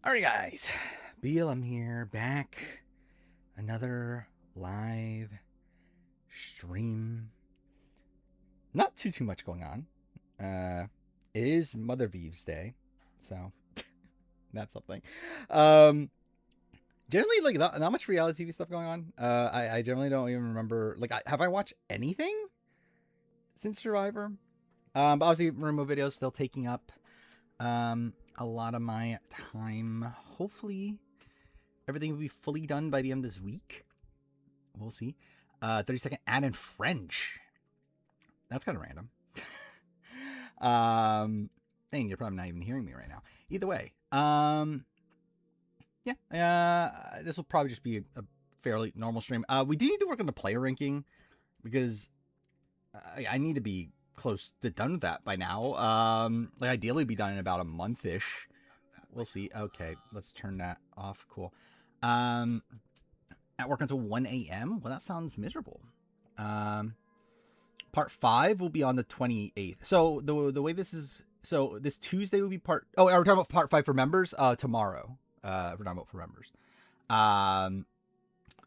Alright, guys. BLM here, back. Another live stream. Not too much going on. It is Mother Vive's Day, so that's something. Um, Generally, like, not much reality TV stuff going on. I generally don't even remember. Like, have I watched anything since Survivor? But obviously, remote videos still taking up a lot of my time. Hopefully, everything will be fully done by the end of this week. We'll see. 30-second ad in French. That's kind of random. Dang, you're probably not even hearing me right now. Either way, yeah, this will probably just be a fairly normal stream. We do need to work on the player ranking because I need to be close to done with that by now. Like ideally be done in about a month-ish. We'll see. Okay, let's turn that off. Cool. At work until 1 a.m. Well, that sounds miserable. Part 5 will be on the 28th. So the way this is, so this Tuesday will be part. Oh, we're talking about part 5 for members. Tomorrow. We're talking about for members.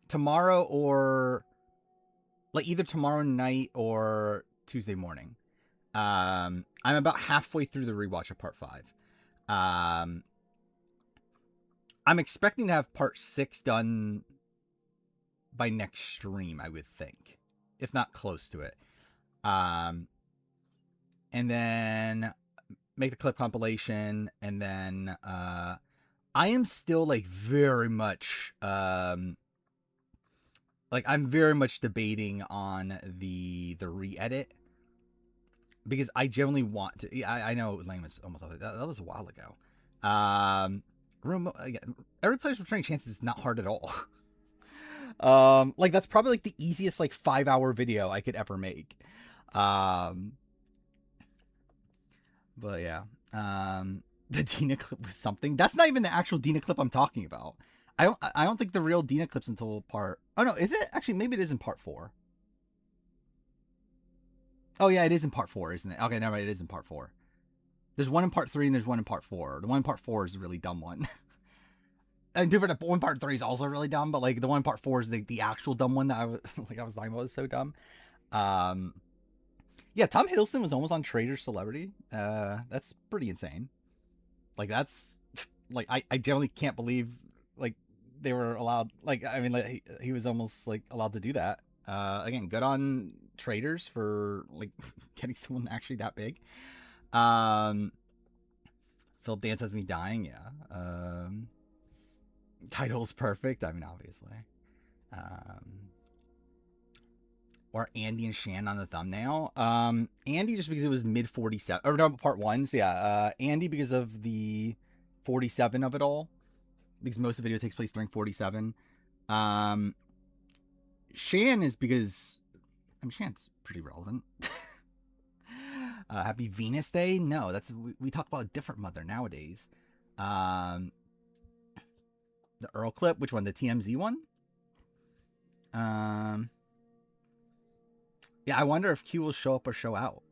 Tomorrow or like either tomorrow night or Tuesday morning. I'm about halfway through the rewatch of part 5. I'm expecting to have part 6 done by next stream, I would think, if not close to it. And then make the clip compilation, and then I am still like very much like I'm very much debating on the re-edit because I generally want to. I know Lane was almost that was a while ago. Every player's returning chances is not hard at all. Like that's probably like the easiest like 5-hour video I could ever make. But yeah, the Dina clip was something. That's not even the actual Dina clip I'm talking about. I don't think the real Dina clip's until part. Oh no, is it actually? Maybe it is in part 4. Oh yeah, it is in part 4, isn't it? Okay, never mind. It is in part 4. There's one in part 3 and there's one in part 4. The one in part 4 is a really dumb one. And different. The one in part 3 is also really dumb, but like the one in part 4 is the actual dumb one that I was like I was talking about is so dumb. Yeah, Tom Hiddleston was almost on Trader's Celebrity. That's pretty insane. Like that's like I generally can't believe like they were allowed. Like I mean, like he was almost like allowed to do that. Again, good on Traders for like getting someone actually that big. Philip Dance has me dying. Yeah. Title's perfect. I mean, obviously. Or Andy and Shan on the thumbnail. Andy just because it was mid 47. Or no, part 1. So yeah, Andy because of the 47 of it all. Because most of the video takes place during 47. Shan is because Shan's pretty relevant. Happy Venus Day? No, that's we talk about a different mother nowadays. The Earl clip, which one? The TMZ one? Yeah, I wonder if Q will show up or show out.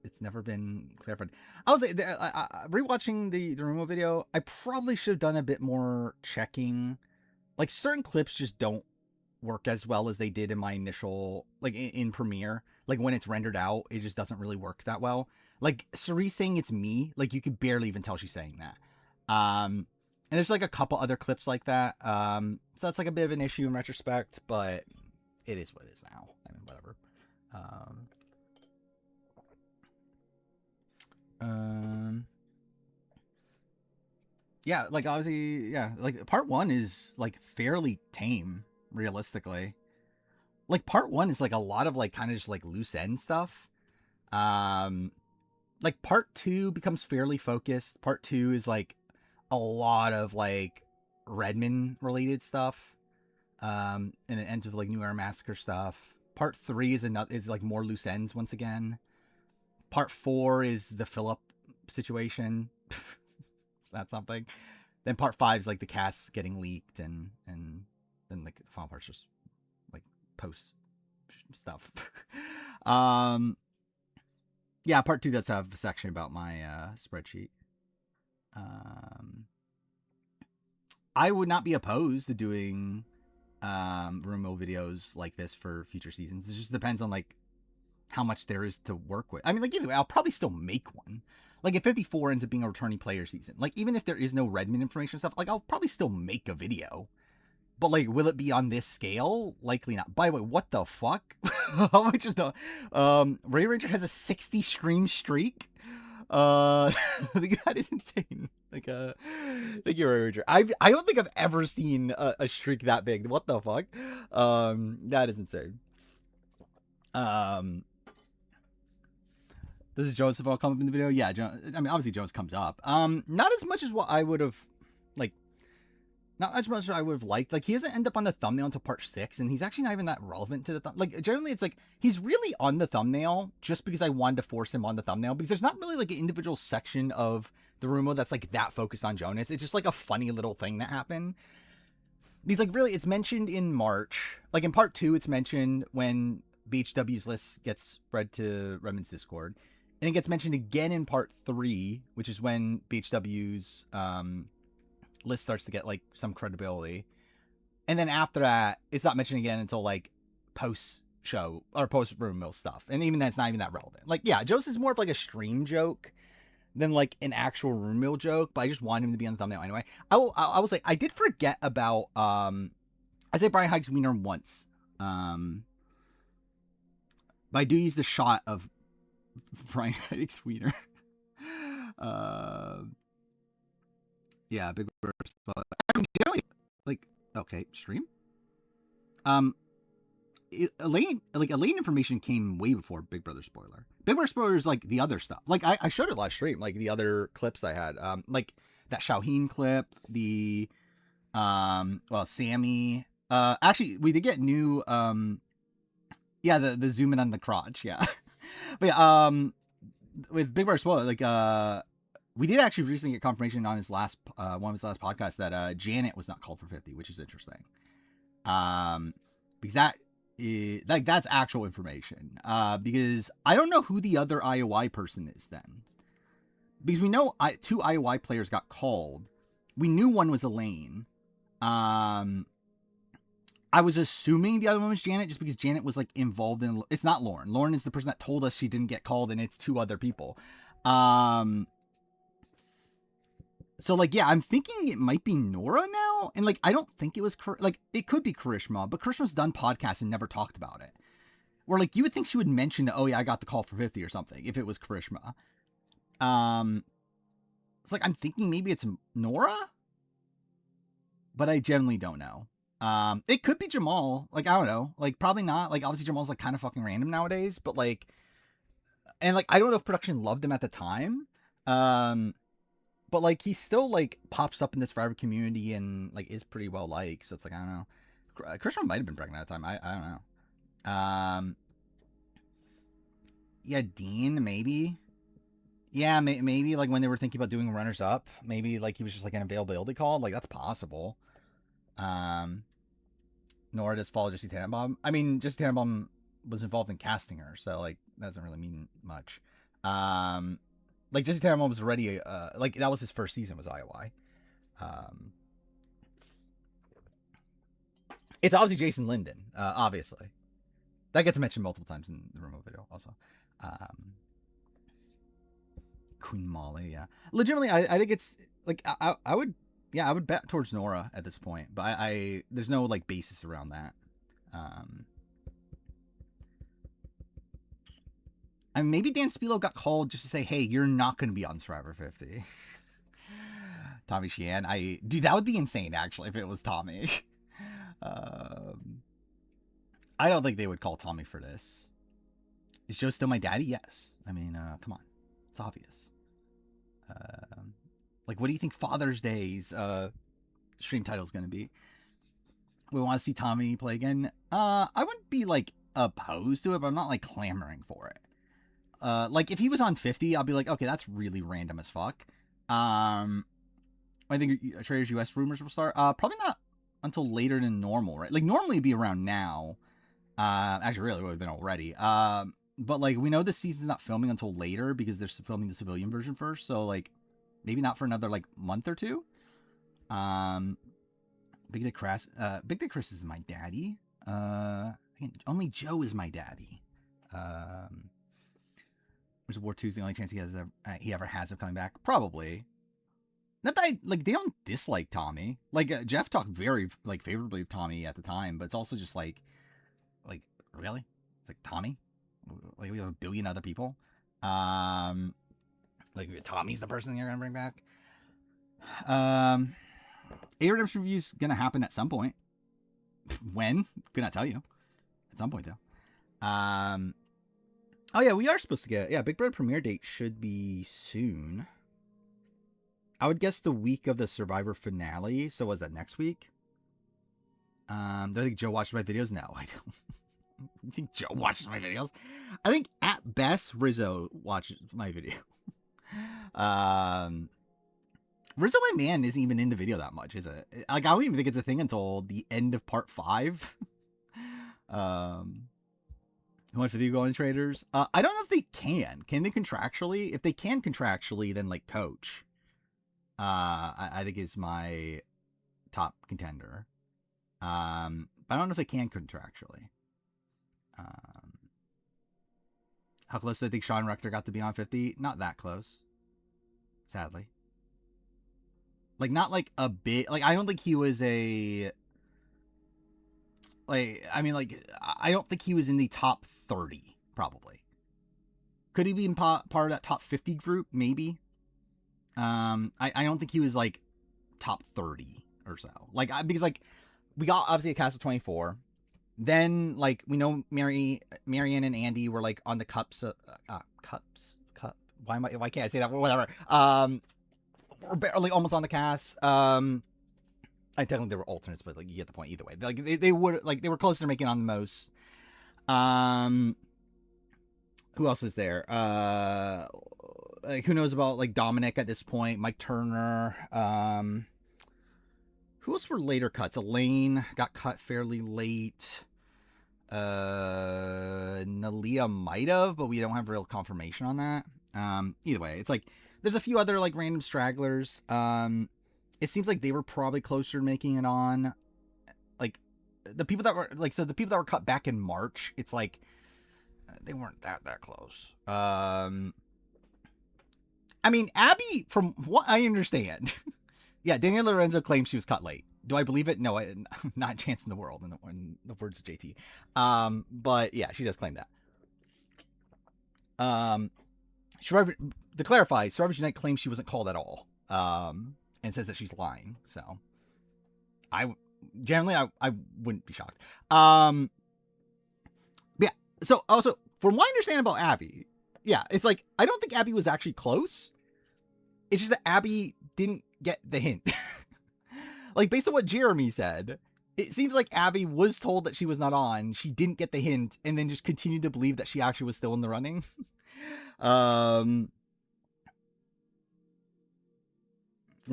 It's never been clarified. I was rewatching the Rumo video. I probably should have done a bit more checking. Like certain clips just don't work as well as they did in my initial like in Premiere. Like when it's rendered out, it just doesn't really work that well. Like Cerise saying it's me, like you could barely even tell she's saying that. And there's like a couple other clips like that. So that's like a bit of an issue in retrospect, but it is what it is now. I mean, whatever. Yeah, like obviously, yeah, like part 1 is like fairly tame, realistically. Like part 1 is like a lot of like kind of just like loose end stuff. Like part 2 becomes fairly focused. Part 2 is like a lot of like Redmond related stuff. And it ends with like New Era Massacre stuff. Part 3 is like more loose ends once again. Part 4 is the Philip situation. Is that something? Then part 5 is like the cast getting leaked, and then like the final part's just like post stuff. Yeah, part 2 does have a section about my spreadsheet. I would not be opposed to doing Rumo videos like this for future seasons. It just depends on like how much there is to work with. I mean, like either way, I'll probably still make one. Like if 54 ends up being a returning player season, like even if there is no Redmond information and stuff, like I'll probably still make a video. But like, will it be on this scale? Likely not. By the way, what the fuck? How much is the Ray Ranger has a 60 stream streak? That is insane. Like thank you, Ray Ranger. I don't think I've ever seen a streak that big. What the fuck? That is insane. Does Joseph all come up in the video? Yeah, I mean, obviously Jones comes up. Not as much as what I would have, like, not as much as I would have liked. Like, he doesn't end up on the thumbnail until part 6, and he's actually not even that relevant to the like, generally it's like, he's really on the thumbnail just because I wanted to force him on the thumbnail, because there's not really, like, an individual section of the Rumo that's, like, that focused on Jonas. It's just, like, a funny little thing that happened. Because, like, really, it's mentioned in March. Like, in part 2, it's mentioned when BHW's list gets spread to Redmond's Discord. And it gets mentioned again in part 3, which is when BHW's list starts to get like some credibility. And then after that, it's not mentioned again until like post show or post room mill stuff. And even that's not even that relevant. Like, yeah, Joe's is more of like a stream joke than like an actual room mill joke, but I just want him to be on the thumbnail anyway. I will say I did forget about I say Brian Hike's wiener once. But I do use the shot of Brian Hike's wiener. Yeah, big burst, but I mean, generally, like, okay, stream. Elaine information came way before Big Brother spoiler. Big Brother spoiler is like the other stuff. Like I showed it last stream, like the other clips I had, like that Shaheen clip, the well, Sammy. Actually, we did get new yeah, the zoom in on the crotch, yeah. But yeah, with Big Brother spoiler, like we did actually recently get confirmation on his last one of his last podcasts that Janet was not called for 50, which is interesting. Because that is, like, that's actual information. Because I don't know who the other IOI person is then. Because we know 2 IOI players got called. We knew one was Elaine. I was assuming the other one was Janet just because Janet was like involved in. It's not Lauren. Lauren is the person that told us she didn't get called, and it's 2 other people. So like, yeah, I'm thinking it might be Nora now, and like I don't think it was like it could be Karishma, but Karishma's done podcasts and never talked about it. Where like you would think she would mention, oh yeah, I got the call for 50 or something if it was Karishma. It's like I'm thinking maybe it's Nora, but I generally don't know. It could be Jamal. Like, I don't know. Like, probably not. Like, obviously Jamal's like kind of fucking random nowadays, but like, and like, I don't know if production loved him at the time. But like, he still like pops up in this Survivor community and like is pretty well liked. So it's like, I don't know. Krishna might have been pregnant at the time. I don't know. Yeah, Dean, maybe. Yeah, maybe like when they were thinking about doing runners up, maybe like he was just like an availability call. Like, that's possible. Nora does follow Jesse Tannenbaum. I mean, Jesse Tannenbaum was involved in casting her, so like that doesn't really mean much. Like Jesse Tannenbaum was already like that was his first season was IOI. It's obviously Jason Linden, obviously. That gets mentioned multiple times in the remote video also. Queen Molly, yeah. Legitimately, I think it's like I would, yeah, I would bet towards Nora at this point, but I there's no like basis around that. And maybe Dan Spilo got called just to say, hey, you're not going to be on Survivor 50. Tommy Sheehan, dude, that would be insane actually if it was Tommy. I don't think they would call Tommy for this. Is Joe still my daddy? Yes. I mean, come on, it's obvious. Like, what do you think Father's Day's stream title is going to be? We want to see Tommy play again. I wouldn't be like opposed to it, but I'm not like clamoring for it. Like if he was on 50, I'll be like, okay, that's really random as fuck. I think Traders US rumors will start. Probably not until later than normal, right? Like normally it'd be around now. Actually, really would have been already. But like we know the season's not filming until later because they're filming the civilian version first. So like maybe not for another like month or two. Big Dick Chris is my daddy. Only Joe is my daddy. Which War 2 is the only chance he ever has of coming back. Probably. Not that they don't dislike Tommy. Jeff talked very favorably of Tommy at the time, but it's also just really, it's like Tommy. We have a billion other people. Tommy's the person you're gonna bring back. A Redemption review's gonna happen at some point. When? Could not tell you. At some point though. Oh yeah, we are supposed to get Big Brother premiere date should be soon. I would guess the week of the Survivor finale. So was that next week? Do I think Joe watches my videos? No, I don't. You think Joe watches my videos? I think at best Rizzo watches my video. Rizzo, my man, isn't even in the video that much, is it? I don't even think it's a thing until the end of part 5. How much for the going traders? I don't know if they can. Can they contractually? If they can contractually, then coach. I think is my top contender. But I don't know if they can contractually. How close do I think Sean Rector got to be on 50? Not that close. Sadly. Not a bit. I don't think he was a... I don't think he was in the top 30, probably. Could he be in part of that top 50 group? Maybe. I don't think he was, top 30 or so. Because, we got, obviously, a cast of 24. Then, we know Marianne and Andy were, on the cups. Cup. Why can't I say that? Whatever. We're barely almost on the cast. I technically they were alternates, but you get the point either way. They were closer to making on the most. Who else is there? Who knows about Dominic at this point? Mike Turner. Who else were later cuts? Elaine got cut fairly late. Nalia might have, but we don't have real confirmation on that. Either way, it's there's a few other random stragglers. It seems like they were probably closer to making it on. The people that were the people that were cut back in March, it's they weren't that close. I mean, Abby, from what I understand, yeah, Danielle Lorenzo claims she was cut late. Do I believe it? No, not a chance in the world, in the words of JT. But yeah, she does claim that. To clarify, Survivor Unite claims she wasn't called at all. And says that she's lying. So, I wouldn't be shocked. Yeah. So also, from what I understand about Abby, yeah, it's I don't think Abby was actually close. It's just that Abby didn't get the hint. Based on what Jeremy said, it seems like Abby was told that she was not on. She didn't get the hint, and then just continued to believe that she actually was still in the running. When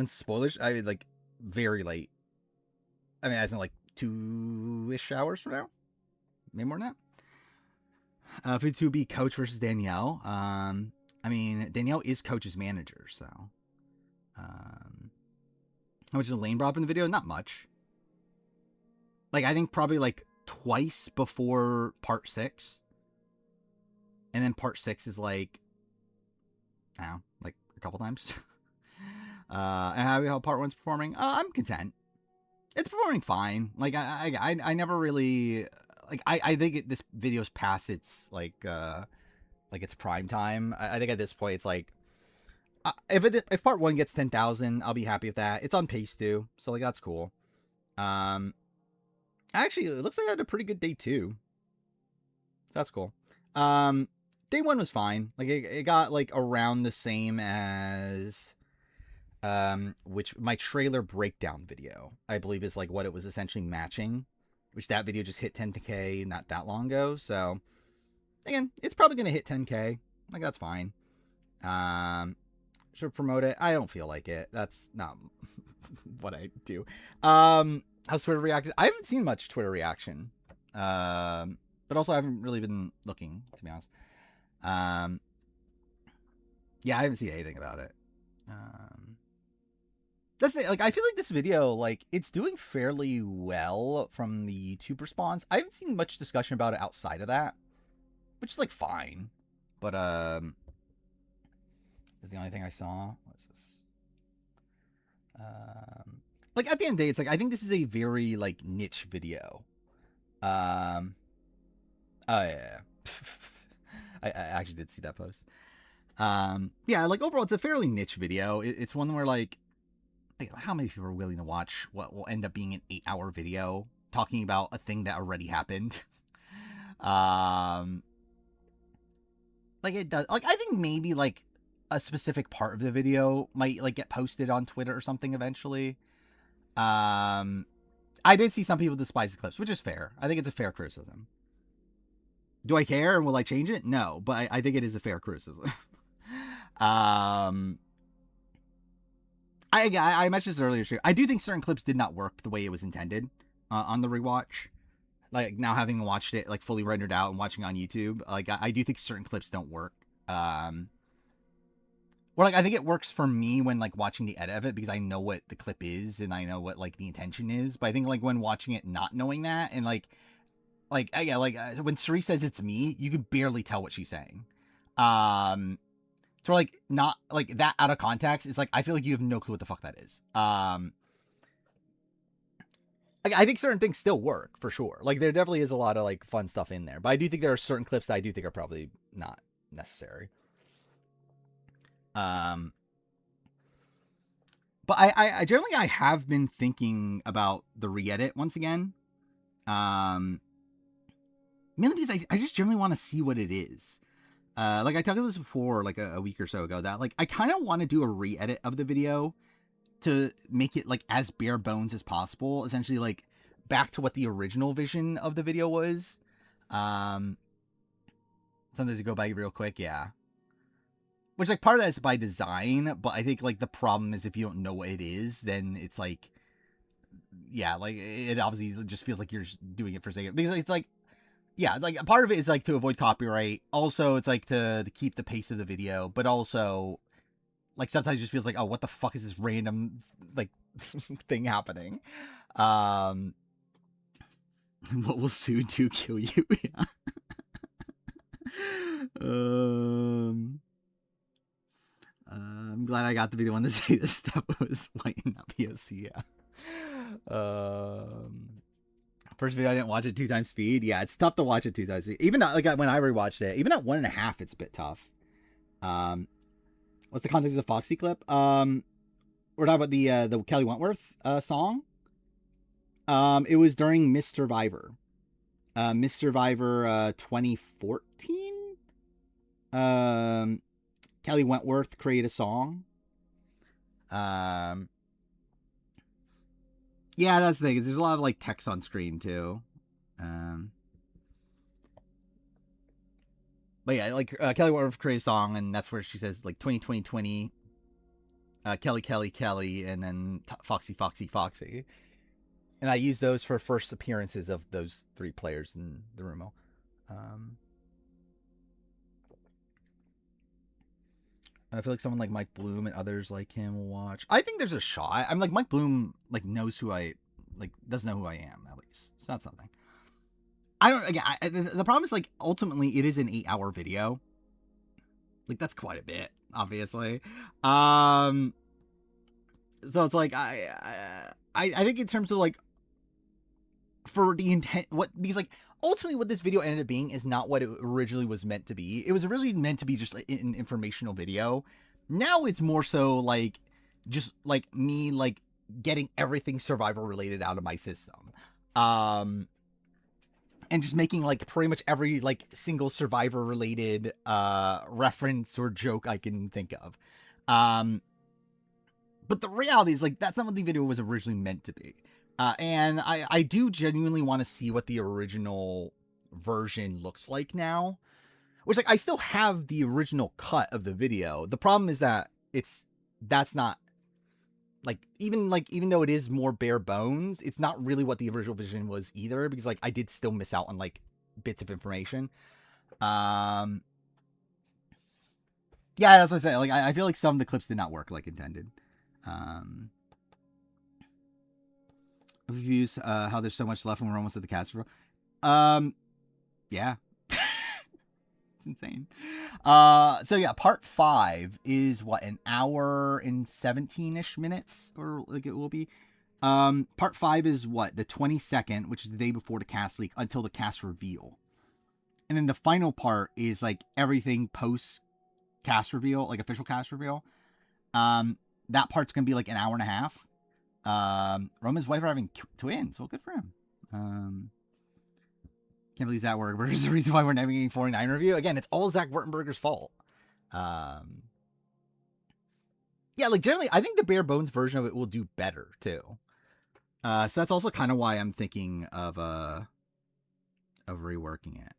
spoilers, I mean, very late. I mean, as in 2-ish hours from now, maybe more than that. For it to be Coach versus Danielle, I mean, Danielle is Coach's manager, so. How much did Elaine brought up in the video? Not much. I think probably twice before part 6, and then part 6 is I don't know, a couple times. And how part 1's performing? I'm content. It's performing fine. I never really I think this video's past its it's prime time. I think at this point it's if part 1 gets 10,000, I'll be happy with that. It's on pace too, so that's cool. Actually, it looks like I had a pretty good day 2. That's cool. Day 1 was fine. It got around the same as which my trailer breakdown video, I believe, is what it was essentially matching, which that video just hit 10K not that long ago. So again, it's probably gonna hit 10K. That's fine. Should promote it. I don't feel like it. That's not what I do. How's Twitter reaction? I haven't seen much Twitter reaction. But also I haven't really been looking, to be honest. Yeah, I haven't seen anything about it. That's the, like I feel like this video like it's doing fairly well from the YouTube response. I haven't seen much discussion about it outside of that, which is like fine. But is the only thing I saw. What's this? Like at the end of the day, it's like I think this is a very like niche video. Um, oh yeah. I actually did see that post. Yeah, like overall, it's a fairly niche video. It's one where like how many people are willing to watch what will end up being an 8-hour video talking about a thing that already happened? um, like it does. Like I think maybe like a specific part of the video might like get posted on Twitter or something eventually. I did see some people despise the clips, which is fair. I think it's a fair criticism. Do I care and will I change it? No, but I think it is a fair criticism. I mentioned this earlier. I do think certain clips did not work the way it was intended on the rewatch. Like now having watched it like fully rendered out and watching on YouTube, like I do think certain clips don't work. Or like I think it works for me when like watching the edit of it because I know what the clip is and I know what like the intention is. But I think like when watching it not knowing that and yeah, when Suri says it's me, you can barely tell what she's saying. So like not like that out of context, it's like I feel like you have no clue what the fuck that is. I think certain things still work for sure. Like there definitely is a lot of like fun stuff in there, but I do think there are certain clips that I do think are probably not necessary. But I generally I have been thinking about the re-edit once again. Mainly because I just generally want to see what it is. Like I talked about this before, like a week or so ago, that like I kind of want to do a re-edit of the video to make it like as bare bones as possible, essentially like back to what the original vision of the video was. Sometimes you go by real quick, yeah. Which like part of that is by design, but I think like the problem is if you don't know what it is, then it's like, yeah, like it obviously just feels like you're just doing it for sake of, because it's like, yeah, like part of it is like to avoid copyright. Also, it's like to keep the pace of the video, but also like sometimes it just feels like, oh, what the fuck is this random like thing happening? What will soon do kill you? Yeah. I'm glad I got to be the one to say this stuff was white and not POC. Yeah. First video I didn't watch at 2x speed. Yeah, it's tough to watch at 2x speed. Even like when I rewatched it, even at 1.5, it's a bit tough. What's the context of the Foxy clip? We're talking about the Kelly Wentworth song. It was during Miss Survivor. Miss Survivor 2014. Kelly Wentworth created a song. Yeah, that's the thing. There's a lot of like text on screen too. But yeah, like Kelly Wentworth created a song, and that's where she says like 2020, Kelly, Kelly, Kelly, and then Foxy, Foxy, Foxy. And I use those for first appearances of those three players in the room. I feel like someone like Mike Bloom and others like him will watch. I think there's a shot. I'm like Mike Bloom like knows who I like doesn't know who I am at least. So that's something. I don't again. The problem is like ultimately it is an 8-hour video. Like that's quite a bit, obviously. So it's like I think in terms of like for the intent, what because like ultimately what this video ended up being is not what it originally was meant to be. It was originally meant to be just like an informational video. Now it's more so like just like me like getting everything survival related out of my system. And just making like pretty much every like single survivor related reference or joke I can think of. But the reality is like that's not what the video was originally meant to be. And I do genuinely want to see what the original version looks like now. Which like I still have the original cut of the video. The problem is that that's not like even though it is more bare bones, it's not really what the original vision was either, because like I did still miss out on like bits of information. Yeah, that's what I said. Like I feel like some of the clips did not work like intended. confused how there's so much left when we're almost at the cast. Yeah. It's insane. So yeah, part 5 is what, an hour and 17-ish minutes, or like it will be. Part 5 is what, the 22nd, which is the day before the cast leak, until the cast reveal. And then the final part is like everything post cast reveal, like official cast reveal. That part's gonna be like an hour and a half. Roman's wife are having twins, well, good for him. Can't believe that word. Where's the reason why we're navigating 49 review? Again, it's all Zach Wurtenberger's fault. Yeah, like generally, I think the bare bones version of it will do better too. So that's also kind of why I'm thinking of reworking it.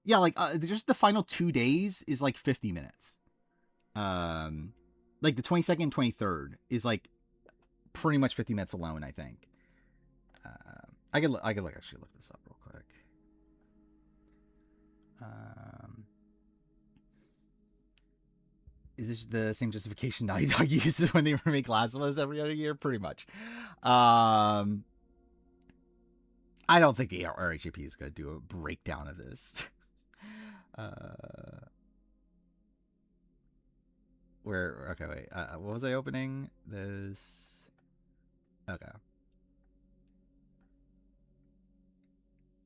Yeah, like just the final 2 days is like 50 minutes. Like the 22nd and 23rd is like pretty much 50 minutes alone, I think. I could actually look this up real quick. Is this the same justification Naughty Dog uses when they remake Last of Us every other year? Pretty much. I don't think RHAP is going to do a breakdown of this. Okay, wait. What was I opening? This. Okay.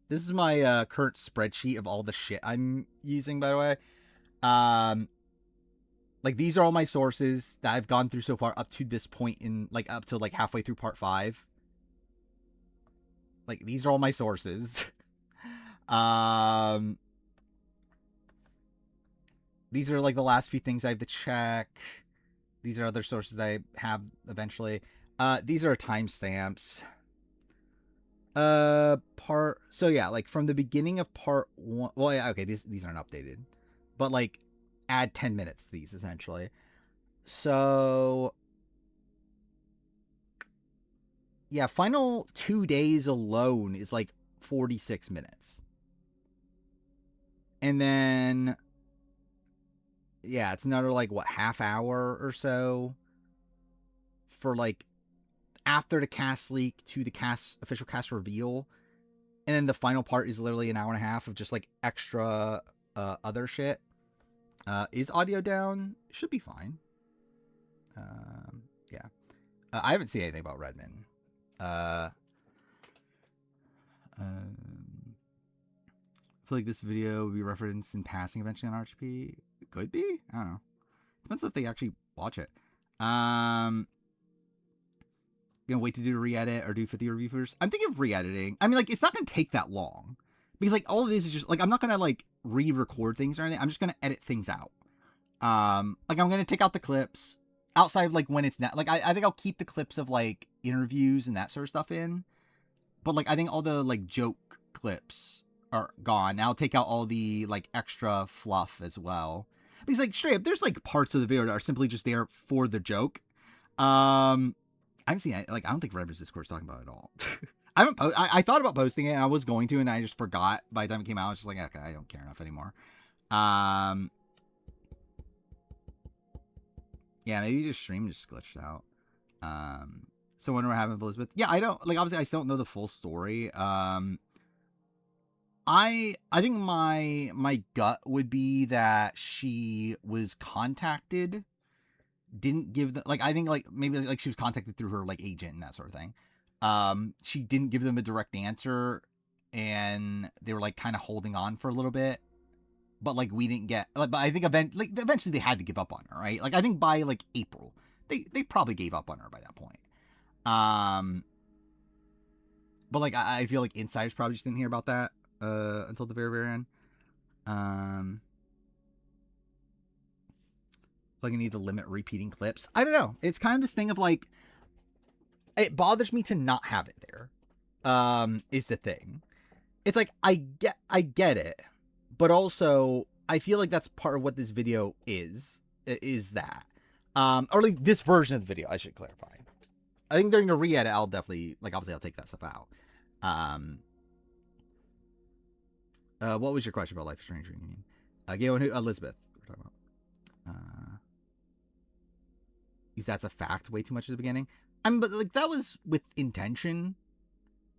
This is my current spreadsheet of all the shit I'm using, by the way. Like, these are all my sources that I've gone through so far up to this point in, like, up to, like, halfway through part 5. Like, these are all my sources. These are, like, the last few things I have to check. These are other sources I have eventually. These are timestamps. So yeah, like, from the beginning of part 1. Well, yeah, okay, these aren't updated. But, like, add 10 minutes to these, essentially. So, yeah, final 2 days alone is, like, 46 minutes. And then, yeah, it's another, like, what, half hour or so for, like, after the cast leak to the official cast reveal. And then the final part is literally an hour and a half of just, like, extra other shit. Is audio down? Should be fine. Yeah. I haven't seen anything about Redmond. I feel like this video will be referenced in passing eventually on RHP. It could be? I don't know. Depends if they actually watch it. You know, wait to do a re-edit or do 50 review first? I'm thinking of re-editing. I mean, like, it's not going to take that long. Because, like, all of this is just, like, I'm not going to, like, re-record things or anything. I'm just going to edit things out. Like, I'm going to take out the clips outside of, like, when it's not. Like, I think I'll keep the clips of, like, interviews and that sort of stuff in. But, like, I think all the, like, joke clips are gone. I'll take out all the, like, extra fluff as well. Because, like, straight up, there's, like, parts of the video that are simply just there for the joke. I haven't seen, like, I don't think Redmond's Discord's talking about it at all. I thought about posting it, and I was going to, and I just forgot by the time it came out. I was just like, okay, I don't care enough anymore. Yeah, maybe just stream just glitched out. So when we're having Elizabeth, yeah, I don't, like, obviously I still don't know the full story. I think my gut would be that she was contacted, didn't give the, like, I think, like, maybe, like, she was contacted through her, like, agent and that sort of thing. She didn't give them a direct answer, and they were, like, kind of holding on for a little bit, but, like, we didn't get, like, but I think eventually they had to give up on her, right? Like, I think by, like, April, they probably gave up on her by that point. But, like, I feel like insiders probably just didn't hear about that until the very, very end. Like, I need to limit repeating clips. I don't know. It's kind of this thing of, like, it bothers me to not have it there. Is the thing. It's like, I get it, but also I feel like that's part of what this video is that. Or like this version of the video, I should clarify. I think during the re-edit, I'll definitely, like, obviously I'll take that stuff out. What was your question about Life is Strange Reunion? Gail and Elizabeth, we're talking about. That's a fact way too much at the beginning. But, like, that was with intention.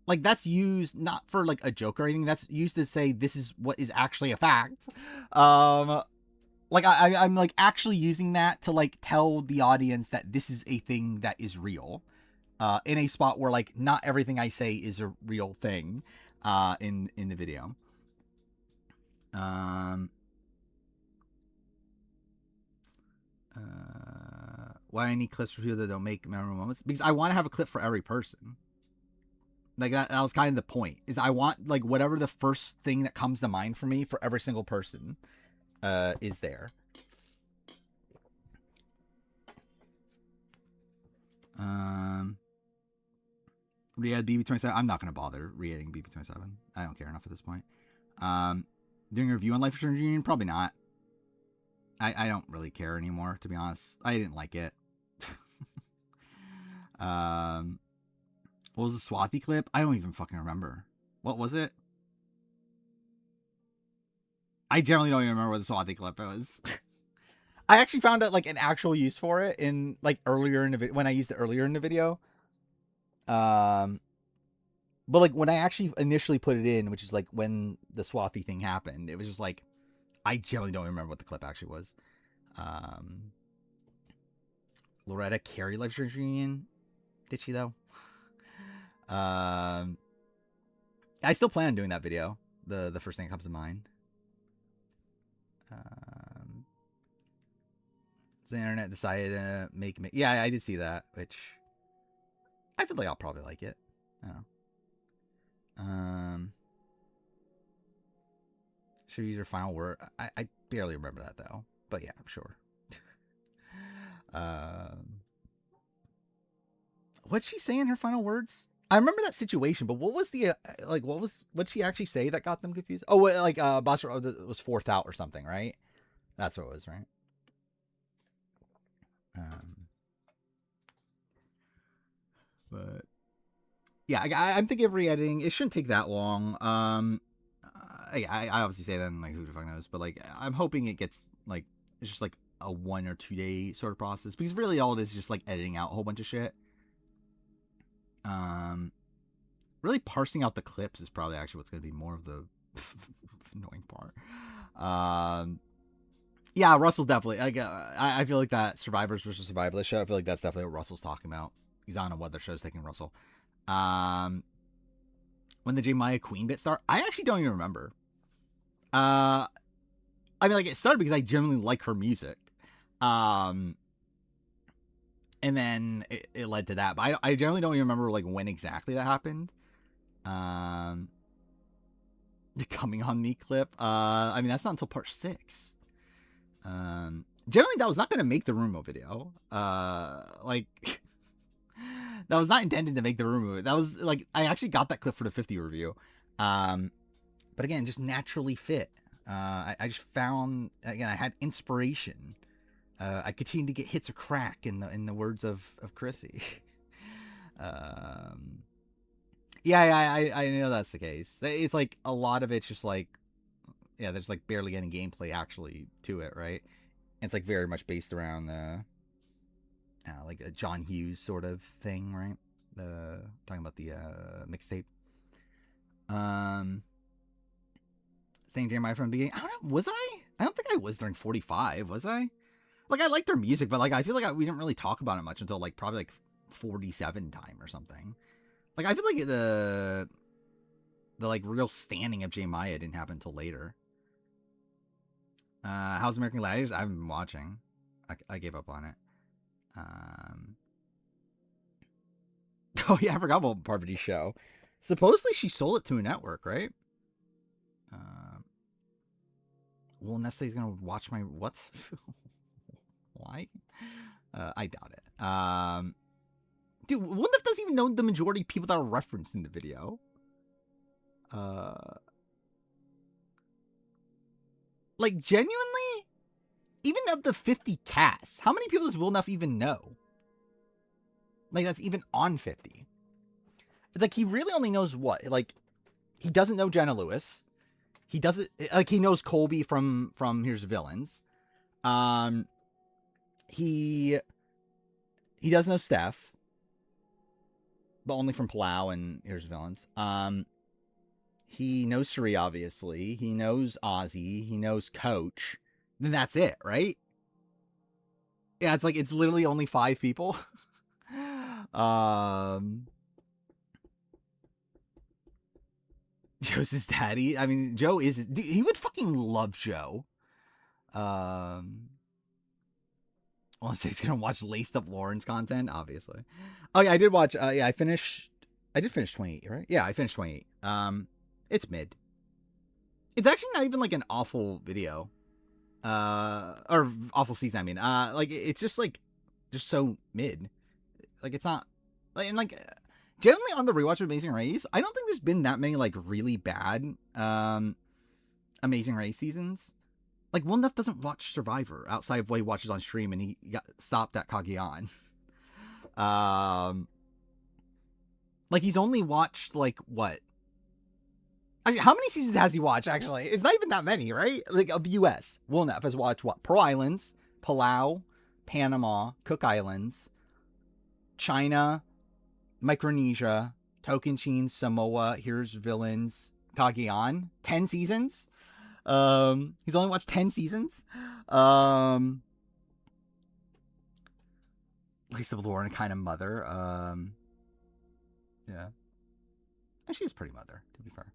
like that's used not for like a joke or anything. That's used to say this is what is actually a fact. Like I'm like actually using that to like tell the audience that this is a thing that is real. In a spot where like not everything I say is a real thing. In the video. Why I need clips for people that don't make memorable moments? Because I want to have a clip for every person. Like that was kind of the point. Is I want like whatever the first thing that comes to mind for me for every single person is there. Re-add BB27. I'm not gonna bother re-adding BB27. I don't care enough at this point. Doing a review on Life is Strange Reunion? Probably not. I don't really care anymore, to be honest. I didn't like it. What was the Swathi clip? I don't even fucking remember. What was it? I generally don't even remember what the Swathi clip was. I actually found out like an actual use for it in like earlier in the video when I used it earlier in the video. But like when I actually initially put it in, which is like when the Swathi thing happened, it was just like I generally don't remember what the clip actually was. Loretta Carey Life Strange Reunion. Did she though? I still plan on doing that video. The first thing that comes to mind. The internet decided to make me. Yeah, I did see that, which I feel like I'll probably like it. I don't know. Should use her final word. I barely remember that though, but yeah, I'm sure. What'd she say in her final words? I remember that situation, but what was the like? What'd she actually say that got them confused? Oh, like Boss was fourth out or something, right? That's what it was, right? But yeah, I'm thinking of re-editing. It shouldn't take that long. I obviously say that, and like who the fuck knows, but like I'm hoping it gets like it's just like a 1 or 2 day sort of process because really all it is just like editing out a whole bunch of shit. Really parsing out the clips is probably actually what's going to be more of the annoying part. Yeah, Russell definitely. I feel like that Survivors versus Survivalist show. I feel like that's definitely what Russell's talking about. He's on a weather show taking Russell. When the J Maya Queen bit start, I actually don't even remember. I mean, like it started because I generally like her music. And then it led to that. But I generally don't even remember like when exactly that happened. The Coming on Me clip. I mean, that's not until part 6. Generally, that was not going to make the Rumo video. Like, that was not intended to make the Rumo. That was like, I actually got that clip for the 50 review. But again, just naturally fit. I just found, again, I had inspiration. I continued to get hits of crack in the words of Chrissy. Yeah, I know that's the case. It's like a lot of it's just like, yeah, there's like barely any gameplay actually to it, right? And it's like very much based around like a John Hughes sort of thing, right? Talking about the mixtape. Saying Jeremiah from the beginning. I don't know. Was I? I don't think I was during 45. Was I? Like I liked her music, but like I feel like we didn't really talk about it much until like probably like 47 time or something. Like I feel like the like real standing of J Maya didn't happen until later. How's American Gladiators? I haven't been watching. I gave up on it. Oh yeah, I forgot about Parvati's show. Supposedly she sold it to a network, right? Well, Nestle's gonna watch my what? Why? I doubt it. Dude, Wolnef doesn't even know the majority of people that are referenced in the video. Like genuinely, even of the 50 casts, how many people does Wolnef even know? Like that's even on 50. It's like he really only knows what? Like he doesn't know Jenna Lewis. He doesn't like he knows Colby from Here's Villains. He doesn't know Steph. but only from Palau and Here's Villains. He knows Suri, obviously. He knows Ozzy. He knows Coach. Then that's it, right? Yeah, it's like it's literally only 5 people. Joe's his daddy. I mean, Joe is. Dude, he would fucking love Joe. Unless he's gonna watch laced up Lauren's content, obviously. Oh yeah, I did watch. Yeah, I finished. I did finish 28, right? Yeah, I finished 28. It's mid. It's actually not even like an awful video. Or awful season. I mean, like it's just like, just so mid. Like it's not like, and like generally on the rewatch of Amazing Race, I don't think there's been that many like really bad Amazing Race seasons. Like Will Neff doesn't watch Survivor outside of what he watches on stream, and he got stopped at Kageon. Like he's only watched like what? I mean, how many seasons has he watched? Actually, it's not even that many, right? Like of U.S. Will Neff has watched what? Pearl Islands, Palau, Panama, Cook Islands, China, Micronesia, Tocantins, Samoa, Here's Villains, Kageon. 10 seasons. He's only watched 10 seasons. Lisa Lauren kind of mother. Yeah. And she is pretty mother, to be fair.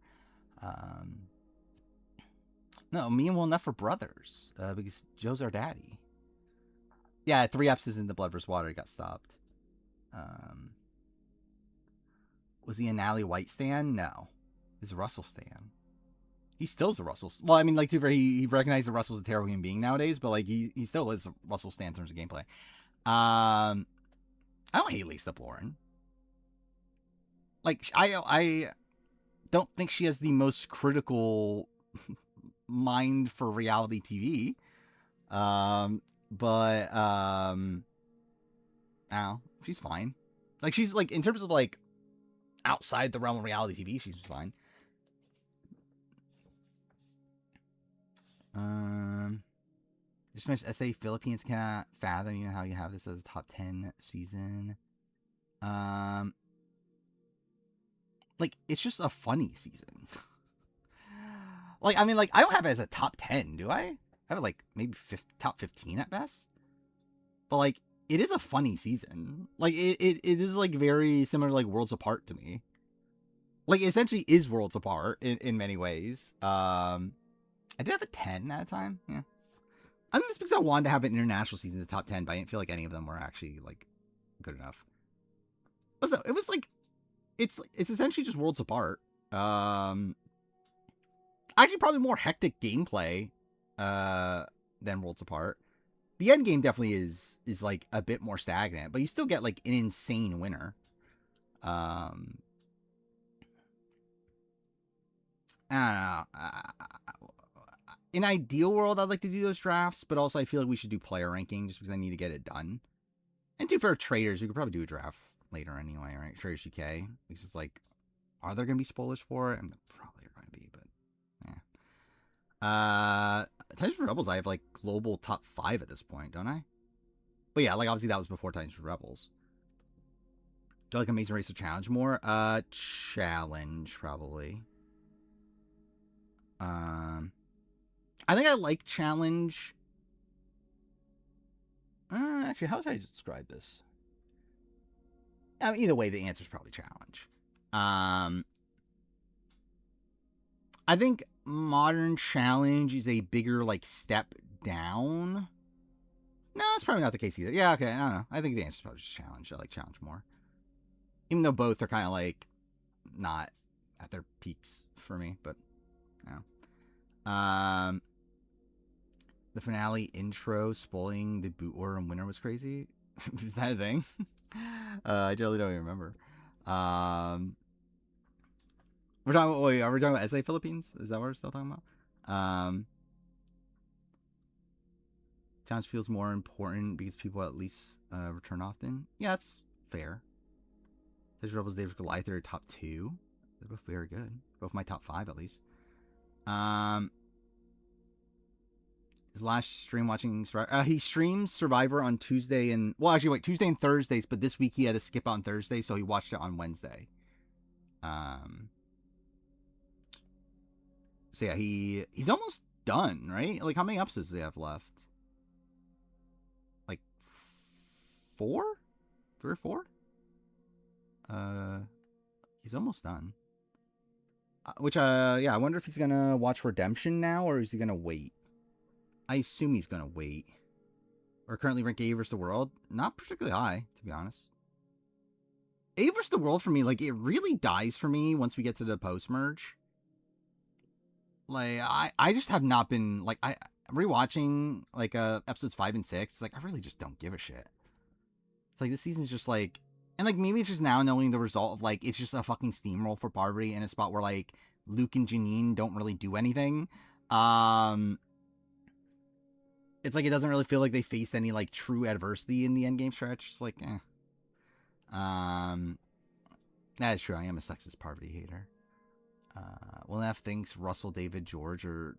No, me and Will Neff are brothers. Because Joe's our daddy. Yeah, 3 episodes in the Blood vs. Water, he got stopped. Was he a Nally White stan? No. He's a Russell stan. He still's a Russell. Well, I mean, like, he recognized that Russell's a terrible human being nowadays, but like he still is a Russell stan in terms of gameplay. I don't hate Lisa Lauren. Like, I don't think she has the most critical mind for reality TV. But I don't know, she's fine. Like, she's like, in terms of like outside the realm of reality TV, she's fine. Just finished SA. Philippines cannot fathom even how you have this as a top 10 season. Like, it's just a funny season. Like, I mean, like, I don't have it as a top 10, do I? I have it like maybe top 15 at best. But like, it is a funny season. Like, it is like very similar to like Worlds Apart to me. Like, it essentially is Worlds Apart in many ways. I did have a 10 at a time. Yeah. I think it's because I wanted to have an international season in the top 10, but I didn't feel like any of them were actually like good enough. But it was like, it's essentially just Worlds Apart. Actually, probably more hectic gameplay than Worlds Apart. The end game definitely is like a bit more stagnant, but you still get like an insane winner. I don't know. In ideal world, I'd like to do those drafts, but also I feel like we should do player ranking just because I need to get it done. And for traders, we could probably do a draft later anyway, right? Traders UK, because it's like, are there going to be spoilers for it? And there probably are going to be, but yeah. Titans for Rebels, I have like global top 5 at this point, don't I? But yeah, like obviously that was before Titans for Rebels. Do I like Amazing Race or Challenge more? Challenge probably. I think I like Challenge. Actually, how should I describe this? I mean, either way, the answer is probably Challenge. I think Modern Challenge is a bigger like step down. No, that's probably not the case either. Yeah, okay, I don't know. I think the answer is probably just Challenge. I like Challenge more, even though both are kind of like not at their peaks for me. But no. The finale intro spoiling the boot order and winner was crazy. Is that a thing? I really don't even remember. We're talking. Wait, are we talking about SA Philippines? Is that what we're still talking about? Challenge feels more important because people at least return often. Yeah, that's fair. There's Rebels, David Goliath are top 2. They're both very good. Both my top 5 at least. his last stream watching Survivor. He streams Survivor on Tuesday and Tuesday and Thursdays, but this week he had to skip on Thursday, so he watched it on Wednesday. So yeah, he's almost done, right? Like how many episodes do they have left? Like 4? 3 or 4? He's almost done. Which I wonder if he's gonna watch Redemption now or is he gonna wait? I assume he's gonna wait. Or currently rank A vs. the World, not particularly high, to be honest. A vs. the World for me, like it really dies for me once we get to the post merge. Like I just have not been like I rewatching like episodes 5 and 6. Like I really just don't give a shit. It's like this season's just like, and like maybe it's just now knowing the result of like it's just a fucking steamroll for Parvati in a spot where like Luke and Janine don't really do anything. It's like it doesn't really feel like they faced any like true adversity in the endgame stretch. It's like, that is true. I am a sexist Parvati hater. Wilnaf thinks Russell, David, George are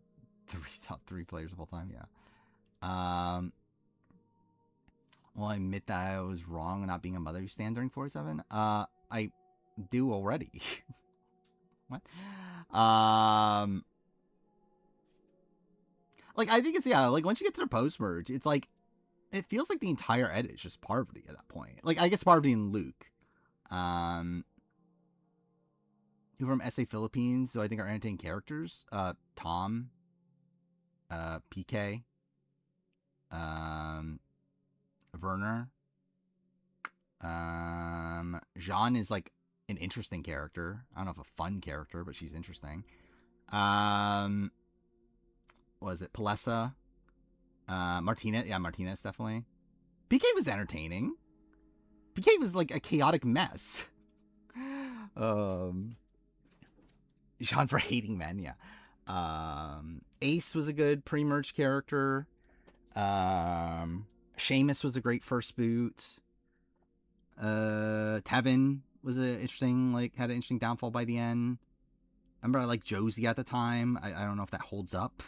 top 3 players of all time. Yeah. Well, I admit that I was wrong not being a mother stand during 47. I do already. What? Like I think it's like once you get to the post merge, it's like it feels like the entire edit is just Parvati at that point. Like I guess Parvati and Luke. Who from SA Philippines, so I think are entertaining characters. Tom, PK, Werner. Jean is like an interesting character. I don't know if a fun character, but she's interesting. Was it Palessa? Martinez. Yeah, Martinez definitely. PK was entertaining. PK was like a chaotic mess. Jean for hating men, yeah. Ace was a good pre-merge character. Seamus was a great first boot. Tevin was an interesting, like, had an interesting downfall by the end. I remember I liked Josie at the time. I don't know if that holds up.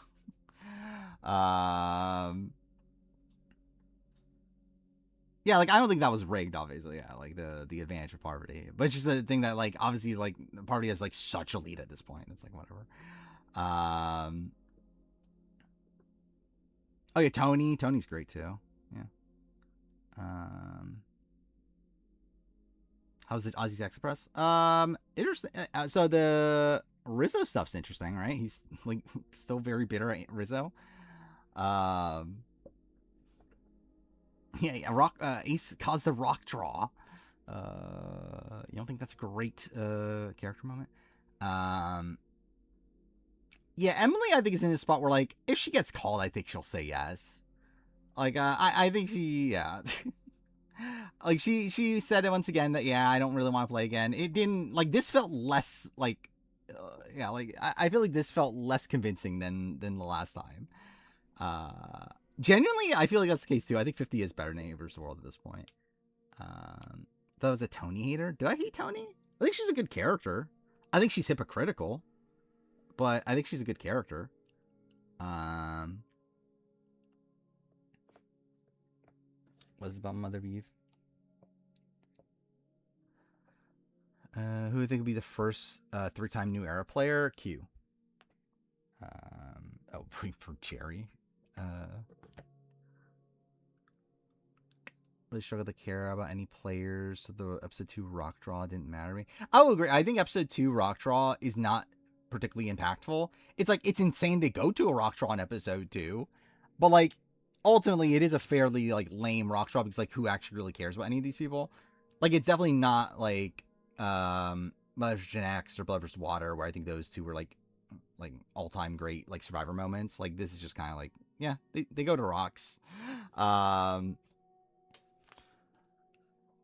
Yeah, like I don't think that was rigged, obviously. Yeah, like the advantage of Parvati, but it's just the thing that like obviously like Parvati is like such a lead at this point. It's like whatever. Oh yeah, Tony's great too. Yeah. How's it Ozzy Sex Press? Interesting. So the Rizzo stuff's interesting, right? He's like still very bitter at Rizzo. Yeah, rock. Ace caused the rock draw. You don't think that's a great character moment? Yeah, Emily, I think is in a spot where like if she gets called, I think she'll say yes. Like, I think she, yeah. Like she said it once again that I don't really want to play again. It didn't like this felt less like, like I feel like this felt less convincing than the last time. Genuinely, I feel like that's the case too. I think 50 is better than A vs. World at this point. That was a Tony hater. Did I hate Tony? I think she's a good character. I think she's hypocritical, but I think she's a good character. What's about Mother Beef? Who do you think would be the first 3-time New Era player? Q. For Jerry. Really struggle to care about any players, so the episode 2 rock draw didn't matter to me. I would agree. I think episode 2 rock draw is not particularly impactful. It's like it's insane they go to a rock draw in episode 2, but like ultimately it is a fairly like lame rock draw because like who actually really cares about any of these people? Like it's definitely not like Blood vs. Gen X or Blood vs. Water, where I think those two were like all-time great like Survivor moments. Like this is just kind of like they go to rocks.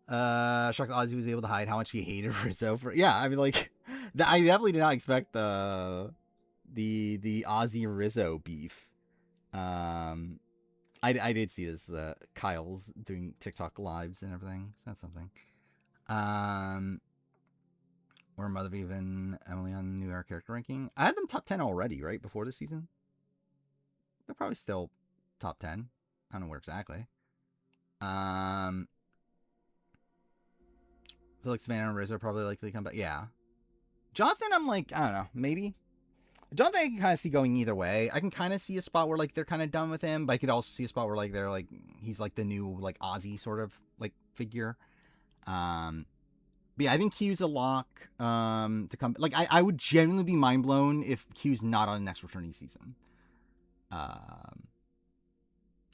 Shocked Ozzy was able to hide how much he hated Rizzo for. Yeah, I mean, like, I definitely did not expect the Ozzy Rizzo beef. I did see this. Kyle's doing TikTok lives and everything. So that's something. Or Mother even Emily on New Era character ranking. I had them top 10 already, right before the season. They're probably still top 10. I don't know where exactly. I feel like Savannah and Rizzo probably likely come back. Yeah. Jonathan, I'm like, I don't know, maybe. Jonathan, I can kind of see going either way. I can kind of see a spot where like they're kind of done with him, but I could also see a spot where like they're like he's like the new like Ozzy sort of like figure. But yeah, I think Q's a lock to come. Like I would genuinely be mind blown if Q's not on the next returning season.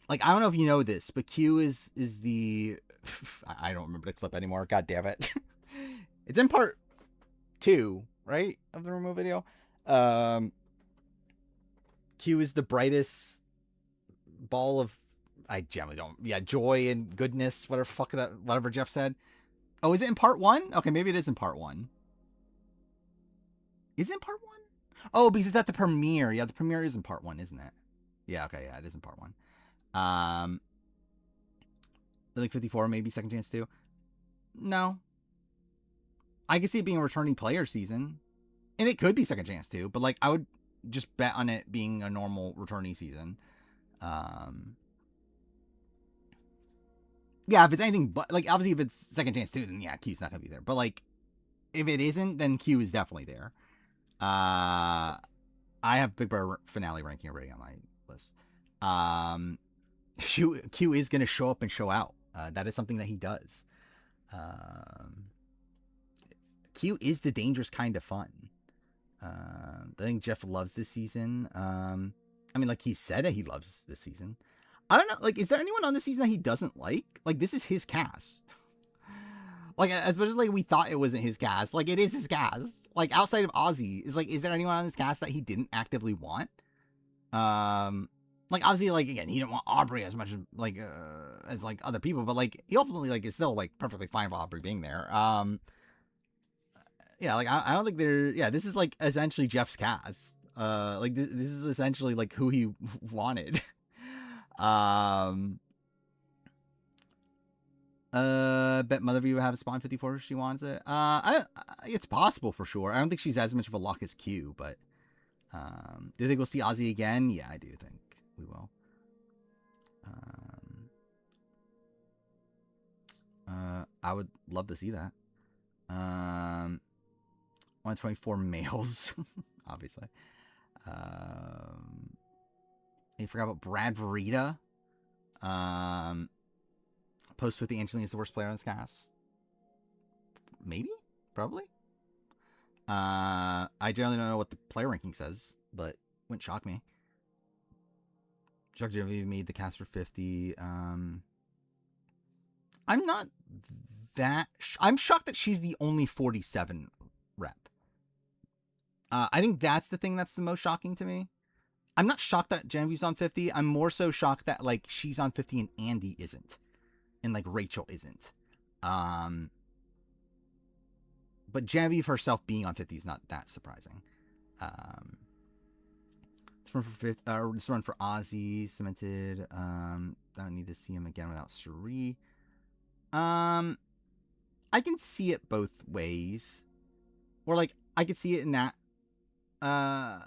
Like I don't know if you know this, but Q is the I don't remember the clip anymore. God damn it. It's in part 2, right, of the remote video. Q is the brightest ball of I generally don't joy and goodness, whatever Jeff said. Oh, is it in part 1? Okay, maybe it is in part 1. Is it in part 1? Oh, because it's at the premiere. Yeah, the premiere is in part 1, isn't it? Yeah, okay, yeah, it is in part 1. I think 54, maybe second chance too. No. I can see it being a returning player season. And it could be second chance too, but like I would just bet on it being a normal returning season. Yeah, if it's anything but like obviously if it's second chance too, then yeah, Q's not gonna be there. But like if it isn't, then Q is definitely there. I have Big Brother finale ranking already on my list. Q is gonna show up and show out. That is something that he does. Q is the dangerous kind of fun. I think Jeff loves this season. I mean, like he said that he loves this season. I don't know. Like, is there anyone on this season that he doesn't like? Like, this is his cast. Like, as much as like we thought it wasn't his cast, like it is his cast. Like outside of Ozzy, is there anyone on this cast that he didn't actively want? Like obviously, like again, he didn't want Aubrey as much as like other people, but like he ultimately like is still like perfectly fine with Aubrey being there. Yeah, like I don't think they're. Yeah, this is like essentially Jeff's cast. Like this is essentially like who he wanted. Bet Mother View will have a spawn 54 if she wants it. It's possible for sure. I don't think she's as much of a lock as Q, but do you think we'll see Ozzy again? Yeah, I do think we will. I would love to see that. 124 males, obviously. You forgot about Brad Varita. Post with the Angelina is the worst player on this cast. Maybe? Probably? I generally don't know what the player ranking says, but wouldn't shock me. Chuck Genevieve made the cast for 50. I'm not that... I'm shocked that she's the only 47 rep. I think that's the thing that's the most shocking to me. I'm not shocked that Genevieve's on 50. I'm more so shocked that, like, she's on 50 and Andy isn't. And, like, Rachel isn't. But Genevieve herself being on 50 is not that surprising. This run for Ozzy cemented. Don't need to see him again without Cherie. I can see it both ways, or like I could see it in that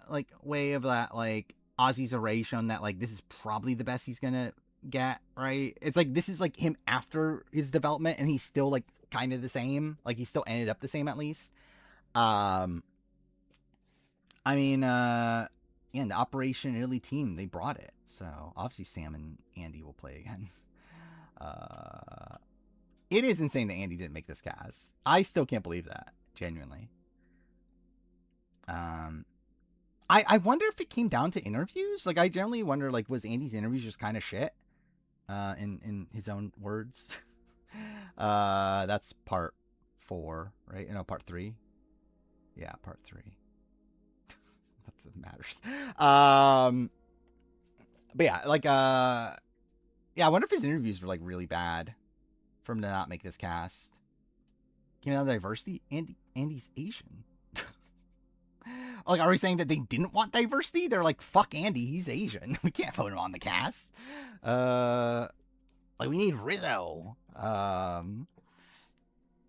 like way of that like Ozzy's already shown that like this is probably the best he's gonna get, right? It's like this is like him after his development, and he's still like kind of the same. Like he still ended up the same at least. I mean, yeah, the Operation Italy team, they brought it. So obviously Sam and Andy will play again. It is insane that Andy didn't make this cast. I still can't believe that, genuinely. I wonder if it came down to interviews. Like I generally wonder, like, was Andy's interviews just kind of shit? In his own words. That's part 4, right? No, part 3. Yeah, part 3. That's what matters. But yeah, like yeah, I wonder if his interviews were like really bad for him to not make this cast. Came out of diversity. Andy's Asian. Like, are we saying that they didn't want diversity? They're like, fuck Andy, he's Asian. We can't vote him on the cast. Like, we need Rizzo. Yeah,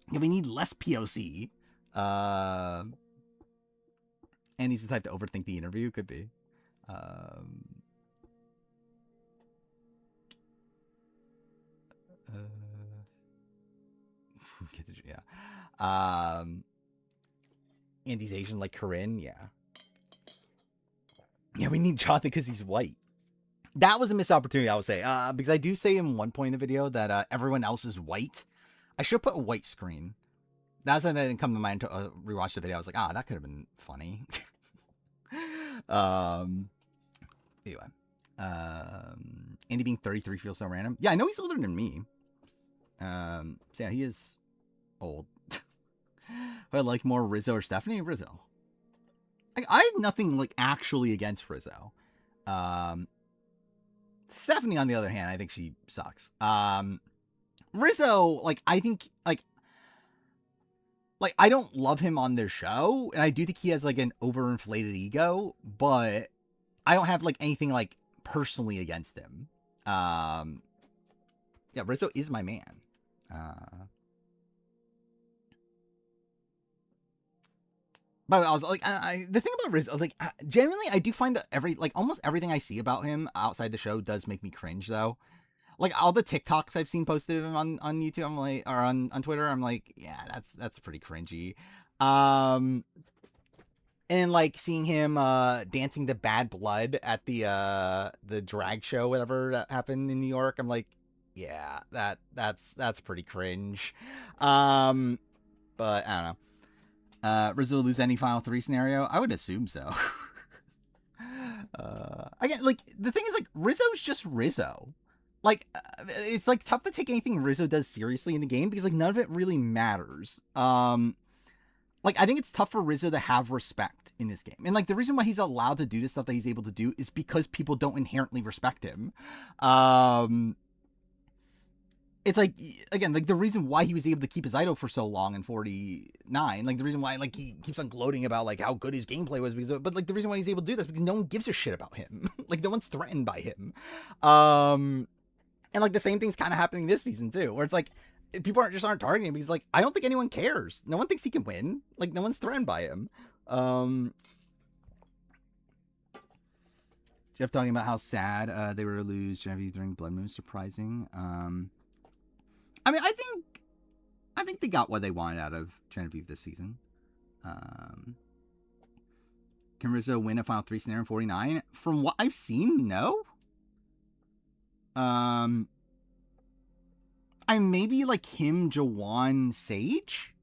we need less POC. Andy's the type to overthink the interview. Could be. Yeah. Andy's Asian like Corinne. Yeah. Yeah, we need Jonathan because he's white. That was a missed opportunity, I would say. Because I do say in one point in the video that everyone else is white. I should put a white screen. That's something that didn't come to mind to rewatch the video. I was like, that could have been funny. um, anyway. Andy being 33 feels so random. Yeah, I know he's older than me. So yeah, he is old. I like more Rizzo or Stephanie. Rizzo. I have nothing like actually against Rizzo. Stephanie, on the other hand, I think she sucks. Rizzo, like I think like I don't love him on their show, and I do think he has like an overinflated ego, but I don't have like anything like personally against him. Yeah, Rizzo is my man. But I was like, the thing about Rizzo, like, genuinely, I do find that almost everything I see about him outside the show does make me cringe, though. Like, all the TikToks I've seen posted of him on YouTube, I'm like, or on Twitter, I'm like, yeah, that's pretty cringy. And like seeing him dancing to Bad Blood at the drag show, whatever that happened in New York, I'm like, yeah, that's pretty cringe. But I don't know. Rizzo lose any Final 3 scenario? I would assume so. Again, like, the thing is, like, Rizzo's just Rizzo. Like, it's, like, tough to take anything Rizzo does seriously in the game because, like, none of it really matters. Like, I think it's tough for Rizzo to have respect in this game. And, like, the reason why he's allowed to do the stuff that he's able to do is because people don't inherently respect him. It's like, again, like the reason why he was able to keep his idol for so long in 49, like the reason why like he keeps on gloating about like how good his gameplay was, because but like the reason why he's able to do this because no one gives a shit about him. Like no one's threatened by him. And like the same thing's kind of happening this season too, where it's like people aren't targeting him because like I don't think anyone cares. No one thinks he can win. Like no one's threatened by him. Jeff talking about how sad they were to lose Genevieve during Blood Moon, surprising. I mean, I think they got what they wanted out of Genevieve this season. Can Rizzo win a Final 3 scenario in 49? From what I've seen, no. I maybe like him, Jawan, Sage?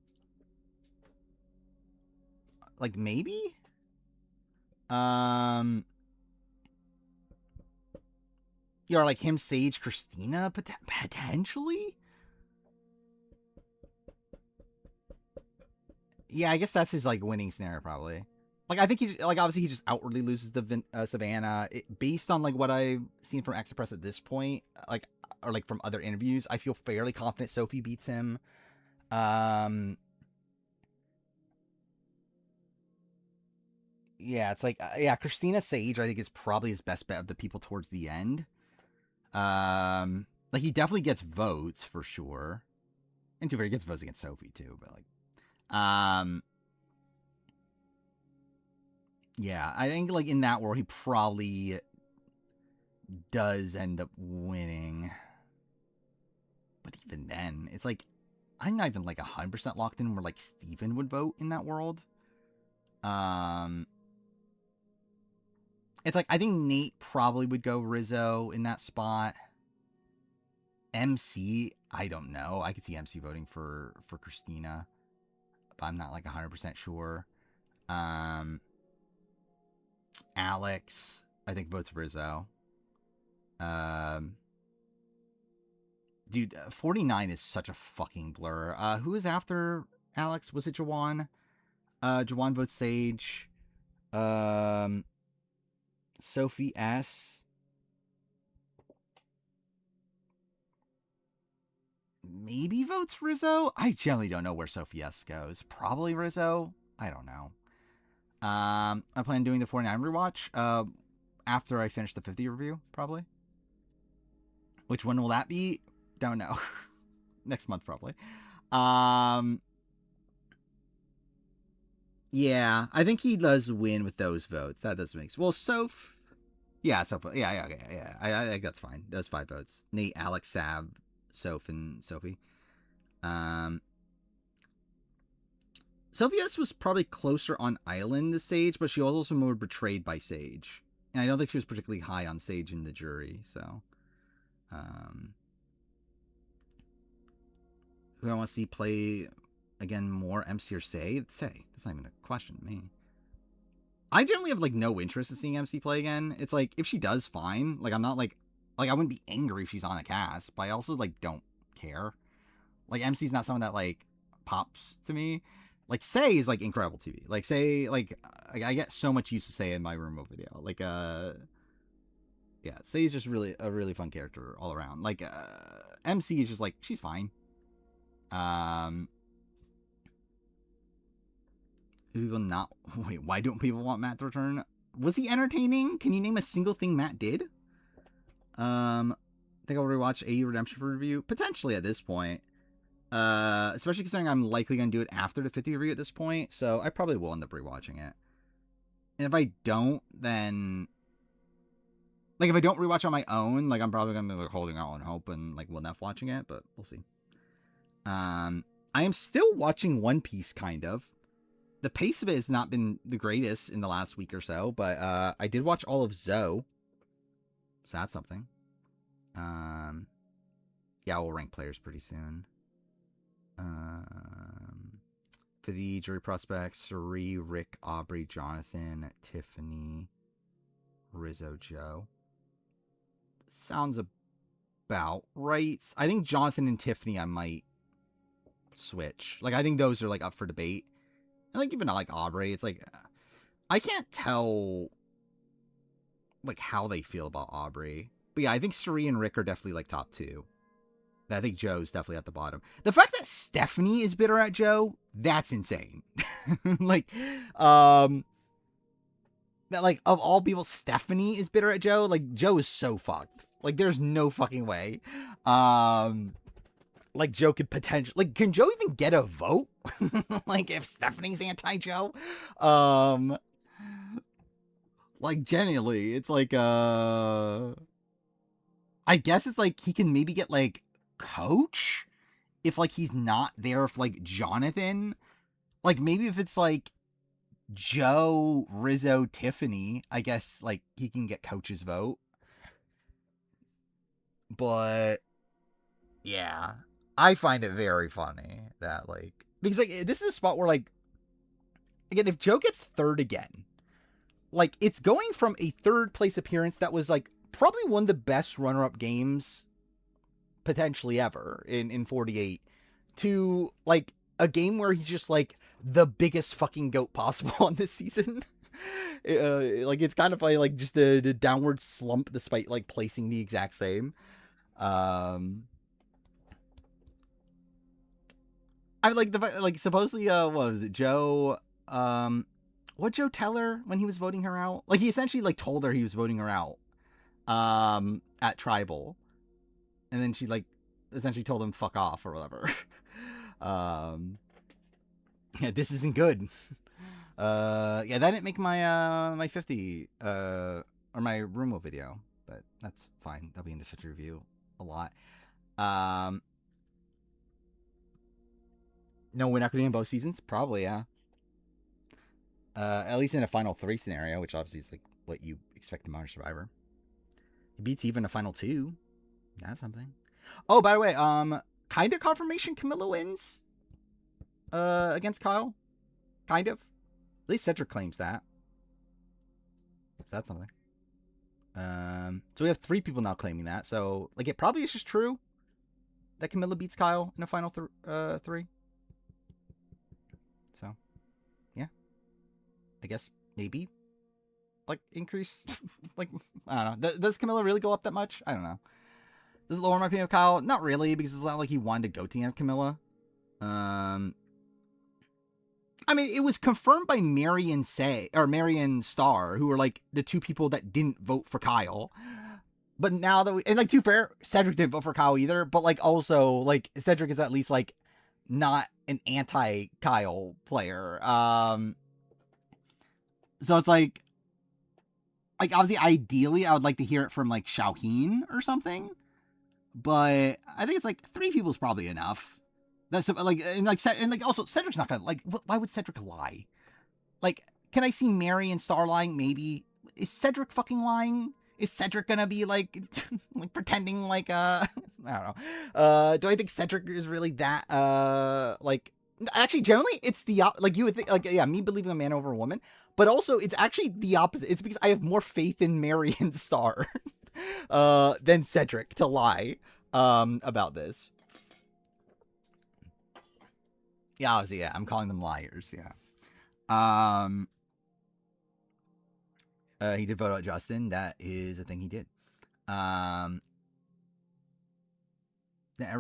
Like, maybe? Yeah, or like him, Sage, Christina, potentially? Yeah, I guess that's his like winning scenario probably. Like I think he like obviously he just outwardly loses the Savannah based on like what I've seen from Express at this point, like or like from other interviews. I feel fairly confident Sophie beats him. Yeah, it's like yeah, Christina Sage I think is probably his best bet of the people towards the end. Like he definitely gets votes for sure, and he gets votes against Sophie too. But like, yeah, I think like in that world he probably does end up winning. But even then, it's like I'm not even like 100% locked in where like Steven would vote in that world. It's like I think Nate probably would go Rizzo in that spot. MC, I don't know. I could see MC voting for Christina, but I'm not like 100% sure. Alex, I think votes Rizzo. Dude, 49 is such a fucking blur. Who is after Alex? Was it Jawan? Jawan votes Sage. Sophie S. Maybe votes Rizzo. I generally don't know where Sophie S goes. Probably Rizzo. I don't know. I plan on doing the 49 rewatch after I finish the 50 review, probably. Which one will that be? Don't know. Next month, probably. Yeah, I think he does win with those votes. That does make sense. Well, Soph. Yeah, Soph. Yeah. I think that's fine. Those 5 votes. Nate, Alex, Sav, Soph, and Sophie. Sylvia's was probably closer on Island to Sage, but she was also more betrayed by Sage. And I don't think she was particularly high on Sage in the jury, so. Who I want to see play again more, MC or Say? Say. That's not even a question to me. I generally have, like, no interest in seeing MC play again. It's like, if she does, fine. Like, I'm not, like, I wouldn't be angry if she's on a cast, but I also, like, don't care. Like, MC's not someone that, like, pops to me. Like, Say is, like, incredible TV. Like, Say, like, I get so much use to Say in my remote video. Like, yeah, Say is just really a really fun character all around. Like, MC is just, like, she's fine. People not... Wait, why don't people want Matt to return? Was he entertaining? Can you name a single thing Matt did? I think I'll rewatch AE Redemption for review. Potentially at this point. Especially considering I'm likely going to do it after the 50 review at this point. So I probably will end up rewatching it. And if I don't, then... Like, if I don't rewatch on my own, like, I'm probably going to be, like, holding out on hope and, like, Will Neff watching it. But we'll see. I am still watching One Piece, kind of. The pace of it has not been the greatest in the last week or so, but I did watch all of Zoe. So that's something. Yeah, we'll rank players pretty soon. For the jury prospects, Suri, Rick, Aubrey, Jonathan, Tiffany, Rizzo, Joe. Sounds about right. I think Jonathan and Tiffany I might switch. Like, I think those are, like, up for debate. And, like, even not, like, Aubrey, it's, like, I can't tell, like, how they feel about Aubrey. But, yeah, I think Suri and Rick are definitely, like, top 2. I think Joe's definitely at the bottom. The fact that Stephanie is bitter at Joe, that's insane. Like, that, like, of all people, Stephanie is bitter at Joe. Like, Joe is so fucked. Like, there's no fucking way. Like, Joe could potentially... Like, can Joe even get a vote? Like, if Stephanie's anti-Joe? Like, genuinely, it's like, I guess it's like he can maybe get, like, Coach? If, like, he's not there for, like, Jonathan? Like, maybe if it's, like, Joe, Rizzo, Tiffany, I guess, like, he can get Coach's vote. But, yeah... I find it very funny that, like... Because, like, this is a spot where, like... Again, if Joe gets third again... Like, it's going from a third-place appearance that was, like, probably one of the best runner-up games... potentially ever in 48... to, like, a game where he's just, like, the biggest fucking GOAT possible on this season. Like, it's kind of like just the downward slump despite, like, placing the exact same. I like the like supposedly what was it, Joe what Joe tell her when he was voting her out? Like, he essentially, like, told her he was voting her out at Tribal. And then she, like, essentially told him fuck off or whatever. Yeah, this isn't good. Yeah, that didn't make my my 50 or my Rumo video, but that's fine. That'll be in the 50 review a lot. No win equity in both seasons? Probably, yeah. At least in a Final 3 scenario, which obviously is, like, what you expect in Modern Survivor. He beats even a Final 2. That's something. Oh, by the way, kind of confirmation Camilla wins against Kyle. Kind of. At least Cedric claims that. So that's something. So we have 3 people now claiming that. So, like, it probably is just true that Camilla beats Kyle in a Final 3. So, yeah. I guess maybe, like, increase, like, I don't know. Does Camilla really go up that much? I don't know. Does it lower my opinion of Kyle? Not really, because it's not like he wanted to go team Camilla. I mean, it was confirmed by Marion Star, who were, like, the 2 people that didn't vote for Kyle. But now that and, like, to be fair, Cedric didn't vote for Kyle either, but, like, also, like, Cedric is at least, like, not an anti-Kyle player. So it's like, obviously, ideally, I would like to hear it from, like, Xiaoheen or something. But I think it's, like, 3 people is probably enough. That's like, and like also Cedric's not gonna like. Why would Cedric lie? Like, can I see Mary and Star lying? Maybe. Is Cedric fucking lying? Is Cedric gonna be like, like pretending like I don't know. Do I think Cedric is really that like? Actually, generally, it's the like you would think like yeah, me believing a man over a woman, but also it's actually the opposite. It's because I have more faith in Mary and Star than Cedric to lie about this. Yeah, obviously, yeah, I'm calling them liars. Yeah. He did vote out Justin. That is a thing he did. Every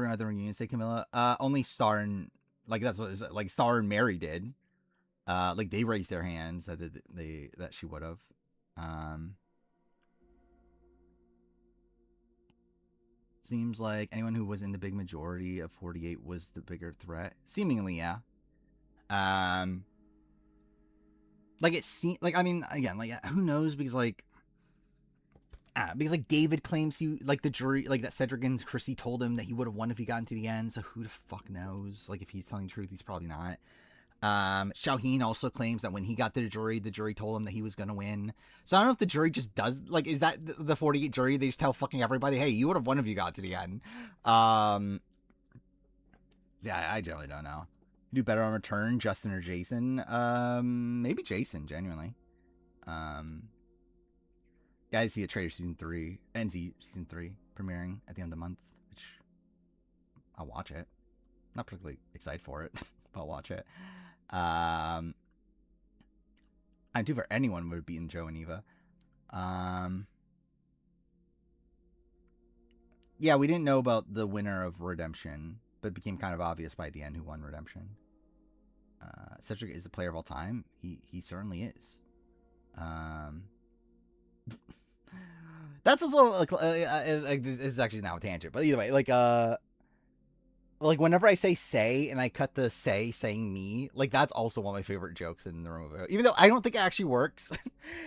other reunion say Camilla. Only Star and like that's what like Star and Mary did. Like they raised their hands that she would have. Seems like anyone who was in the big majority of 48 was the bigger threat. Seemingly, yeah. Like it seemed like I mean again like who knows because like David claims he like the jury like that Cedric and Chrissy told him that he would have won if he got into the end. So who the fuck knows? Like if he's telling the truth, he's probably not. Shaheen also claims that when he got to the jury told him that he was gonna win. So I don't know if the jury just does like is that the 48 jury? They just tell fucking everybody, hey, you would have won if you got to the end. Yeah, I generally don't know. Do better on return, Justin or Jason? Maybe Jason, genuinely. Yeah, I see a Trader season 3, NZ season 3 premiering at the end of the month, which I'll watch it. Not particularly excited for it, but I'll watch it. I'm too for anyone would have beaten Joe and Eva. Yeah, we didn't know about the winner of Redemption, but it became kind of obvious by the end who won Redemption. Cedric is the player of all time. He certainly is. That's also like it's actually now a tangent, but either way, like whenever I say and I cut the saying me, like that's also one of my favorite jokes in the room. Even though I don't think it actually works.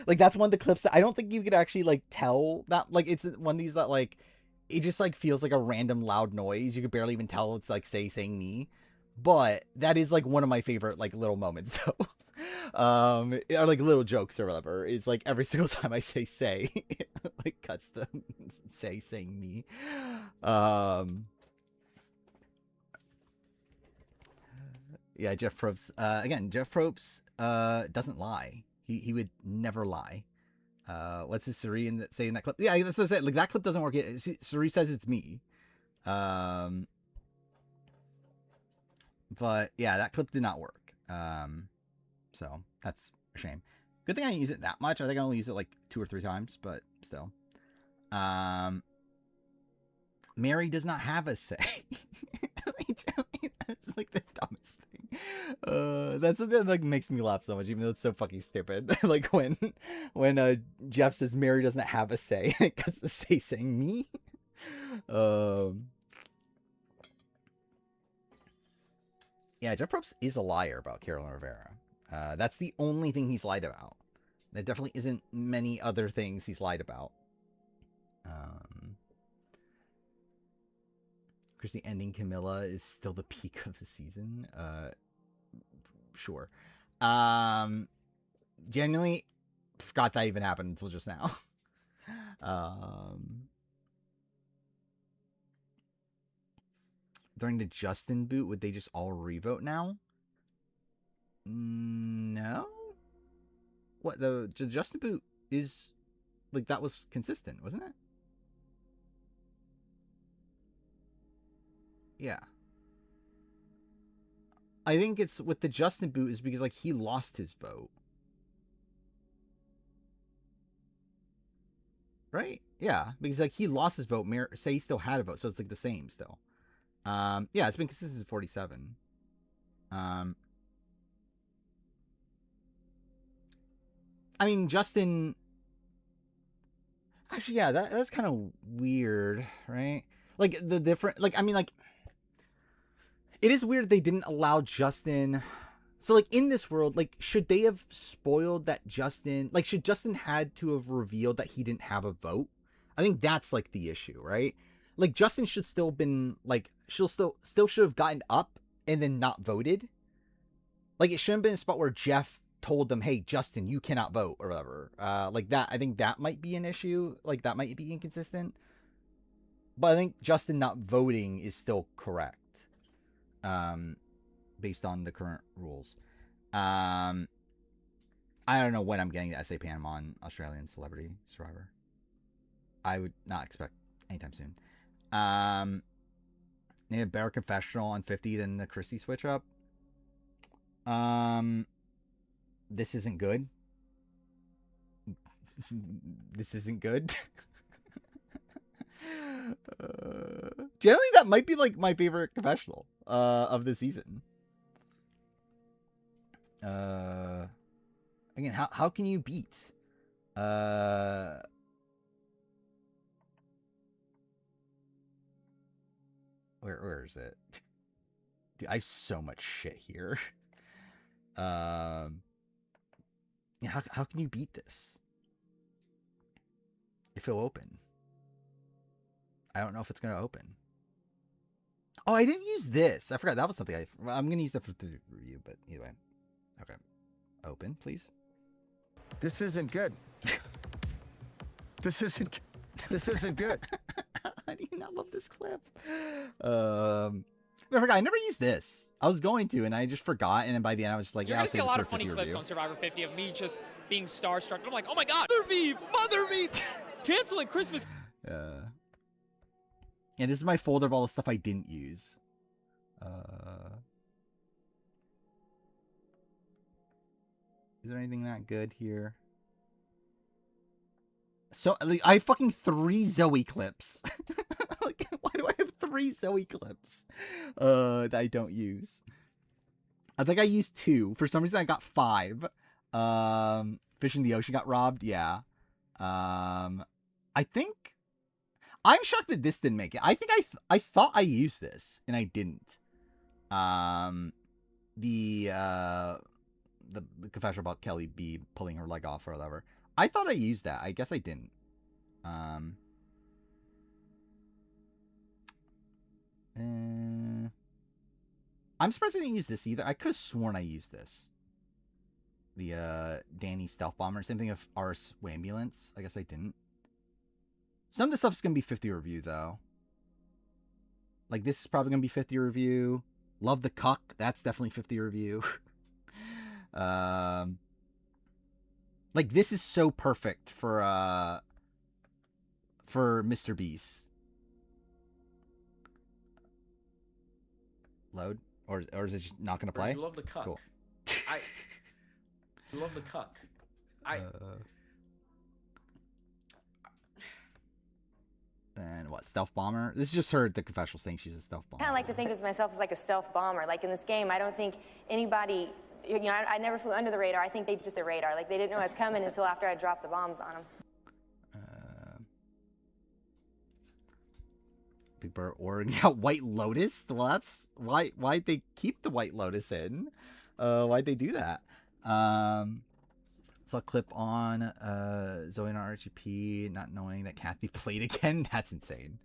Like that's one of the clips that I don't think you could actually like tell that like it's one of these that like it just like feels like a random loud noise. You could barely even tell it's like saying me. But that is like one of my favorite like little moments though. Or like little jokes or whatever. It's like every single time I say it like cuts the saying me. Yeah, Jeff Probst. Again, Jeff Probst doesn't lie. He would never lie. What's his Suri say in that clip? Yeah, that's what I said. Like that clip doesn't work. Suri says it's me. But yeah, that clip did not work. So that's a shame. Good thing I didn't use it that much. I think I only used it like 2 or 3 times, but still. Mary does not have a say. That's like the dumbest thing. That's something that like makes me laugh so much, even though it's so fucking stupid. Like when Jeff says Mary doesn't have a say, it cuts the say saying me. Yeah, Jeff Probst is a liar about Carolyn Rivera. That's the only thing he's lied about. There definitely isn't many other things he's lied about. Chrissy ending Camilla is still the peak of the season. Sure. Genuinely forgot that even happened until just now. During the Justin boot, would they just all revote now? No. What the Justin boot is like that was consistent, wasn't it? Yeah. I think it's with the Justin boot is because like he lost his vote. Right? Yeah, because like he lost his vote. Say he still had a vote, so it's like the same still. Yeah, it's been consistent since 47. I mean, Justin. Actually, yeah, that's kind of weird, right? Like the different, like I mean, like it is weird they didn't allow Justin. So like in this world, like should they have spoiled that Justin? Like should Justin had to have revealed that he didn't have a vote? I think that's like the issue, right? Like Justin should still been like she'll still should have gotten up and then not voted. Like, it shouldn't have been a spot where Jeff told them, hey, Justin, you cannot vote, or whatever. Like that, I think that might be an issue. Like, that might be inconsistent. But I think Justin not voting is still correct. Based on the current rules. I don't know when I'm getting the SA Panama on Australian Celebrity Survivor. I would not expect anytime soon. Need a better confessional on 50 than the Christie switch up. This isn't good. This isn't good. Generally, that might be like my favorite confessional of the season. Again, how can you beat? Where is it? Dude, I have so much shit here. Yeah, how can you beat this? If it'll open. I don't know if it's gonna open. Oh, I didn't use this. I forgot that was something I'm gonna use that for the review, but anyway. Okay. Open, please. This isn't good. This isn't good. How do you not love this clip? I forgot. I never used this. I was going to, and I just forgot. And then by the end, I was just like, You're yeah, I'll gonna see save a this lot for of funny clips review. on Survivor 50 of me just being starstruck. I'm like, oh my god, Mother Meat, canceling Christmas. And this is my folder of all the stuff I didn't use. Is there anything that good here? So, like, I have fucking 3 Zoe clips. Like, why do I have 3 Zoe clips that I don't use? I think I used 2. For some reason, I got 5. Fish in the ocean got robbed. Yeah. I think... I'm shocked that this didn't make it. I think I thought I used this, and I didn't. The confession about Kelly B pulling her leg off or whatever. I thought I used that. I guess I didn't. I'm surprised I didn't use this either. I could have sworn I used this. The Danny stealth bomber. Same thing with Ars ambulance. I guess I didn't. Some of the stuff's gonna be 50 review though. Like, this is probably gonna be 50 review. Love the Cuck. That's definitely 50 review. Like, this is so perfect for Mr. Beast. Load? Or is it just not gonna play? You love the Cuck. Cool. I love the Cuck. And what, stealth bomber? This is just her, the confessional, saying she's a stealth bomber. I kind of like to think of myself as like a stealth bomber. Like in this game, I don't think anybody, you know, I never flew under the radar. I think they just the radar. Like they didn't know I was coming until after I dropped the bombs on them. Big Bird Oregon. Yeah, White Lotus. Well, that's why'd they keep the White Lotus in? Why'd they do that? Saw a clip on Zoe and RGP not knowing that Kathy played again. That's insane.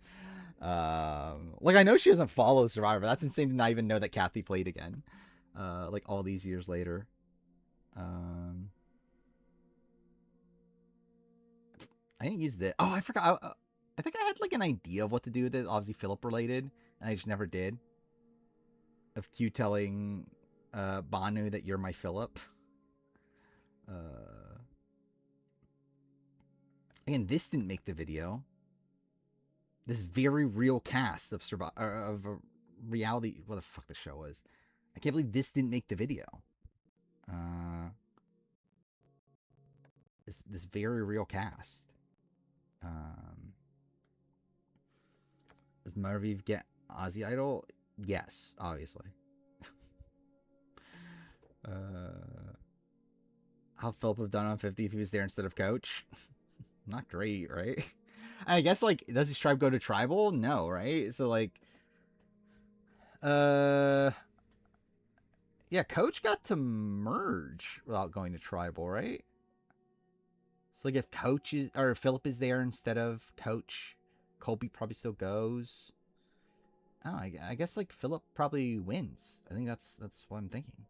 Like, I know she doesn't follow Survivor. That's insane to not even know that Kathy played again. Like all these years later. I didn't use this. Oh, I forgot. I think I had like an idea of what to do with it. Obviously Philip related, and I just never did. Of Q telling Banu that you're my Philip. Again, this didn't make the video. This very real cast of a reality. What the fuck the show was? I can't believe this didn't make the video. This very real cast. Does Marviv get Aussie Idol? Yes, obviously. How Philip have done on 50 if he was there instead of coach? Not great, right? I guess, like, does his tribe go to tribal? No, right? So, like, yeah, coach got to merge without going to tribal, right? So, like, if coach is, or Philip is there instead of coach, Colby probably still goes. Oh, I guess like Philip probably wins. I think that's what I'm thinking.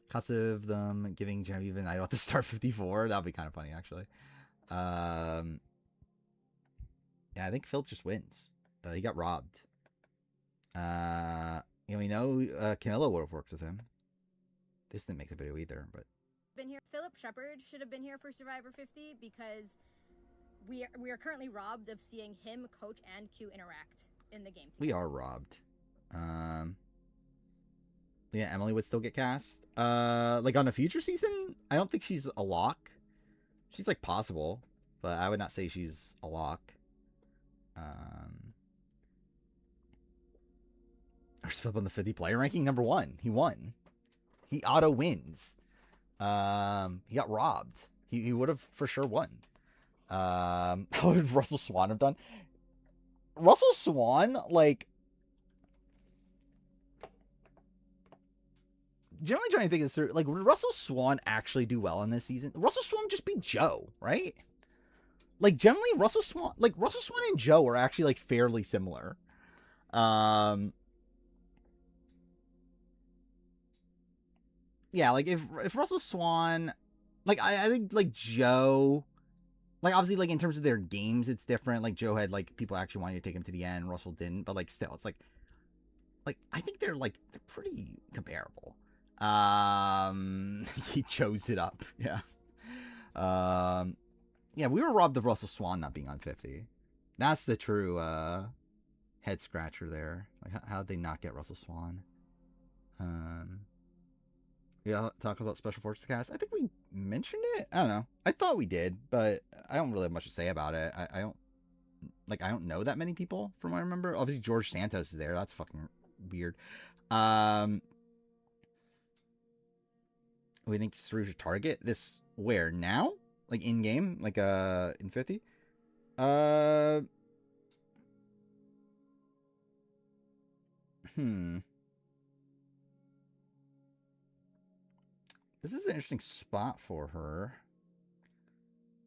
Because of them giving Genevieve an idol at the start 54, that'd be kind of funny actually. Yeah, I think Philip just wins. He got robbed. We know Camilla would have worked with him. This didn't make the video either, but been here. Philip Shepard should have been here for Survivor 50 because we are currently robbed of seeing him, Coach, and Q interact in the game. We are robbed. Yeah, Emily would still get cast. Like on a future season, I don't think she's a lock. She's like possible, but I would not say she's a lock. There's Philip on the 50 player ranking, number 1. He won. He auto wins. He got robbed. He would have for sure won. How would Russell Swan have done? Russell Swan, like, generally trying to think this through. Like, would Russell Swan actually do well in this season? Russell Swan just beat Joe, right? Like, generally, Russell Swan and Joe are actually like fairly similar. Yeah, like if Russell Swan, like I think like Joe, like obviously like in terms of their games, it's different. Like Joe had like people actually wanting to take him to the end, Russell didn't, but like still, it's like I think they're pretty comparable. He chose it up, yeah. Yeah, we were robbed of Russell Swan not being on 50. That's the true head scratcher there. Like how did they not get Russell Swan? Yeah, talk about Special Forces cast. I think we mentioned it. I don't know. I thought we did, but I don't really have much to say about it. I don't know that many people from what I remember. Obviously, George Santos is there. That's fucking weird. We think Ceru's a target. This where now? Like in game? Like in 50? This is an interesting spot for her.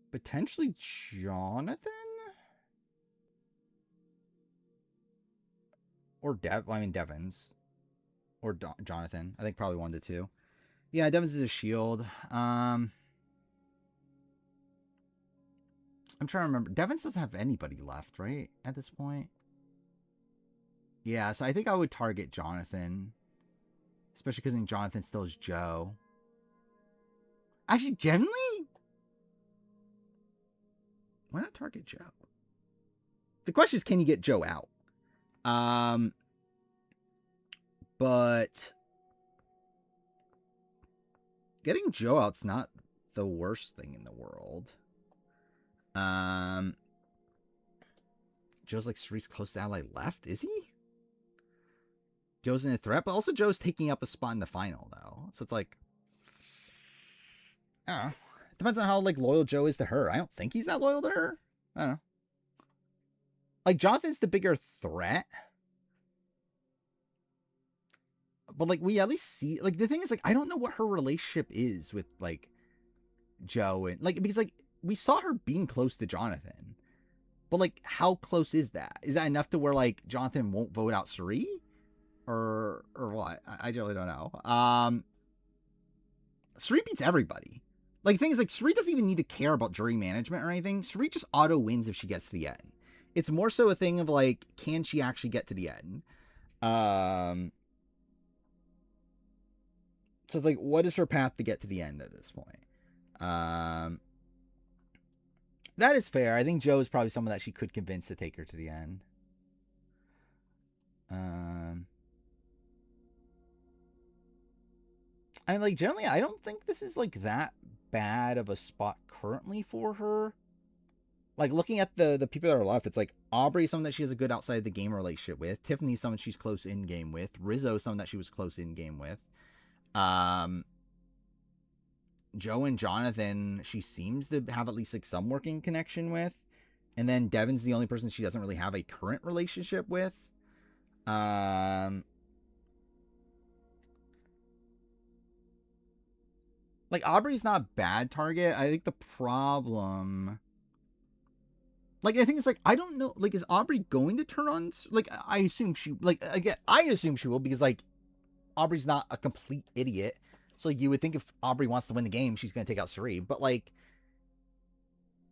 Potentially Jonathan? Or Devins. Or Jonathan. I think probably 1 to 2. Yeah, Devins is a shield. I'm trying to remember. Devins doesn't have anybody left, right? At this point. Yeah, so I think I would target Jonathan. Especially because then Jonathan still is Joe. Actually, generally, why not target Joe? The question is, can you get Joe out? But getting Joe out's not the worst thing in the world. Joe's like Cere's closest ally left, is he? Joe's in a threat, but also Joe's taking up a spot in the final, though. So it's like, I don't know. It depends on how like loyal Joe is to her. I don't think he's that loyal to her. I don't know. Like Jonathan's the bigger threat. But like we at least see like the thing is like I don't know what her relationship is with like Joe and like because like we saw her being close to Jonathan. But like how close is that? Is that enough to where like Jonathan won't vote out Suri? Or what? I really don't know. Suri beats everybody. Like, the thing is, like, Suri doesn't even need to care about jury management or anything. Suri just auto wins if she gets to the end. It's more so a thing of, like, can she actually get to the end? So it's like, what is her path to get to the end at this point? That is fair. I think Joe is probably someone that she could convince to take her to the end. And like generally, I don't think this is like that bad of a spot currently for her. Like looking at the people that are left, it's like Aubrey, someone that she has a good outside the game relationship with. Tiffany, someone she's close in game with. Rizzo, someone that she was close in game with. Joe and Jonathan, she seems to have at least like some working connection with. And then Devin's the only person she doesn't really have a current relationship with. Like Aubrey's not a bad target. I think the problem, Like, I think it's like, I don't know, like, is Aubrey going to turn on, like, I assume she, like, again, I assume she will, because, like, Aubrey's not a complete idiot, so, like, you would think if Aubrey wants to win the game, she's going to take out Suri, but, like,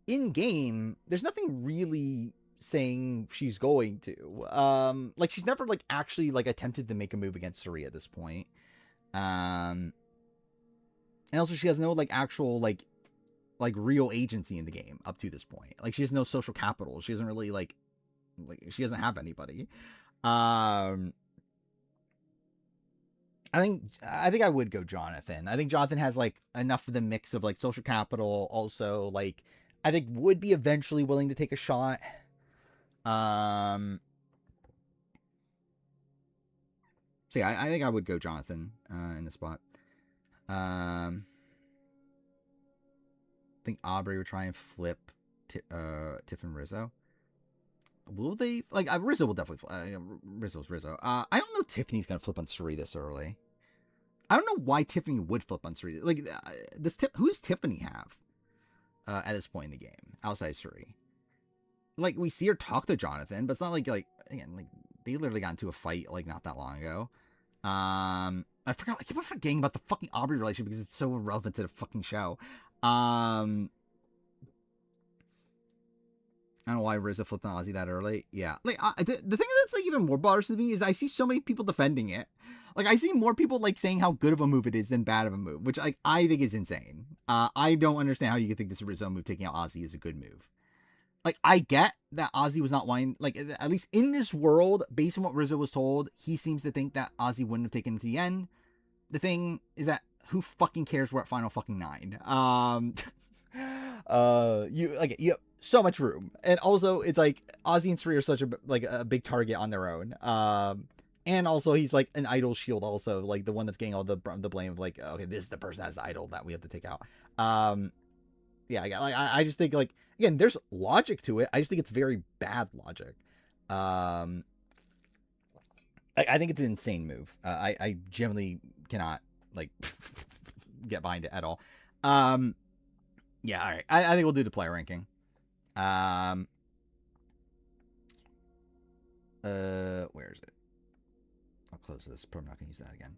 in-game, there's nothing really saying she's going to, like, she's never, like, actually, like, attempted to make a move against Suri at this point, and also she has no, like, actual, like, real agency in the game up to this point. Like, she has no social capital. She doesn't really, like she doesn't have anybody. I think I would go Jonathan. I think Jonathan has, like, enough of the mix of, like, social capital. Also, like, I think would be eventually willing to take a shot. So yeah, I think I would go Jonathan in the spot. I think Aubrey would try and flip Tiff and Rizzo. Will they, like, Rizzo will definitely Rizzo's Rizzo. I don't know if Tiffany's gonna flip on Suri this early. I don't know why Tiffany would flip on Suri. Like, who does Tiffany have at this point in the game outside Suri? Like, we see her talk to Jonathan, but it's not like again, like, they literally got into a fight, like, not that long ago. I keep on forgetting about the fucking Aubrey relationship because it's so irrelevant to the fucking show. I don't know why Rizzo flipped on Ozzy that early. Yeah. Like, the thing that's, like, even more bothersome to me is I see so many people defending it. Like, I see more people, like, saying how good of a move it is than bad of a move, which, like, I think is insane. I don't understand how you could think this Rizzo move taking out Ozzy is a good move. Like, I get that Ozzy was not wanting, like, at least in this world, based on what Rizzo was told, he seems to think that Ozzy wouldn't have taken it to the end. The thing is that who fucking cares we're at final fucking 9? You have so much room, and also it's like Ozzy and Suri are such a big target on their own. And also he's like an idol shield, also like the one that's getting all the blame of, like, okay, this is the person that's the idol that we have to take out. Yeah, I just think, like, again, there's logic to it. I just think it's very bad logic. I think it's an insane move. I generally cannot, like, get behind it at all. Yeah, all right. I think we'll do the player ranking. Where is it? I'll close this, but I'm not gonna use that again.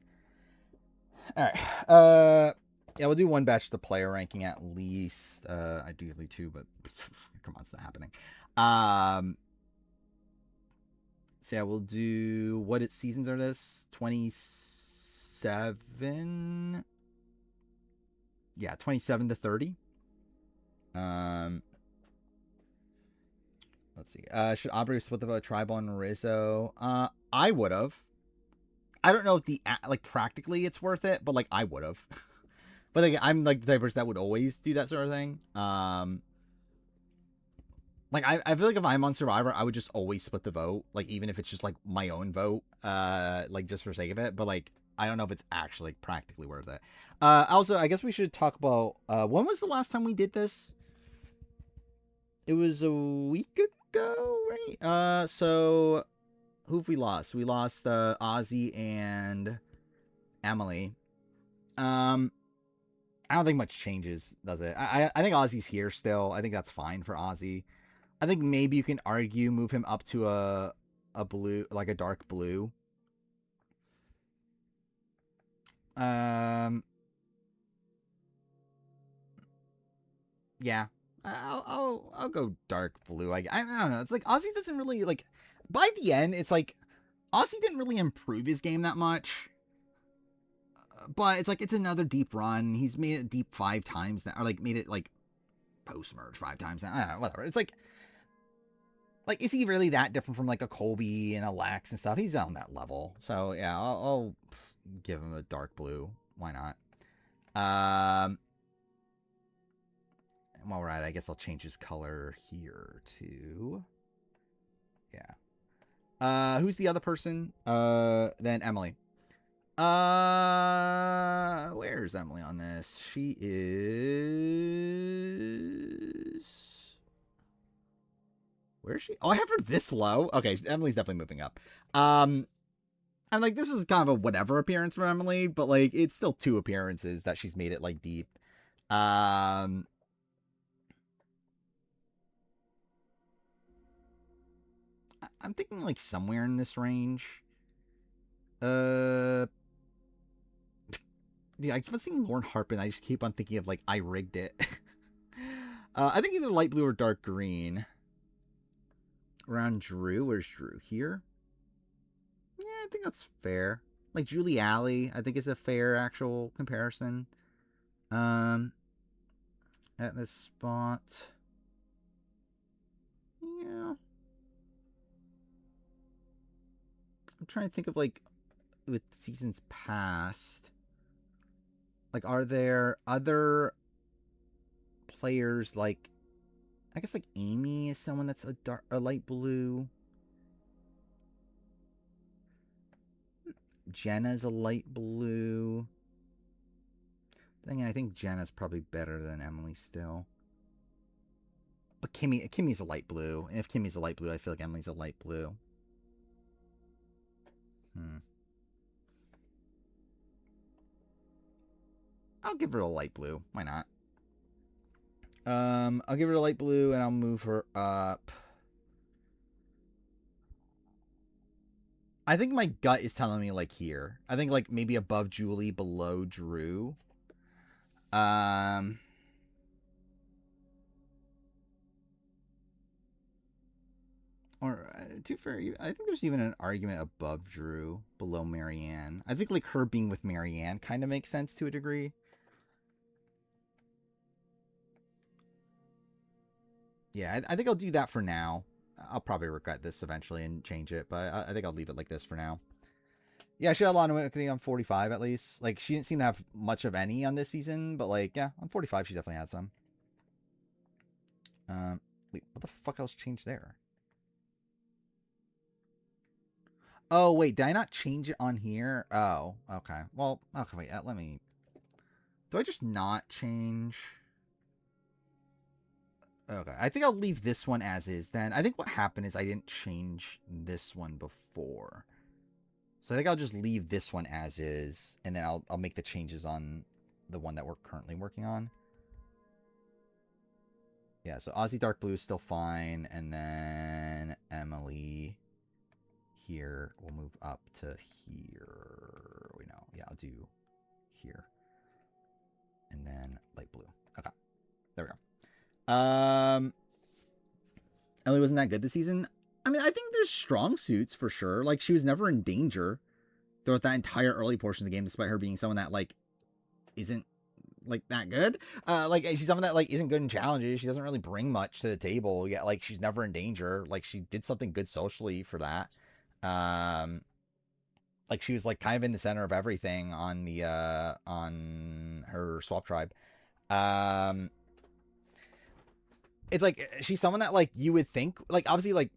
All right. Yeah, we'll do one batch of the player ranking at least. Ideally two, but come on, it's not happening. So yeah, we'll do, what seasons are this? 27. Yeah, 27 to 30. Let's see. Should Aubrey split the vote Tribal and Rizzo? I would have. I don't know if practically it's worth it, but, like, I would have. But, like, I'm, like, the type of person that would always do that sort of thing. Like, I feel like if I'm on Survivor, I would just always split the vote. Like, even if it's just, like, my own vote, like, just for sake of it. But, like, I don't know if it's actually practically worth it. Also, I guess we should talk about, when was the last time we did this? It was a week ago, right? So who have we lost? We lost Ozzy and Emily. I don't think much changes, does it? I think Ozzy's here still. I think that's fine for Ozzy. I think maybe you can argue move him up to a blue, like a dark blue. Yeah. I'll go dark blue. I don't know. It's like Ozzy doesn't really, like, by the end, it's like Ozzy didn't really improve his game that much. But it's like it's another deep run. He's made it deep 5 times now, or like made it like post-merge 5 times now. I don't know, whatever. It's like is he really that different from like a Colby and a Lex and stuff? He's on that level. So yeah, I'll give him a dark blue. Why not? While we're at it, I guess I'll change his color here to, yeah. Who's the other person? Then Emily. Where's Emily on this? She is, where is she? Oh, I have her this low. Okay, Emily's definitely moving up. And like, this is kind of a whatever appearance for Emily, but like, it's still 2 appearances that she's made it like deep. I'm thinking like somewhere in this range. Yeah, I keep on seeing Lauren Harpin. I just keep on thinking of like I rigged it. I think either light blue or dark green. Around Drew. Where's Drew? Here? Yeah, I think that's fair. Like Julie Alley, I think is a fair actual comparison. At this spot. Yeah. I'm trying to think of like with seasons past. Like, are there other players like I guess like Amy is someone that's a light blue. Jenna's a light blue. But then I think Jenna's probably better than Emily still. But Kimmy's a light blue. And if Kimmy's a light blue, I feel like Emily's a light blue. I'll give her a light blue. Why not? I'll give her a light blue and I'll move her up. I think my gut is telling me like here. I think like maybe above Julie, below Drew. Or too fair. I think there's even an argument above Drew, below Marianne. I think like her being with Marianne kind of makes sense to a degree. Yeah, I think I'll do that for now. I'll probably regret this eventually and change it, but I think I'll leave it like this for now. Yeah, she had a lot of awakening on 45 at least. Like, she didn't seem to have much of any on this season, but like, yeah, on 45 she definitely had some. Wait, what the fuck else changed there? Oh, wait, did I not change it on here? Oh, okay. Well, okay, wait, let me... Do I just not change... Okay, I think I'll leave this one as is then. I think what happened is I didn't change this one before. So I think I'll just leave this one as is, and then I'll make the changes on the one that we're currently working on. Yeah, so Aussie Dark Blue is still fine, and then Emily here will move up to here. Wait, no. Yeah, I'll do here. And then light blue. Okay. There we go. Emily wasn't that good this season. I mean, I think there's strong suits for sure. Like, she was never in danger throughout that entire early portion of the game, despite her being someone that, like, isn't, like, that good. Like, she's someone that, like, isn't good in challenges. She doesn't really bring much to the table. Yet, like, she's never in danger. Like, she did something good socially for that. Like, she was, like, kind of in the center of everything on the, on her swap tribe. It's like she's someone that like you would think like obviously like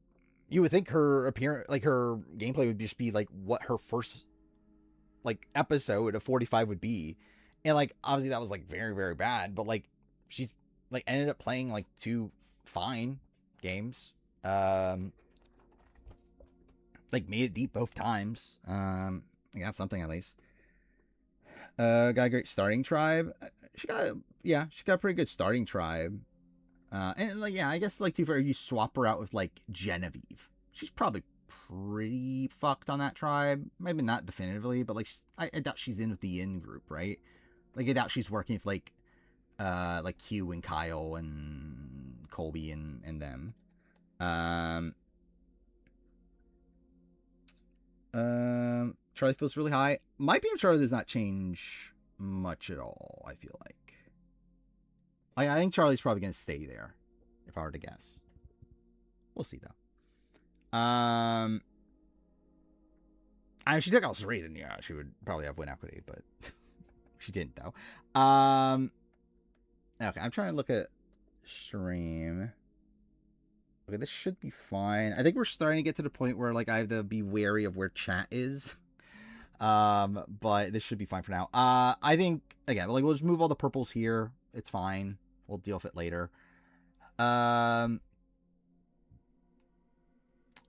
you would think her appearance like her gameplay would just be like what her first like episode of 45 would be, and like obviously that was like very very bad, but like she's like ended up playing like 2 fine games, like made it deep both times. I got something at least. Got a great starting tribe. She got a pretty good starting tribe. And like, yeah, I guess like if you swap her out with like Genevieve, she's probably pretty fucked on that tribe. Maybe not definitively, but like I doubt she's in with the in group, right? Like I doubt she's working with like Q and Kyle and Colby and them. Charlie feels really high. My beam Charlie does not change much at all. I feel like. I think Charlie's probably going to stay there, if I were to guess. We'll see, though. If she took out 3, then yeah, she would probably have win equity, but she didn't, though. Okay, I'm trying to look at stream. Okay, this should be fine. I think we're starting to get to the point where, like, I have to be wary of where chat is. But this should be fine for now. I think, again, like, we'll just move all the purples here. It's fine. We'll deal with it later.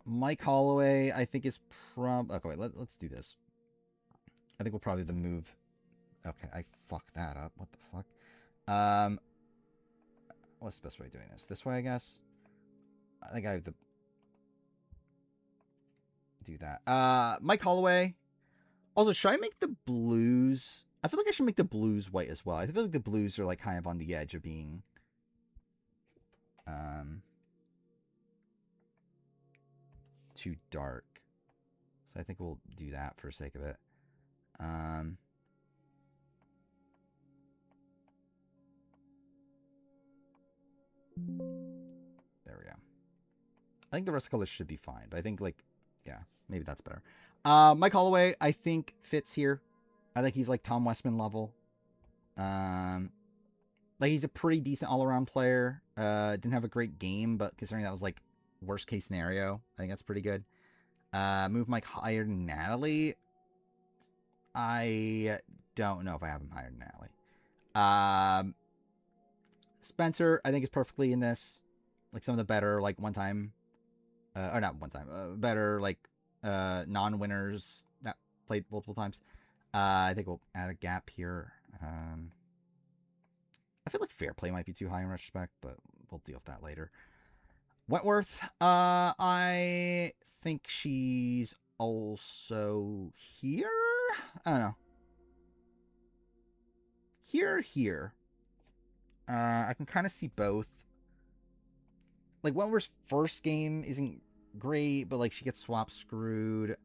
Mike Holloway, I think is okay, wait, let's do this. I think we'll probably the move. Okay, I fucked that up. What the fuck? What's the best way of doing this? This way, I guess. I think I have the. do that. Mike Holloway. Also, should I make the blues? I feel like I should make the blues white as well. I feel like the blues are like kind of on the edge of being too dark. So I think we'll do that for the sake of it. There we go. I think the rest of the colors should be fine, but I think like, yeah, maybe that's better. Mike Holloway, I think fits here. I think he's like Tom Westman level. Like he's a pretty decent all-around player. Didn't have a great game, but considering that was like worst case scenario, I think that's pretty good. Move Mike higher than Natalie. I don't know if I have him higher than Natalie. Spencer, I think is perfectly in this. Like some of the better, like one time, or not one time, better like non-winners that played multiple times. I think we'll add a gap here. I feel like fair play might be too high in retrospect, but we'll deal with that later. Wentworth, I think she's also here. I don't know. Here. I can kind of see both. Like Wentworth's first game isn't great, but like she gets swap screwed.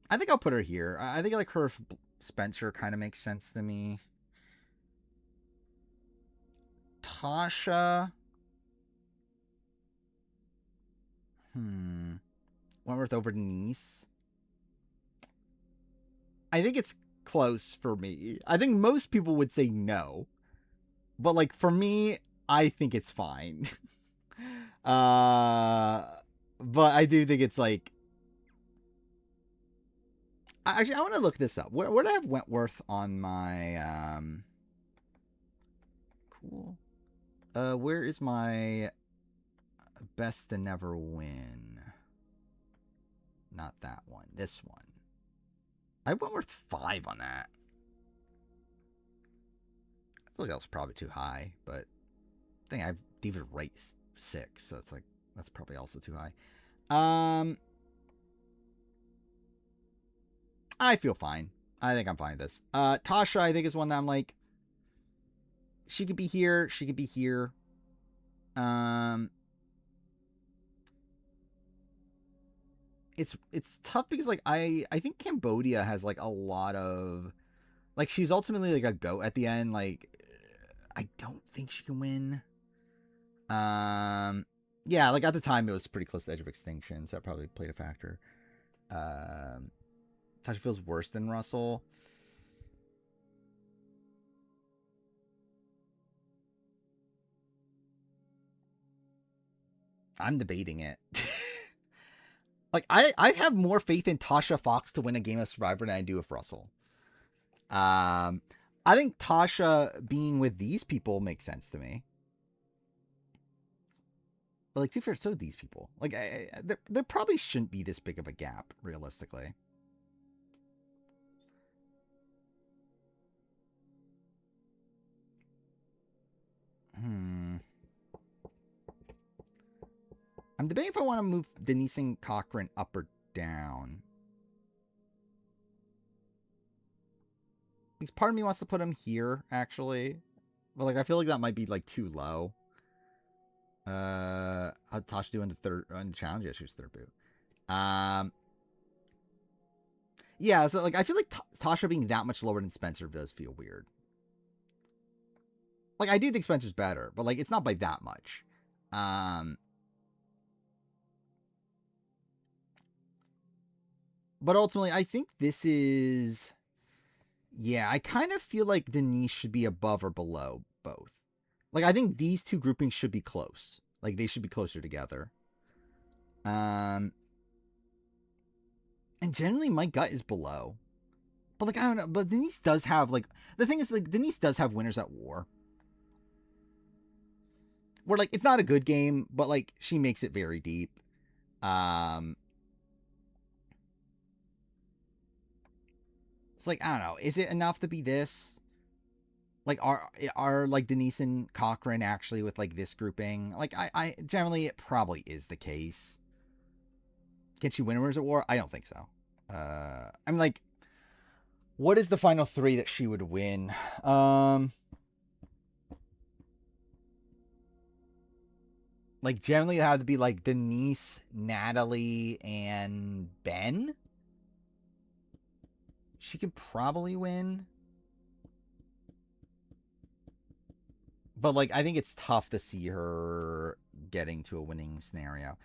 I think I'll put her here. I think like her Spencer kind of makes sense to me. Tasha. Wentworth over Denise. I think it's close for me. I think most people would say no. But like for me, I think it's fine. But I do think it's like actually I want to look this up. Where do I have Wentworth on my cool. Where is my best to never win? Not that one. This one. I went worth 5 on that. I feel like that was probably too high, but I think I have David Wright 6, so it's like that's probably also too high. I feel fine. I think I'm fine with this. Tasha, I think is one that I'm like, she could be here. She could be here. It's tough because like I think Cambodia has like a lot of like she's ultimately like a goat at the end. Like I don't think she can win. Yeah, like at the time it was pretty close to the edge of extinction, so that probably played a factor. Tasha feels worse than Russell. I'm debating it. Like I have more faith in Tasha Fox to win a game of Survivor than I do with Russell. I think Tasha being with these people makes sense to me. But like, to be fair, so do these people. Like, there probably shouldn't be this big of a gap, realistically. I'm debating if I want to move Denise and Cochran up or down. Because part of me wants to put him here, actually. But like, I feel like that might be like too low. How'd Tasha do in the third on the challenge? Yeah, she was third boot. Yeah, so like I feel like Tasha being that much lower than Spencer does feel weird. Like I do think Spencer's better, but like it's not by that much. But ultimately, I think this is... Yeah, I kind of feel like Denise should be above or below both. Like, I think these two groupings should be close. Like, they should be closer together. And generally, my gut is below. But, like, I don't know. But Denise does have, like... The thing is, like, Denise does have Winners at War. Where, like, it's not a good game, but, like, she makes it very deep. It's like, I don't know. Is it enough to be this? Like, are like Denise and Cochran actually with like this grouping? Like, I generally it probably is the case. Can she win Winners at War? I don't think so. I'm like, what is the final 3 that she would win? Like, generally it had to be like Denise, Natalie, and Ben. She could probably win. But, like, I think it's tough to see her getting to a winning scenario.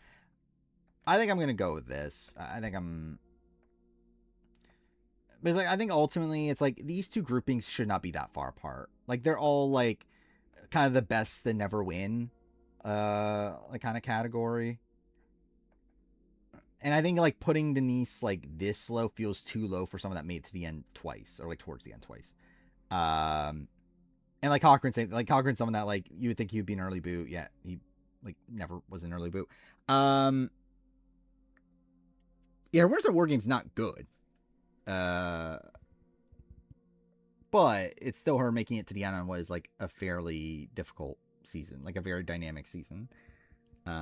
I think I'm going to go with this. I think I'm... Because, like, I think ultimately it's like these two groupings should not be that far apart. Like, they're all, like, kind of the best that never win, like, kind of category. And I think, like, putting Denise, like, this low feels too low for someone that made it to the end twice, or, like, towards the end twice. And, like, Cochran, same, like, Cochran's someone that, like, you would think he would be an early boot, yet he, like, never was an early boot. Yeah, Winners at War Game's not good. But it's still her making it to the end on what is, like, a fairly difficult season, like, a very dynamic season. Is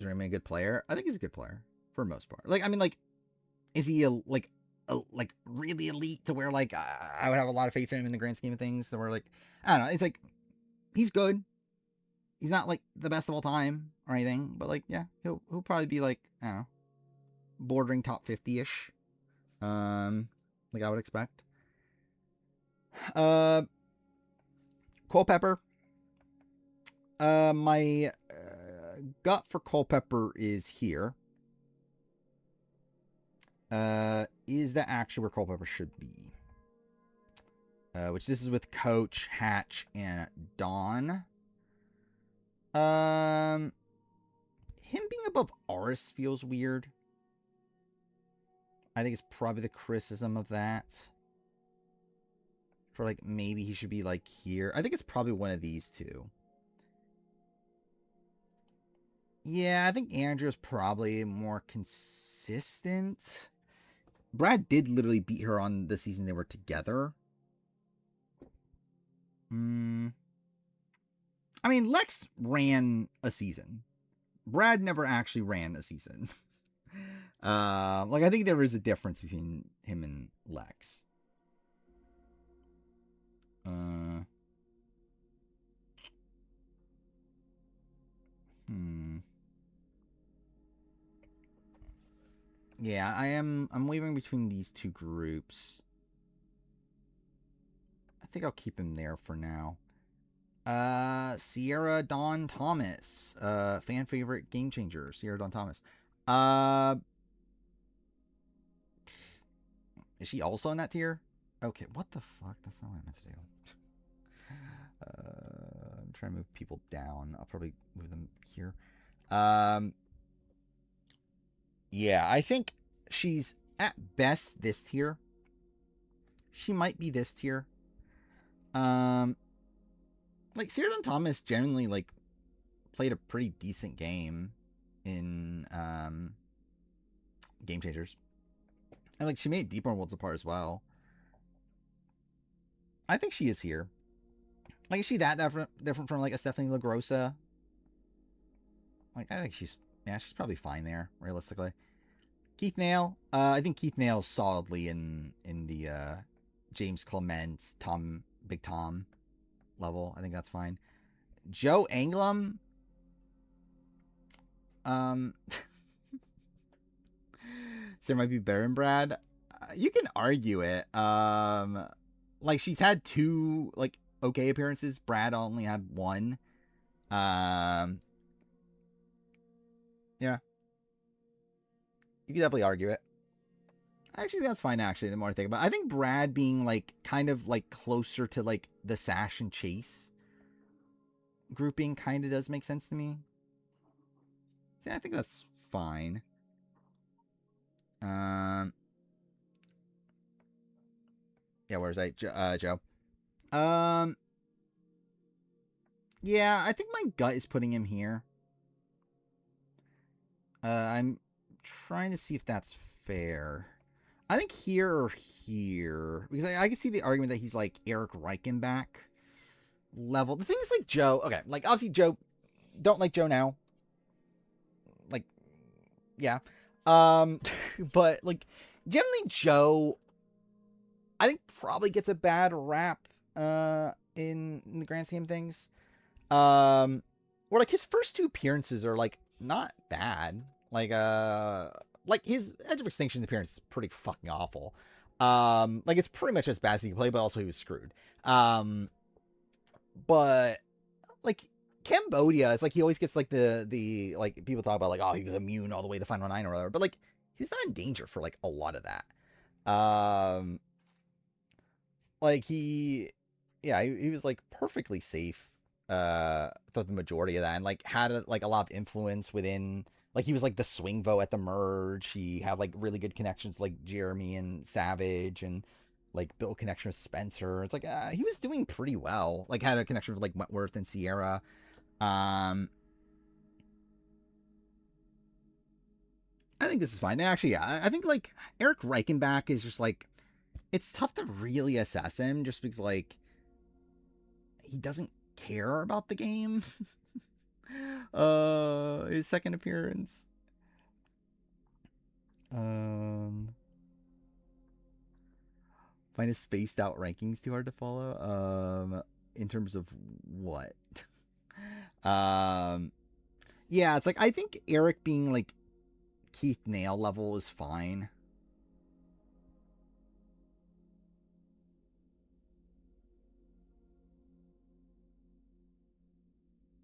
Rayman a good player? I think he's a good player for the most part. Like, I mean, like, is he like really elite to where, like, I would have a lot of faith in him in the grand scheme of things? So we're like, I don't know. It's like, he's good. He's not like the best of all time or anything, but like, yeah, he'll probably be like, I don't know, bordering top 50-ish. Like I would expect. Culpepper. My gut for Culpepper is here. Is that actually where Culpepper should be? Which this is with Coach, Hatch, and Dawn. Him being above Aris feels weird. I think it's probably the criticism of that. For like, maybe he should be like here. I think it's probably one of these two. Yeah, I think Andrew's probably more consistent. Brad did literally beat her on the season they were together. I mean, Lex ran a season. Brad never actually ran a season. Like, I think there is a difference between him and Lex. Yeah, I'm wavering between these two groups. I think I'll keep him there for now. Sierra Dawn Thomas. Fan favorite game changer, Sierra Dawn Thomas. Is she also in that tier? Okay, what the fuck? That's not what I meant to do. I'm trying to move people down. I'll probably move them here. Yeah, I think she's at best this tier. She might be this tier. Like, Sierra Dawn Thomas generally, like, played a pretty decent game in Game Changers. And, like, she made Deeper Worlds apart as well. I think she is here. Like, is she that different from, like, a Stephanie LaGrossa? Like, I think she's probably fine there, realistically. Keith Nail. I think Keith Nail's solidly in the James Clement, Big Tom level. I think that's fine. Joe Anglum. So there might be better than Brad. You can argue it. Like, she's had 2, like, okay appearances. Brad only had 1. Yeah. You can definitely argue it. Actually, that's fine, actually, the more I think about it. I think Brad being, like, kind of, like, closer to, like, the Sash and Chase grouping kind of does make sense to me. See, I think that's fine. Yeah, where's that? Joe. Yeah, I think my gut is putting him here. I'm trying to see if that's fair. I think here or here. Because I can see the argument that he's like Eric Reichenbach level. The thing is, like, Joe, okay, like, obviously Joe, don't like Joe now. Like, yeah. But like generally Joe, I think probably gets a bad rap in the grand scheme of things. Where like his first 2 appearances are like not bad. Like his Edge of Extinction appearance is pretty fucking awful. Like it's pretty much as bad as he can play, but also he was screwed. But like Cambodia, it's like he always gets like the like people talk about like, oh, he was immune all the way to Final 9 or whatever, but like he's not in danger for like a lot of that. Like he was like perfectly safe throughout the majority of that, and like had like a lot of influence within, like he was like the swing vote at the merge. He had like really good connections like Jeremy and Savage, and like built a connection with Spencer. It's like he was doing pretty well. Like had a connection with like Wentworth and Sierra. I think this is fine. Actually, yeah, I think like Eric Reichenbach is just like, it's tough to really assess him just because like he doesn't care about the game. His second appearance. Find his spaced out rankings too hard to follow. In terms of what? Yeah, it's like I think Eric being like Keith Nail level is fine.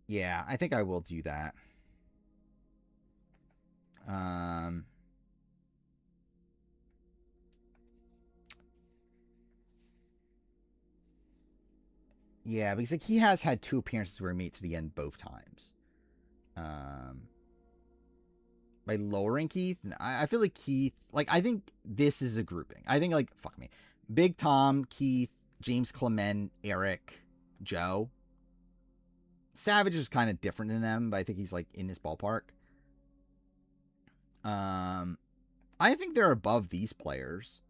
Yeah, I think I will do that. Yeah, because like he has had 2 appearances where he made it to the end both times. By lowering Keith, I feel like Keith, like I think this is a grouping. I think like fuck me, Big Tom, Keith, James Clement, Eric, Joe. Savage is kind of different than them, but I think he's like in this ballpark. I think they're above these players.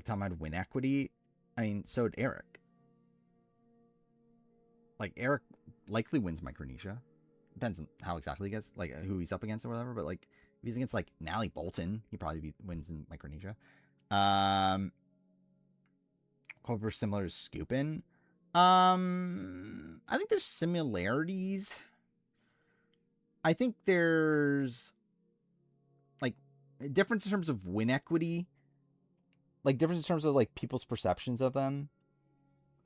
Talking about win equity, I mean, so did Eric. Like Eric likely wins Micronesia. Depends on how exactly he gets, like who he's up against or whatever. But like if he's against like Nally Bolton, he probably wins in Micronesia. Culper similar to Scoopin. I think there's similarities. I think there's like a difference in terms of win equity, like difference in terms of like people's perceptions of them.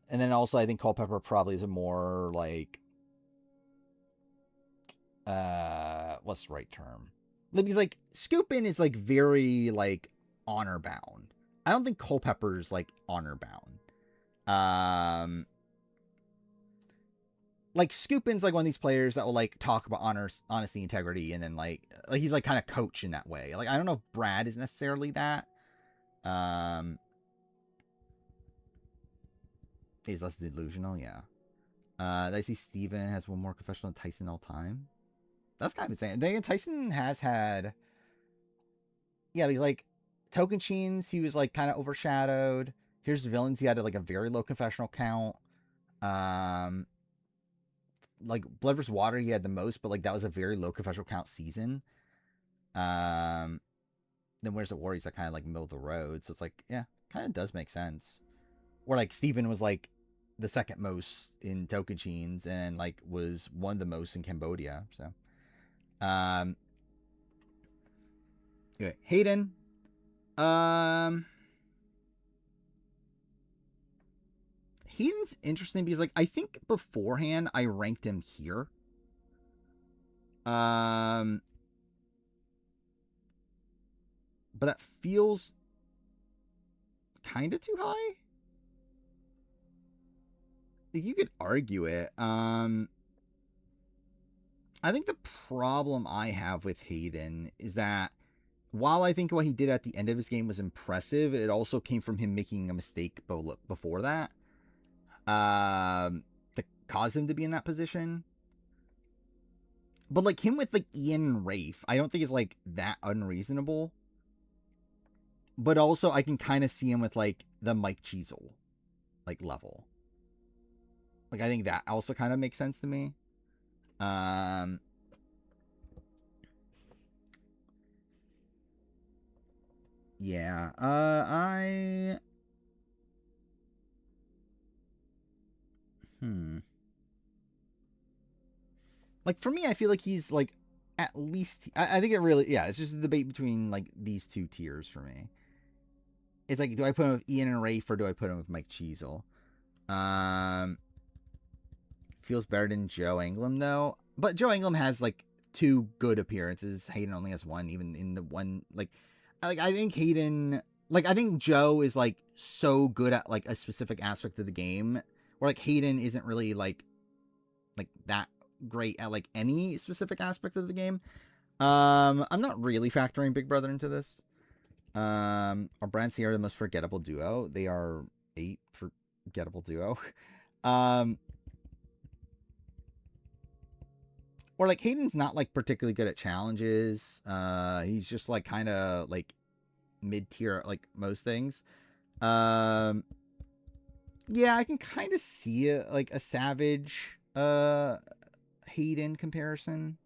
And then also I think Culpepper probably is a more like what's the right term? Because like Scoopin is like very like honor bound. I don't think Culpepper's like honor bound. Like Scoopin's like one of these players that will like talk about honesty, integrity, and then like he's like kind of coach in that way. Like I don't know if Brad is necessarily that. He's less delusional, yeah. I see Steven has one more confessional than Tyson all time. That's kind of insane. Then Tyson has had, yeah, he's like Token Cheens. He was like kind of overshadowed. Here's Villains. He had like a very low confessional count. Like Blood vs. Water, he had the most, but like that was a very low confessional count season. Then Where's the Warriors? That kind of like middle of the road. So it's like, yeah, kind of does make sense. Or like Steven was like the second most in Token Cheens and like was one of the most in Cambodia. So, anyway, Hayden. Hayden's interesting because like I think beforehand I ranked him here. But that feels kind of too high. You could argue it. I think the problem I have with Hayden is that while I think what he did at the end of his game was impressive, it also came from him making a mistake before that. To cause him to be in that position. But like him with like Ian and Rafe, I don't think is like that unreasonable. but also I can kind of see him with like the Mike Cheezel like level. Like I think that also kind of makes sense to me. Yeah. Like for me, I feel like he's like at least. I think it really. Yeah, it's just a debate between like these two tiers for me. It's like, do I put him with Ian and Rafe or do I put him with Mike Cheezel? Feels better than Joe Anglim though. But Joe Anglim has like 2 good appearances. Hayden only has 1, even in the one like I think Hayden, like I think Joe is like so good at like a specific aspect of the game where like Hayden isn't really like that great at like any specific aspect of the game. I'm not really factoring Big Brother into this. Are Brand Sierra the most forgettable duo? They are 8 forgettable duo. Or like Hayden's not like particularly good at challenges. He's just like kind of like mid tier like most things. Yeah, I can kind of see like a Savage Hayden comparison.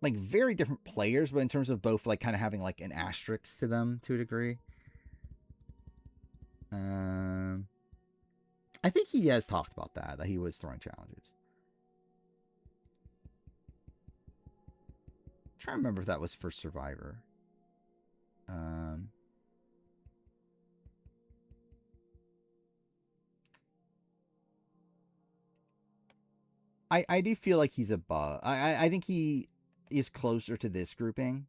Like very different players, but in terms of both like kind of having like an asterisk to them to a degree. I think he has talked about that he was throwing challenges. I'm trying to remember if that was for Survivor. I do feel like he's above. I think he is closer to this grouping.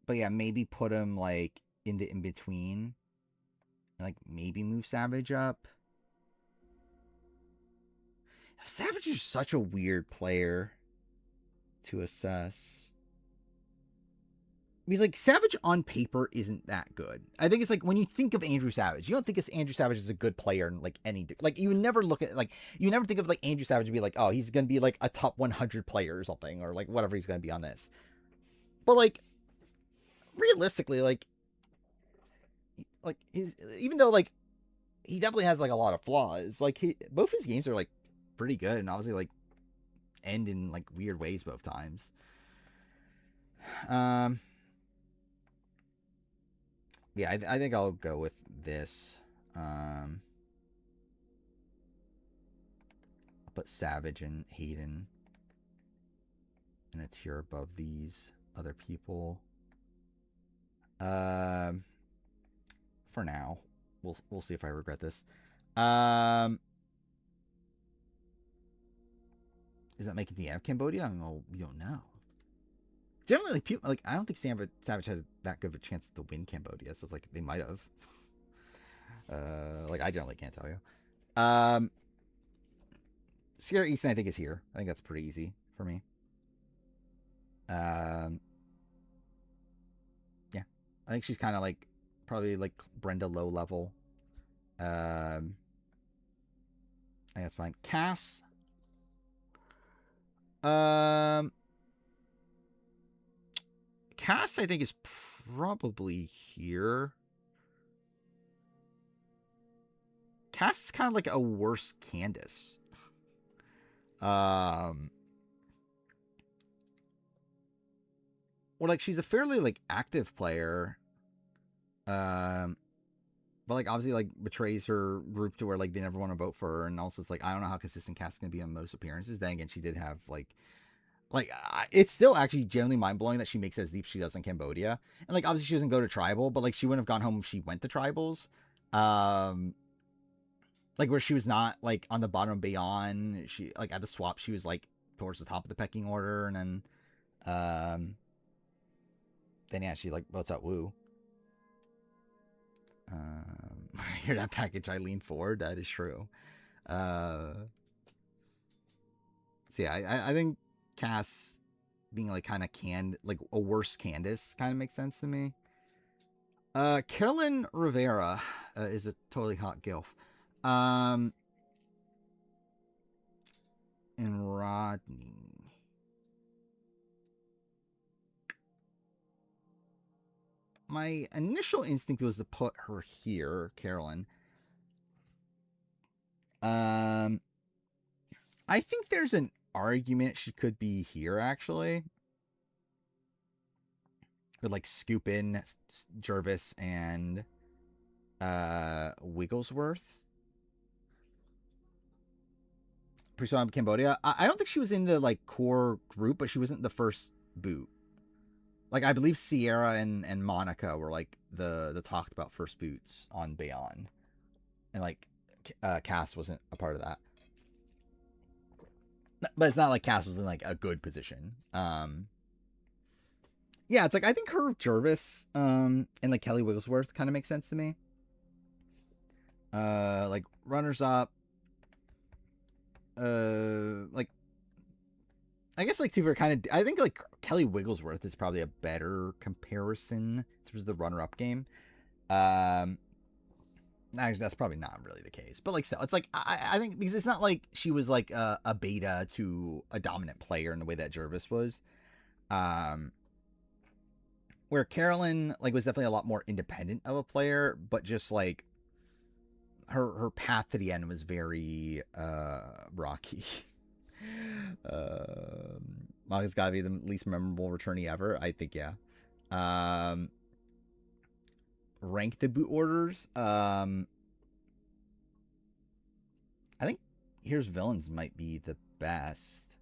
But yeah, maybe put him like in the in between. Like maybe move Savage up. Savage is such a weird player to assess. Because like Savage on paper isn't that good. I think it's like when you think of Andrew Savage, you don't think of Andrew Savage as a good player in like any like you never look at like you never think of like Andrew Savage and be like, oh, he's gonna be like a top 100 player or something, or like whatever he's gonna be on this. But like realistically, like he's, even though like he definitely has like a lot of flaws, like both his games are like pretty good and obviously like end in like weird ways both times. Yeah, I think I'll go with this. I'll put Savage and Hayden in a tier above these other people. For now, we'll see if I regret this. Is that making the end of Cambodia? I don't know. We don't know. Generally, like people like I don't think Savage had that good of a chance to win Cambodia, so it's like they might have. Like I generally can't tell you. Sierra Easton, I think, is here. I think that's pretty easy for me. Yeah, I think she's kind of like probably like Brenda low level. I think that's fine. Cass. Cass, I think, is probably here. Cass is kind of like a worse Candace. Or like she's a fairly like active player. But like obviously like betrays her group to where like they never want to vote for her, and also it's like I don't know how consistent Cass is gonna be on most appearances. Then again, she did have like it's still actually genuinely mind-blowing that she makes it as deep as she does in Cambodia. And like obviously she doesn't go to tribal, but like she wouldn't have gone home if she went to tribals. Like where she was not like on the bottom of Beyond, she like at the swap she was like towards the top of the pecking order, and then yeah, she like votes out Wu. Hear that package I lean forward, that is true. So yeah, I think Cass being like kind of like a worse Candace kind of makes sense to me. Carolyn Rivera is a totally hot gilf. and Rodney. My initial instinct was to put her here, Carolyn. I think there's an argument she could be here, actually. With, like, scoop in Jervis and Wigglesworth. Persona Cambodia. I don't think she was in the, like, core group, but she wasn't the first boot. Like, I believe Sierra and Monica were, like, the talked about first boots on Bayon. And, like, Cass wasn't a part of that. But it's not like Cass was in, like, a good position. Yeah, it's like, I think her Jervis, and, like, Kelly Wigglesworth kind of makes sense to me. Like, runners-up. Like, I guess, like, to kind of, I think, like, Kelly Wigglesworth is probably a better comparison in terms of the runner-up game. Actually, that's probably not really the case, but, like, still, it's like, I think, because it's not like she was, like, a beta to a dominant player in the way that Jervis was. Where Carolyn, like, was definitely a lot more independent of a player, but just, like, her path to the end was very rocky. Monica's gotta be the least memorable returnee ever. I think, yeah. Rank the boot orders. I think Here's Villains might be the best.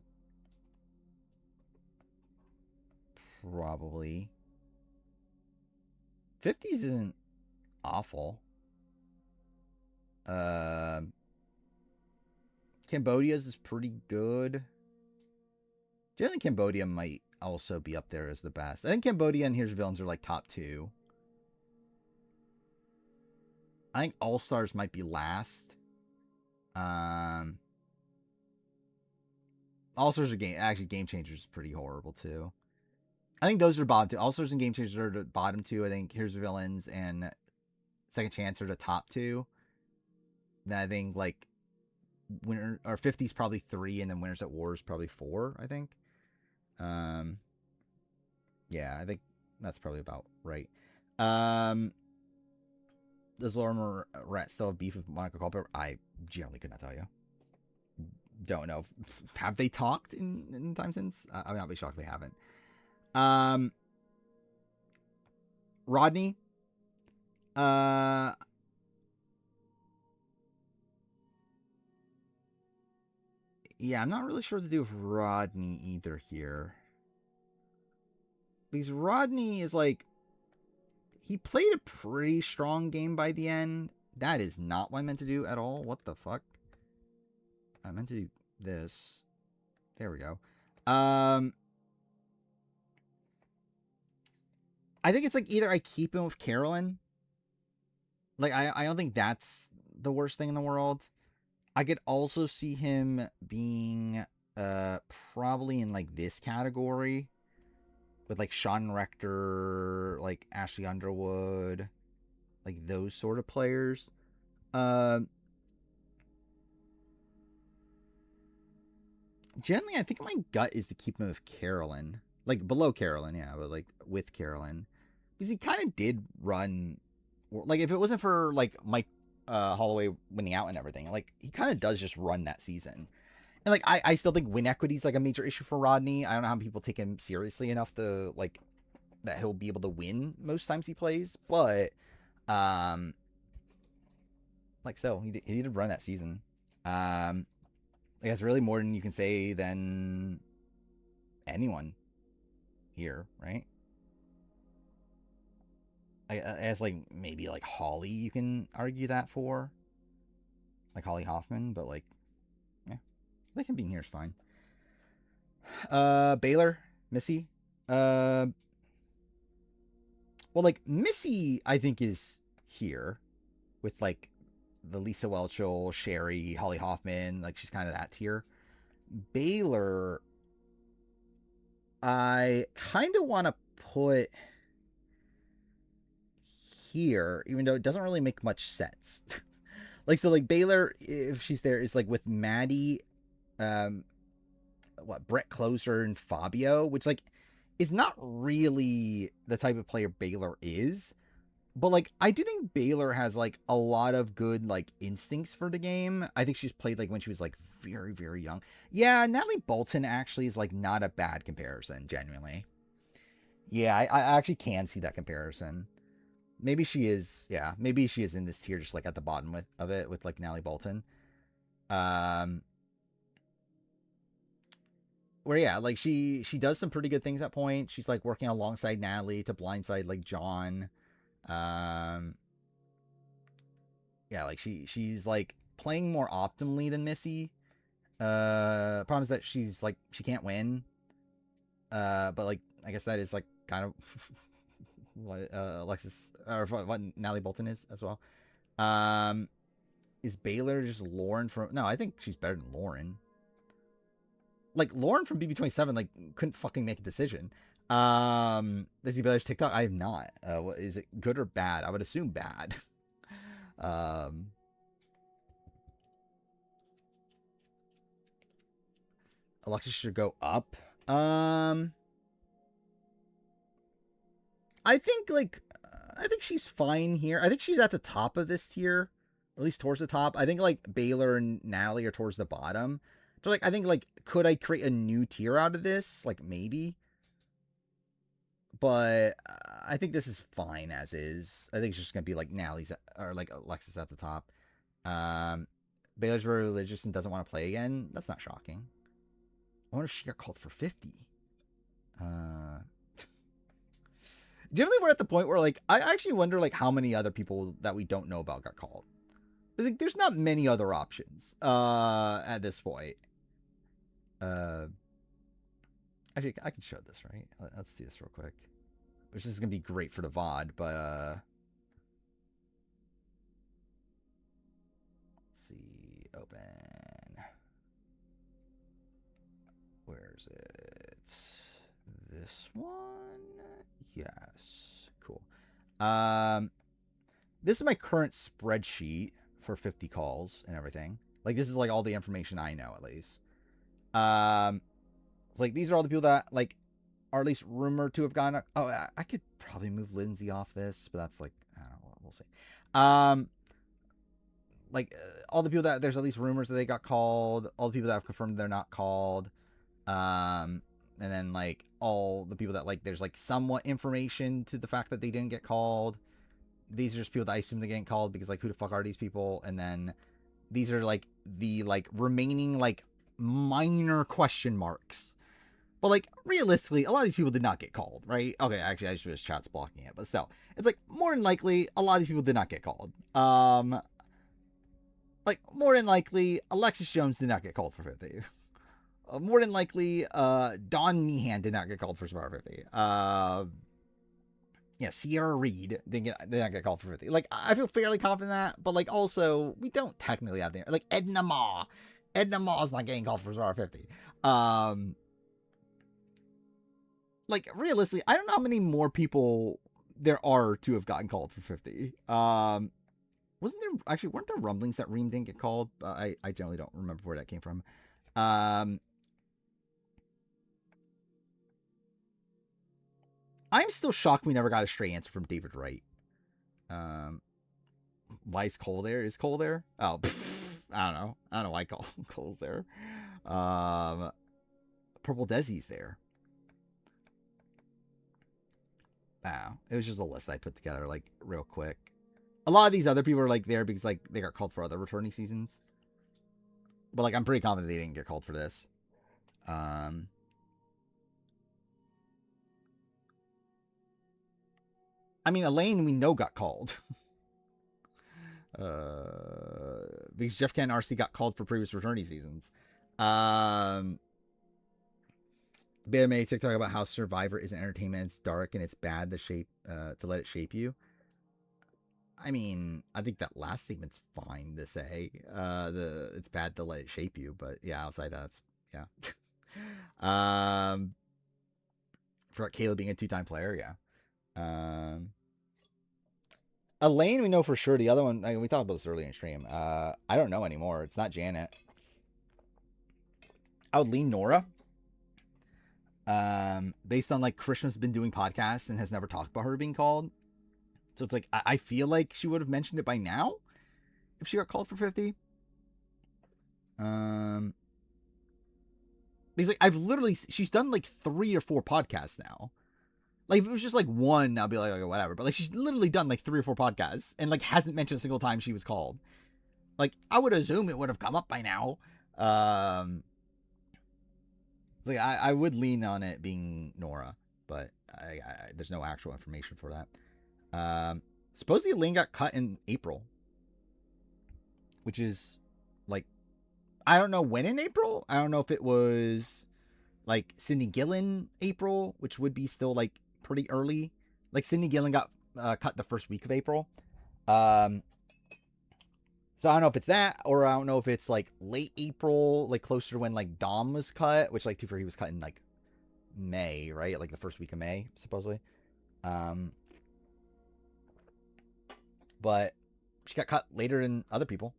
Probably. 50s isn't awful. Cambodia's is pretty good. Generally, Cambodia might also be up there as the best. I think Cambodia and Here's Villains are like top 2. I think All Stars might be last. All Stars are Game Changers is pretty horrible too. I think those are bottom 2. All Stars and Game Changers are the bottom 2. I think Here's Villains and Second Chance are the top 2. Then I think, like, Winner or 50's probably 3, and then Winners at War is probably 4, I think. Yeah, I think that's probably about right. Does Laura Moret still have beef with Monica Culper? I generally could not tell you. Don't know. Have they talked in time since? I would not be shocked if they haven't. Rodney. Yeah, I'm not really sure what to do with Rodney either here. Because Rodney is like, he played a pretty strong game by the end. That is not what I meant to do at all. What the fuck? I meant to do this. There we go. I think it's like either I keep him with Carolyn. Like, I don't think that's the worst thing in the world. I could also see him being probably in, like, this category with, like, Sean Rector, like Ashley Underwood, like those sort of players. Generally, I think my gut is to keep him with Carolyn. Like, below Carolyn, yeah, but, like, with Carolyn. Because he kind of did run... Like, if it wasn't for, like, Mike Holloway winning out and everything, like, he kind of does just run that season. And, like, I still think win equity is, like, a major issue for Rodney. I don't know how people take him seriously enough to, like, that he'll be able to win most times he plays. But, like, still, he did run that season. I guess really more than you can say than anyone here, right? I guess, like, maybe, like, Holly you can argue that for. Like, Holly Hoffman, but, like, yeah. I think him being here is fine. Baylor, Missy. Well, like, Missy, I think, is here with, like, the Lisa Welchel, Sherry, Holly Hoffman. Like, she's kind of that tier. Baylor, I kind of want to put here, even though it doesn't really make much sense. Like, so, like, Baylor, if she's there, is, like, with Maddie, Brett Closer and Fabio, which like is not really the type of player Baylor is. But like I do think Baylor has like a lot of good like instincts for the game. I think she's played like when she was like very, very young. Yeah, Natalie Bolton actually is like not a bad comparison, genuinely. Yeah, I actually can see that comparison. Maybe she is, yeah, maybe she is in this tier just like at the bottom of it with like Natalie Bolton. Where yeah, like she does some pretty good things at point. She's like working alongside Natalie to blindside like John. Yeah, like she's like playing more optimally than Missy. Problem is that she's like she can't win. But like I guess that is like kind of what Alexis or what Natalie Bolton is as well. Is Baylor just Lauren from? No, I think she's better than Lauren. Like Lauren from BB27 like couldn't fucking make a decision. Does he Baylor's TikTok? I have not. What is it, good or bad? I would assume bad. Alexis should go up. I think she's fine here. I think she's at the top of this tier, at least towards the top. I think like Baylor and Natalie are towards the bottom. So like I think like could I create a new tier out of this? Like maybe. But I think this is fine as is. I think it's just gonna be like Natalie's or like Alexis at the top. Baylor's very religious and doesn't want to play again. That's not shocking. I wonder if she got called for 50. Generally, we're at the point where like I actually wonder like how many other people that we don't know about got called. Like, there's not many other options at this point. Actually, I can show this, right? Let's see this real quick. Which is gonna be great for the VOD, but let's see. Open. Where's it? This one? Yes. Cool. This is my current spreadsheet for 50 calls and everything. Like, this is like all the information I know, at least. Like, these are all the people that like are at least rumored to have gone. Oh, I could probably move Lindsay off this, but that's like, I don't know. We'll see. Like all the people that there's at least rumors that they got called. All the people that have confirmed they're not called. And then like all the people that like there's like somewhat information to the fact that they didn't get called. These are just people that I assume they getting called because like who the fuck are these people? And then these are like the like remaining like minor question marks. But like realistically, a lot of these people did not get called, right? Okay, actually I just wish chat's blocking it, but still, it's like more than likely a lot of these people did not get called. Like more than likely, Alexis Jones did not get called for 50. More than likely, Dawn Meehan did not get called for Survivor 50. Yeah, Sierra Reed did not get called for 50. Like, I feel fairly confident in that, but like also, we don't technically have the like Edna Ma. Edna Ma's not getting called for Survivor 50. Like realistically, I don't know how many more people there are to have gotten called for 50. Wasn't there actually weren't there rumblings that Reem didn't get called? I generally don't remember where that came from. I'm still shocked we never got a straight answer from David Wright. Why is Cole there? Is Cole there? Oh, I don't know. I don't know why Cole's there. Purple Desi's there. Wow. It was just a list I put together like real quick. A lot of these other people are like there because like they got called for other returning seasons. But like I'm pretty confident they didn't get called for this. I mean, Elaine, we know got called. Because Jeff Ken RC got called for previous returning seasons. Beta made TikTok about how Survivor isn't entertainment, it's dark and it's bad to let it shape you. I mean, I think that last statement's fine to say. It's bad to let it shape you, but yeah, outside that, yeah. For Caleb being a 2-time player, yeah. Elaine, we know for sure. The other one, we talked about this earlier in stream. I don't know anymore. It's not Janet. I would lean Nora. Based on like Krishna's been doing podcasts and has never talked about her being called. So it's like I feel like she would have mentioned it by now if she got called for 50. Because like she's done like 3 or 4 podcasts now. Like if it was just like one, I'll be like, okay, whatever. But like she's literally done like 3 or 4 podcasts and like hasn't mentioned a single time she was called. Like I would assume it would have come up by now. Like I would lean on it being Nora, but there's no actual information for that. Supposedly Lane got cut in April, which is like, I don't know when in April. I don't know if it was like Sydney Gillen April, which would be still like pretty early. Like Sydney Gillen got cut the first week of April. So I don't know if it's that, or I don't know if it's like late April, like closer to when like Dom was cut, which like he was cut in like May, right? Like the first week of May, supposedly. But she got cut later than other people.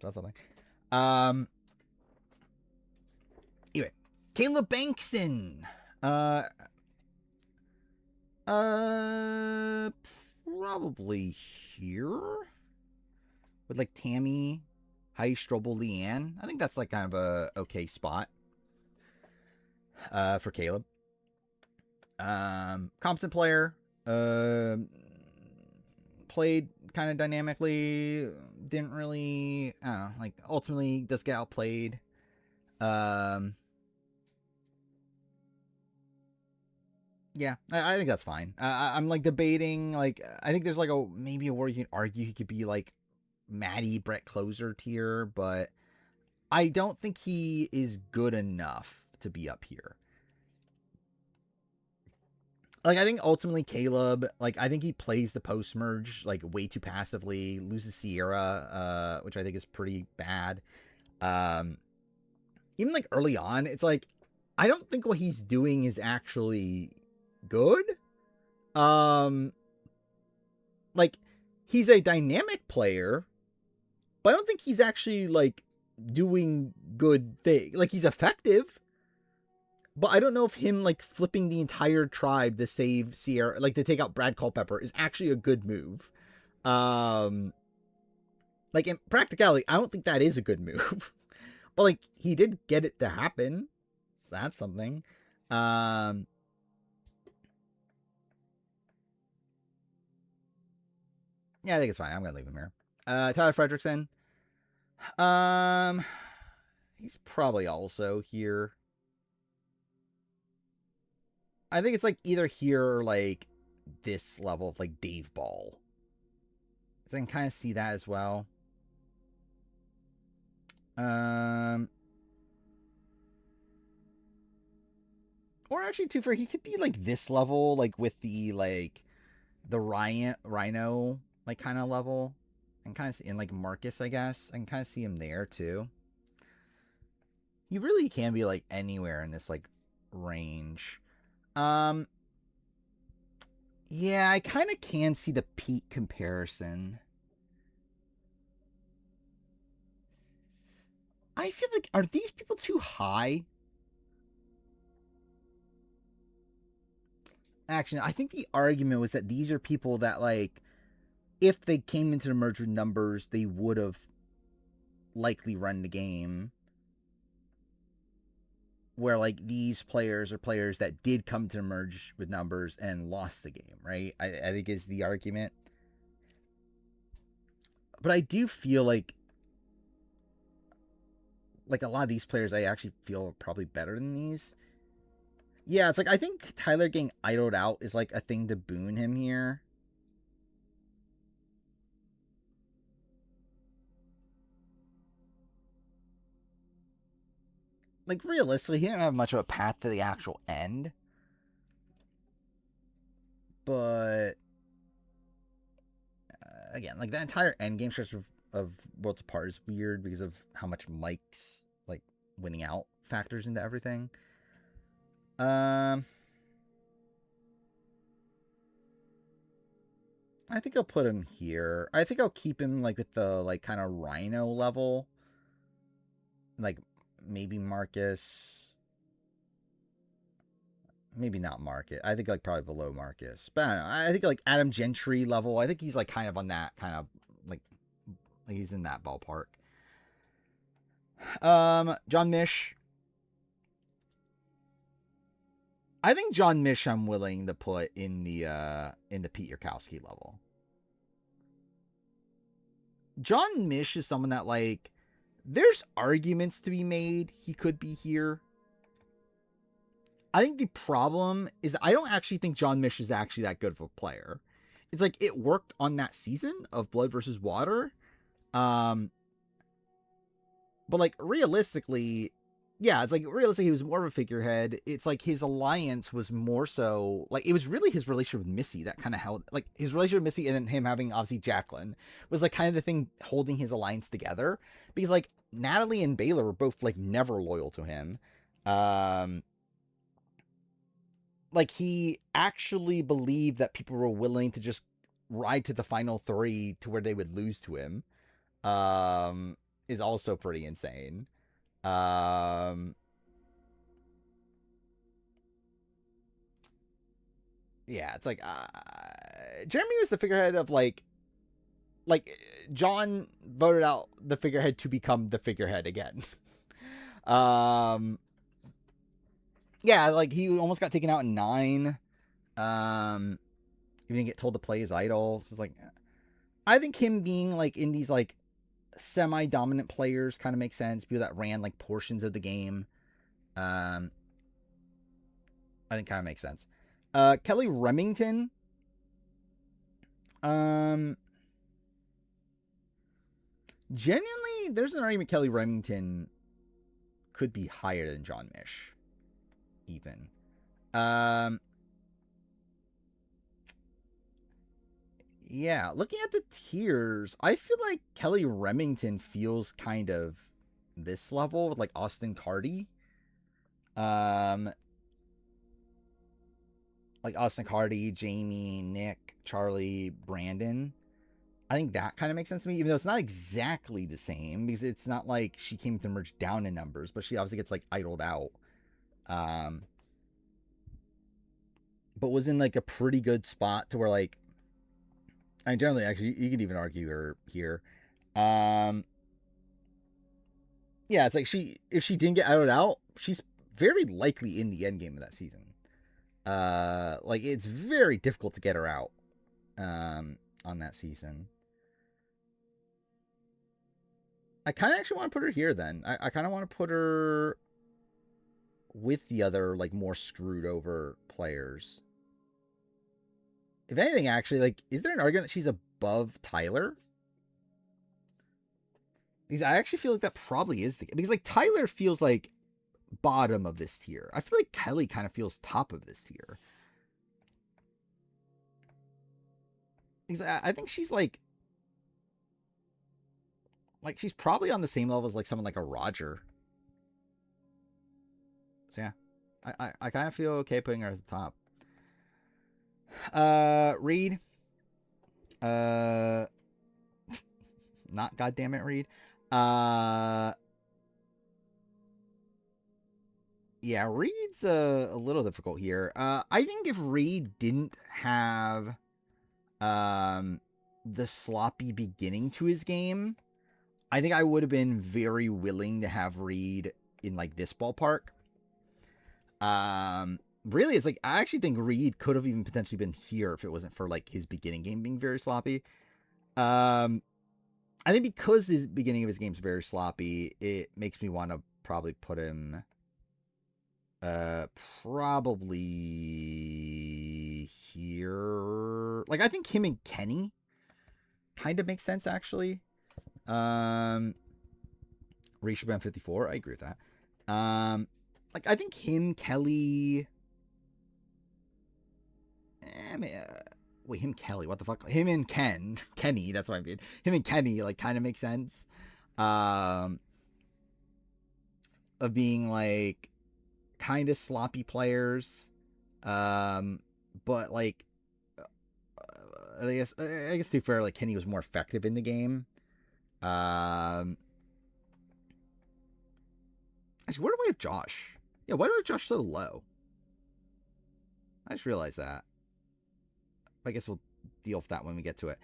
So that's something. Anyway, Caleb Bankston. Probably here with like Tammy, Heidi Strobel, Leanne. I think that's like kind of a okay spot for Caleb. Competent player. Played kind of dynamically. Didn't really, I don't know, like ultimately does get outplayed. Yeah, I think that's fine. I'm like debating, like, I think there's like maybe a word you can argue he could be like Maddie Brett Closer tier, but I don't think he is good enough to be up here. Like, I think ultimately Caleb, like, I think he plays the post merge like way too passively, loses Sierra, which I think is pretty bad. Even like early on, it's like, I don't think what he's doing is actually good. Like, he's a dynamic player, but I don't think he's actually like doing good thing. Like, he's effective, but I don't know if him like flipping the entire tribe to save Sierra, like to take out Brad Culpepper, is actually a good move. Like in practicality, I don't think that is a good move. But like he did get it to happen, so that's something. Yeah, I think it's fine. I'm gonna leave him here. Tyler Fredrickson. He's probably also here. I think it's like either here or like this level of like Dave Ball. So I can kind of see that as well. Or actually, too, for he could be like this level, like with the like the Rhino like kind of level, and kind of see in like Marcus, I guess I can kind of see him there too. He really can be like anywhere in this like range. Yeah, I kind of can see the Pete comparison. I feel like, are these people too high? Actually, I think the argument was that these are people that, like, if they came into the merge with numbers, they would have likely run the game. Where, like, these players are players that did come to merge with numbers and lost the game, right? I think is the argument. But I do feel like a lot of these players I actually feel are probably better than these. Yeah, it's like, I think Tyler getting idled out is like a thing to boon him here. Like, realistically, he didn't have much of a path to the actual end. But again, like, that entire end game stretch of Worlds Apart is weird because of how much Mike's like winning out factors into everything. I think I'll put him here. I think I'll keep him like with the like kind of Rhino level. Like maybe Marcus. maybe not Marcus. I think like probably below Marcus. But I don't know. I think like Adam Gentry level. I think he's like kind of on that kind of like he's in that ballpark. John Mish. I think John Mish I'm willing to put in the Pete Yurkowski level. John Mish is someone that like there's arguments to be made he could be here. I think the problem is that I don't actually think John Mish is actually that good of a player. It's like it worked on that season of Blood versus Water. But like realistically, yeah, it's like realistically he was more of a figurehead. It's like his alliance was more so like it was really his relationship with Missy that kind of held like his relationship with Missy and then him having obviously Jacqueline was like kind of the thing holding his alliance together because like Natalie and Baylor were both like never loyal to him. Like he actually believed that people were willing to just ride to the final three to where they would lose to him. Is also pretty insane. Yeah, it's like Jeremy was the figurehead of like John voted out the figurehead to become the figurehead again. Yeah, like he almost got taken out in 9. He didn't get told to play his idol. So it's like I think him being like in these like semi-dominant players kind of makes sense. People that ran like portions of the game. I think kind of makes sense. Kelly Remington. Genuinely, there's an argument Kelly Remington could be higher than John Mish. Even. Yeah, looking at the tiers, I feel like Kelly Remington feels kind of this level with like Austin Carty. Like Austin Carty, Jamie, Nick, Charlie, Brandon. I think that kind of makes sense to me, even though it's not exactly the same because it's not like she came to merge down in numbers, but she obviously gets like idled out. But was in like a pretty good spot to where like I generally actually you could even argue her here. Yeah, it's like if she didn't get idled out, she's very likely in the end game of that season. Like it's very difficult to get her out on that season. I kind of actually want to put her here then. I kind of want to put her with the other like more screwed over players. If anything, actually, like, is there an argument that she's above Tyler? Because I actually feel like that probably is because like Tyler feels like bottom of this tier. I feel like Kelly kind of feels top of this tier. Because I think she's like she's probably on the same level as like someone like a Roger. So yeah, I kind of feel okay putting her at the top. Reed. Not goddamn it, Reed. Yeah, Reed's a little difficult here. I think if Reed didn't have the sloppy beginning to his game, I think I would have been very willing to have Reed in like this ballpark. Really, it's like I actually think Reed could have even potentially been here if it wasn't for like his beginning game being very sloppy. I think because his beginning of his game is very sloppy, it makes me want to probably put him probably here. Like I think him and Kenny kind of makes sense actually. Reed should be on 54. I agree with that. Like I think him, Kelly. Wait, him, Kelly. What the fuck? Him and Kenny. That's what I mean. Him and Kenny like kind of make sense. Of being like kind of sloppy players. But like, I guess to be fair, like Kenny was more effective in the game. Actually, where do we have Josh? Yeah, why do we have Josh so low? I just realized that. I guess we'll deal with that when we get to it.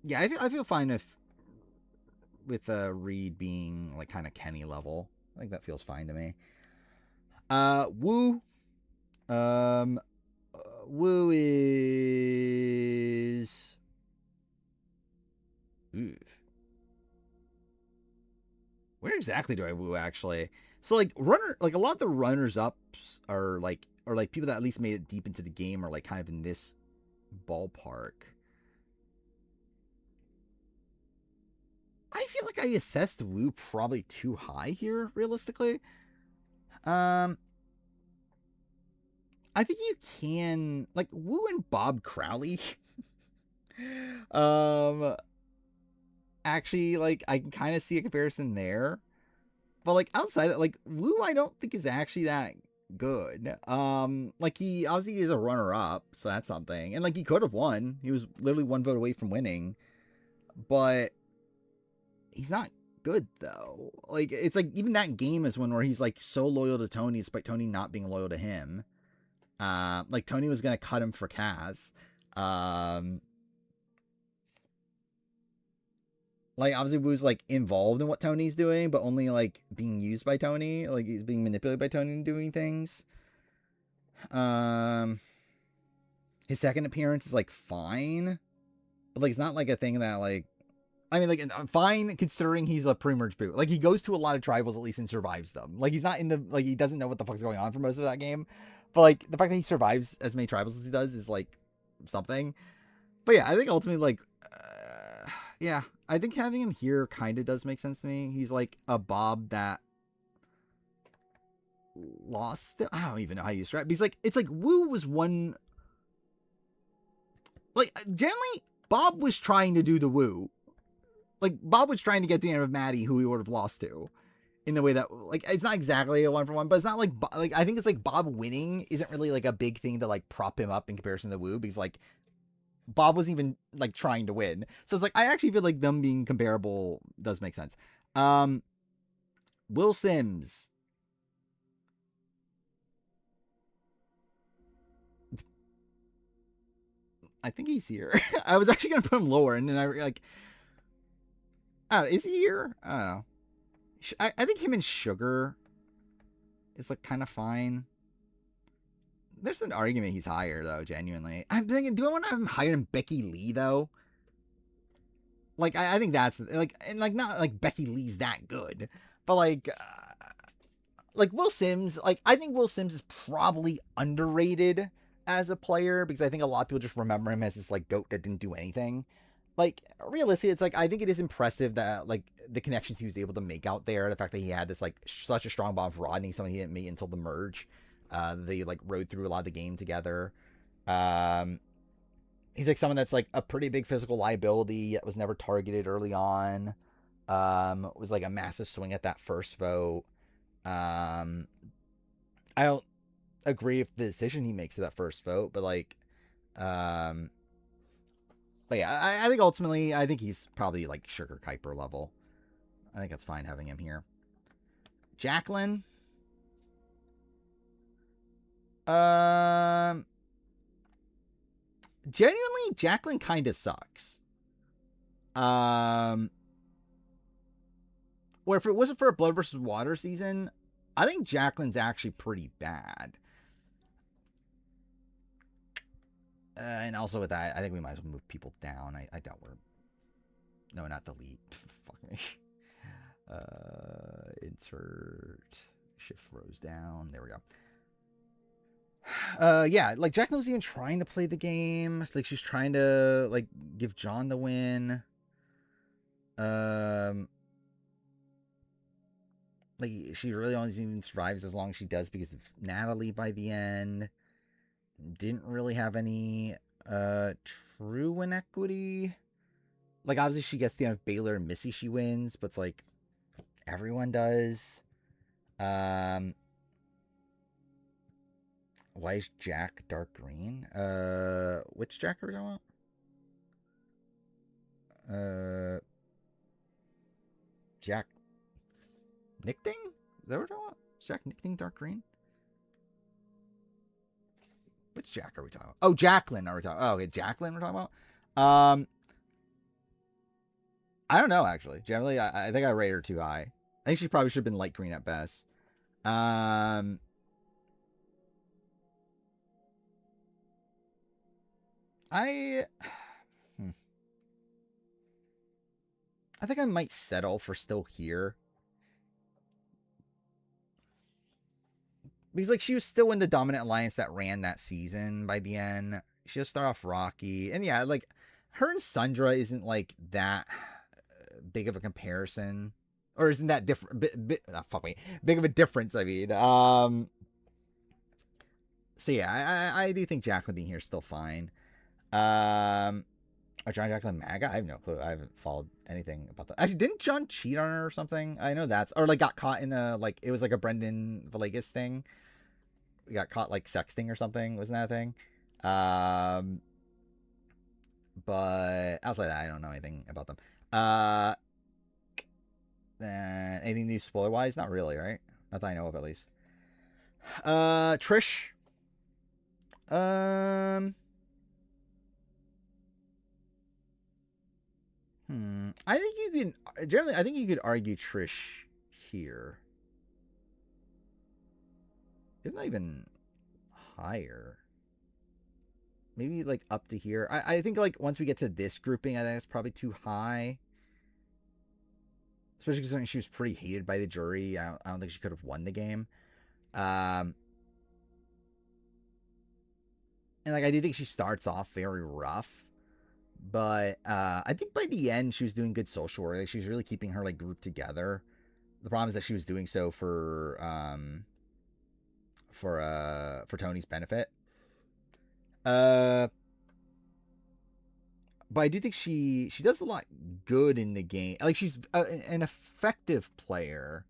Yeah, I feel fine with Reed being like kind of Kenny level. I think that feels fine to me. Wu. Um, Wu is. Ooh. Where exactly do I woo actually? So like a lot of the runners ups are like people that at least made it deep into the game are like kind of in this ballpark. I feel like I assessed Wu probably too high here, realistically. I think you can like Wu and Bob Crowley. Actually, like I can kind of see a comparison there. But like outside that, like Wu, I don't think is actually that good. Like he obviously is a runner up, so that's something. And like he could have won. He was literally one vote away from winning. But he's not good though. Like it's like even that game is one where he's like so loyal to Tony despite Tony not being loyal to him. Like Tony was gonna cut him for Kaz. Like obviously Wu's like involved in what Tony's doing, but only like being used by Tony. Like he's being manipulated by Tony and doing things. His second appearance is like fine, but like it's not like a thing that like I mean, like, fine considering he's a pre-merge boot. Like, he goes to a lot of tribals at least and survives them. Like, he's not in the, like, he doesn't know what the fuck's going on for most of that game. But, like, the fact that he survives as many tribals as he does is, like, something. But, yeah, I think ultimately, like, yeah, I think having him here kind of does make sense to me. He's, like, a Bob that lost, I don't even know how you describe it. He's, like, it's like Wu was one, like, generally, Bob was trying to do the Wu. Like, Bob was trying to get the end of Maddie, who he would have lost to, in the way that, like, it's not exactly a 1-for-1, but it's not like, I think it's like Bob winning isn't really, like, a big thing to, like, prop him up in comparison to Wu, because, like, Bob was even, like, trying to win. So it's like, I actually feel like them being comparable does make sense. Will Sims. I think he's here. I was actually going to put him lower, and then I, like, is he here? I don't know. I think him and Sugar is like kind of fine. There's an argument he's higher though, genuinely. I'm thinking, do I want to have him higher than Becky Lee though? Like I think that's like, and like not like Becky Lee's that good, but like Will Sims. Like I think Will Sims is probably underrated as a player because I think a lot of people just remember him as this like goat that didn't do anything. Like realistically, it's like I think it is impressive that like the connections he was able to make out there, the fact that he had this like such a strong bond with Rodney, something he didn't meet until the merge. They like rode through a lot of the game together. He's like someone that's like a pretty big physical liability that was never targeted early on. Was like a massive swing at that first vote. I don't agree with the decision he makes at that first vote, but like, but yeah, I think ultimately, I think he's probably like Sugar Kuiper level. I think it's fine having him here. Jacqueline. Genuinely, Jacqueline kind of sucks. Where if it wasn't for a Blood versus Water season, I think Jacqueline's actually pretty bad. And also with that, I think we might as well move people down. I doubt we're... No, not delete. Fuck me. Insert. Shift rows down. There we go. Yeah, like Jacqueline was even trying to play the game. Like she's trying to like give John the win. Like she really only even survives as long as she does because of Natalie by the end. Didn't really have any true inequity. Like obviously she gets the end of Baylor and Missy she wins, but it's like everyone does. Why is Jack dark green? Which Jack are we talking about? Jack Nickting? Is that what we're talking about? Is Jack Nickting dark green? Which Jack are we talking about? Oh, Jacqueline are we talking about? Oh, okay, Jacqueline we're talking about? I don't know, actually. Generally, I think I rate her too high. I think she probably should have been light green at best. I I think I might settle for still here. Because, like, she was still in the dominant alliance that ran that season by the end. She just started off rocky. And, yeah, like, her and Sundra isn't, like, that big of a comparison. Or isn't that different? Big of a difference, I mean. So, yeah, I do think Jacqueline being here is still fine. Or John Jacqueline MAGA? I have no clue. I haven't followed anything about that. Actually, didn't John cheat on her or something? I know that's... Or, like, got caught in a... Like, it was, like, a Brendan Villegas thing. We got caught, like, sexting or something. Wasn't that a thing? But outside of that, I don't know anything about them. Anything new spoiler-wise? Not really, right? Not that I know of, at least. Trish. I think you can... Generally, I think you could argue Trish here. If not even higher. Maybe, like, up to here. I think, like, once we get to this grouping, I think it's probably too high. Especially considering she was pretty hated by the jury. I don't think she could have won the game. And, like, I do think she starts off very rough. But I think by the end, she was doing good social work. Like, she was really keeping her, like, group together. The problem is that she was doing so for Tony's benefit. But I do think she does a lot good in the game. Like, she's an effective player.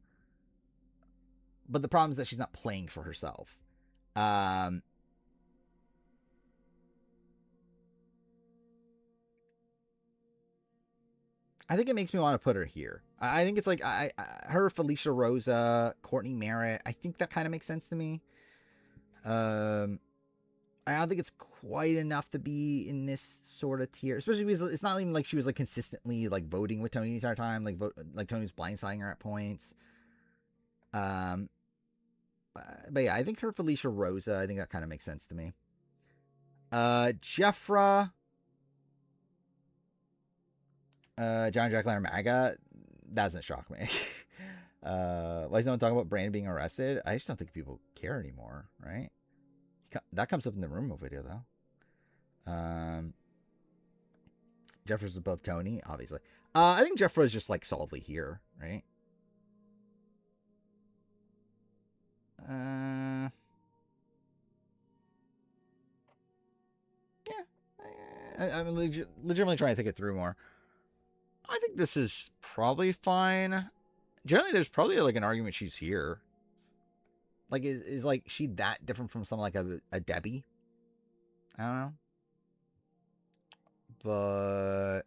But the problem is that she's not playing for herself. I think it makes me want to put her here. I think it's like her, Felicia Rosa, Courtney Merritt. I think that kind of makes sense to me. I don't think it's quite enough to be in this sort of tier, especially because it's not even like she was like consistently like voting with Tony the entire time, like Tony's blindsiding her at points. But yeah, I think her, Felicia Rosa, I think that kind of makes sense to me. Jeffra. John Jacqueline or MAGA, that doesn't shock me. Why is no one talking about Brandon being arrested? I just don't think people care anymore, right? That comes up in the Rumo video, though. Jeffra's above Tony, obviously. I think Jeffra is just, like, solidly here, right? Yeah. I'm legitimately trying to think it through more. I think this is probably fine. Generally, there's probably, like, an argument she's here. Like, is like, she that different from someone like a Debbie? I don't know. But,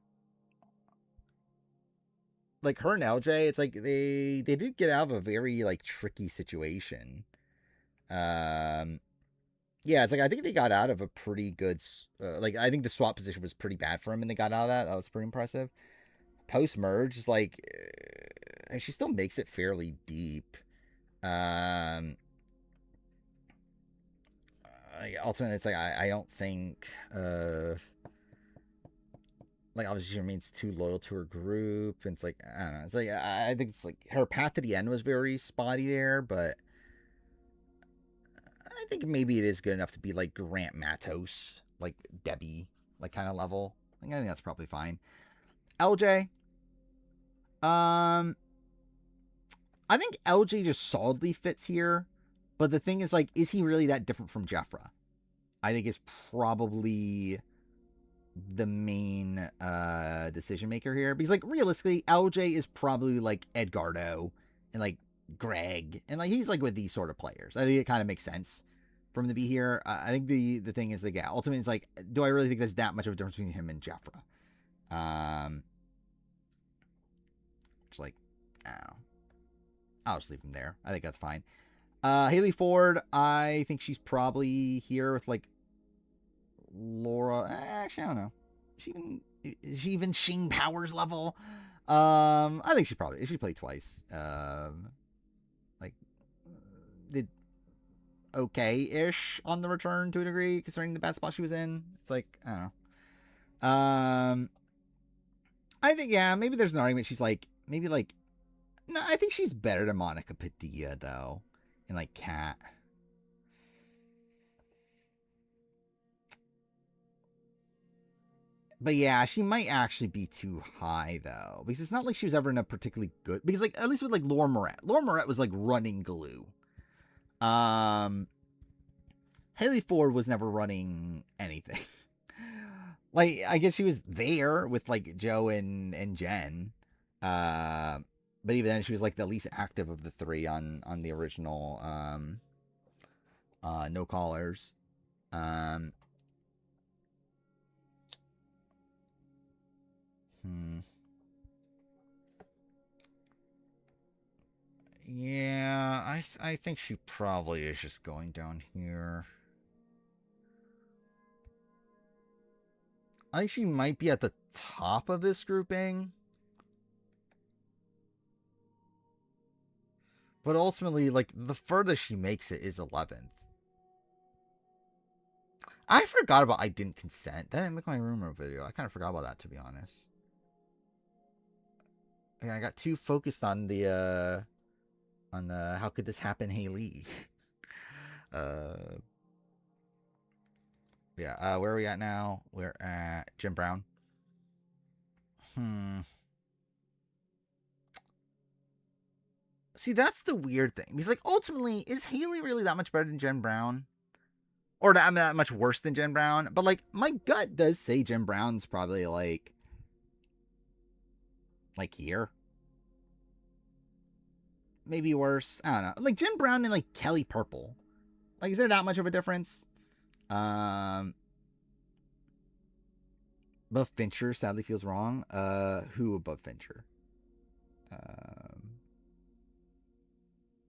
like, her and LJ, it's like, they did get out of a very, like, tricky situation. Yeah, it's like, I think they got out of a pretty good, like, I think the swap position was pretty bad for him, and they got out of that. That was pretty impressive. Post-merge, is like, and she still makes it fairly deep. Ultimately, it's like, I don't think, like, obviously she remains too loyal to her group, and it's like, I don't know, it's like, I think it's like, her path to the end was very spotty there, but I think maybe it is good enough to be, like, Grant Matos, like, Debbie, like, kind of level. I think that's probably fine. LJ, I think LJ just solidly fits here, but the thing is, like, is he really that different from Jeffra? I think is probably the main decision maker here, because, like, realistically, LJ is probably like Edgardo and like Greg, and like he's like with these sort of players. I think it kind of makes sense for him to be here. I think the thing is, like, yeah, ultimately it's like, do I really think there's that much of a difference between him and Jeffra? Just like, I don't know. I'll just leave him there. I think that's fine. Haley Ford, I think she's probably here with, like, actually, I don't know. Is she even Shing Powers level? I think she played twice. Like did okay-ish on the return to a degree, considering the bad spot she was in. It's like, I don't know. I think, yeah, maybe there's an argument she's like, maybe like, no, I think she's better than Monica Padilla, though, and like Kat. But yeah, she might actually be too high, though, because it's not like she was ever in a particularly good, because like, at least with like Laura Moret was like running glue. Haley Ford was never running anything. Like, I guess she was there with like Joe and Jen. But even then she was like the least active of the three on the original no callers. Yeah, I think she probably is just going down here. I think she might be at the top of this grouping. But ultimately, like, the furthest she makes it is 11th. I forgot about I Didn't Consent. That didn't make my rumor video. I kind of forgot about that, to be honest. Yeah, I got too focused on the how could this happen, Haley? Yeah, where are we at now? We're at Jim Brown. See, that's the weird thing. Because, like, ultimately, is Haley really that much better than Jen Brown? Or that much worse than Jen Brown? But, like, my gut does say Jen Brown's probably, like here. Maybe worse. I don't know. Like, Jen Brown and, like, Kelly Purple. Like, is there that much of a difference? Above Fincher sadly feels wrong. Who above Fincher?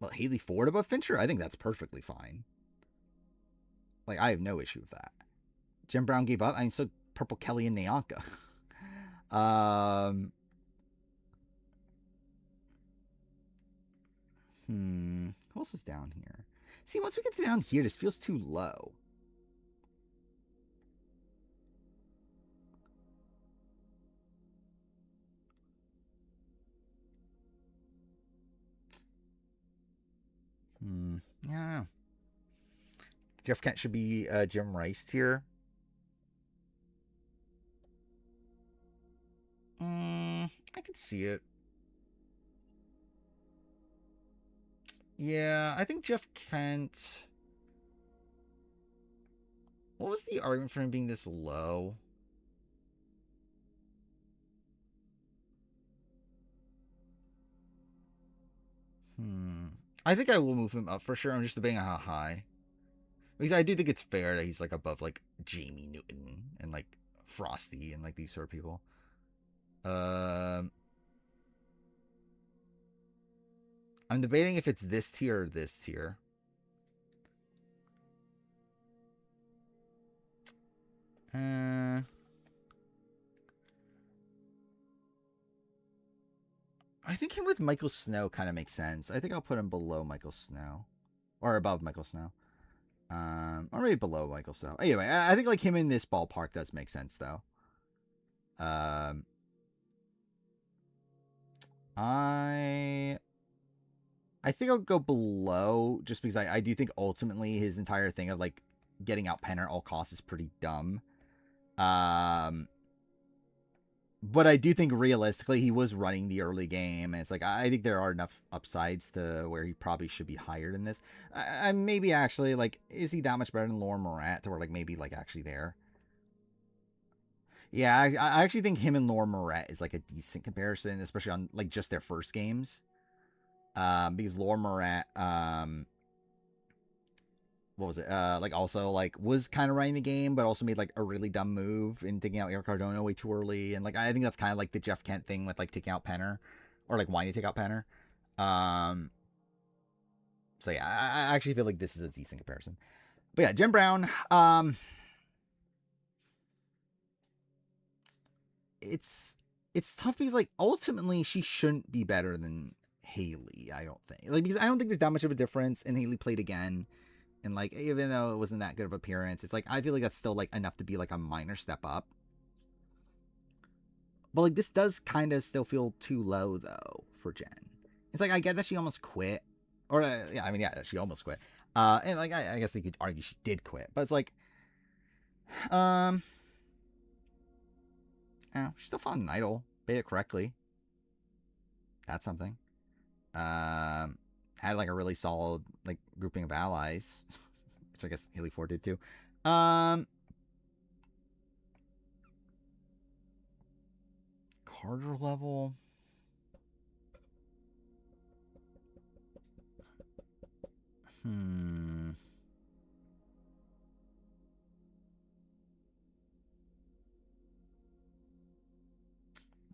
Well, Haley Ford above Fincher? I think that's perfectly fine. Like, I have no issue with that. Jim Brown gave up. I mean, so Purple Kelly and Nyanka. Who else is down here? See, once we get down here, this feels too low. Yeah, I don't know. Jeff Kent should be Jim Rice tier. I could see it. Yeah, I think Jeff Kent. What was the argument for him being this low? I think I will move him up for sure. I'm just debating on how high. Because I do think it's fair that he's like above like Jamie Newton and like Frosty and like these sort of people. I'm debating if it's this tier or this tier. I think him with Michael Snow kind of makes sense. I think I'll put him below Michael Snow. Or above Michael Snow. Or maybe below Michael Snow. Anyway, I think like him in this ballpark does make sense though. I think I'll go below just because I do think ultimately his entire thing of like getting out Penn at all costs is pretty dumb. But I do think realistically he was running the early game, and it's like I think there are enough upsides to where he probably should be higher than this. I maybe actually like, is he that much better than Laura Morat to where like maybe like actually there? Yeah, I actually think him and Laura Morat is like a decent comparison, especially on like just their first games. Because Laura Morat, what was it? Like also like was kind of running the game, but also made like a really dumb move in taking out Eric Cardona way too early. And like I think that's kind of like the Jeff Kent thing with like taking out Penner, or like wanting to take out Penner. So yeah, I actually feel like this is a decent comparison. But yeah, Jim Brown. it's tough because like ultimately she shouldn't be better than Haley. I don't think because I don't think there's that much of a difference. And Haley played again, and like even though it wasn't that good of appearance, it's like I feel like that's still like enough to be like a minor step up. But like this does kind of still feel too low though for Jen. It's like I get that she almost quit, or she almost quit. And like I guess you could argue she did quit, but it's like, she still found an idol, made it correctly. That's something. Had like a really solid like grouping of allies, which I guess Haley 4 did too. Carter level.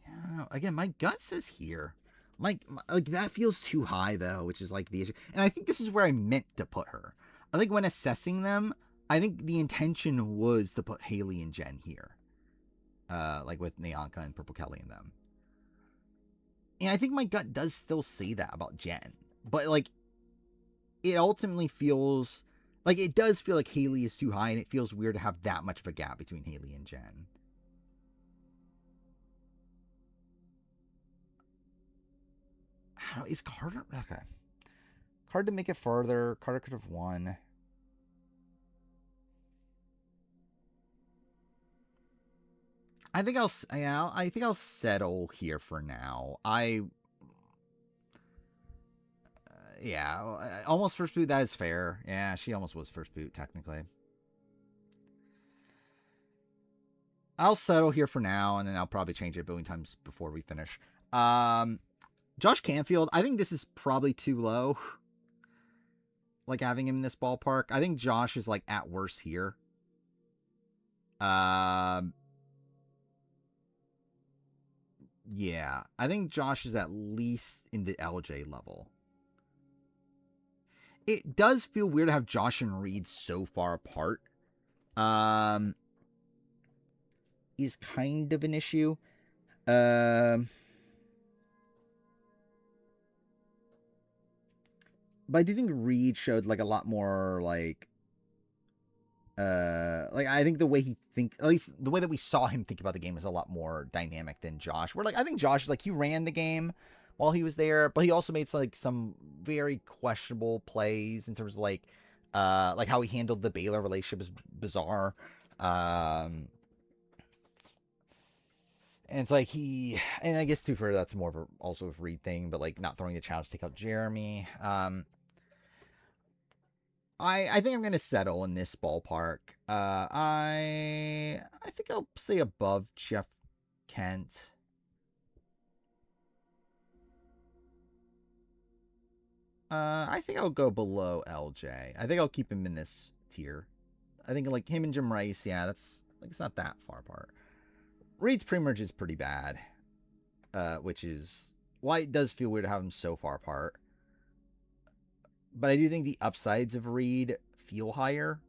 Yeah, again, my gut says here. Like that feels too high though, which is like the issue. And I think this is where I meant to put her. I think when assessing them, I think the intention was to put Haley and Jen here. Like with Nyanka and Purple Kelly and them. And I think my gut does still say that about Jen. But like it ultimately feels like it does feel like Haley is too high, and it feels weird to have that much of a gap between Haley and Jen. Is Carter okay? Hard to make it further. Carter could have won. I think I'll settle here for now. Almost first boot. That is fair. Yeah, she almost was first boot technically. I'll settle here for now, and then I'll probably change it a billion times before we finish. Josh Canfield, I think this is probably too low. Like having him in this ballpark. I think Josh is like at worst here. Yeah, I think Josh is at least in the LJ level. It does feel weird to have Josh and Reed so far apart. Is kind of an issue. But I do think Reed showed like a lot more like I think the way he thinks, at least the way that we saw him think about the game is a lot more dynamic than Josh. Where like I think Josh is like he ran the game while he was there, but he also made some very questionable plays in terms of like how he handled the Baylor relationship is bizarre. And it's like and I guess too for that's more of a also a Reed thing, but like not throwing the challenge to take out Jeremy. I think I'm gonna settle in this ballpark. I think I'll say above Jeff Kent. I think I'll go below LJ. I think I'll keep him in this tier. I think like him and Jim Rice, yeah, that's like it's not that far apart. Reed's pre-merge is pretty bad, which is why it does feel weird to have them so far apart. But I do think the upsides of Reed feel higher.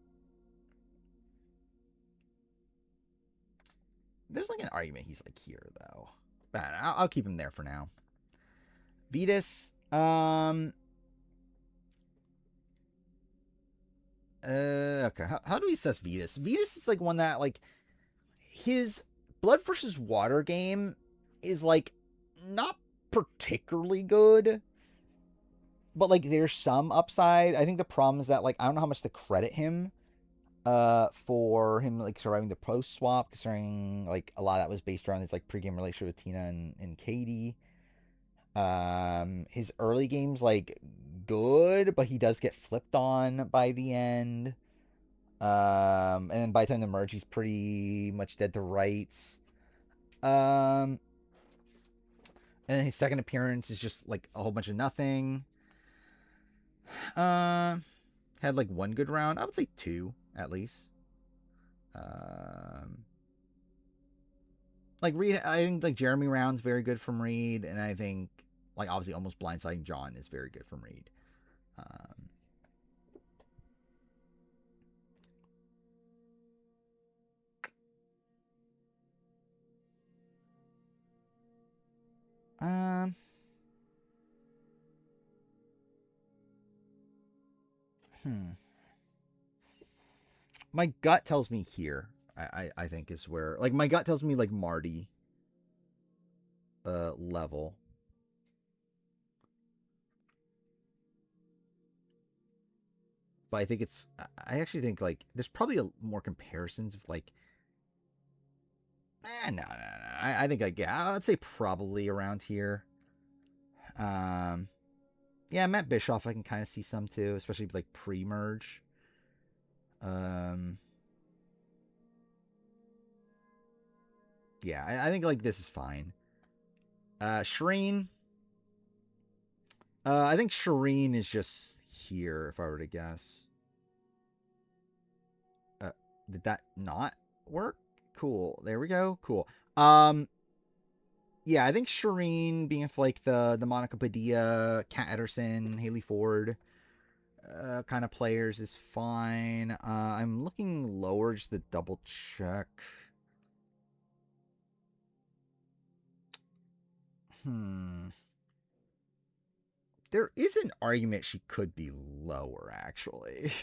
There's like an argument he's like here though. But I'll keep him there for now. Vetus, okay. How do we assess Vetus? Vetus is like one that like his Blood versus Water game is like not particularly good. But like there's some upside. I think the problem is that like I don't know how much to credit him for him like surviving the post swap, considering like a lot of that was based around his like pregame relationship with Tina and Katie. His early game's like good, but he does get flipped on by the end. And then by the time the merge, he's pretty much dead to rights. And his second appearance is just like a whole bunch of nothing. Had like one good round. I would say two at least. Like Reed, I think like Jeremy round's very good from Reed, and I think like obviously almost blindsiding John is very good from Reed. My gut tells me here. I think is where, like, my gut tells me like Marty level. But I think it's, I actually think like there's probably more comparisons of like, no. I think like, yeah, I'd say probably around here. Yeah, Matt Bischoff I can kind of see some too, especially like pre-merge. Yeah, I think like this is fine. Shireen. I think Shireen is just here if I were to guess. Did that not work? Cool. There we go. Cool. Yeah, I think Shireen being like the Monica Padilla, Kat Ederson, Haley Ford kind of players is fine. I'm looking lower just to double check. There is an argument she could be lower, actually.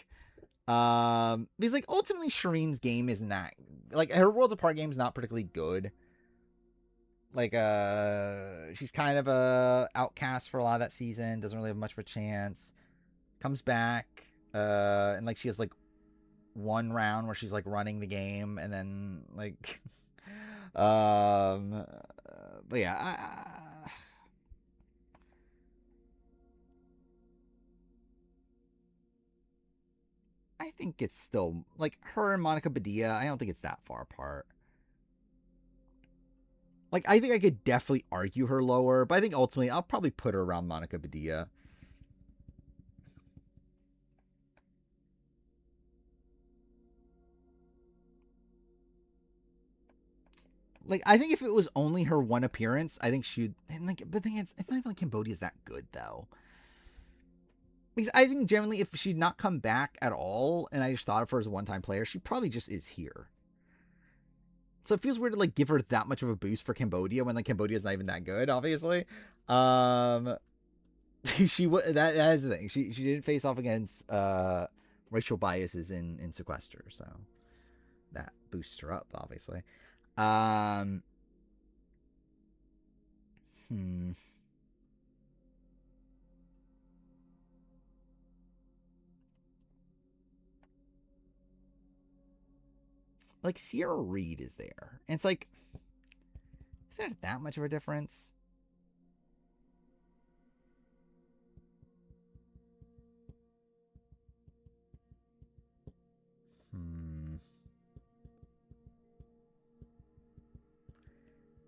Because like ultimately Shireen's game is not like her Worlds Apart game is not particularly good. Like she's kind of a outcast for a lot of that season, doesn't really have much of a chance. Comes back, and like she has like one round where she's like running the game and then like but yeah, I think it's still like her and Monica Padilla. I don't think it's that far apart. Like, I think I could definitely argue her lower, but I think ultimately I'll probably put her around Monica Padilla. Like, I think if it was only her one appearance, I think she'd. And like, but the thing is, it's not like Cambodia's that good though. Because I think generally, if she'd not come back at all, and I just thought of her as a one-time player, she probably just is here. So it feels weird to like give her that much of a boost for Cambodia when like Cambodia's not even that good, obviously. She that is the thing. She didn't face off against racial biases in Sequester, so that boosts her up, obviously. Like Sierra Reed is there, and it's like, is there that much of a difference?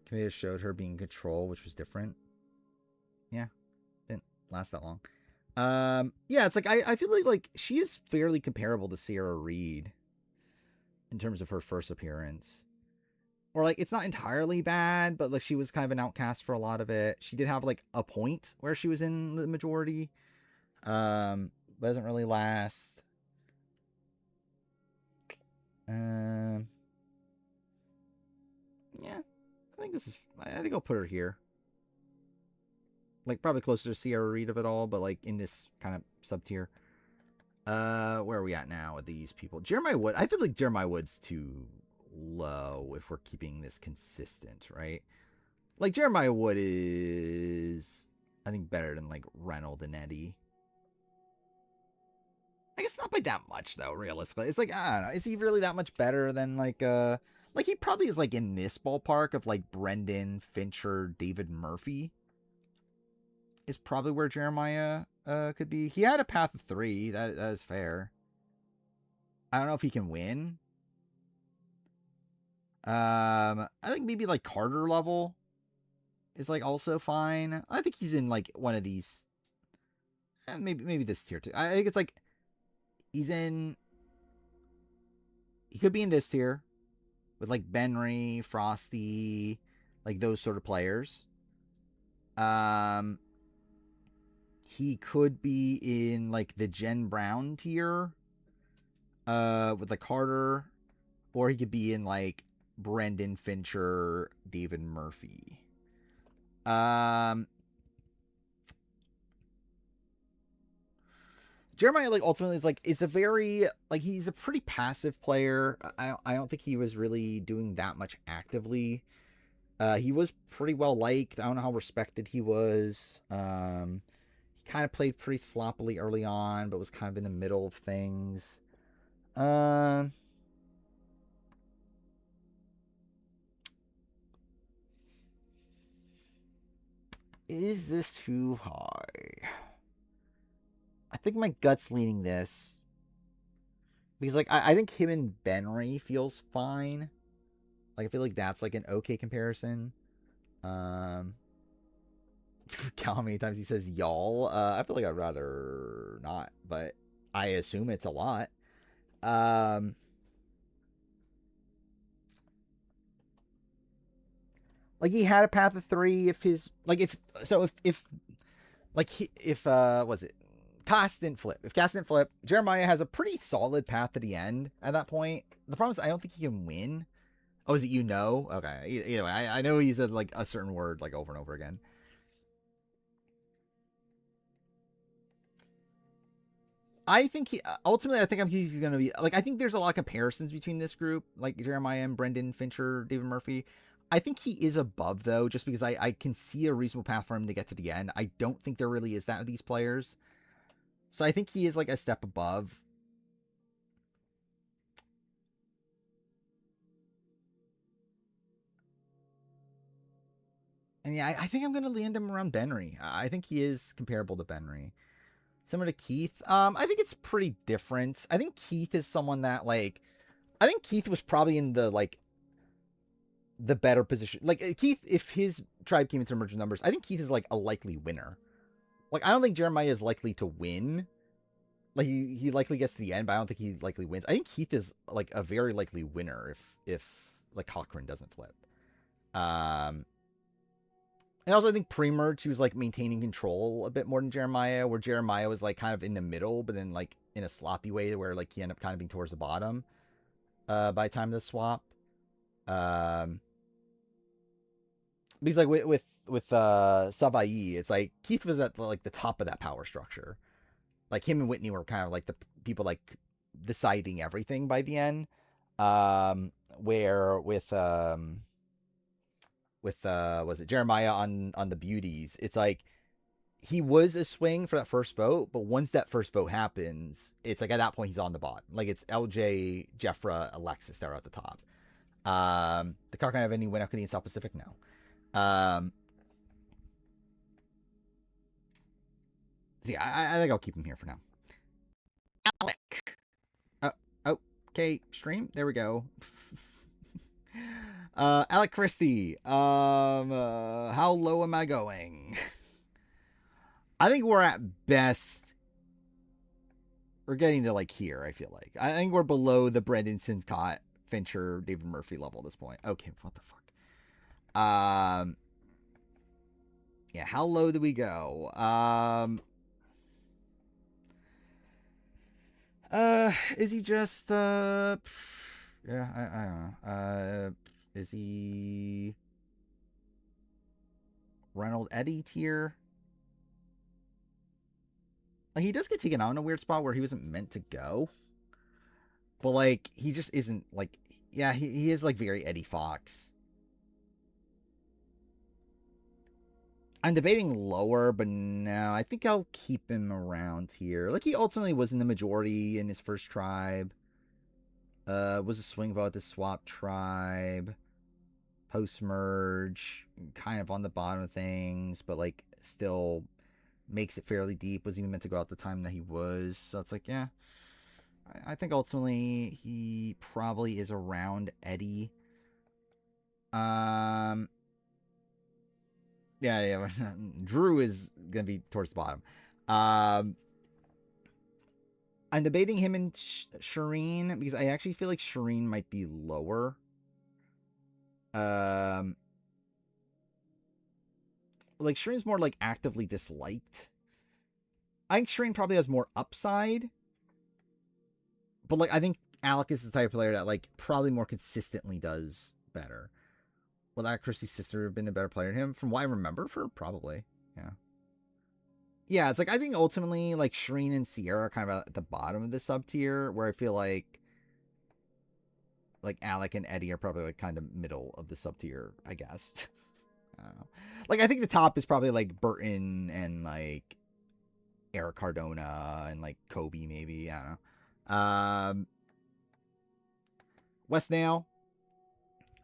Camilla showed her being in control, which was different. Yeah, didn't last that long. Yeah, it's like I feel like she is fairly comparable to Sierra Reed in terms of her first appearance. Or like it's not entirely bad, but like she was kind of an outcast for a lot of it. She did have like a point where she was in the majority. Doesn't really last. Yeah, I think I'll put her here. Like probably closer to Sierra Reed of it all, but like in this kind of sub tier. Where are we at now with these people? Jeremiah Wood. I feel like Jeremiah Wood's too low if we're keeping this consistent, right? Like Jeremiah Wood is, I think, better than like Reynolds and Eddie. I guess not by that much though. Realistically, it's like I don't know. Is he really that much better than like he probably is like in this ballpark of like Brendan, Fincher, David Murphy. Is probably where Jeremiah could be. He had a path of 3. That is fair. I don't know if he can win. I think maybe like Carter level is like also fine. I think he's in like one of these. Maybe this tier too. I think it's like he's in. He could be in this tier with like Benry, Frosty, like those sort of players. He could be in like the Jen Brown tier with like Carter, or he could be in like Brendan Fincher, David Murphy. Jeremiah, like, ultimately is a very, like, he's a pretty passive player. I don't think he was really doing that much actively. He was pretty well liked. I don't know how respected he was. He kind of played pretty sloppily early on, but was kind of in the middle of things. Is this too high? I think my gut's leaning this. Because, like, I think him and Benry feels fine. Like, I feel like that's, like, an okay comparison. Count how many times he says y'all. I feel like I'd rather not, but I assume it's a lot. Like, he had a path of 3 if his, like, if was it Cass didn't flip. If Cass didn't flip, Jeremiah has a pretty solid path to the end at that point. The problem is I don't think he can win. Oh, is it you know? Okay. Either way, I know he said, like, a certain word, like, over and over again. I think ultimately, I think he's going to be, like, I think there's a lot of comparisons between this group, like Jeremiah and Brendan, Fincher, David Murphy. I think he is above, though, just because I can see a reasonable path for him to get to the end. I don't think there really is that with these players. So I think he is, like, a step above. And yeah, I think I'm going to land him around Benry. I think he is comparable to Benry. Similar to Keith. I think it's pretty different. I think Keith is someone that, like, I think Keith was probably in the, like, the better position. Like, Keith, if his tribe came into emergent numbers, I think Keith is, like, a likely winner. Like, I don't think Jeremiah is likely to win. Like, he likely gets to the end, but I don't think he likely wins. I think Keith is, like, a very likely winner if like, Cochran doesn't flip. And also, I think pre-merge, he was, like, maintaining control a bit more than Jeremiah, where Jeremiah was, like, kind of in the middle, but then, like, in a sloppy way where, like, he ended up kind of being towards the bottom by the time of the swap. Because, like, with Savai, it's like Keith was at, like, the top of that power structure. Like, him and Whitney were kind of, like, the people, like, deciding everything by the end. Where with was it Jeremiah on the beauties, it's like he was a swing for that first vote, but once that first vote happens, it's like at that point he's on the bottom. Like, it's LJ, Jeffra, Alexis that are at the top. The car kind of have any win equity in South Pacific now. See, I think I'll keep him here for now. Alec. Okay, stream. There we go. Alec Christie. How low am I going? I think we're at best. We're getting to, like, here, I feel like. I think we're below the Brendan Sincott, Fincher, David Murphy level at this point. Okay, what the fuck? Yeah, how low do we go? Is he just, yeah, I don't know. Is he Ronald Eddy tier? Like, he does get taken out in a weird spot where he wasn't meant to go. But, like, he just isn't, like, yeah, he is, like, very Eddie Fox. I'm debating lower, but no, I think I'll keep him around here. Like, he ultimately was in the majority in his first tribe. Was a swing vote at the swap tribe. Post-merge, kind of on the bottom of things, but, like, still makes it fairly deep. Was even meant to go out the time that he was. So it's like, yeah. I think ultimately he probably is around Eddie. Yeah. Drew is going to be towards the bottom. I'm debating him and Shireen because I actually feel like Shireen might be lower. Like, Shireen's more, like, actively disliked. I think Shireen probably has more upside. But, like, I think Alec is the type of player that, like, probably more consistently does better. Will that Christie's sister have been a better player than him? From what I remember, for probably. Yeah. yeah, it's like I think ultimately like Shireen and Sierra are kind of at the bottom of the sub tier, where I feel like Alec and Eddie are probably like kind of middle of the sub tier, I guess. I don't know. Like I think the top is probably like Burton and like Eric Cardona and like Kobe maybe. I don't know. West Nail.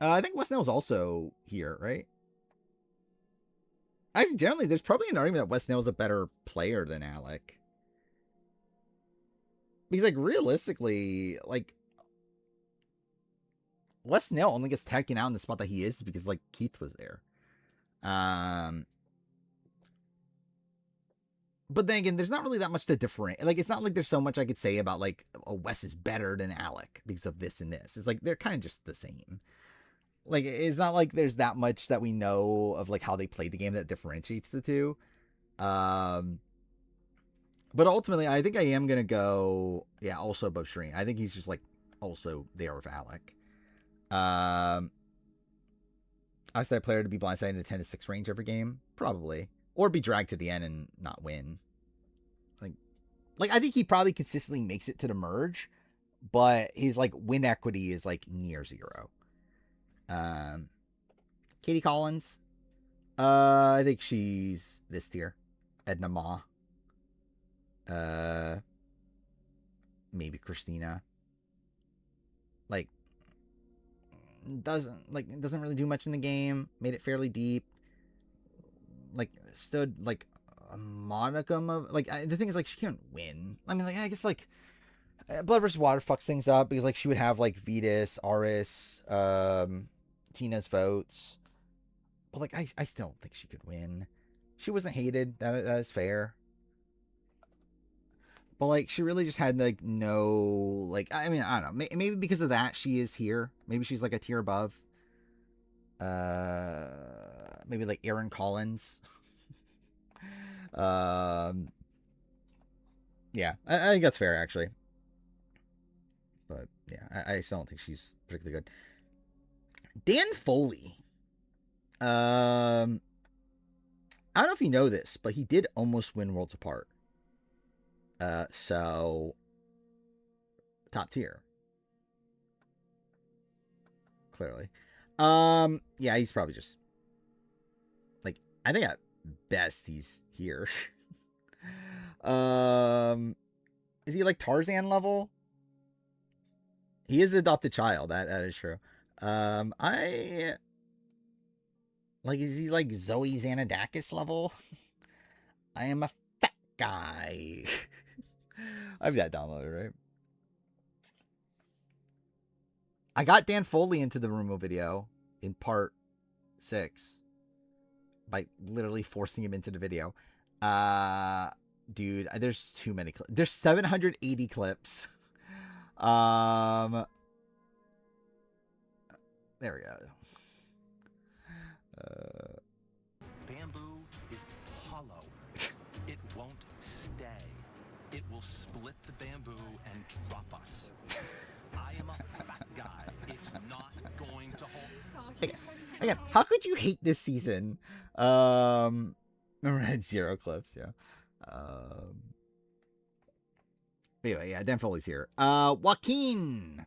I think West Nail's also here, right? I think generally there's probably an argument that West Nail's a better player than Alec. Because like realistically, like West Nail only gets taken out in the spot that he is because like Keith was there. But then again, there's not really that much to differentiate. Like, it's not like there's so much I could say about, like, oh, Wes is better than Alec because of this and this. It's like, they're kind of just the same. Like, it's not like there's that much that we know of, like, how they played the game that differentiates the two. But ultimately, I think I am going to go, yeah, also above Shireen. I think he's just, like, also there with Alec. I say a player to be blindsided in a 10 to 6 range every game? Probably. Or be dragged to the end and not win. Like I think he probably consistently makes it to the merge, but his like win equity is like near 0. Katie Collins. I think she's this tier. Edna Ma. Maybe Christina. Like doesn't really do much in the game. Made it fairly deep. Like stood like a modicum of like the thing is like she can't win. I mean like I guess like Blood vs. Water fucks things up because like she would have like Vetus, Aris, Tina's votes, but like I still don't think she could win. She wasn't hated. That is fair. But like she really just had like no like I mean I don't know maybe because of that she is here. Maybe she's like a tier above. Maybe like Aaron Collins. Yeah, I think that's fair actually. But yeah, I still don't think she's particularly good. Dan Foley. I don't know if you know this, but he did almost win Worlds Apart. So top tier. Clearly. Yeah, he's probably just like I think at best he's here. Is he like Tarzan level? He is an adopted child. That is true. I like is he like Zoe Xanadakis level? I am a fat guy. I've got downloaded, right? I got Dan Foley into the Rumo video in part 6 by literally forcing him into the video. Dude, there's too many clips. There's 780 clips. There we go. Bamboo is hollow. It won't stay. It will split the bamboo and drop us. I am a fat guy. It's not going to hold. Again, how could you hate this season? Remember I had 0 clips, yeah. Anyway, yeah, Dan Foley's here. Joaquin.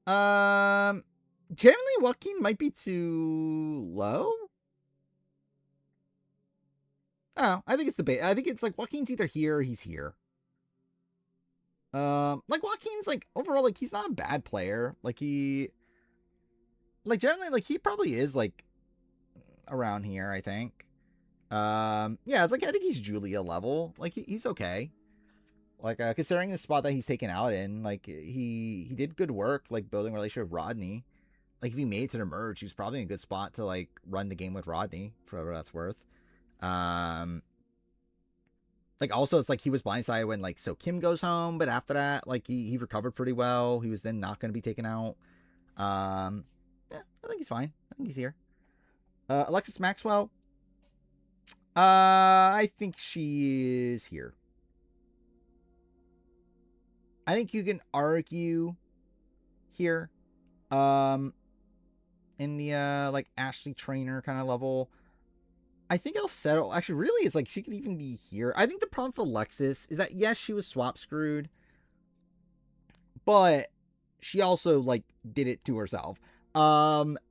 Generally Joaquin might be too low. Oh, I think it's the base. I think it's like Joaquin's either here or he's here. Like Joaquin's like overall like he's not a bad player. Like he like generally like he probably is like around here, I think. Yeah, it's like I think he's Julia level. Like he's okay. Like considering the spot that he's taken out in, like he did good work like building a relationship with Rodney. Like if he made it to the merge, he was probably in a good spot to like run the game with Rodney, for whatever that's worth. Like also it's like he was blindsided when like So Kim goes home, but after that, like he recovered pretty well. He was then not gonna be taken out. Yeah, I think he's fine. I think he's here. Alexis Maxwell. I think she is here. I think you can argue here. In the like Ashley Trainer kind of level. I think I'll settle. Actually, really, it's like she could even be here. I think the problem for Alexis is that, yes, she was swap screwed, but she also, like, did it to herself.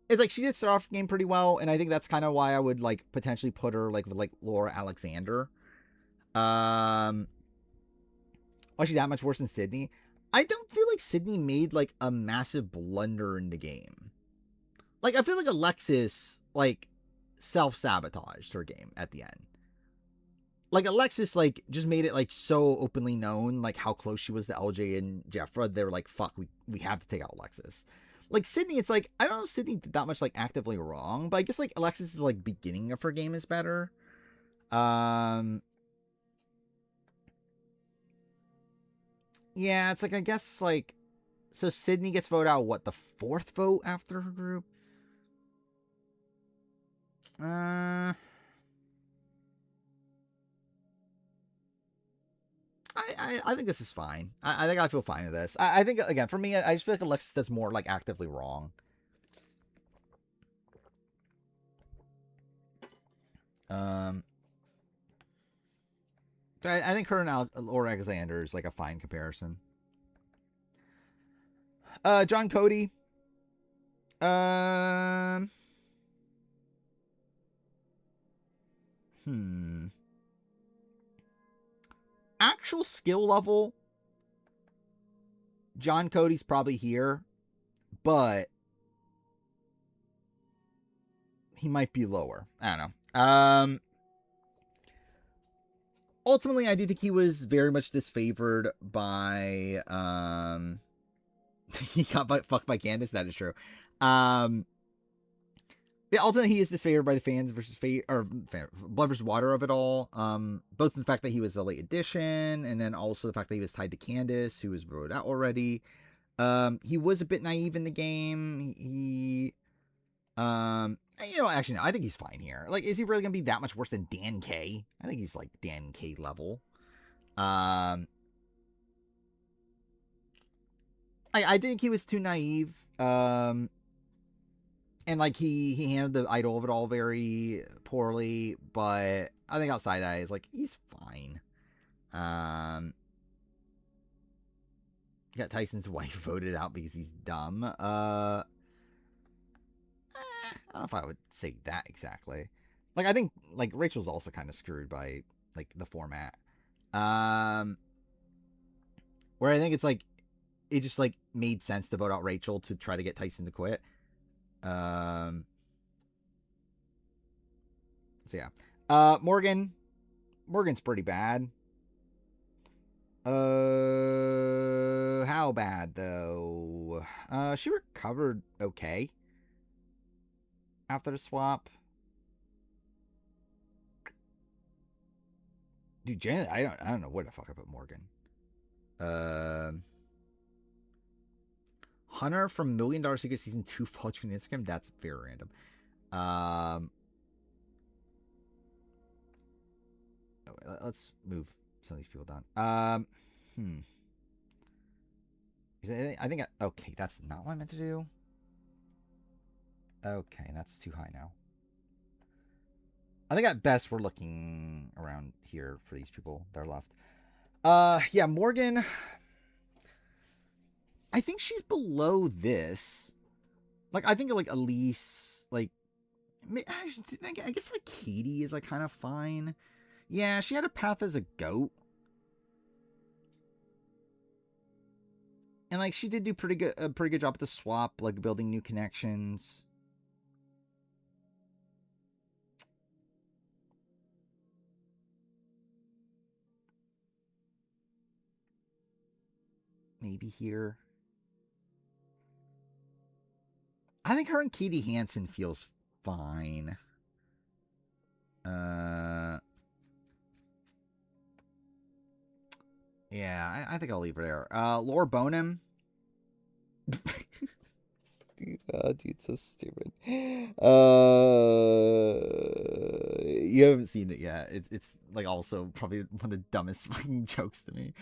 It's like she did start off the game pretty well, and I think that's kind of why I would, like, potentially put her, like, with, like, Laura Alexander. Why she's that much worse than Sydney? I don't feel like Sydney made, like, a massive blunder in the game. Like, I feel like Alexis, like, self-sabotaged her game at the end. Like, Alexis, like, just made it, like, so openly known, like, how close she was to LJ and Jeffra. They were like, fuck, we have to take out Alexis. Like, Sydney, it's like, I don't know if Sydney did that much, like, actively wrong, but I guess, like, Alexis' like, beginning of her game is better. Yeah, it's like, I guess, like, so Sydney gets voted out, what, the 4th vote after her group? I think this is fine. I think I feel fine with this. I think, again, for me, I just feel like Alexis does more, like, actively wrong. So I think her and Laura Alexander is, like, a fine comparison. John Cody. Actual skill level, John Cody's probably here, but he might be lower. I don't know. Ultimately, I do think he was very much disfavored by, he got fucked by Candace. That is true. Yeah, ultimately, he is disfavored by the fans versus Blood versus Water of it all. Both the fact that he was a late addition, and then also the fact that he was tied to Candace, who was voted out already. He was a bit naive in the game. Actually, no, I think he's fine here. Like, is he really gonna be that much worse than Dan K? I think he's like Dan K level. I think he was too naive. And, like, he handled the idol of it all very poorly, but I think outside that, he's, like, he's fine. You got Tyson's wife voted out because he's dumb. I don't know if I would say that exactly. Like, I think, like, Rachel's also kind of screwed by, like, the format. Where I think it's, like, it just, like, made sense to vote out Rachel to try to get Tyson to quit. So yeah. Morgan's pretty bad. How bad though? She recovered okay after the swap. Dude, Janet, I don't know where the fuck I put Morgan. Hunter from $1 Million Secret Season 2 followed you on Instagram. That's very random. Let's move some of these people down. I think okay, that's not what I meant to do. Okay, that's too high now. I think at best we're looking around here for these people that are left. Yeah, Morgan. I think she's below this. Like, I think like Elise, like, I guess like Katie is like kind of fine. Yeah, she had a path as a goat. And like she did do a pretty good job at the swap, like building new connections. Maybe here. I think her and Katie Hansen feels fine. Yeah, I think I'll leave her there. Laura Bonham. Dude, so stupid. You haven't seen it yet. It's like also probably one of the dumbest fucking jokes to me.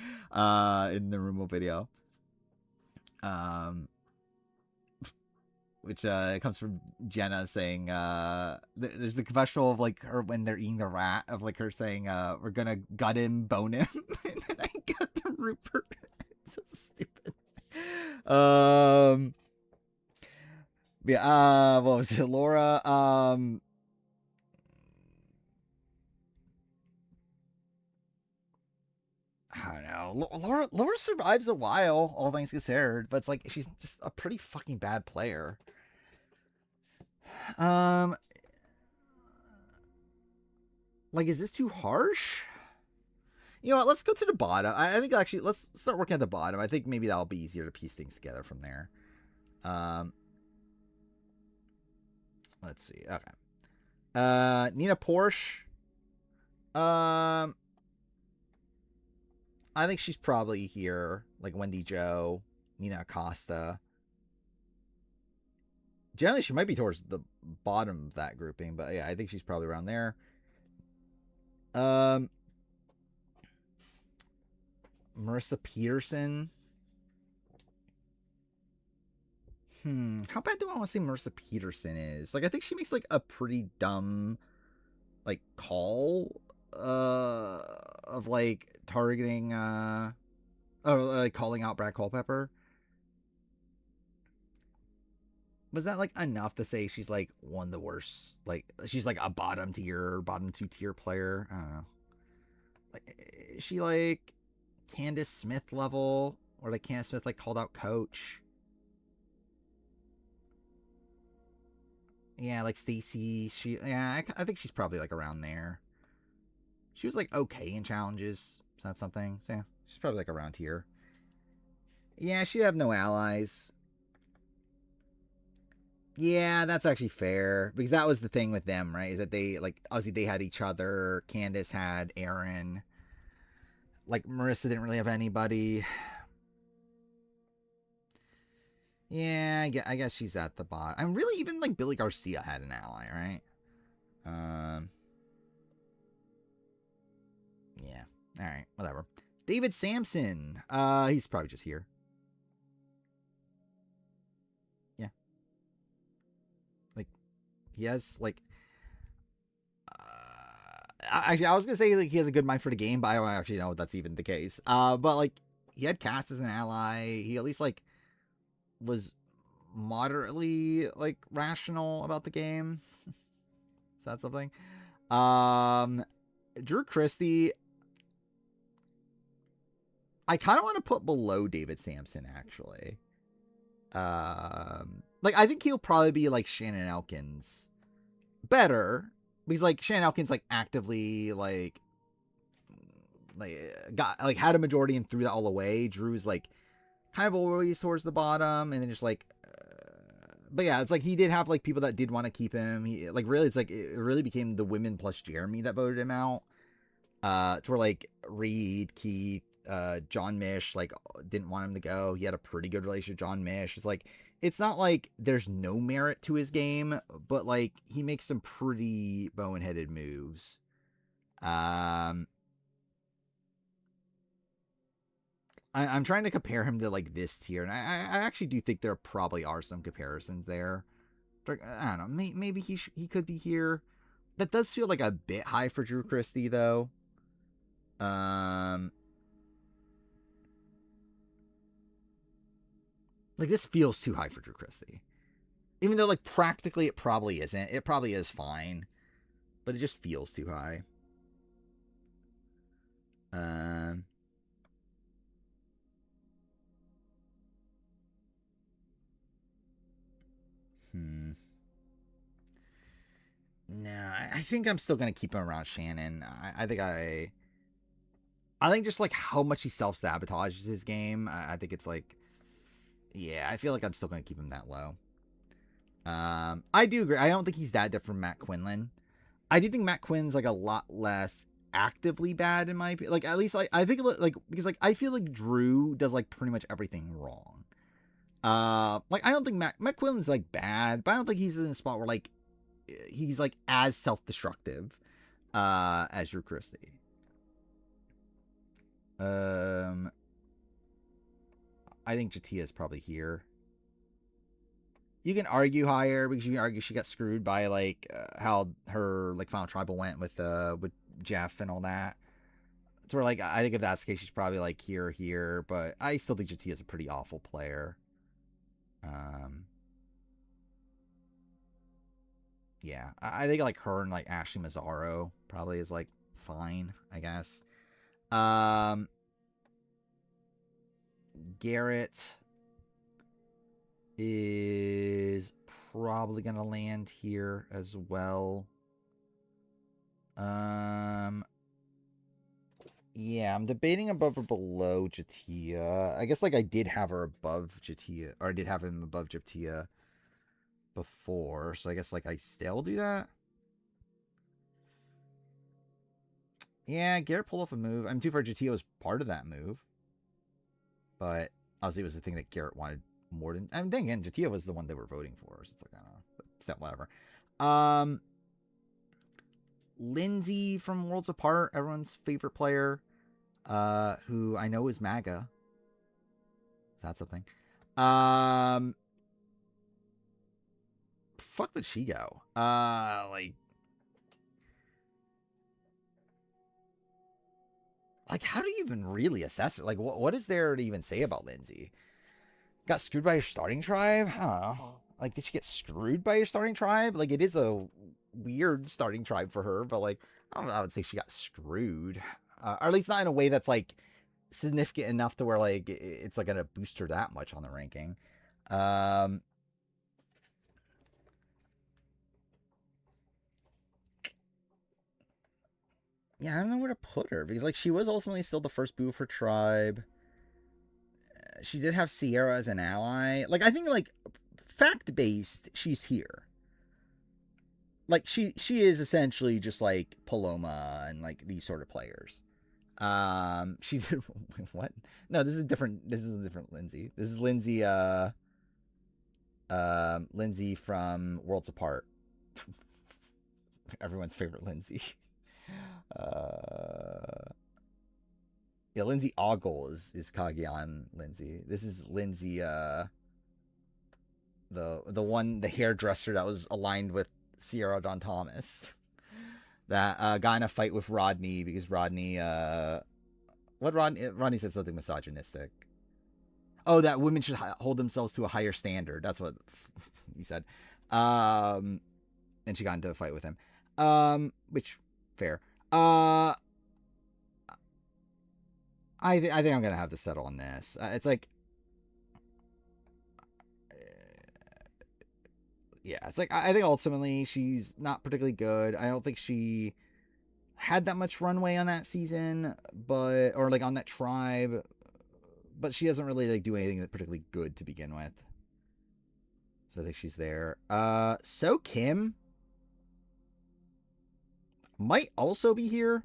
In the Rumo video. which comes from Jenna saying there's the confessional of like her when they're eating the rat of like her saying we're gonna gut him, bone him, and then I got the Rupert. It's so stupid. Yeah, what was it, Laura? I don't know. Laura survives a while, all things considered, but it's like she's just a pretty fucking bad player. Like, is this too harsh? You know what? Let's go to the bottom. I think actually let's start working at the bottom. I think maybe that'll be easier to piece things together from there. Let's see. Okay. Nina Porsche. I think she's probably here. Like Wendy Joe, Nina Acosta. Generally, she might be towards the bottom of that grouping, but yeah, I think she's probably around there. Marissa Peterson. How bad do I want to say Marissa Peterson is? Like, I think she makes like a pretty dumb like call of like targeting like calling out Brad Culpepper. Was that like enough to say she's like one of the worst? Like she's like a bottom 2 tier player. I don't know. Like is she like Candace Smith level, or like Candace Smith like called out coach? Yeah, like Stacy. I think she's probably like around there. She was like okay in challenges. Is that something? So yeah, she's probably like around here. Yeah, she'd have no allies. Yeah, that's actually fair, because that was the thing with them, right? Is that they like obviously they had each other. Candace had Aaron. Like Marissa didn't really have anybody. Yeah, I guess she's at the bottom. I'm really even like Billy Garcia had an ally, right? Yeah. All right, whatever. David Sampson. He's probably just here. Yeah. Like he has like actually I was gonna say like he has a good mind for the game, but I don't actually know if that's even the case. But like he had Cass as an ally. He at least like was moderately like rational about the game. Is that something? Drew Christie, I kind of want to put below David Sampson actually. Like I think he'll probably be like Shannon Elkins better, because like Shannon Elkins like actively like got like had a majority and threw that all away. Drew's like kind of always towards the bottom, and then just like but yeah, it's like he did have like people that did want to keep him. He like really, it's like it really became the women plus Jeremy that voted him out. To where like Reed, Keith, John Mish like didn't want him to go. He had a pretty good relationship with John Mish. It's like it's not like there's no merit to his game, but like he makes some pretty boneheaded moves. I'm trying to compare him to like this tier, and I actually do think there probably are some comparisons there. I don't know. Maybe he could be here. That does feel like a bit high for Drew Christie, though. Like this feels too high for Drew Christie, even though like practically it probably isn't. It probably is fine, but it just feels too high. No, I think I'm still gonna keep him around Shannon. I think just like how much he self sabotages his game. I think it's like, yeah, I feel like I'm still gonna keep him that low. I do agree. I don't think he's that different from Matt Quinlan. I do think Matt Quinn's like a lot less actively bad in my opinion. Like at least like I think like because like I feel like Drew does like pretty much everything wrong. Like I don't think Matt Quinlan's like bad, but I don't think he's in a spot where like he's like as self-destructive as Drew Christie. I think Jatia is probably here. You can argue higher because you can argue she got screwed by like how her like final tribal went with Jeff and all that. So we're like, I think if that's the case, she's probably like here or here, but I still think Jatia is a pretty awful player. Yeah, I think like her and like Ashley Mazzaro probably is like fine, I guess. Garrett is probably gonna land here as well. Yeah, I'm debating above or below Jatia. I guess like I did have her above Jatia, or I did have him above Jatia before, so I guess like I still do that. Yeah, Garrett pulled off a move. I'm too far. Jatia was part of that move, but obviously it was the thing that Garrett wanted more than. I mean, then again, Jatia was the one they were voting for, so it's like I don't know, except whatever. Lindsay from Worlds Apart, everyone's favorite player, who I know is MAGA. Is that something? Fuck did she go? Like, how do you even really assess it? Like, what is there to even say about Lindsay? Got screwed by your starting tribe? I don't know. Like, did she get screwed by your starting tribe? Like, it is a weird starting tribe for her, but like, I don't know, I would say she got screwed. Or at least not in a way that's like significant enough to where like it's like gonna boost her that much on the ranking. Yeah, I don't know where to put her because like she was ultimately still the first boo of her tribe. She did have Sierra as an ally. Like I think like fact based, she's here. Like she is essentially just like Paloma and like these sort of players. She did what? No, this is a different Lindsay. This is Lindsay Lindsay from Worlds Apart. Everyone's favorite Lindsay. Yeah, Lindsay Ogle is Kageon Lindsay. This is Lindsay the hairdresser that was aligned with Sierra Dawn Thomas. That got in a fight with Rodney because Rodney Rodney said something misogynistic. Oh, that women should hold themselves to a higher standard. That's what he said. And she got into a fight with him. Which fair. I think I'm gonna have to settle on this. It's like, yeah, it's like I think ultimately she's not particularly good. I don't think she had that much runway on that season, or like on that tribe, but she doesn't really like do anything that particularly good to begin with. So I think she's there. So Kim might also be here.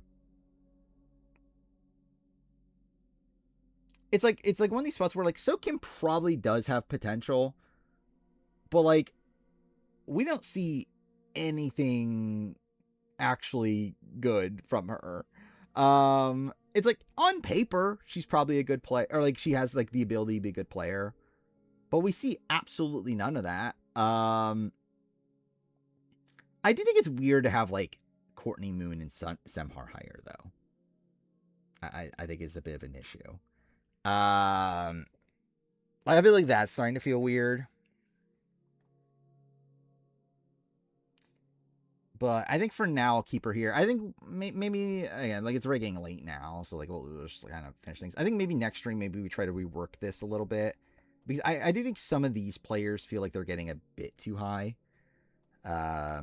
It's like one of these spots where like So Kim probably does have potential, but like we don't see anything actually good from her. It's like on paper she's probably a good player, or like she has like the ability to be a good player, but we see absolutely none of that. I do think it's weird to have like Courtney Moon and Semhar higher though. I think it's a bit of an issue. I feel like that's starting to feel weird. But I think for now, I'll keep her here. I think maybe, again, like it's already getting late now. So like, we'll just kind of finish things. I think maybe next stream, maybe we try to rework this a little bit. Because I do think some of these players feel like they're getting a bit too high. Yeah,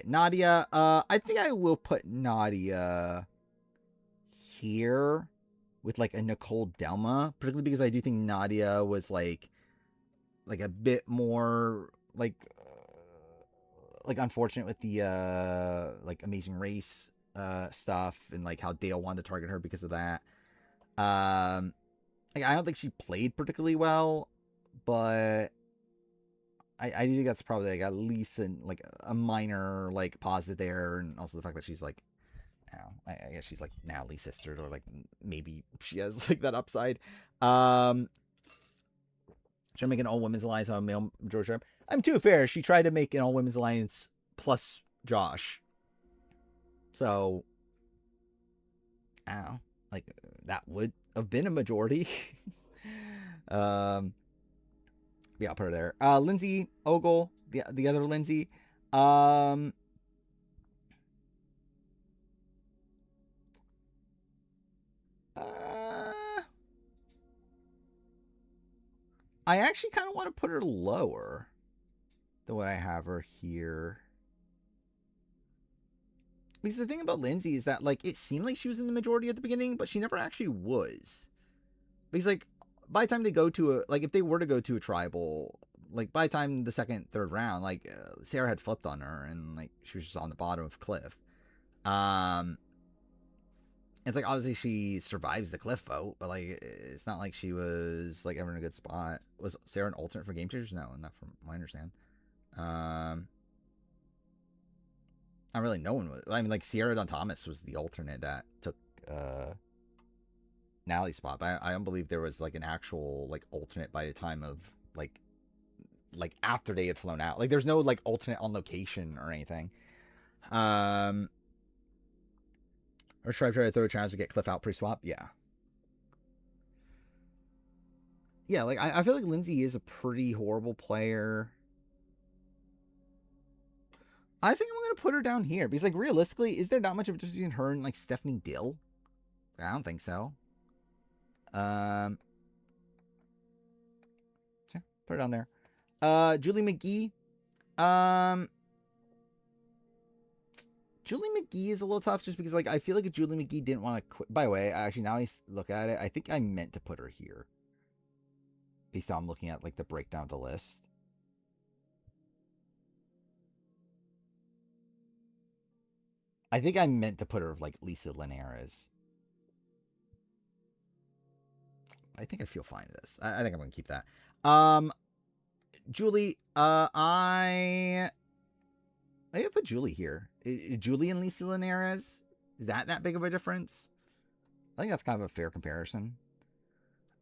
Nadia. I think I will put Nadia here with like a Nicole Delma, particularly because I do think Nadia was like a bit more like unfortunate with the like Amazing Race stuff and like how Dale wanted to target her because of that. Like I don't think she played particularly well, but I think that's probably like at least like a minor like positive there, and also the fact that she's like, I guess she's like Natalie's sister, or like maybe she has like that upside. Should I make an all-women's alliance on a male George Sharp? I'm too fair. She tried to make an all-women's alliance plus Josh. So, I don't know. Like, that would have been a majority. Yeah, I'll put her there. Lindsay Ogle, the other Lindsay. I actually kind of want to put her lower than what I have her here. Because the thing about Lindsay is that, like, it seemed like she was in the majority at the beginning, but she never actually was. Because, like, by the time they go to a, like, if they were to go to a tribal, like, by the time the second, third round, like, Sarah had flipped on her, and, like, she was just on the bottom of Cliff. It's like, obviously she survives the Cliff vote, but, like, it's not like she was, like, ever in a good spot. Was Sarah an alternate for Game Changers? No, not from what I understand. Not really, no one was. I mean, like, Sierra Dawn Thomas was the alternate that took Natalie's spot, but I don't believe there was, like, an actual, like, alternate by the time of, like after they had flown out. Like, there's no, like, alternate on location or anything. Or should I try to throw a chance to get Cliff out pre-swap? Yeah. Yeah, like, I feel like Lindsay is a pretty horrible player. I think I'm going to put her down here. Because, like, realistically, is there not much of a difference between her and, like, Stephanie Dill? I don't think so. Yeah, put it on there. Julie McGee. Julie McGee is a little tough just because, like, I feel like if Julie McGee didn't want to quit. By the way, actually, now I look at it, I think I meant to put her here. Based on looking at, like, the breakdown of the list. I think I meant to put her, like, Lisa Linares. I think I feel fine with this. I think I'm going to keep that. Julie, I put Julie here. Julie and Lisa Linares? Is that big of a difference? I think that's kind of a fair comparison.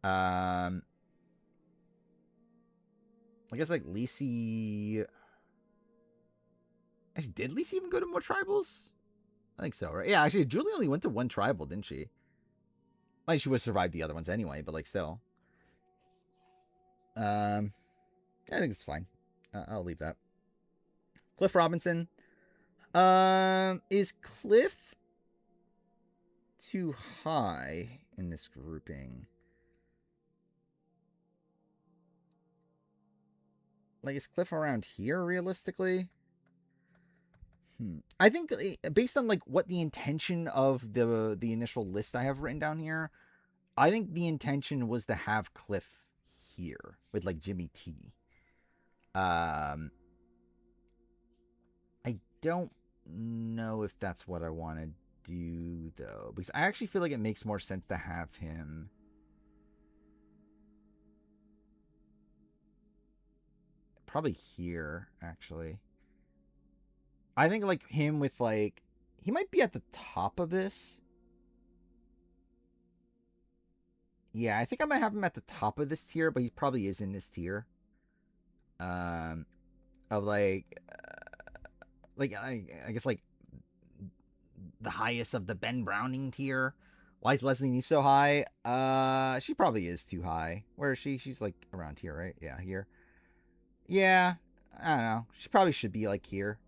I guess, like, Lacey... Actually, did Lacey even go to more tribals? I think so, right? Yeah, actually, Julie only went to one tribal, didn't she? Like, she would have survived the other ones anyway, but, like, still. I think it's fine. I'll leave that. Cliff Robinson. Is Cliff too high in this grouping? Like, is Cliff around here, realistically? I think, based on, like, what the intention of the initial list I have written down here, I think the intention was to have Cliff here with, like, Jimmy T. I don't know if that's what I want to do, though, because I actually feel like it makes more sense to have him probably here, actually. I think, like, him with, like, he might be at the top of this. Yeah, I think I might have him at the top of this tier, but he probably is in this tier. Of, like, I guess, like, the highest of the Ben Browning tier. Why is Leslie Nice so high? She probably is too high. Where is she? She's, like, around here, right? Yeah, here. Yeah, I don't know. She probably should be, like, here.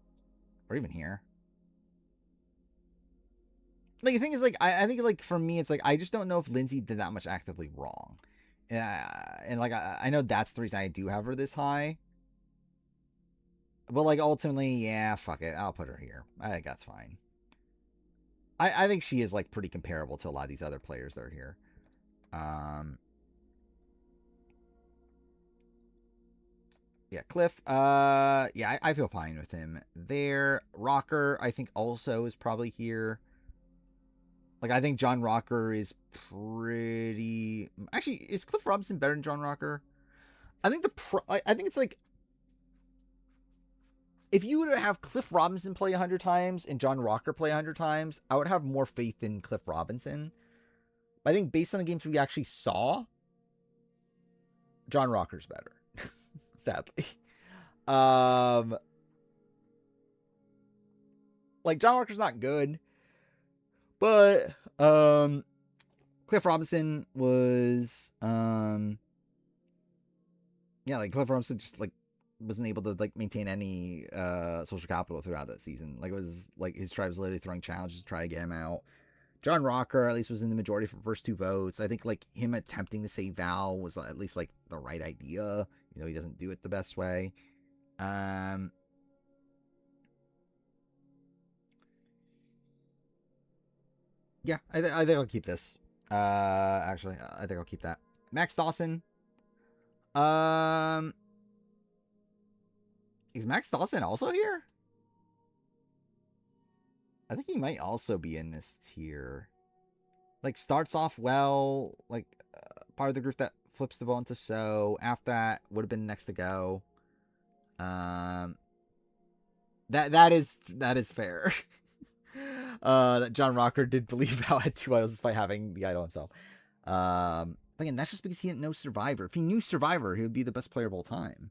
Or even here. Like, the thing is, like, I think, like, for me, it's, like, I just don't know if Lindsay did that much actively wrong. And, like, I know that's the reason I do have her this high. But, like, ultimately, yeah, fuck it. I'll put her here. I think that's fine. I think she is, like, pretty comparable to a lot of these other players that are here. Yeah, Cliff. Yeah, I feel fine with him there. Rocker, I think, also is probably here. Like, I think John Rocker is pretty... Actually, is Cliff Robinson better than John Rocker? I think I think it's like... If you were to have Cliff Robinson play 100 times and John Rocker play 100 times, I would have more faith in Cliff Robinson. But I think based on the games we actually saw, John Rocker's better. sadly. Um, like John Walker's not good, but Cliff Robinson was yeah, like Cliff Robinson just like wasn't able to like maintain any social capital throughout that season. Like it was like his tribe was literally throwing challenges to try to get him out. John Rocker at least was in the majority for the first 2 votes. I think like him attempting to save Val was at least like the right idea. You know, he doesn't do it the best way. Yeah, I think I'll keep this. Actually, I think I'll keep that. Max Dawson. Is Max Dawson also here? I think he might also be in this tier. Like, starts off well, like, part of the group that flips the vote into so. After that, would have been next to go. That is fair. That John Rocker did believe Val had 2 idols despite having the idol himself. Again, that's just because he didn't know Survivor. If he knew Survivor, he would be the best player of all time.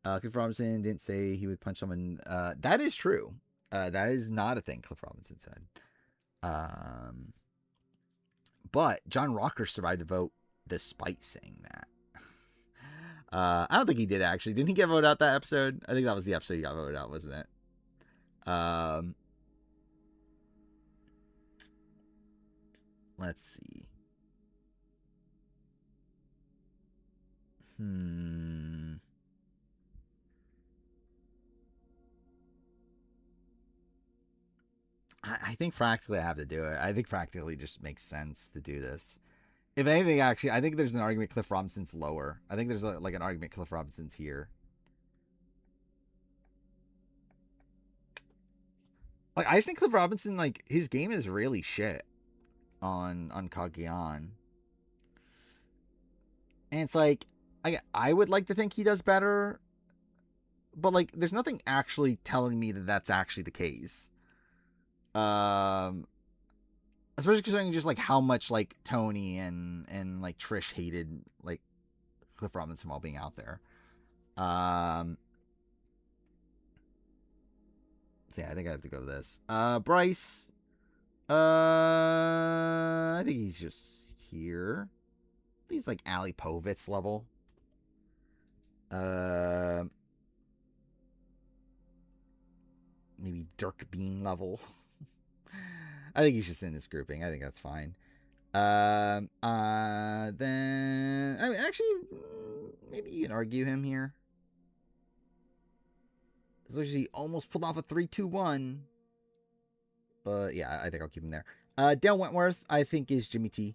Cliff Robinson didn't say he would punch someone. That is true. That is not a thing Cliff Robinson said. But John Rocker survived the vote despite saying that. I don't think he did, actually. Didn't he get voted out that episode? I think that was the episode he got voted out, wasn't it? Let's see. I think practically I have to do it. I think practically just makes sense to do this. If anything, actually, I think there's an argument Cliff Robinson's lower. I think there's like an argument Cliff Robinson's here. Like, I just think Cliff Robinson, like, his game is really shit on Cagayan. And it's like, I would like to think he does better, but like, there's nothing actually telling me that that's actually the case. Especially considering just like how much like Tony and like Trish hated like Cliff Robinson while being out there. So yeah, I think I have to go with this. Bryce. I think he's just here. He's like Ali Povitz level. Maybe Dirk Bean level. I think he's just in this grouping. I think that's fine. Then I mean, actually, maybe you can argue him here. He almost pulled off a 3-2-1. But yeah, I think I'll keep him there. Dale Wentworth, I think, is Jimmy T.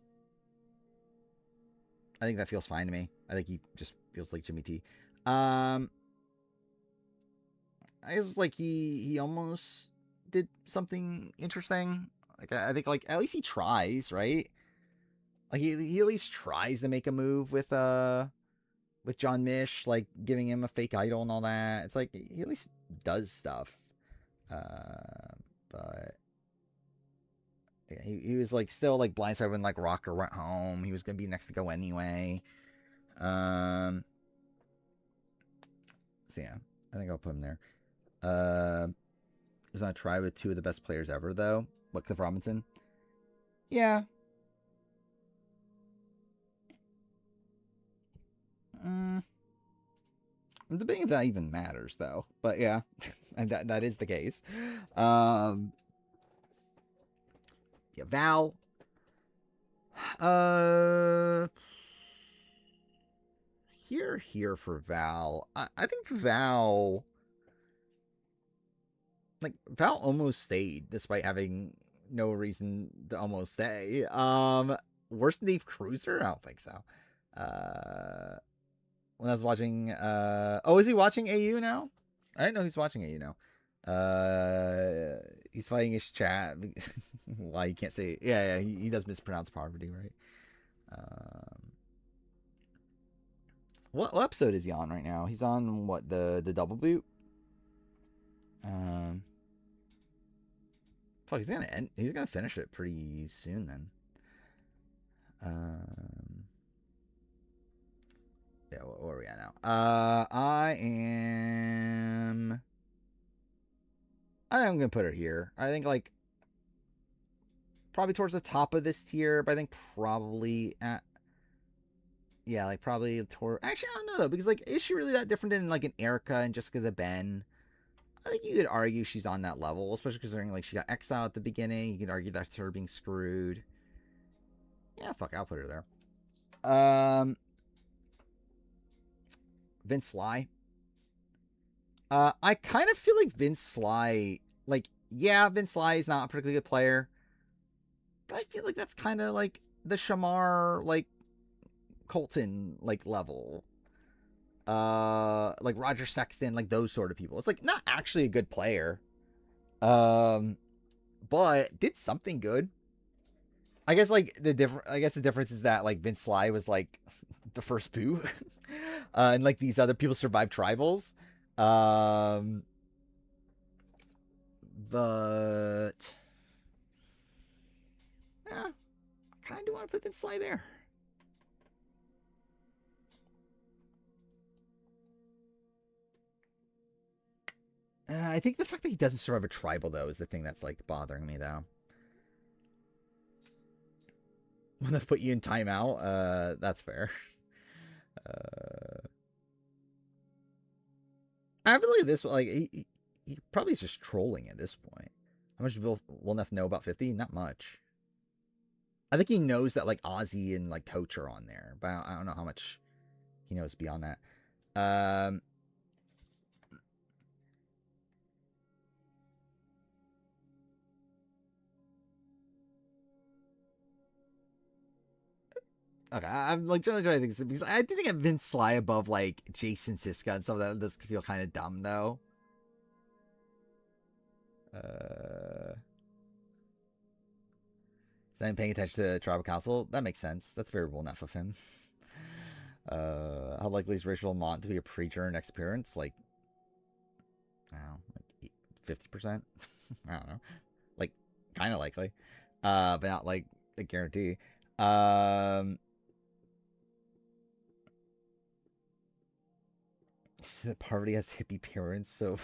I think that feels fine to me. I think he just feels like Jimmy T. I guess like he almost did something interesting. Like I think like at least he tries, right? Like he at least tries to make a move with John Mish, like giving him a fake idol and all that. It's like he at least does stuff. But yeah, he was like still like blindsided when like Rocker went home. He was gonna be next to go anyway. So yeah, I think I'll put him there. He's on a try with 2 of the best players ever though. What, Cliff Robinson? Yeah. I'm debating if that even matters though. But yeah, and that is the case. Yeah, Val. Here for Val. I think Val almost stayed despite having no reason to almost stay. Worse than Dave Cruiser? I don't think so. When I was watching is he watching AU now? I didn't know he's watching AU now. He's fighting his chat. Why he can't say yeah, he does mispronounce poverty, right? What episode is he on right now? He's on what, the double boot? Fuck, he's gonna finish it pretty soon then. Yeah, where are we at now? I think I'm gonna put her here. I think like probably towards the top of this tier, but I think probably at like probably toward. Actually, I don't know though, because like, is she really that different than like an Erica and Jessica the Ben? I think you could argue she's on that level, especially considering like she got exiled at the beginning. You could argue that's her being screwed. Yeah, fuck, I'll put her there. Vince Sly. I kind of feel like Vince Sly, like, yeah, Vince Sly is not a particularly good player, but I feel like that's kind of like the Shamar, like, Colton, like, level. Like Roger Sexton, like those sort of people. It's like not actually a good player, but did something good. I guess like the difference is that like Vince Sly was like the first boo, and like these other people survived tribals. But yeah, I kind of want to put Vince Sly there. I think the fact that he doesn't survive a tribal though is the thing that's like bothering me though. When they put you in timeout, that's fair. I believe this like he probably is just trolling at this point. How much will Wilneff know about 50? Not much. I think he knows that like Ozzy and like Coach are on there, but I don't know how much he knows beyond that. Okay, I'm like trying to think because I do think Vince Sly above like Jason Siska and some of that does feel kind of dumb though. Is I'm paying attention to Tribal Council? That makes sense. That's very well enough of him. How likely is Rachel Mont to be a preacher in next appearance? Like, I don't know, like 50%. I don't know, like kind of likely, but not like a guarantee. Poverty has hippie parents, so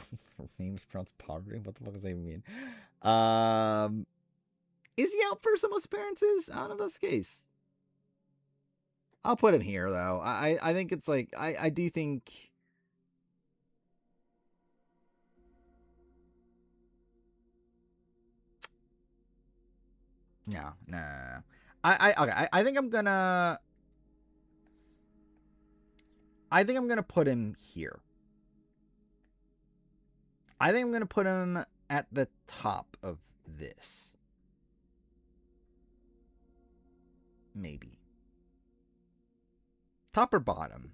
names pronounced poverty. What the fuck does that even mean? Is he out for some most appearances? I don't know if that's the case. I'll put him here though. I think it's like I do think. No. Okay. I think I'm gonna. I think I'm gonna put him here. I think I'm gonna put him at the top of this. Maybe. Top or bottom?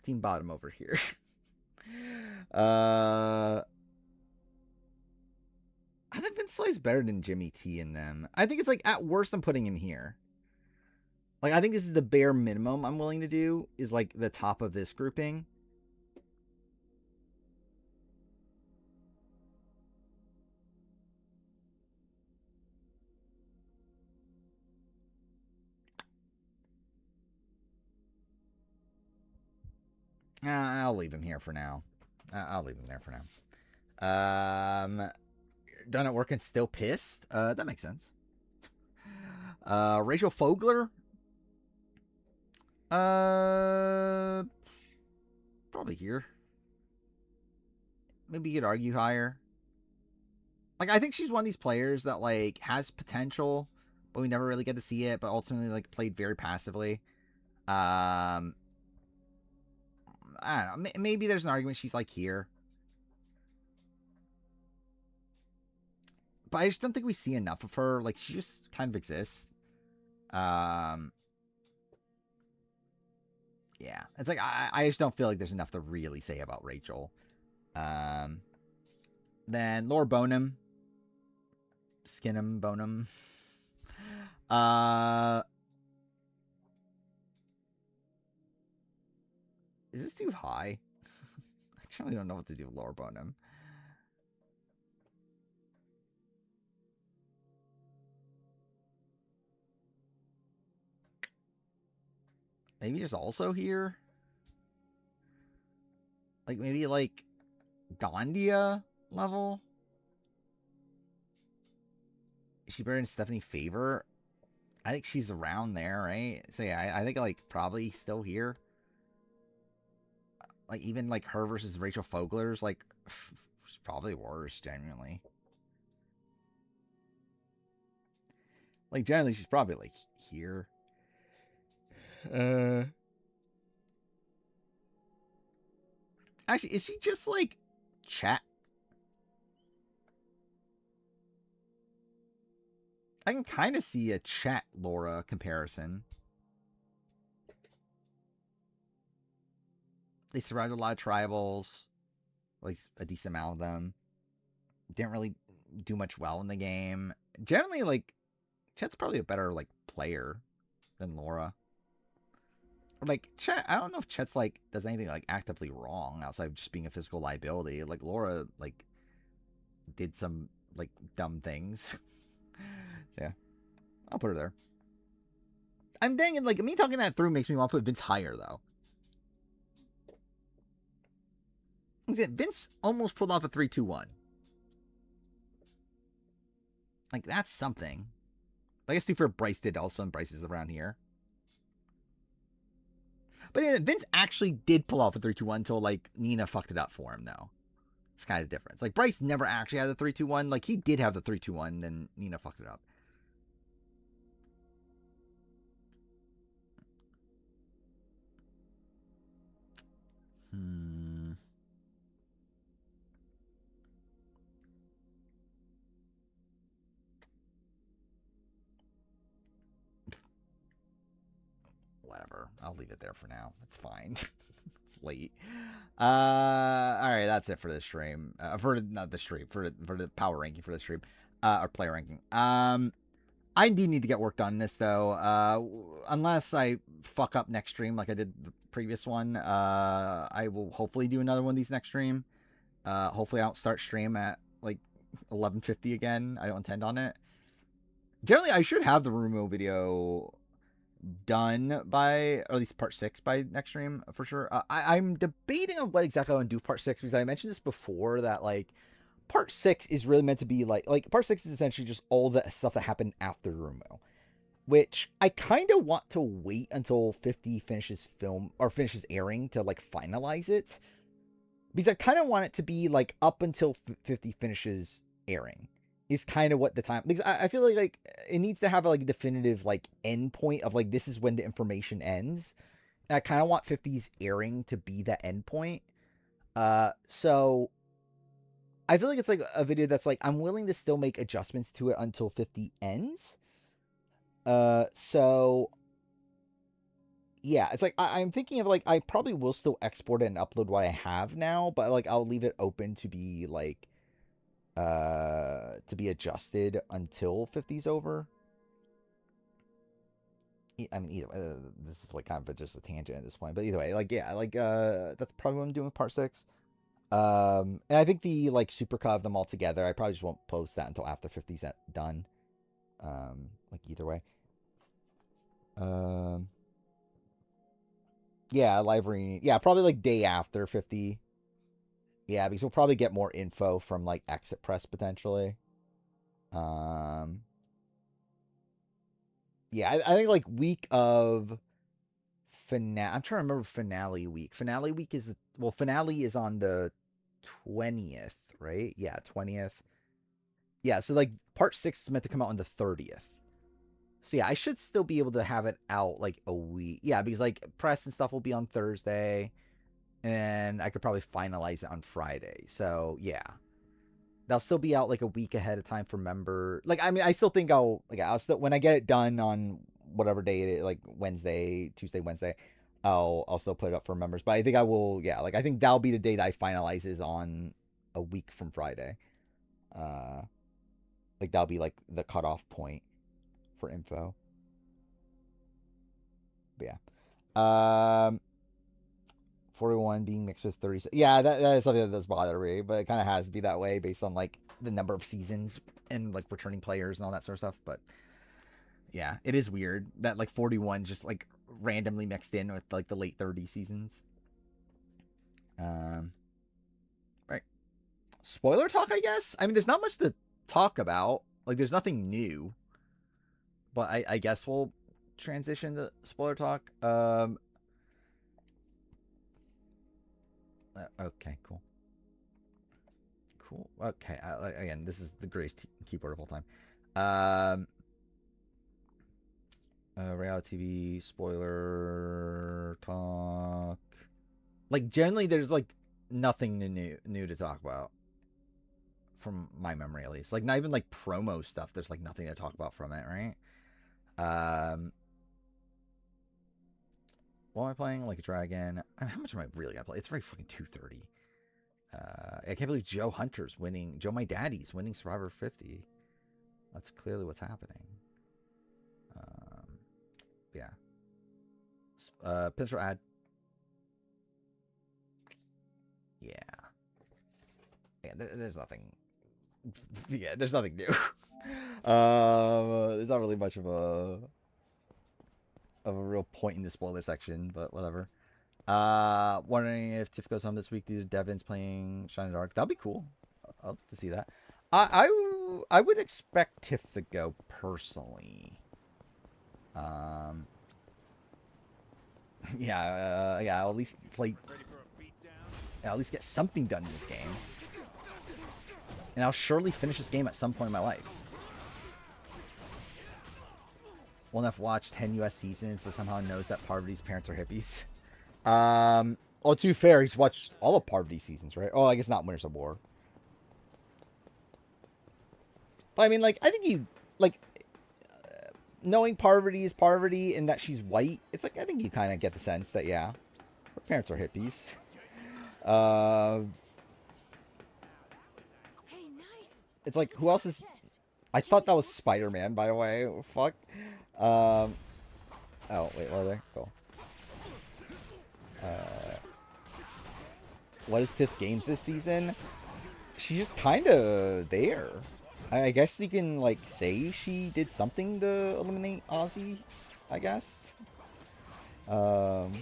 Team bottom over here. I think Vince Sly's better than Jimmy T in them. I think it's like at worst I'm putting him here. Like I think this is the bare minimum I'm willing to do is like the top of this grouping. I'll leave him here for now. I'll leave him there for now. Done at work and still pissed? That makes sense. Rachel Fogler? Probably here. Maybe you could argue higher. Like, I think she's one of these players that, like, has potential, but we never really get to see it, but ultimately, like, played very passively. I don't know. Maybe there's an argument she's, like, here. But I just don't think we see enough of her. Like, she just kind of exists. Yeah. It's like, I just don't feel like there's enough to really say about Rachel. Then Laura Bonham. Skinham, Bonham. Is this too high? I truly don't know what to do with Laura Bonham. maybe just also here? Like, maybe, like, Gandia level? Is she better than Stephanie Favor? I think she's around there, right? So, yeah, I think, like, probably still here. Like, even, like, her versus Rachel Fogler's, like, it's probably worse, genuinely. Like, generally, she's probably, like, here. Actually, is she just, like, chat? I can kind of see a chat Laura comparison. They survived a lot of tribals. At least a decent amount of them. Didn't really do much well in the game. Generally, like, Chet's probably a better, like, player than Laura. Or, like, Chet, I don't know if Chet's, like, does anything, like, actively wrong outside of just being a physical liability. Like, Laura, like, did some, like, dumb things. So, yeah. I'll put her there. I'm dang it, like, me talking that through makes me want to put Vince higher, though. Vince almost pulled off a 3-2-1. Like, that's something. I guess for Bryce did also, and Bryce is around here. But yeah, Vince actually did pull off a 3-2-1 until, like, Nina fucked it up for him, though. It's kind of the difference. Like, Bryce never actually had the 3-2-1. Like, he did have the 3-2-1, then Nina fucked it up. Whatever. I'll leave it there for now. It's fine. It's late. All right, that's it for this stream. Not the stream, for the power ranking for the stream. Or player ranking. I do need to get work done on this, though. Unless I fuck up next stream like I did the previous one, I will hopefully do another one of these next stream. Hopefully I don't start stream at, like, 11:50 again. I don't intend on it. Generally, I should have the Rumo video done by, or at least part 6 by next stream, for sure. I'm debating on what exactly I want to do part 6, because I mentioned this before, that, like, part 6 is really meant to be like part 6 is essentially just all the stuff that happened after Rumo, which I kind of want to wait until 50 finishes airing to, like, finalize it, because I kind of want it to be, like, up until 50 finishes airing is kind of what the time, because I feel like it needs to have a, like, definitive, like, end point of, like, this is when the information ends. And I kind of want 50's airing to be that end point. So I feel like it's like a video that's like, I'm willing to still make adjustments to it until 50 ends. So yeah, it's like, I'm thinking of, like, I probably will still export it and upload what I have now, but, like, I'll leave it open to be, like, to be adjusted until 50's over. I mean, either way, this is, like, kind of just a tangent at this point, but either way, like, yeah, like, that's probably what I'm doing with part 6. And I think the, like, super cut of them all together, I probably just won't post that until after 50's done. Like, either way. Yeah, live reunion. Yeah, probably, like, day after 50. Yeah, because we'll probably get more info from, like, Exit Press, potentially. Yeah, I think, like, week of finale. I'm trying to remember finale week. Finale week is, well, finale is on the 20th, right? Yeah, 20th. Yeah, so, like, part 6 is meant to come out on the 30th. So, yeah, I should still be able to have it out, like, a week. Yeah, because, like, press and stuff will be on Thursday. And I could probably finalize it on Friday. So, yeah. They'll still be out, like, a week ahead of time for member. Like, I mean, I still think I'll still, when I get it done on whatever day it is, like, Tuesday, Wednesday, I'll still put it up for members. But I think I will, yeah, like, I think that'll be the day that I finalize is on a week from Friday. Like, that'll be, like, the cutoff point for info. But yeah. 41 being mixed with 30. Yeah, that is something that does bother me, but it kind of has to be that way based on, like, the number of seasons and, like, returning players and all that sort of stuff. But yeah, it is weird that, like, 41 just, like, randomly mixed in with like the late 30 seasons. Right. Spoiler talk, I guess. I mean, there's not much to talk about. Like, there's nothing new. But I guess we'll transition to spoiler talk. Okay, cool. Cool. Okay. Again, this is the greatest keyboard of all time. Reality TV spoiler talk. Like, generally, there's like nothing new to talk about, from my memory at least. Like, not even like promo stuff. There's like nothing to talk about from it, right? What am I playing? Like a Dragon. How much am I really gonna play? It's very fucking 2:30. I can't believe Joe Hunter's winning. Joe My Daddy's winning Survivor 50. That's clearly what's happening. Yeah. Pincer ad. Yeah. Yeah, there's nothing. Yeah, there's nothing new. There's not really much of a real point in the spoiler section, but whatever. Wondering if Tiff goes home this week due to Devin's playing Shine in the Dark. That'd be cool. I'd love to see that. I would expect Tiff to go personally. Yeah, I'll at least play. Yeah, at least get something done in this game. And I'll surely finish this game at some point in my life. Won't have watched 10 US seasons, but somehow knows that Parvati's parents are hippies. Well, to be fair, he's watched all of Parvati's seasons, right? Oh, I guess not Winners of War. But I mean, like, I think you, like, knowing Parvati is Parvati and that she's white, it's like, I think you kind of get the sense that, yeah, her parents are hippies. It's like, who else is... I thought that was Spider-Man, by the way. Fuck. Oh, wait, what are they? Cool. What is Tiff's games this season? She's just kind of there. I guess you can, like, say she did something to eliminate Ozzy, I guess. We'll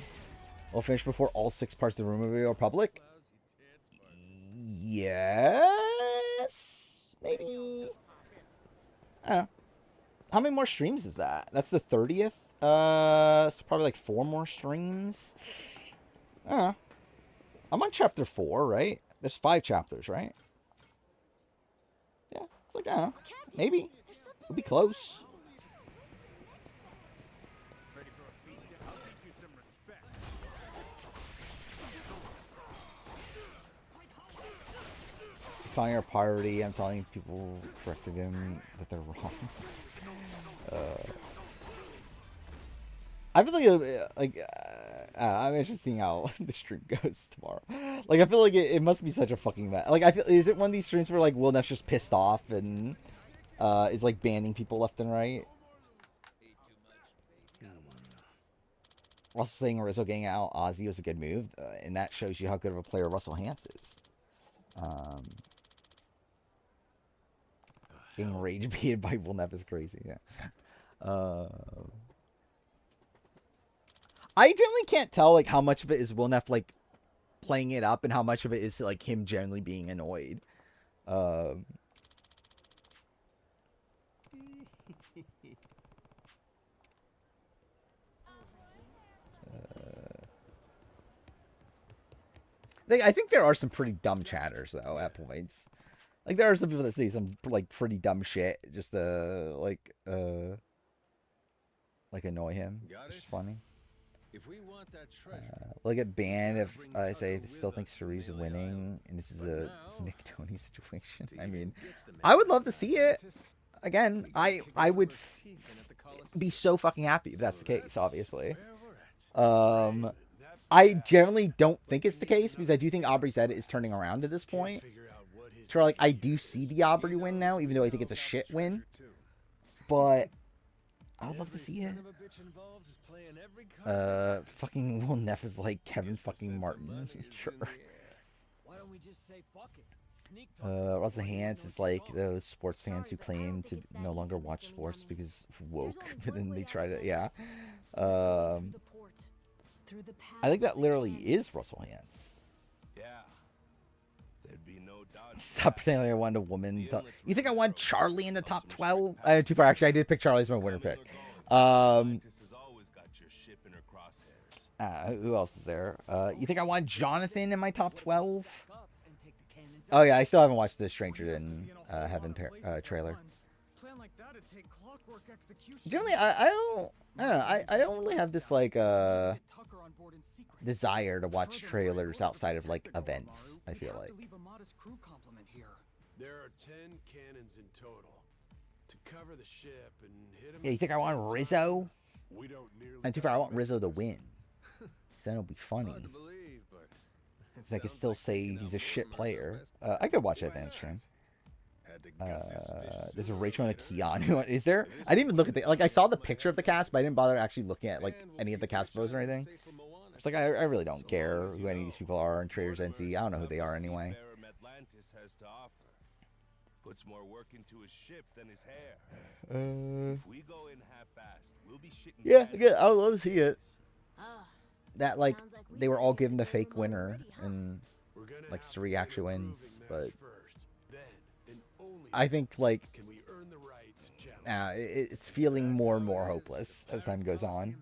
finish before all 6 parts of the rumor are public. Yes? Maybe? I don't know. How many more streams is that? That's the 30th? So probably like 4 more streams. I don't know. I'm on chapter 4, right? There's 5 chapters, right? Yeah, it's like, I don't know. Maybe. We'll be close. He's calling her Parvati. I'm telling people corrected him that they're wrong. I feel like I'm interested in seeing how the stream goes tomorrow. Like, I feel like it must be such a fucking mess. Like, I feel, is it one of these streams where like Will Neff's just pissed off and is like banning people left and right? Russell saying Rizzo getting out Ozzy was a good move, and that shows you how good of a player Russell Hantz is. Getting rage baited by Will Neff is crazy. Yeah. I generally can't tell like how much of it is Will Neff like playing it up and how much of it is like him generally being annoyed. I think there are some pretty dumb chatters though at points. Like there are some people that say some like pretty dumb shit just to like annoy him. It's funny. If we want that treasure, Will I get banned if I say still think Cerie's winning and this is a Nick Tony situation? I mean, I would love to see it. Again, I would be so fucking happy if that's the case, obviously. I generally don't think it's the case because I do think Aubrey's head is turning around at this point. So like I do see the Aubrey win now, even though I think it's a shit win. But I would love to see it. Fucking Will Neff is like Kevin fucking Martin. Sure. we just say fuck it? Sneak Russell Hans is like those sports fans who claim to no longer watch sports because woke, but then they try to, yeah. I think that literally is Russell Hans. Yeah. There'd be no doubt. Stop pretending like I wanted a woman. You think I want Charlie in the top 12? Too far. Actually, I did pick Charlie as my winner pick. Who else is there? You think I want Jonathan in my top 12? Oh yeah, I still haven't watched the Stranger in Heaven trailer. Generally, I don't know. I don't really have this like desire to watch trailers outside of like events. I feel like. There are 10 cannons in total to cover the ship and hit him. Yeah, you think I want Rizzo? We don't nearly. And too far, I want Rizzo to win. Cause then it'll be funny. Hard to believe, but Cause I could still say he's a shit player. I could watch that advanced stream. There's a Rachel and a Keanu. Is there? I didn't even look at the like. I saw the picture of the cast, but I didn't bother actually looking at like any of the cast photos or anything. It's like I really don't care who any of these people are in Traders NC. I don't know who they are anyway. Puts more work into his ship than his hair. If we go in half-assed, we'll be shitting. Yeah, again, I would love to see it. That like they were all given a fake winner, and like Suri actually wins, but I think like it's feeling more and more hopeless as time goes on.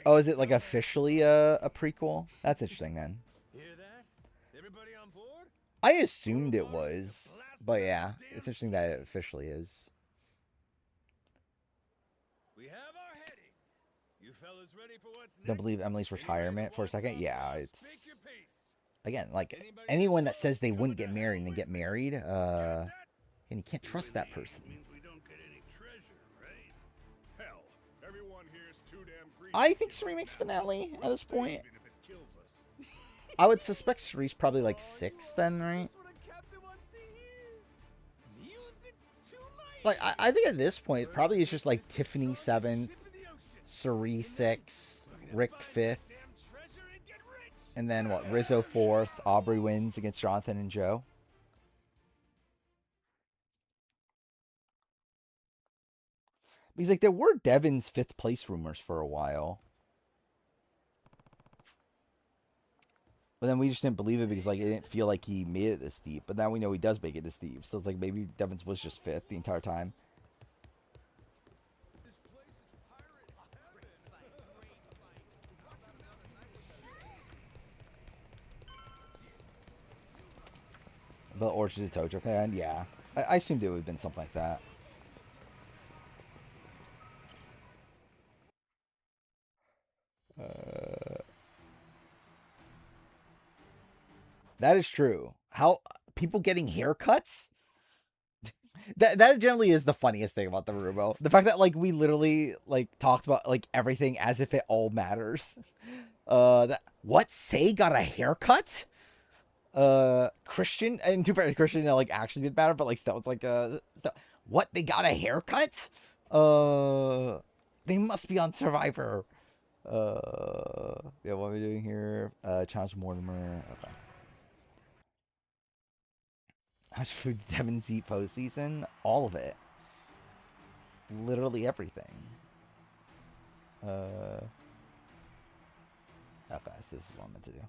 Oh, is it like officially a prequel? That's interesting then. I assumed it was, but yeah, it's interesting that it officially is. We have our heading. You fellas ready for what's next? Don't believe Emily's retirement for a second. Yeah, it's again like anyone that says they wouldn't get married and they get married, and you can't trust that person. I think Suri makes finale at this point. I would suspect Suri's probably like 6 then, right? Like, I think at this point, probably it's just like Tiffany 7th, Suri 6th, Rick 5th, and then what, Rizzo 4th, Aubrey wins against Jonathan and Joe. Because like there were Devin's 5th place rumors for a while. But then we just didn't believe it because like it didn't feel like he made it this deep. But now we know he does make it this deep. So it's like maybe Devins was just 5th the entire time. But Orchard of Tojo fan, yeah. I assumed it would have been something like that. That is true. How people getting haircuts? that generally is the funniest thing about the Rubo. The fact that like we literally like talked about like everything as if it all matters. What Say got a haircut? Christian and Christian like actually did matter, but like still it's like what, they got a haircut? They must be on Survivor. Yeah, what are we doing here? Challenge Mortimer. Okay. How much food did Devins eat postseason? All of it. Literally everything. Okay, so this is what I'm meant to do.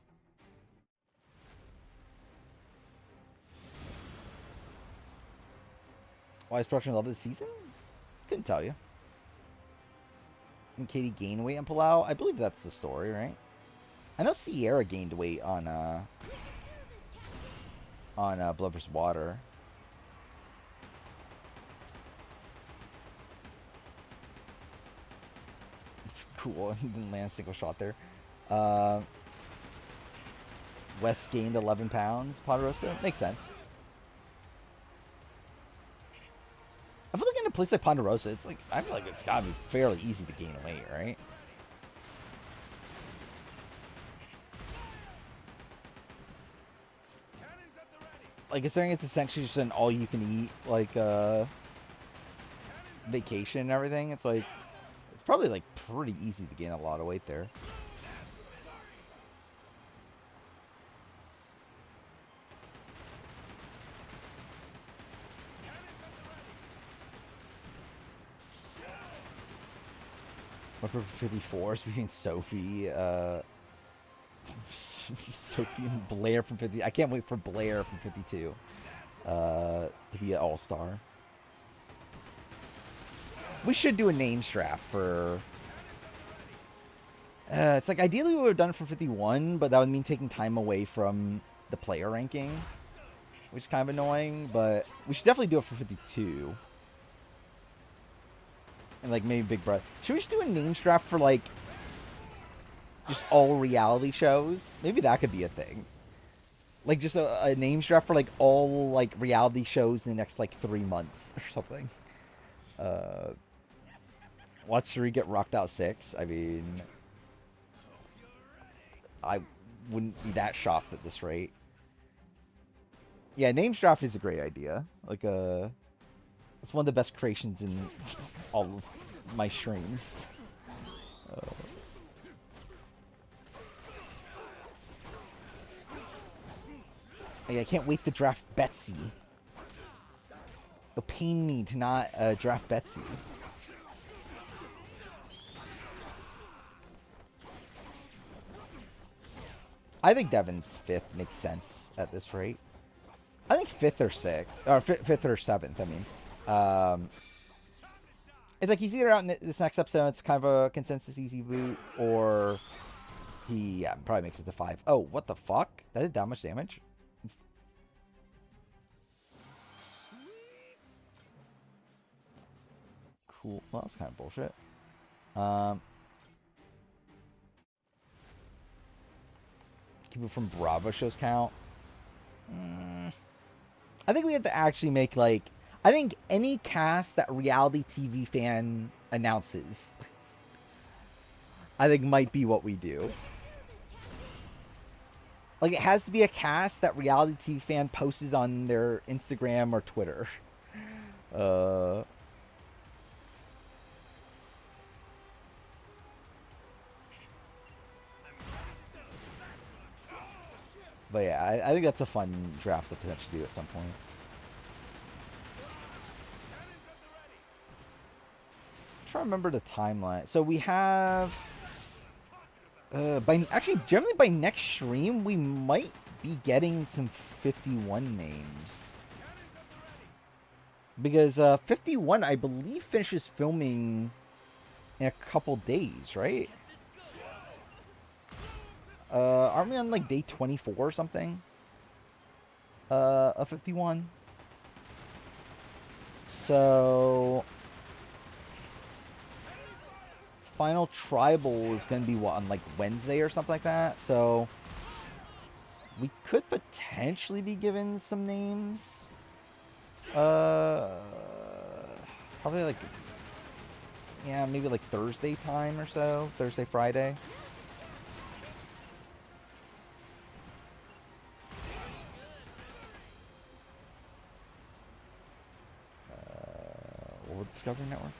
Why is production love this season? Couldn't tell you. And Katie gained weight on Palau? I believe that's the story, right? I know Sierra gained weight on Blood vs. Water. Cool. Didn't land a single shot there. West gained 11 pounds. Ponderosa? Makes sense. I feel like in a place like Ponderosa, it's like, I feel like it's gotta be fairly easy to gain weight, right? Like, considering it's essentially just an all-you-can-eat, like, vacation and everything, it's like, it's probably, like, pretty easy to gain a lot of weight there. Or for 54 is between Sophie, Sophie and Blair from 50. I can't wait for Blair from 52 to be an all-star. We should do a names draft for... it's like ideally we would have done it for 51, but that would mean taking time away from the player ranking, which is kind of annoying, but we should definitely do it for 52. And like maybe Big Brother. Should we just do a names draft for like just all reality shows? Maybe that could be a thing. Like just a names draft for like all like reality shows in the next like 3 months or something. Watch Suri get rocked out 6. I mean, I wouldn't be that shocked at this rate. Yeah, names draft is a great idea. Like it's one of the best creations in all of my streams. Hey, I can't wait to draft Betsy. It'll pain me to not draft Betsy. I think Devin's 5th makes sense at this rate. I think 5th or 6th, or 5th or 7th. I mean, it's like he's either out in this next episode. It's kind of a consensus easy boot, or he probably makes it to 5. Oh, what the fuck? That did that much damage? Cool. Well, that's kind of bullshit. People from Bravo shows count. I think we have to actually make like... I think any cast that reality TV fan announces, I think might be what we do. Like it has to be a cast that reality TV fan posts on their Instagram or Twitter. But yeah, I think that's a fun draft to potentially do at some point. I'm trying to remember the timeline. So we have... generally by next stream, we might be getting some 51 names. Because 51, I believe, finishes filming in a couple days, right? Aren't we on like day 24 or something? Of 51. So final tribal is going to be what, on like Wednesday or something like that. So we could potentially be given some names. Probably like, yeah, maybe like Thursday time or so. Thursday, Friday. Discovery Network.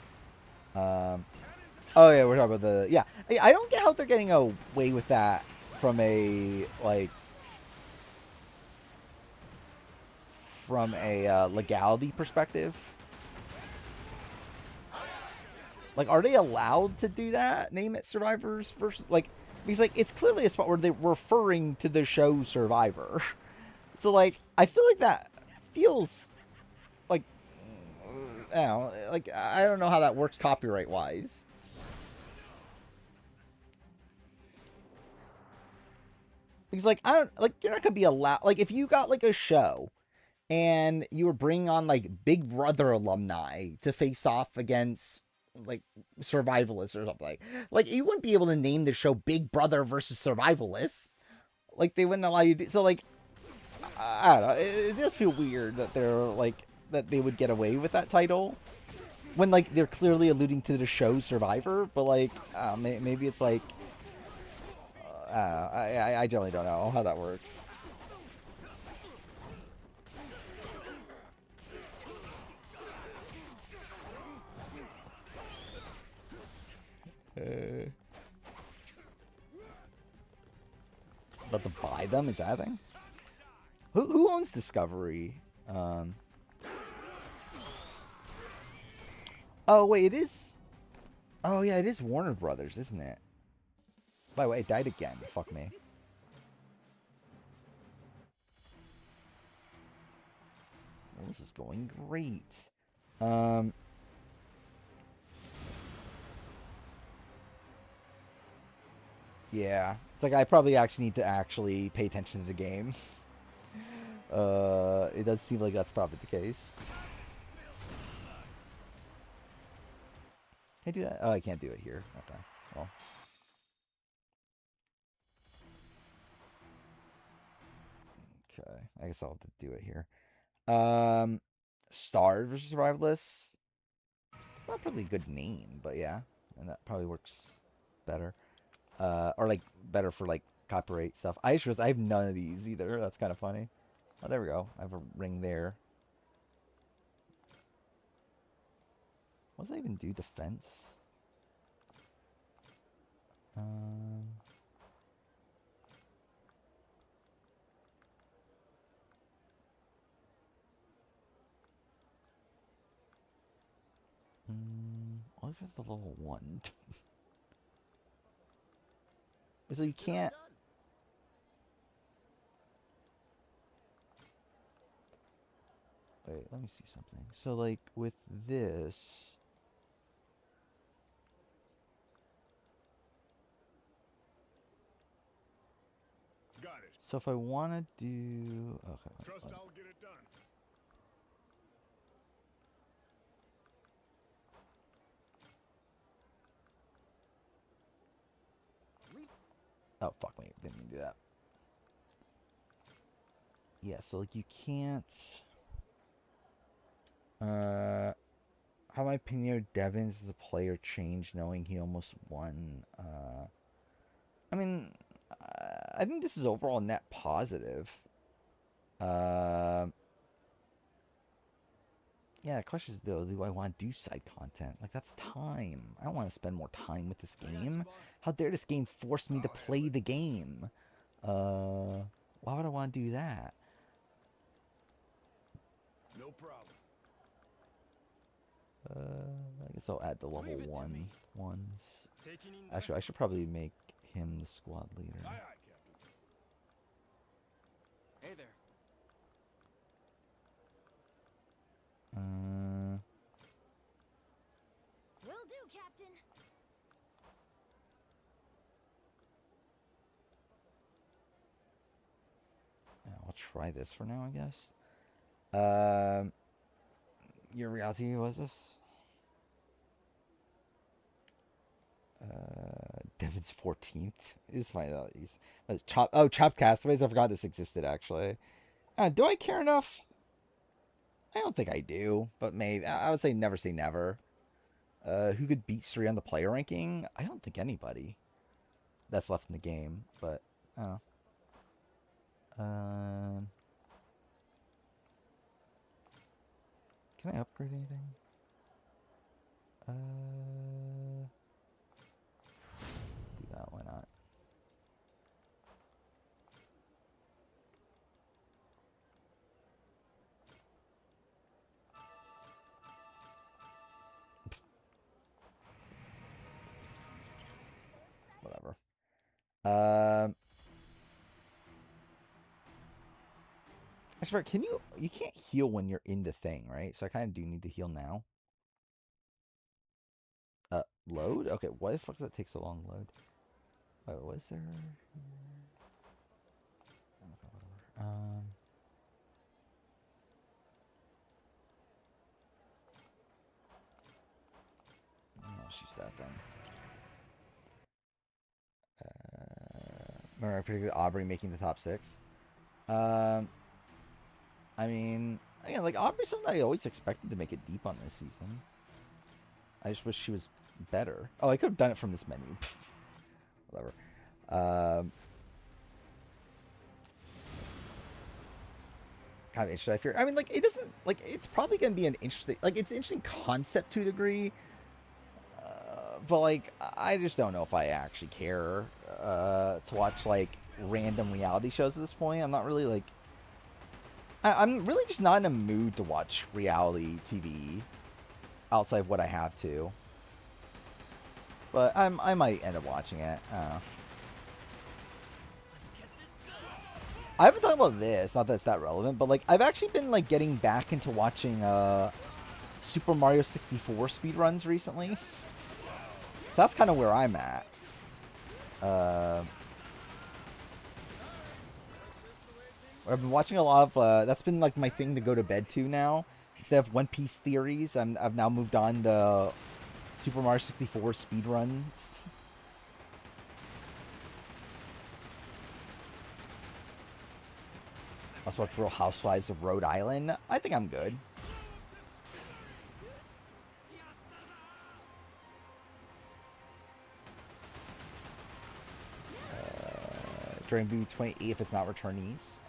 Oh yeah, we're talking about the... Yeah, I don't get how they're getting away with that from a, like... From a legality perspective. Like, are they allowed to do that? Name it Survivors versus... Like, because, like, it's clearly a spot where they're referring to the show Survivor. So, like, I feel like that feels... like... I don't know, like, I don't know how that works copyright-wise. Because, like, I don't... Like, you're not gonna be allowed... Like, if you got, like, a show... and you were bringing on, like, Big Brother alumni to face off against, like, Survivalists or something. Like, you wouldn't be able to name the show Big Brother versus Survivalists. Like, they wouldn't allow you to... So, like, I don't know. It does feel weird that they're, like, that they would get away with that title. When, like, they're clearly alluding to the show Survivor. But, like, maybe it's, like... I generally don't know how that works. About to buy them? Is that a thing? Who owns Discovery? Oh wait, it is. Oh, yeah, it is Warner Brothers, isn't it? By the way, it died again. Fuck me. Well, this is going great. Yeah. It's like I probably actually need to actually pay attention to the game. It does seem like that's probably the case. Can I do that? Oh, I can't do it here. Okay. Well. Okay. I guess I'll have to do it here. Starved versus Survivalists. It's not probably a good name, but yeah. And that probably works better. Or like better for like copyright stuff. I have none of these either. That's kind of funny. Oh, there we go. I have a ring there. What does that even do? Defense? What if it's the level 1? So you can't... Wait, let me see something. So like with this... Got it. So if I want to do... Okay. Trust I'll get it done. Oh, fuck me. Didn't mean to do that. Yeah, so like you can't... How my opinion of Devins as a player changed knowing he almost won. I mean, I think this is overall net positive. Yeah, the question is though, do I want to do side content? Like, that's time. I don't want to spend more time with this game. How dare this game force me to play the game? Why would I want to do that? No problem. I guess I'll add the level 1 ones. Actually, I should probably make him the squad leader. Aye, aye, Captain. Hey there. Will do, Captain. I'll try this for now, I guess. Your reality was this? Devin's 14th is fine though. He's Chopped Castaways. I forgot this existed actually. Do I care enough? I don't think I do, but maybe I would say never. Who could beat Sri on the player ranking? I don't think anybody that's left in the game, but I don't know. Can I upgrade anything? Do that, why not? Whatever. I swear, you can't heal when you're in the thing, right? So I kind of do need to heal now. Load? Okay, why the fuck does that take so long to load? Oh, was there? Okay, whatever. Let's use that then. Remember I predicted Aubrey making the top 6. I mean, again, like Aubrey's something I always expected to make it deep on this season. I just wish she was better. Oh, I could have done it from this menu. Whatever. Kind of interesting. I fear. I mean, like, it doesn't, like, it's probably going to be an interesting, like, it's an interesting concept to a degree. But, like, I just don't know if I actually care to watch, like, random reality shows at this point. I'm not really, like, I'm really just not in a mood to watch reality TV outside of what I have to. but I might end up watching it. I don't know. I haven't talked about this, not that it's that relevant, but like I've actually been like getting back into watching Super Mario 64 speedruns recently. So that's kind of where I'm at. I've been watching a lot of that's been like my thing to go to bed to now. Instead of One Piece theories, I've now moved on to Super Mario 64 speedruns. Also watch Real Housewives of Rhode Island. I think I'm good. During BB28 if it's not returnees.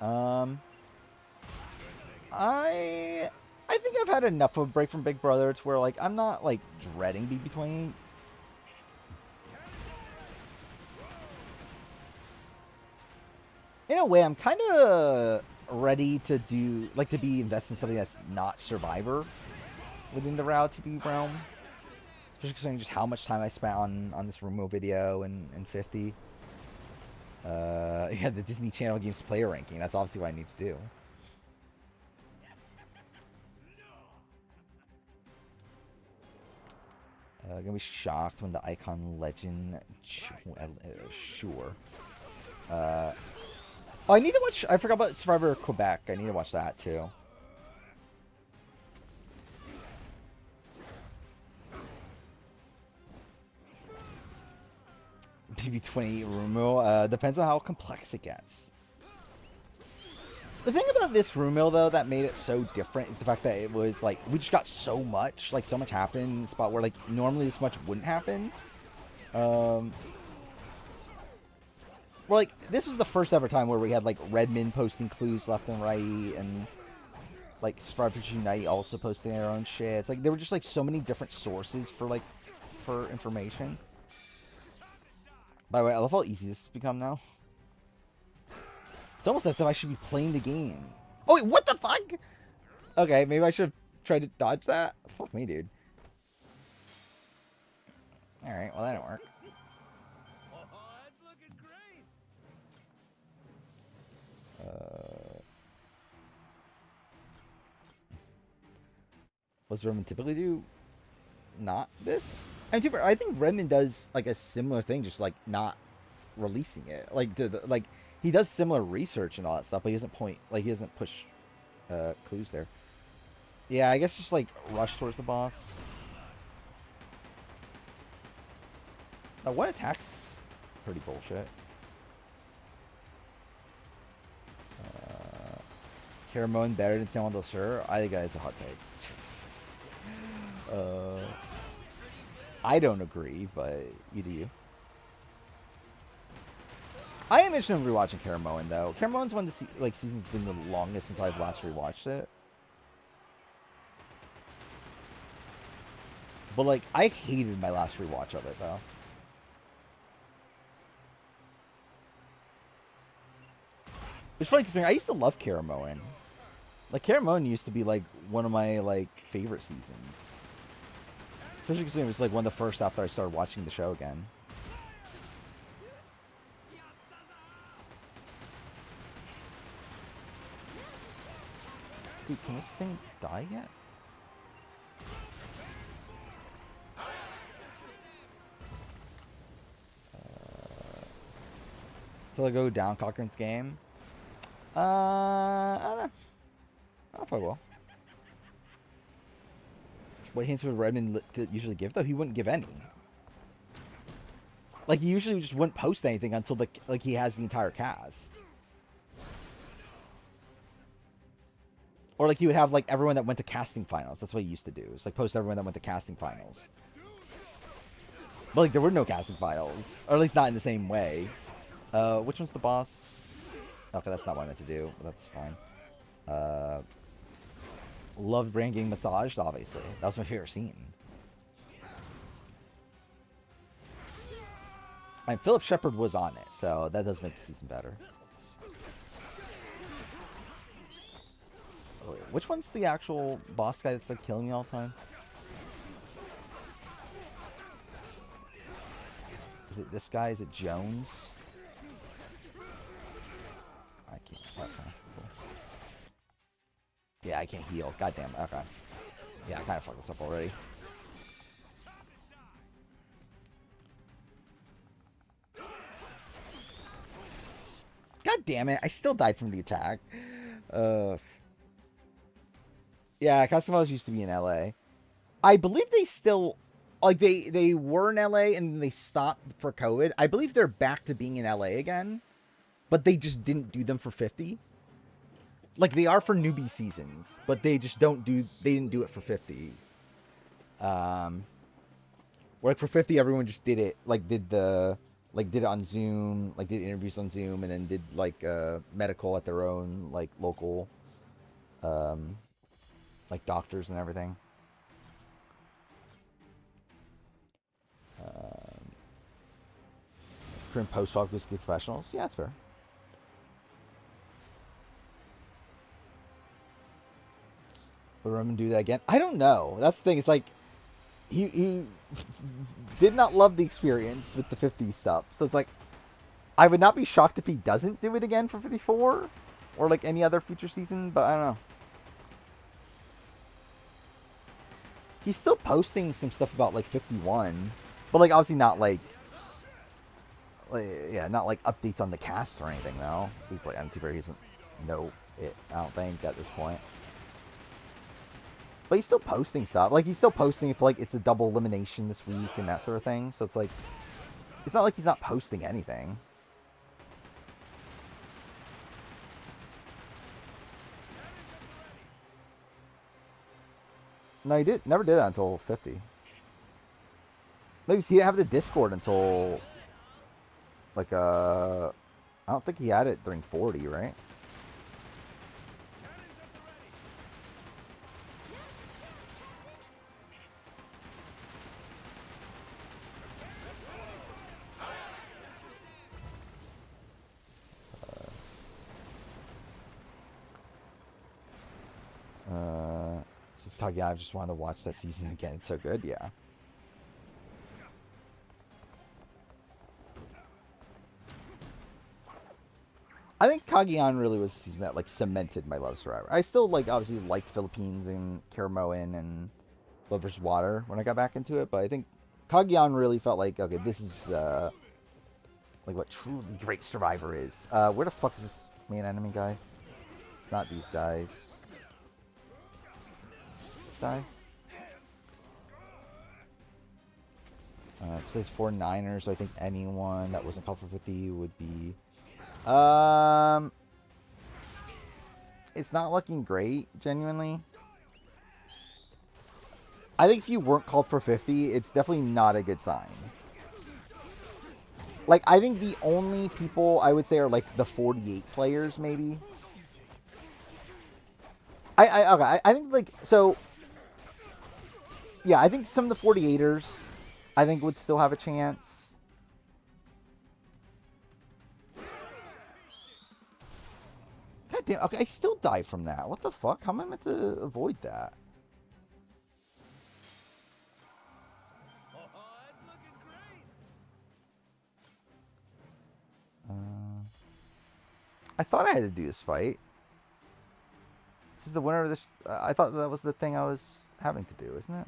I think I've had enough of a break from Big Brother to where like I'm not like dreading BB28. In a way, I'm kind of ready to do like to be invested in something that's not Survivor within the reality TV realm. Especially considering just how much time I spent on this Rumo video and 50. Yeah, the Disney Channel Games player ranking. That's obviously what I need to do. Gonna be shocked when the Icon Legend. Sure. Oh, I need to watch. I forgot about Survivor Quebec. I need to watch that too. BB28 Rumo. Depends on how complex it gets. The thing about this room mill, though, that made it so different is the fact that it was, like, we just got so much, like, so much happened in a spot where, like, normally this much wouldn't happen. Well, like, this was the first ever time where we had, like, Redmond posting clues left and right, and, like, Survivors Unite also posting their own shit. It's like, there were just, like, so many different sources for, like, for information. By the way, I love how easy this has become now. It's almost as if I should be playing the game. Oh, wait, what the fuck? Okay, maybe I should have tried to dodge that. Fuck me, dude. Alright, well, that didn't work. What does Redmond typically do? Not this? And I think Redmond does, like, a similar thing, just, like, not releasing it. Like, like, he does similar research and all that stuff, but he doesn't he doesn't push clues there. Yeah, I guess just, like, rush towards the boss. What attack's pretty bullshit. Caramoan better than Salmon del Sur? I think that is a hot take. I don't agree, but you do you. I am interested in rewatching Caramoan, though. Caramoan's one of the seasons that's been the longest since I've last rewatched it. But, like, I hated my last rewatch of it, though. It's funny considering I used to love Caramoan. Like, Caramoan used to be, like, one of my, like, favorite seasons. Especially considering it was, like, one of the first after I started watching the show again. Dude, can this thing die yet? Feel like I go down Cochrane's game? I don't know. I don't know if I will. What hints would Redmond usually give, though? He wouldn't give any. Like, he usually just wouldn't post anything until, like, he has the entire cast. Or, like, he would have, like, everyone that went to casting finals. That's what he used to do. It's, like, post everyone that went to casting finals. But, like, there were no casting finals. Or at least not in the same way. Which one's the boss? Okay, that's not what I meant to do. But that's fine. Loved Brand getting massaged, obviously. That was my favorite scene. And Philip Shepard was on it, so that does make the season better. Oh, wait, which one's the actual boss guy that's like killing me all the time? Is it this guy? Is it Jones? I can't. Okay, cool. Yeah, I can't heal. Goddamn. Okay. Yeah, I kind of fucked this up already. God damn it. I still died from the attack. Yeah, Castanella's used to be in LA. I believe they still... Like, they were in LA and then they stopped for COVID. I believe they're back to being in LA again. But they just didn't do them for 50. Like, they are for newbie seasons. But they just don't do... They didn't do it for 50. Where, like, for 50, everyone just did it. Like, did the... Like, did it on Zoom. Like, did interviews on Zoom. And then did, like, medical at their own, like, local... like, doctors and everything. Korean post-doc with professionals. Yeah, that's fair. Would Roman do that again? I don't know. That's the thing. It's like he did not love the experience with the 50 stuff. So it's like I would not be shocked if he doesn't do it again for 54 or like any other future season, but I don't know. He's still posting some stuff about like 51, but like obviously not like yeah, not like updates on the cast or anything though. He's like, I'm too fair, he doesn't know it, I don't think, at this point. But he's still posting stuff. Like, he's still posting if like it's a double elimination this week and that sort of thing. So it's like, it's not like he's not posting anything. No, he never did that until 50. Maybe he didn't have the Discord until like I don't think he had it during 40, right? Since Kage, I've just wanted to watch that season again. It's so good, yeah. I think Kageon really was the season that like cemented my love Survivor. I still like obviously liked Philippines and Karamoan and Blood vs. Water when I got back into it, but I think Kageon really felt like, okay, this is like what truly great Survivor is. Where the fuck is this main enemy guy? It's not these guys. This guy? It says 4 Niners, so I think anyone that wasn't called for 50 would be... It's not looking great, genuinely. I think if you weren't called for 50, it's definitely not a good sign. Like, I think the only people I would say are, like, the 48 players, maybe. Okay, I think, like, so... Yeah, I think some of the 48ers, I think, would still have a chance. God damn, okay, I still die from that. What the fuck? How am I meant to avoid that? I thought I had to do this fight. This is the winner of this. I thought that was the thing I was having to do, isn't it?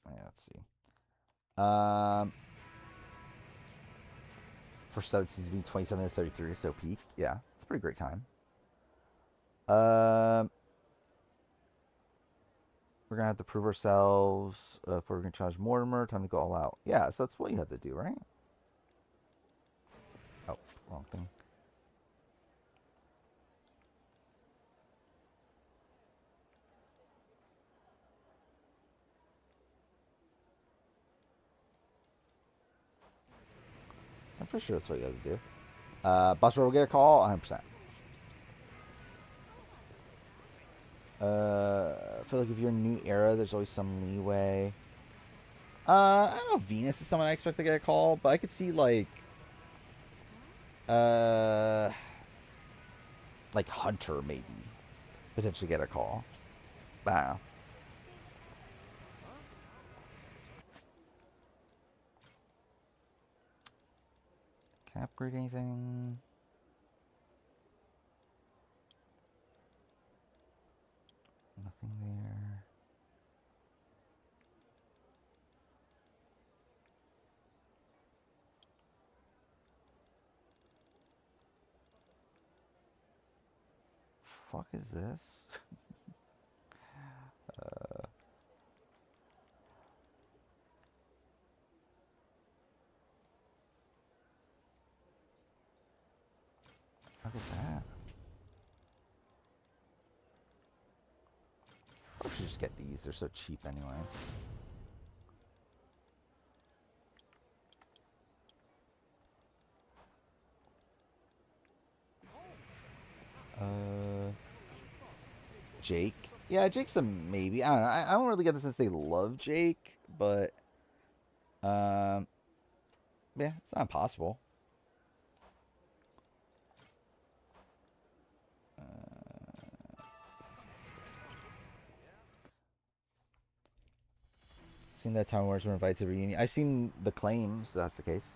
Yeah, let's see. First out season being 27 to 33, so peak. Yeah, it's a pretty great time. We're gonna have to prove ourselves if we're gonna challenge Mortimer. Time to go all out. Yeah, so that's what you have to do, right? Oh, wrong thing. I'm pretty sure that's what you have to do. Boss will get a call, 100%. I feel like if you're in a new era, there's always some leeway. I don't know if Venus is someone I expect to get a call, but I could see like Hunter maybe potentially get a call. Wow. Can I upgrade anything? Nothing there. Fuck is this? Look at that. I should just get these. They're so cheap anyway. Jake. Yeah, Jake's a maybe. I don't know. I don't really get the sense they love Jake, but yeah, it's not impossible. Seen that Town Wars were invited to the reunion. I've seen the claims that's the case.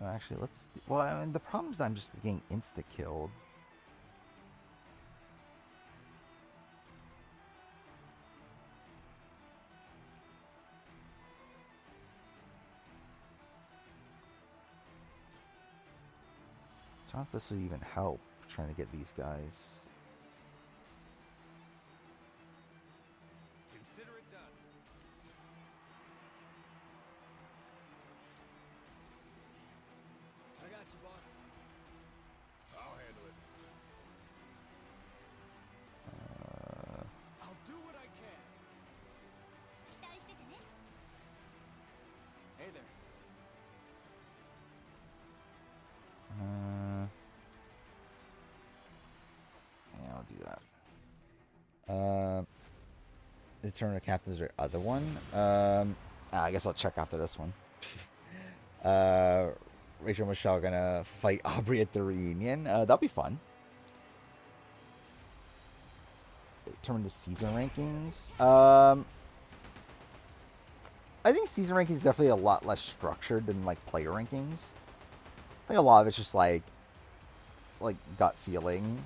Actually, let's. Well, I mean, the problem is that I'm just getting insta killed. I don't know if this would even help trying to get these guys. Consider it done. I got you, boss. I'll handle it. I'll do what I can. Hey there. Yeah, I'll do that. Is Turn of Captains or other one? I guess I'll check after this one. Rachel and Michelle gonna fight Aubrey at the reunion. That'll be fun. Turn to season rankings. I think season rankings is definitely a lot less structured than like player rankings. I think a lot of it's just like gut feeling.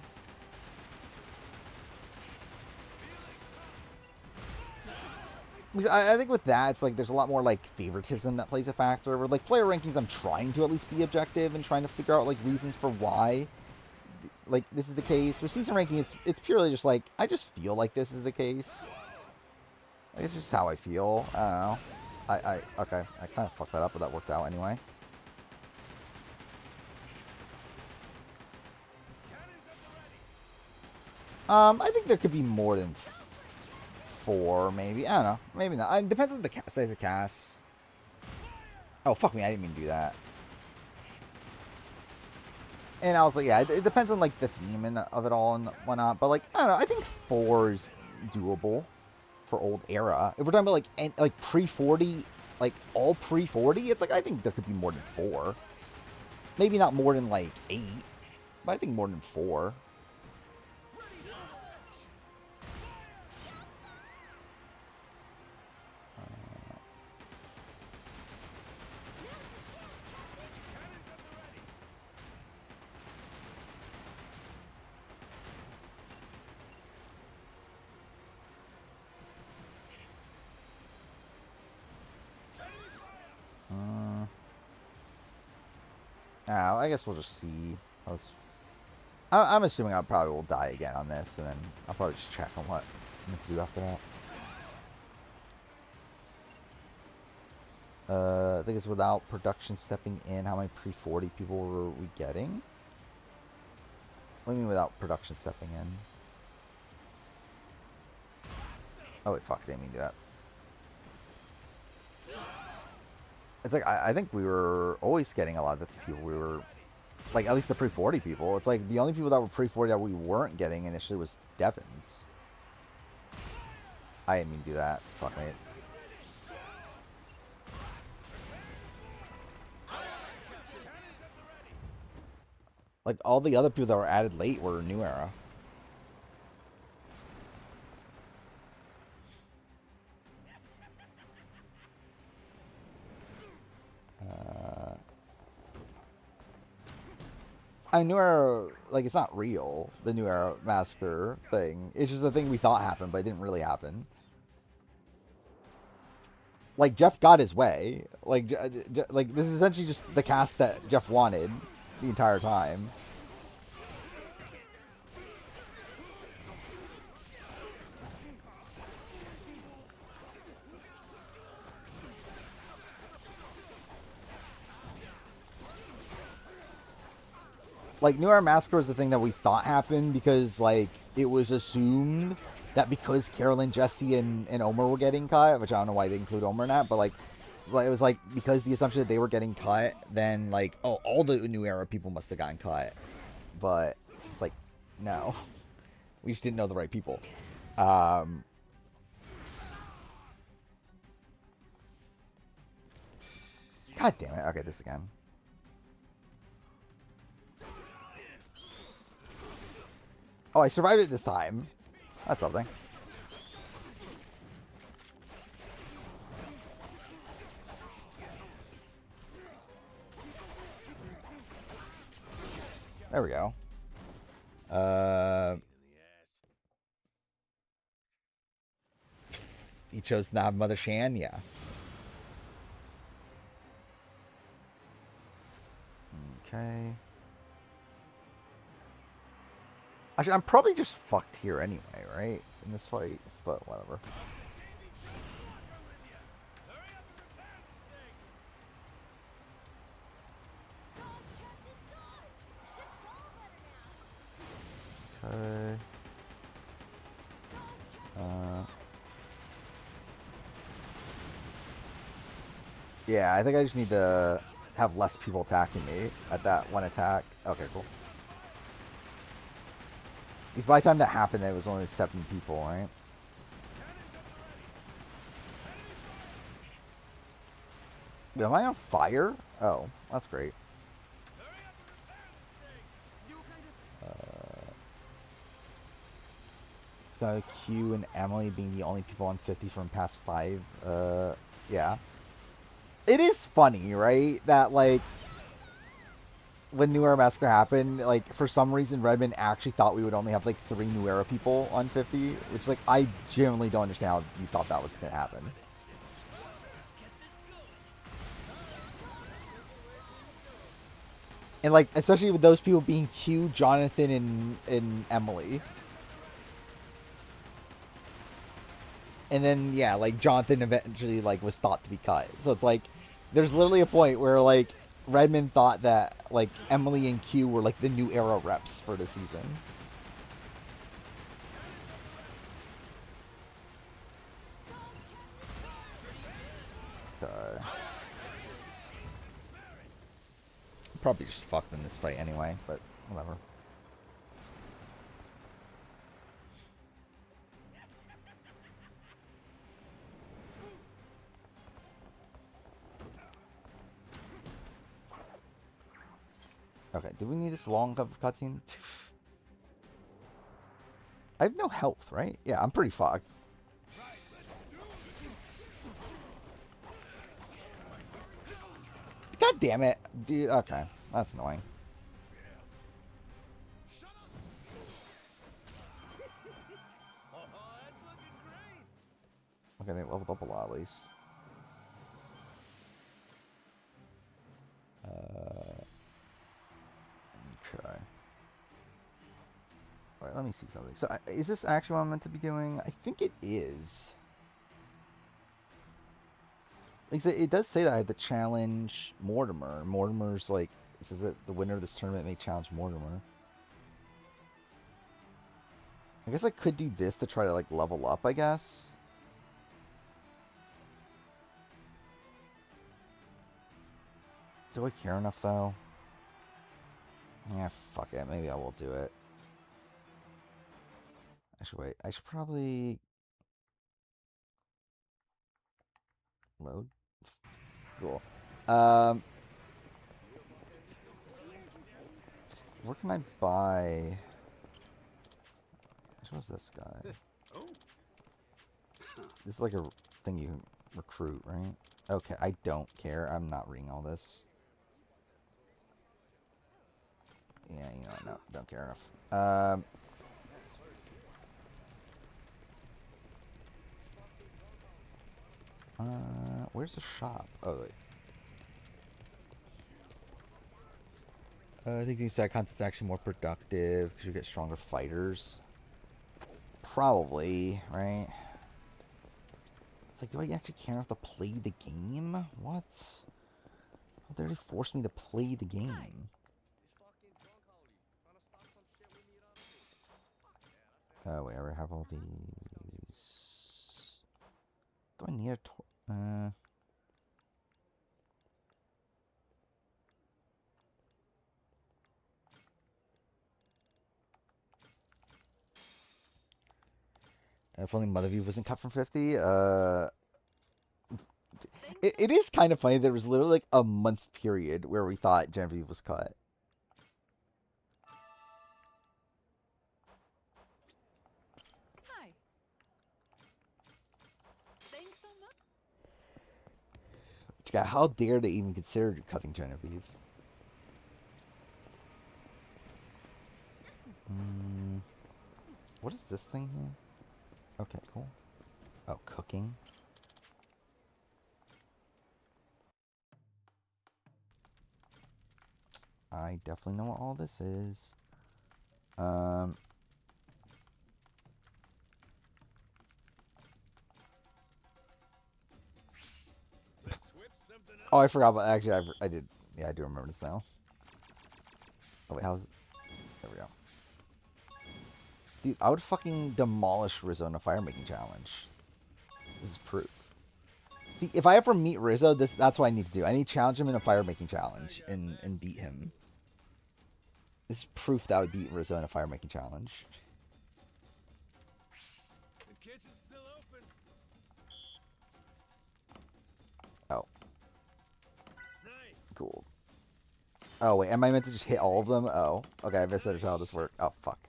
Because I think with that, it's like there's a lot more like favoritism that plays a factor. Where like player rankings, I'm trying to at least be objective and trying to figure out like reasons for why like this is the case. For season ranking, it's purely just like I just feel like this is the case. Like, it's just how I feel. I don't know. Okay, I kind of fucked that up, but that worked out anyway. I think there could be more than 4, maybe. I don't know. Maybe not. It depends on the size of the cast. Oh, fuck me. I didn't mean to do that. And I was like, yeah, it depends on, like, the theme of it all and whatnot. But, like, I don't know. I think 4 is doable for old era. If we're talking about, like pre-40, like, all pre-40, it's like, I think there could be more than 4. Maybe not more than, like, 8. But I think more than 4. I guess we'll just see. I'm assuming I probably will die again on this, and then I'll probably just check on what I'm going to do after that. I think it's without production stepping in. How many pre-40 people were we getting? What do you mean without production stepping in? Oh wait, fuck, didn't mean to do that. It's like, I think we were always getting a lot of the people we were, like, at least the pre-40 people. It's like the only people that were pre-40 that we weren't getting initially was Devons. I didn't mean to do that. Fuck, mate. Like, all the other people that were added late were New Era. New Era, like, it's not real, the New Era Massacre thing. It's just a thing we thought happened, but it didn't really happen. Like, Jeff got his way. Like, this is essentially just the cast that Jeff wanted the entire time. Like, New Era Massacre was the thing that we thought happened because, like, it was assumed that because Carolyn, Jesse, and Omer were getting cut, which I don't know why they include Omer in that, but, like, it was, like, because the assumption that they were getting cut, then, like, oh, all the New Era people must have gotten cut. But it's like, no. We just didn't know the right people. God damn it. Okay, this again. Oh, I survived it this time. That's something. There we go. He chose not Mother Shan, yeah. Okay. Actually, I'm probably just fucked here anyway, right? In this fight, but whatever. Okay. Yeah, I think I just need to have less people attacking me at that one attack. Okay, cool. Because by the time that happened, it was only 7 people, right? Wait, am I on fire? Oh, that's great. Q and Emily being the only people on 50 from past 5. Yeah. It is funny, right? That, like, when New Era Massacre happened, like, for some reason, Redmond actually thought we would only have, like, 3 New Era people on 50, which, like, I genuinely don't understand how you thought that was going to happen. And, like, especially with those people being Q, Jonathan, and Emily. And then, yeah, like, Jonathan eventually, like, was thought to be cut. So it's like, there's literally a point where, like, Redmond thought that, like, Emily and Q were, like, the New Era reps for the season. Okay. Probably just fucked in this fight anyway, but whatever. Okay, do we need this long of a cutscene? I have no health, right? Yeah, I'm pretty fucked. God damn it. Dude, okay. That's annoying. Okay, they leveled up a lot at least. Okay. Alright, let me see something. So, is this actually what I'm meant to be doing? I think it is. Like, it does say that I have to challenge Mortimer. Mortimer's like, it says that the winner of this tournament may challenge Mortimer. I guess I could do this to try to, like, level up, I guess. Do I care enough, though? Yeah, fuck it. Maybe I will do it. Actually, wait. I should probably... Load? Cool. Where can I buy? Which was this guy? This is like a thing you can recruit, right? Okay, I don't care. I'm not reading all this. Yeah, you know what? No, don't care enough. Where's the shop? Oh, wait. I think these side content's actually more productive because you get stronger fighters. Probably, right? It's like, do I actually care enough to play the game? What? They already forced me to play the game. Oh, wait, I already have all these. Do I need a if only Mother View wasn't cut from 50. It is kind of funny. There was literally like a month period where we thought Genevieve was cut. Hi. Thanks so much. God, how dare they even consider cutting Genevieve? What is this thing here? Okay, cool. Oh, cooking. I definitely know what all this is. Oh, I forgot about. Actually, I did. Yeah, I do remember this now. Oh wait, how's? There we go. Dude, I would fucking demolish Rizzo in a fire making challenge. This is proof. See, if I ever meet Rizzo, that's what I need to do. I need to challenge him in a fire making challenge and beat him. This is proof that I would beat Rizzo in a fire making challenge. The kitchen's still open. Oh. Nice. Cool. Oh, wait. Am I meant to just hit all of them? Oh. Okay, I misunderstood how this works. Oh, fuck.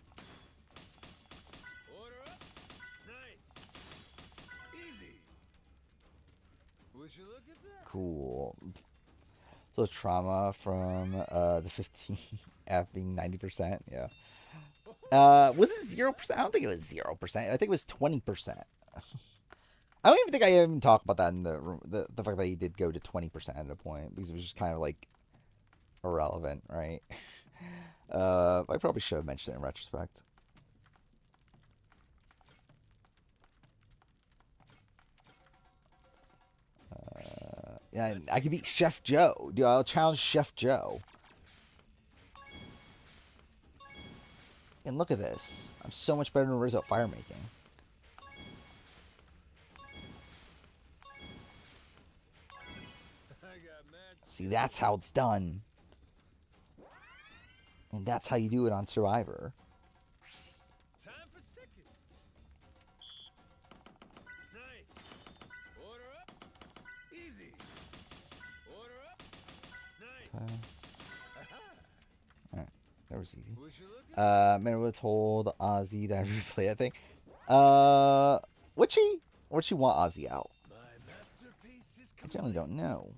Order up. Nice. Easy. Would you look at that? Cool. So trauma from the 15F being 90%. Yeah. Was it 0%? I don't think it was 0%. I think it was 20%. I don't even think I even talked about that in the room. The fact that he did go to 20% at a point because it was just kind of like irrelevant, right? I probably should have mentioned it in retrospect. Yeah, I could beat Chef Joe. Dude, I'll challenge Chef Joe. And look at this. I'm so much better than Rizzo at fire making. See, that's how it's done. And that's how you do it on Survivor. Time for seconds. Nice. Order up. Easy. Order up. Nice. Alright, that was easy. Would you look at Remember told Ozzy that replay that thing. What'd she want Ozzy out? my masterpiece is I generally complete. don't know.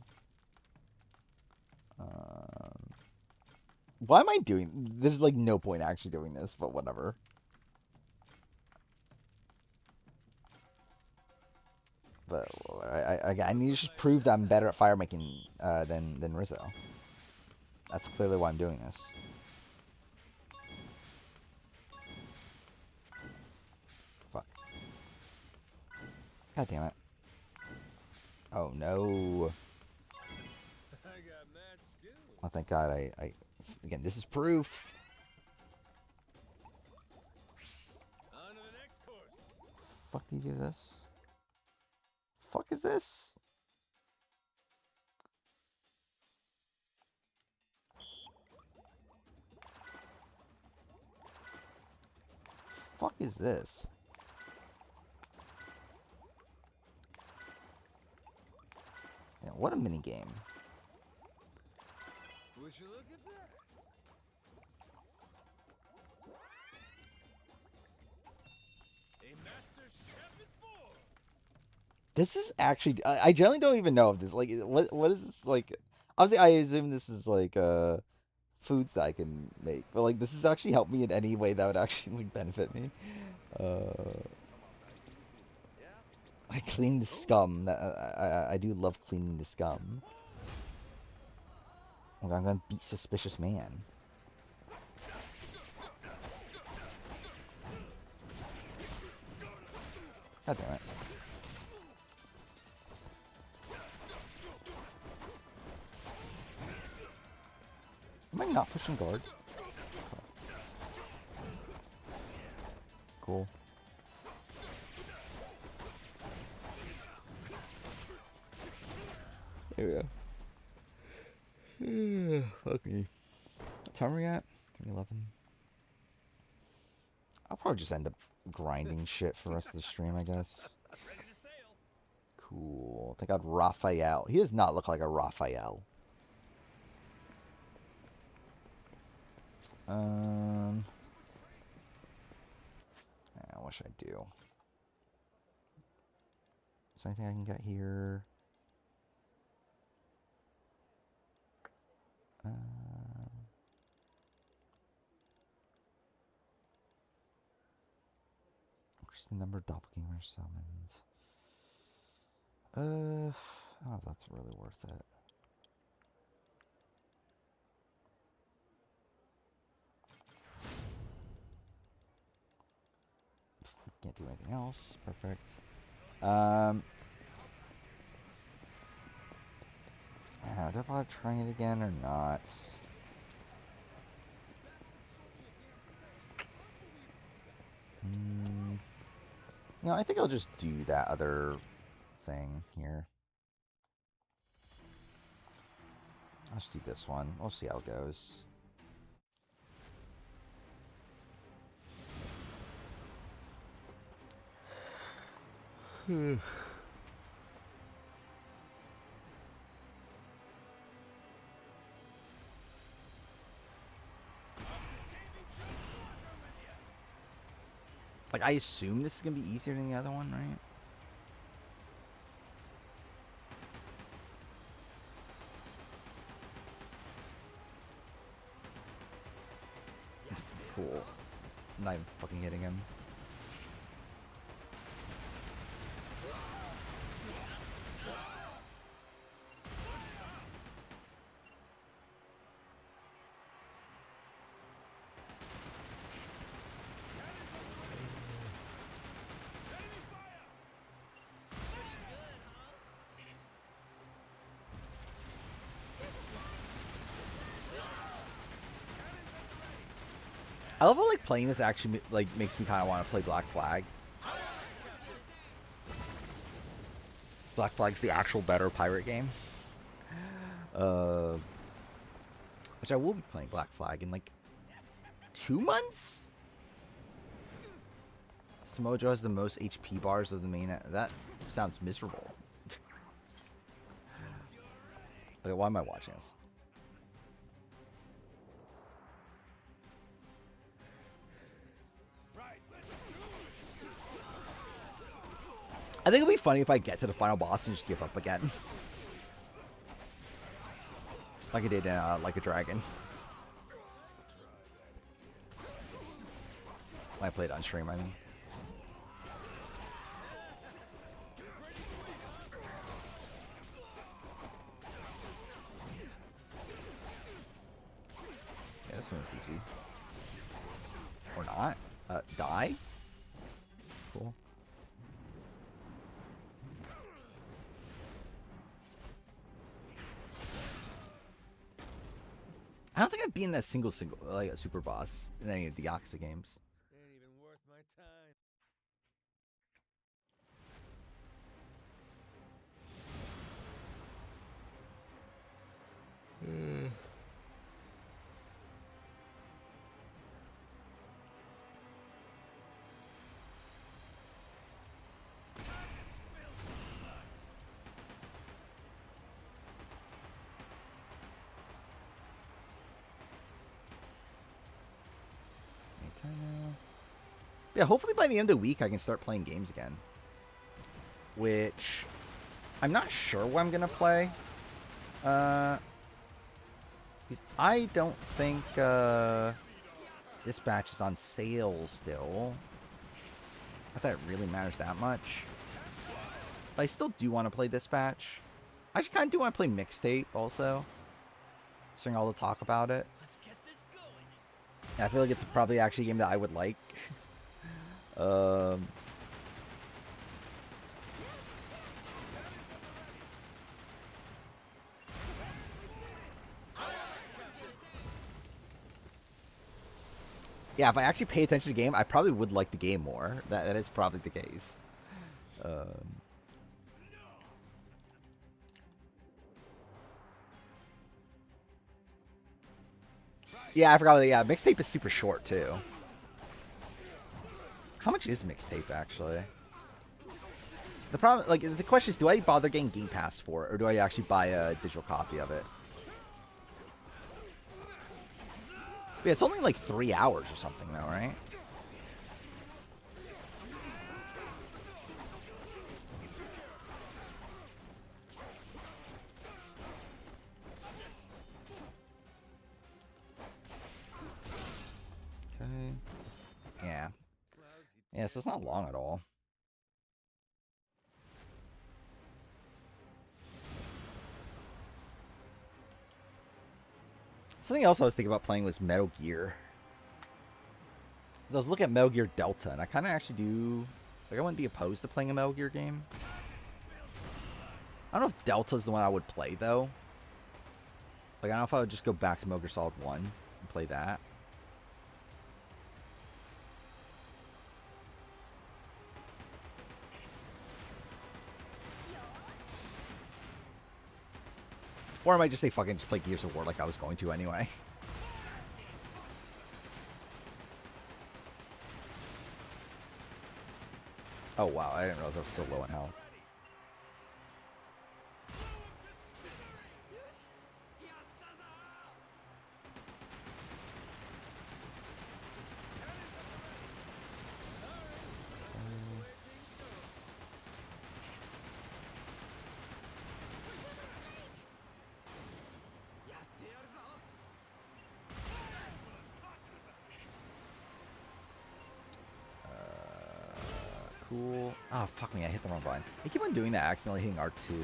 Why am I doing? There's like no point actually doing this, but whatever. But I need to just prove that I'm better at fire making than Rizzo. That's clearly why I'm doing this. Fuck. God damn it. Oh no. I got mad skills. Oh, thank God again, this is proof. On to the next course. Fuck do you do this? Fuck is this? Fuck is this? Yeah, what a mini game. Would you look at that? This is actually, I generally don't even know if this, like, what is this, like, obviously I assume this is, like, foods that I can make, but, like, this has actually helped me in any way that would actually, like, benefit me. I clean the scum. I do love cleaning the scum. Okay, I'm gonna beat Suspicious Man. God damn it. Am I not pushing guard? Cool. There we go. Fuck me. What time are we at? 3:11. I'll probably just end up grinding shit for the rest of the stream, I guess. Cool. Take out Raphael. He does not look like a Raphael. What should I do? Is there anything I can get here? Increase the number of doppelgangers summoned. I don't know if that's really worth it. Can't do anything else. Perfect. Do I bother trying it again or not? No, I think I'll just do that other thing here. I'll just do this one. We'll see how it goes. Like, I assume this is going to be easier than the other one, right? Cool. Not even fucking hitting him. I love how, like, playing this actually, like, makes me kind of want to play Black Flag. Black Flag's the actual better pirate game. Which I will be playing Black Flag in, like, 2 months? Samojo has the most HP bars of the main. That sounds miserable. Okay, why am I watching this? I think it'll be funny if I get to the final boss and just give up again. Like I did in Like a Dragon. When I played on stream, I mean. Yeah, this one is easy. Or not. Die? Cool. I don't think I've been a single like a super boss in any of the Yakuza games. Ain't even worth my time. Yeah, hopefully by the end of the week I can start playing games again. which I'm not sure what I'm going to play. Because I don't think Dispatch is on sale still. Not that it really matters that much. But I still do want to play Dispatch. I just kind of do want to play Mixtape also. Seeing all the talk about it. Yeah, I feel like it's probably actually a game that I would like. Yeah, if I actually pay attention to the game, I probably would like the game more. That is probably the case. Yeah, I forgot. Yeah, Mixtape is super short too. How much is Mixtape actually? The problem, like, the question is, do I bother getting Game Pass for it, or do I actually buy a digital copy of it? Yeah, it's only like 3 hours or something, though, right? Okay. Yeah. Yeah, so it's not long at all. Something else I was thinking about playing was Metal Gear. I was looking at Metal Gear Delta, and I kind of actually do... Like, I wouldn't be opposed to playing a Metal Gear game. I don't know if Delta's the one I would play, though. Like, I don't know if I would just go back to Metal Gear Solid 1 and play that. Or I might just say fucking just play Gears of War like I was going to anyway. Oh wow, I didn't realize I was so low in health. Cool. Oh, fuck me, I hit the wrong button. I keep on doing that, accidentally hitting R2. There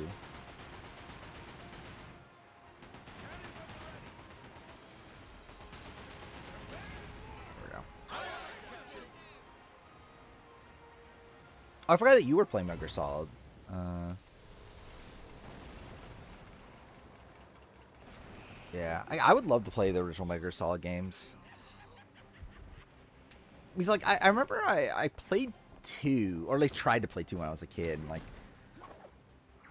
we go. Oh, I forgot that you were playing Metal Gear Solid. Yeah, I would love to play the original Metal Gear Solid games. Because, like, I remember I played 2, or at least tried to play 2 when I was a kid, and, like,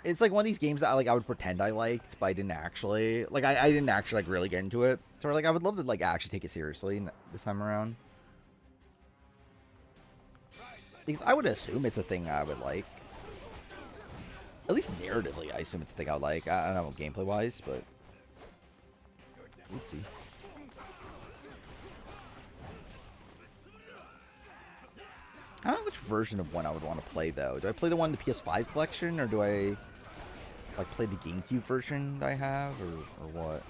it's like one of these games that I would pretend I liked, but I didn't actually. Like, I didn't actually, like, really get into it. So, like, I would love to, like, actually take it seriously this time around. Because I would assume it's a thing I would like. At least narratively, I assume it's a thing I would like. I don't know gameplay-wise, but... Let's see. I don't know which version of one I would want to play, though. Do I play the one in the PS5 collection, or do I, like, play the GameCube version that I have, or what?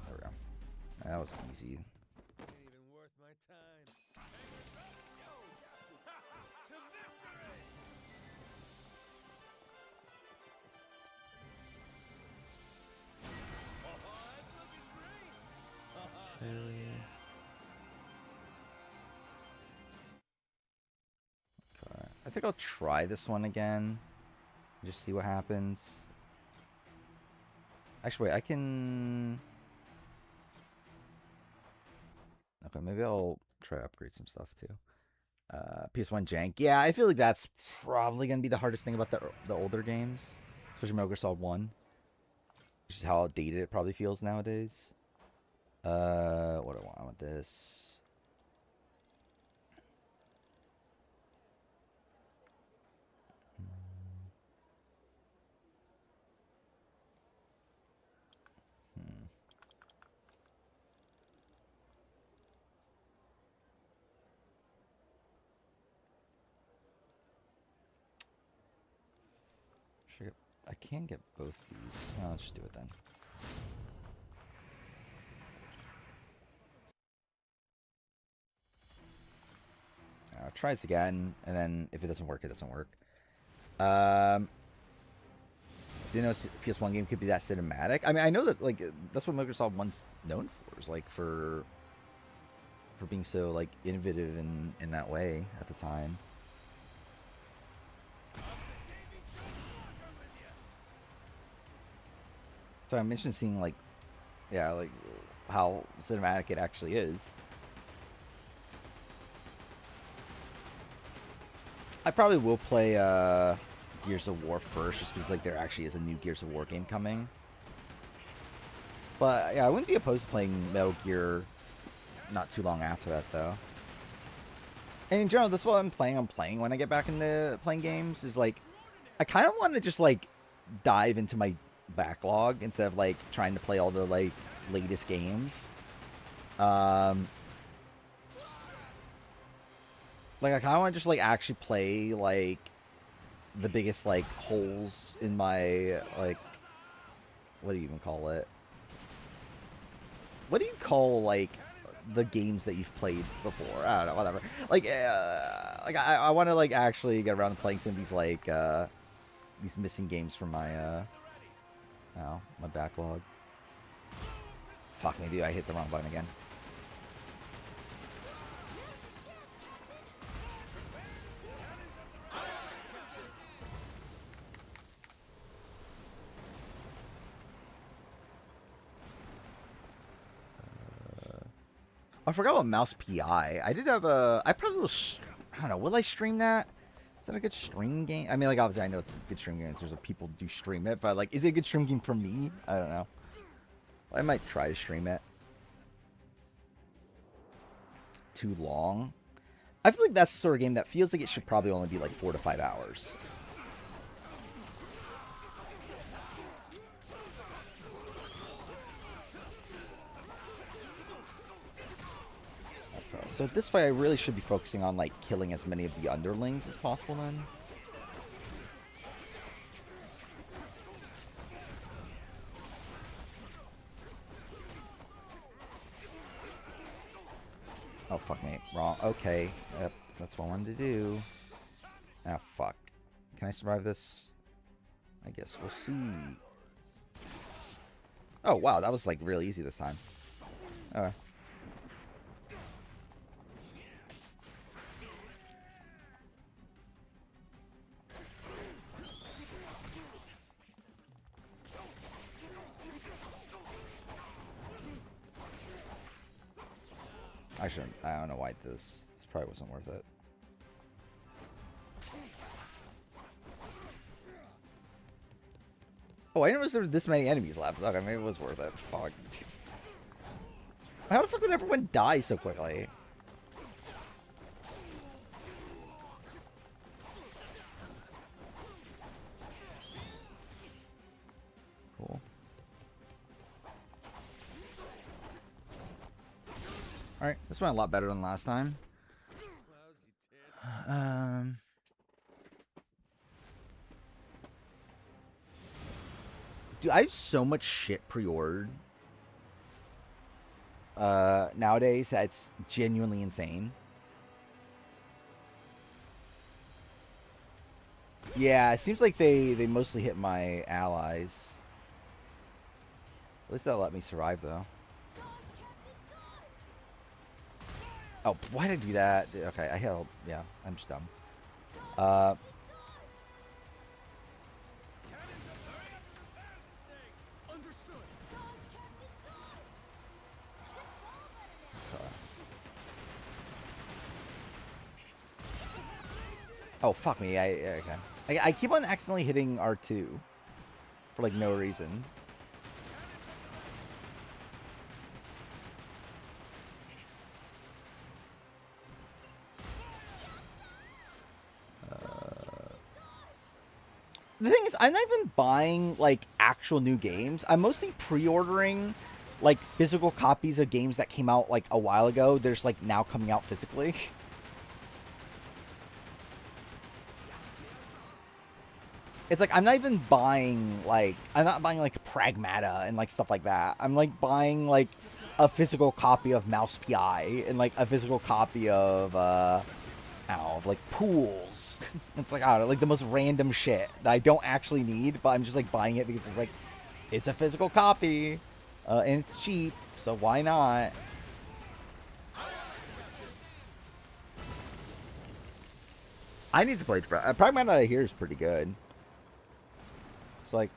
There we go. That was easy. Okay. I think I'll try this one again. Just see what happens. Actually, wait, I can... Okay, maybe I'll try to upgrade some stuff, too. PS1 jank. Yeah, I feel like that's probably going to be the hardest thing about the older games. Especially Metal Gear Solid 1. Which is how outdated it probably feels nowadays. What do I want with this? Should I can get both these. Oh, let's just do it then. Try this again, and then if it doesn't work, it doesn't work. Didn't know PS1 game could be that cinematic. I mean, I know that like that's what Microsoft once known for, is like for being so like innovative in that way at the time. So I mentioned seeing like, yeah, like how cinematic it actually is. I probably will play Gears of War first, just because like there actually is a new Gears of War game coming. But yeah, I wouldn't be opposed to playing Metal Gear not too long after that, though. And in general, that's what I'm planning on playing when I get back into playing games. Is like, I kind of want to just like dive into my backlog instead of like trying to play all the like latest games. Like, I kind of want to just, like, actually play, like, the biggest, like, holes in my, like, what do you even call it? What do you call, like, the games that you've played before? I don't know, whatever. Like, I want to, like, actually get around to playing some of these, like, these missing games from my, my backlog. Fuck me, dude, I hit the wrong button again. I forgot about Mouse PI. I did have a... I probably will... I don't know. Will I stream that? Is that a good stream game? I mean, like, obviously, I know it's a good stream game. There's people do stream it. But, like, is it a good stream game for me? I don't know. I might try to stream it. Too long? I feel like that's the sort of game that feels like it should probably only be, like, 4 to 5 hours. So this fight, I really should be focusing on, like, killing as many of the underlings as possible, then. Oh, fuck me. Wrong. Okay. Yep, that's what I wanted to do. Ah, fuck. Can I survive this? I guess we'll see. Oh, wow. That was, like, really easy this time. Okay. I shouldn't. I don't know why this probably wasn't worth it. Oh, I didn't realize there were this many enemies left. Okay, maybe it was worth it. Fuck. How the fuck did everyone die so quickly? Cool. Alright, this went a lot better than last time. Dude, I have so much shit pre-ordered nowadays that it's genuinely insane. Yeah, it seems like they mostly hit my allies. At least that'll let me survive, though. Oh, why did I do that? Okay, I held. Yeah, I'm just dumb. Okay. Oh, fuck me. Okay. I keep on accidentally hitting R2 for, like, no reason. The thing is, I'm not even buying, like, actual new games. I'm mostly pre-ordering, like, physical copies of games that came out, like, a while ago. There's, like, now coming out physically. It's like I'm not even buying like Pragmata and like stuff like that. I'm like buying like a physical copy of Mouse PI and like a physical copy of like pools. It's like, I don't know, like the most random shit that I don't actually need, but I'm just like buying it because it's like it's a physical copy and it's cheap, so why not? I need to play Pragmata here is pretty good. It's like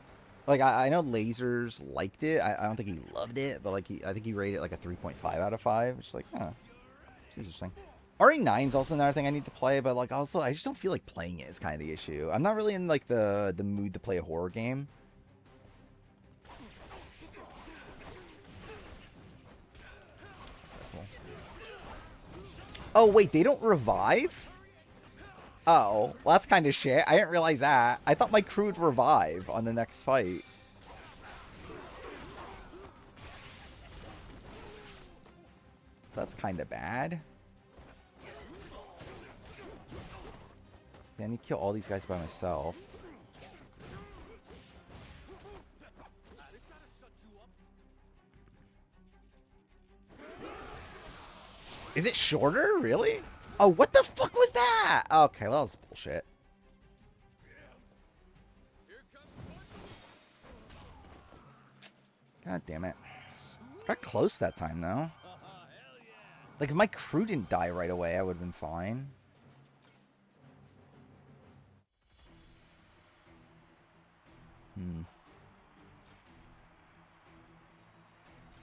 I know Lasers liked it. I don't think he loved it, but like I think he rated it like a 3.5 out of 5. It's like, it's interesting. RE9 is also another thing I need to play, but like also I just don't feel like playing it is kind of the issue. I'm not really in like the mood to play a horror game. Oh wait, they don't revive? Oh, well that's kind of shit. I didn't realize that. I thought my crew would revive on the next fight. So that's kind of bad. I need to kill all these guys by myself. Is it shorter? Really? Oh, what the fuck was that? Okay, well, that was bullshit. God damn it. Got close that time, though. Like, if my crew didn't die right away, I would have been fine.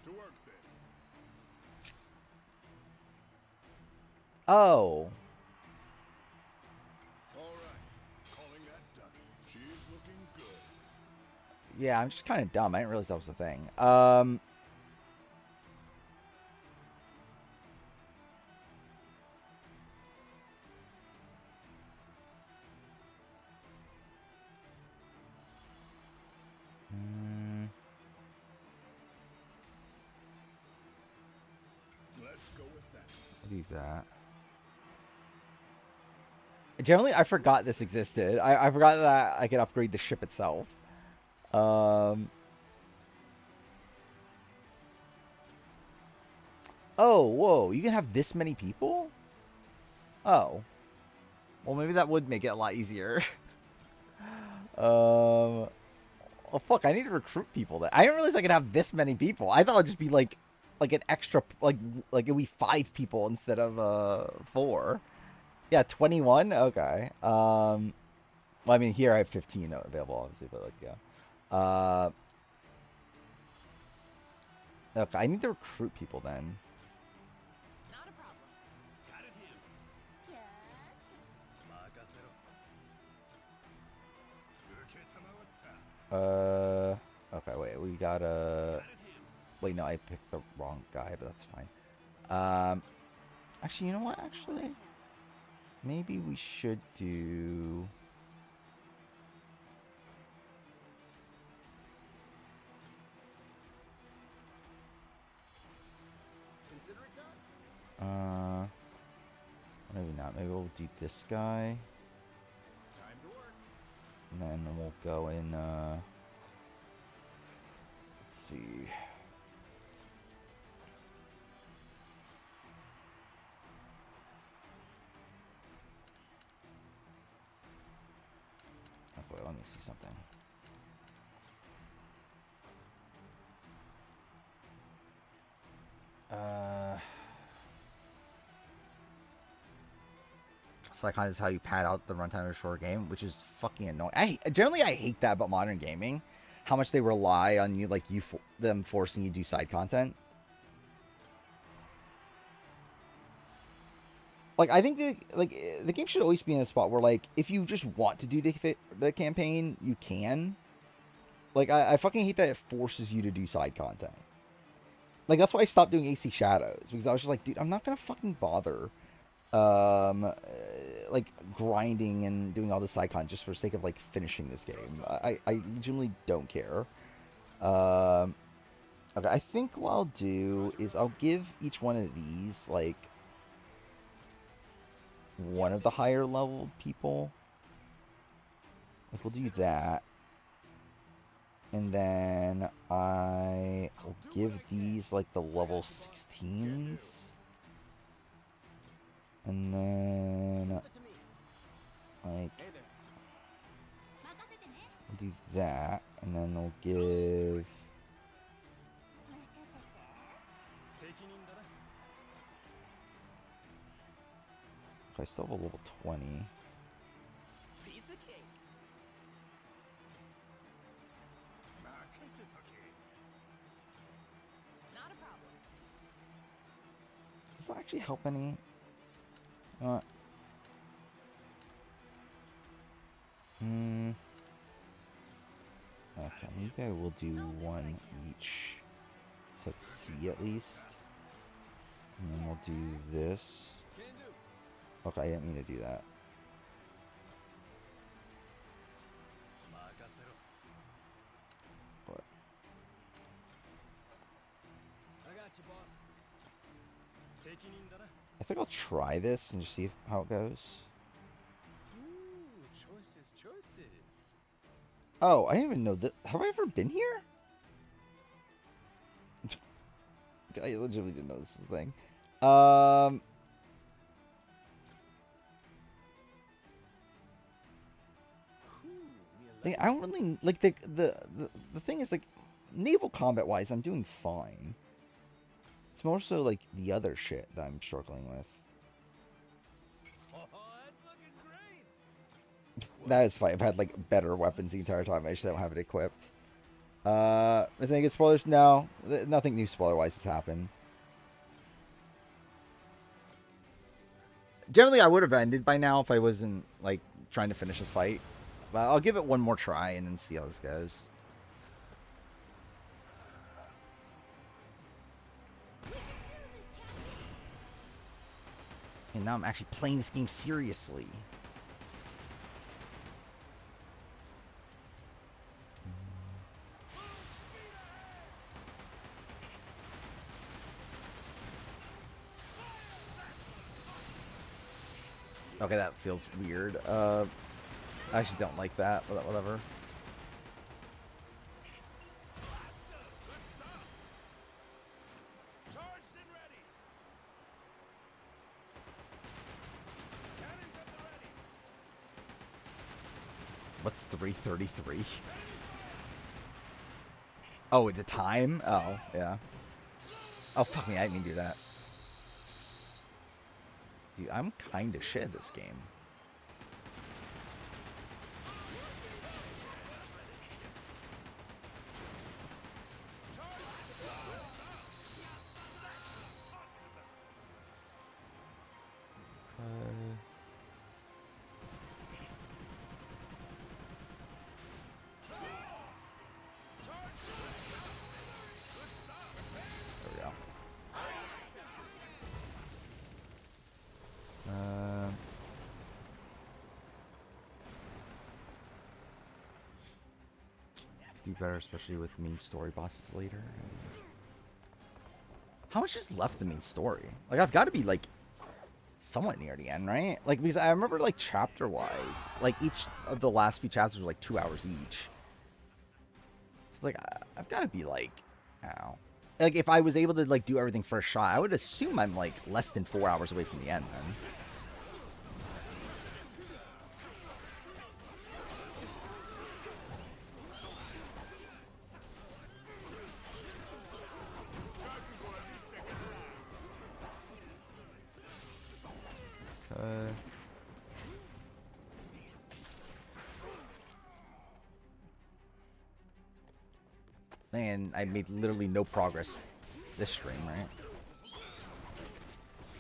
To work then. Oh. Calling that done. She's looking good. Yeah, I'm just kind of dumb. I didn't realize that was a thing. Let's go with that. I'll do that. Generally, I forgot this existed. I forgot that I could upgrade the ship itself. Oh, whoa. You can have this many people? Oh. Well, maybe that would make it a lot easier. Oh, fuck. I need to recruit people. I didn't realize I could have this many people. I thought it would just be like an extra, like it would be 5 people instead of 4. Yeah, 21? Okay. Well, I mean, here I have 15 available, obviously, but like, yeah. Okay, I need to recruit people then. Not a problem. Got it him. Yes. Makasero. Okay, wait, we gotta... Wait, no, I picked the wrong guy, but that's fine. Actually, you know what, actually? Maybe we should do... Consider it done. Maybe not. Maybe we'll do this guy. Time to work. And then we'll go in, let's see... Okay, let me see something. Psychon is how you pad out the runtime of a short game, which is fucking annoying. Generally I hate that about modern gaming, how much they rely on you, like them forcing you to do side content. Like, I think the game should always be in a spot where, like, if you just want to do the campaign, you can. Like, I fucking hate that it forces you to do side content. Like, that's why I stopped doing AC Shadows, because I was just like, dude, I'm not gonna fucking bother, like, grinding and doing all the side content just for the sake of, like, finishing this game. I legitimately don't care. Okay, I think what I'll do is I'll give each one of these, like, one of the higher level people. Like, we'll do that. And then I will give these, like, the level 16s. And then, like, we'll do that. And then we'll give... I still have a level 20. Does that actually help any? Okay, maybe I will do one each. So let's see at least. And then we'll do this. Okay, I didn't mean to do that. But I think I'll try this and just see how it goes. Oh, I didn't even know that. Have I ever been here? I legitimately didn't know this was a thing. I don't really like the thing is, like, naval combat wise, I'm doing fine. It's more so like the other shit that I'm struggling with. That is fine. I've had like better weapons the entire time. I just don't have it equipped. Is any good spoilers? No, nothing new spoiler wise has happened. Generally, I would have ended by now if I wasn't like trying to finish this fight. But I'll give it one more try and then see how this goes. And now I'm actually playing this game seriously. Okay, that feels weird. I actually don't like that, but whatever. What's 3:33? Oh, it's a time? Oh, yeah. Oh, fuck me, I didn't mean to do that. Dude, I'm kind of shit at this game. There we go. Do better, especially with main story bosses later. How much is left of the main story? Like, I've got to be, like, somewhat near the end, right? Like, because I remember, like, chapter-wise, like, each of the last few chapters were, like, 2 hours each. It's like, I've got to be, like, ow. Like, if I was able to, like, do everything first shot, I would assume I'm, like, less than 4 hours away from the end, then. And I made literally no progress this stream, right?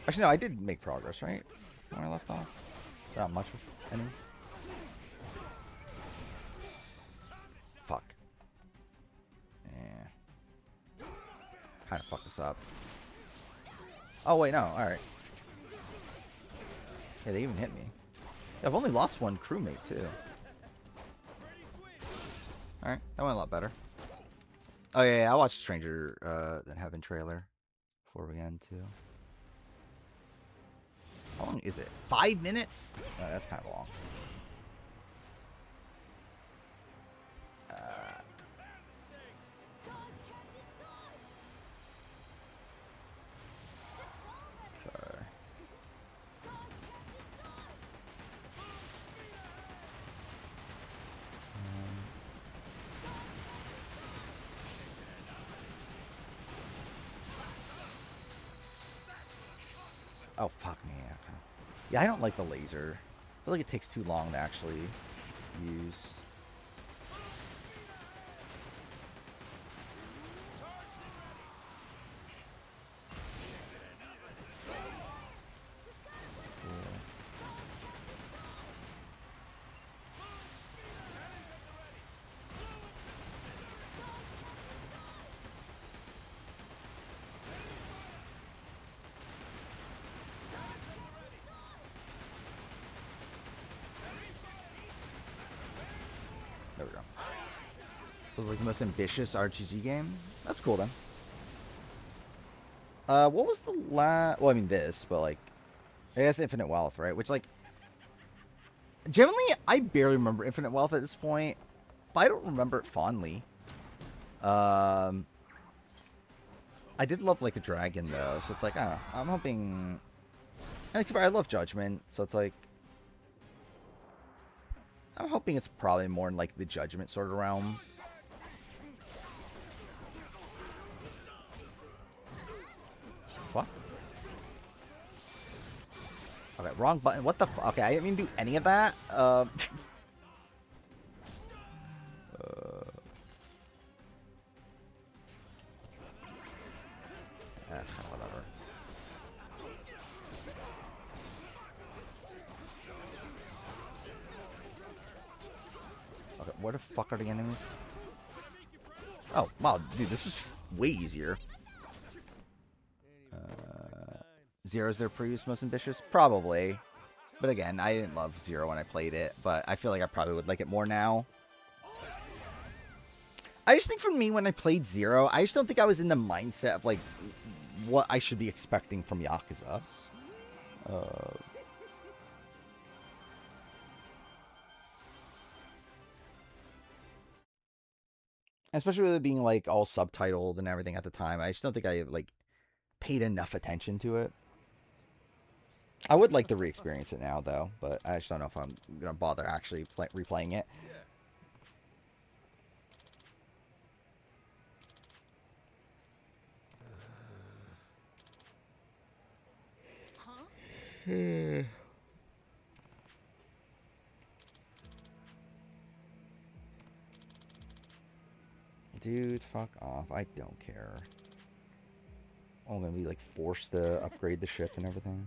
Actually, no, I did make progress, right? When I left off. Not much, of any. Fuck. Yeah. Kind of fucked this up. Oh, wait, no. Alright. Yeah, they even hit me. Yeah, I've only lost one crewmate, too. Alright, that went a lot better. Oh, yeah, I watched Stranger Than Heaven trailer before we end, too. How long is it? 5 minutes? Oh, that's kind of long. Oh, fuck me. Okay. Yeah, I don't like the laser. I feel like it takes too long to actually use. There we go. It was like the most ambitious RPG game. That's cool then. What was the last? Well, I mean this, but like, I guess Infinite Wealth, right? Which like, generally, I barely remember Infinite Wealth at this point, but I don't remember it fondly. I did love like a dragon though, so it's like, I'm hoping. And I love Judgment, so it's like, I'm hoping it's probably more in like the Judgment sort of realm. Fuck. Okay, wrong button. What the fuck? Okay, I didn't mean to do any of that. Whatever. Okay, where the fuck are the enemies? Oh, wow, dude, this was way easier. Zero's their previous most ambitious? Probably. But again, I didn't love Zero when I played it, but I feel like I probably would like it more now. I just think for me, when I played Zero, I just don't think I was in the mindset of, like, what I should be expecting from Yakuza. Especially with it being, like, all subtitled and everything at the time. I just don't think I, like, paid enough attention to it. I would like to re-experience it now, though, but I just don't know if I'm going to bother actually replaying it. Dude, fuck off. I don't care. I'm going to be, like, forced to upgrade the ship and everything.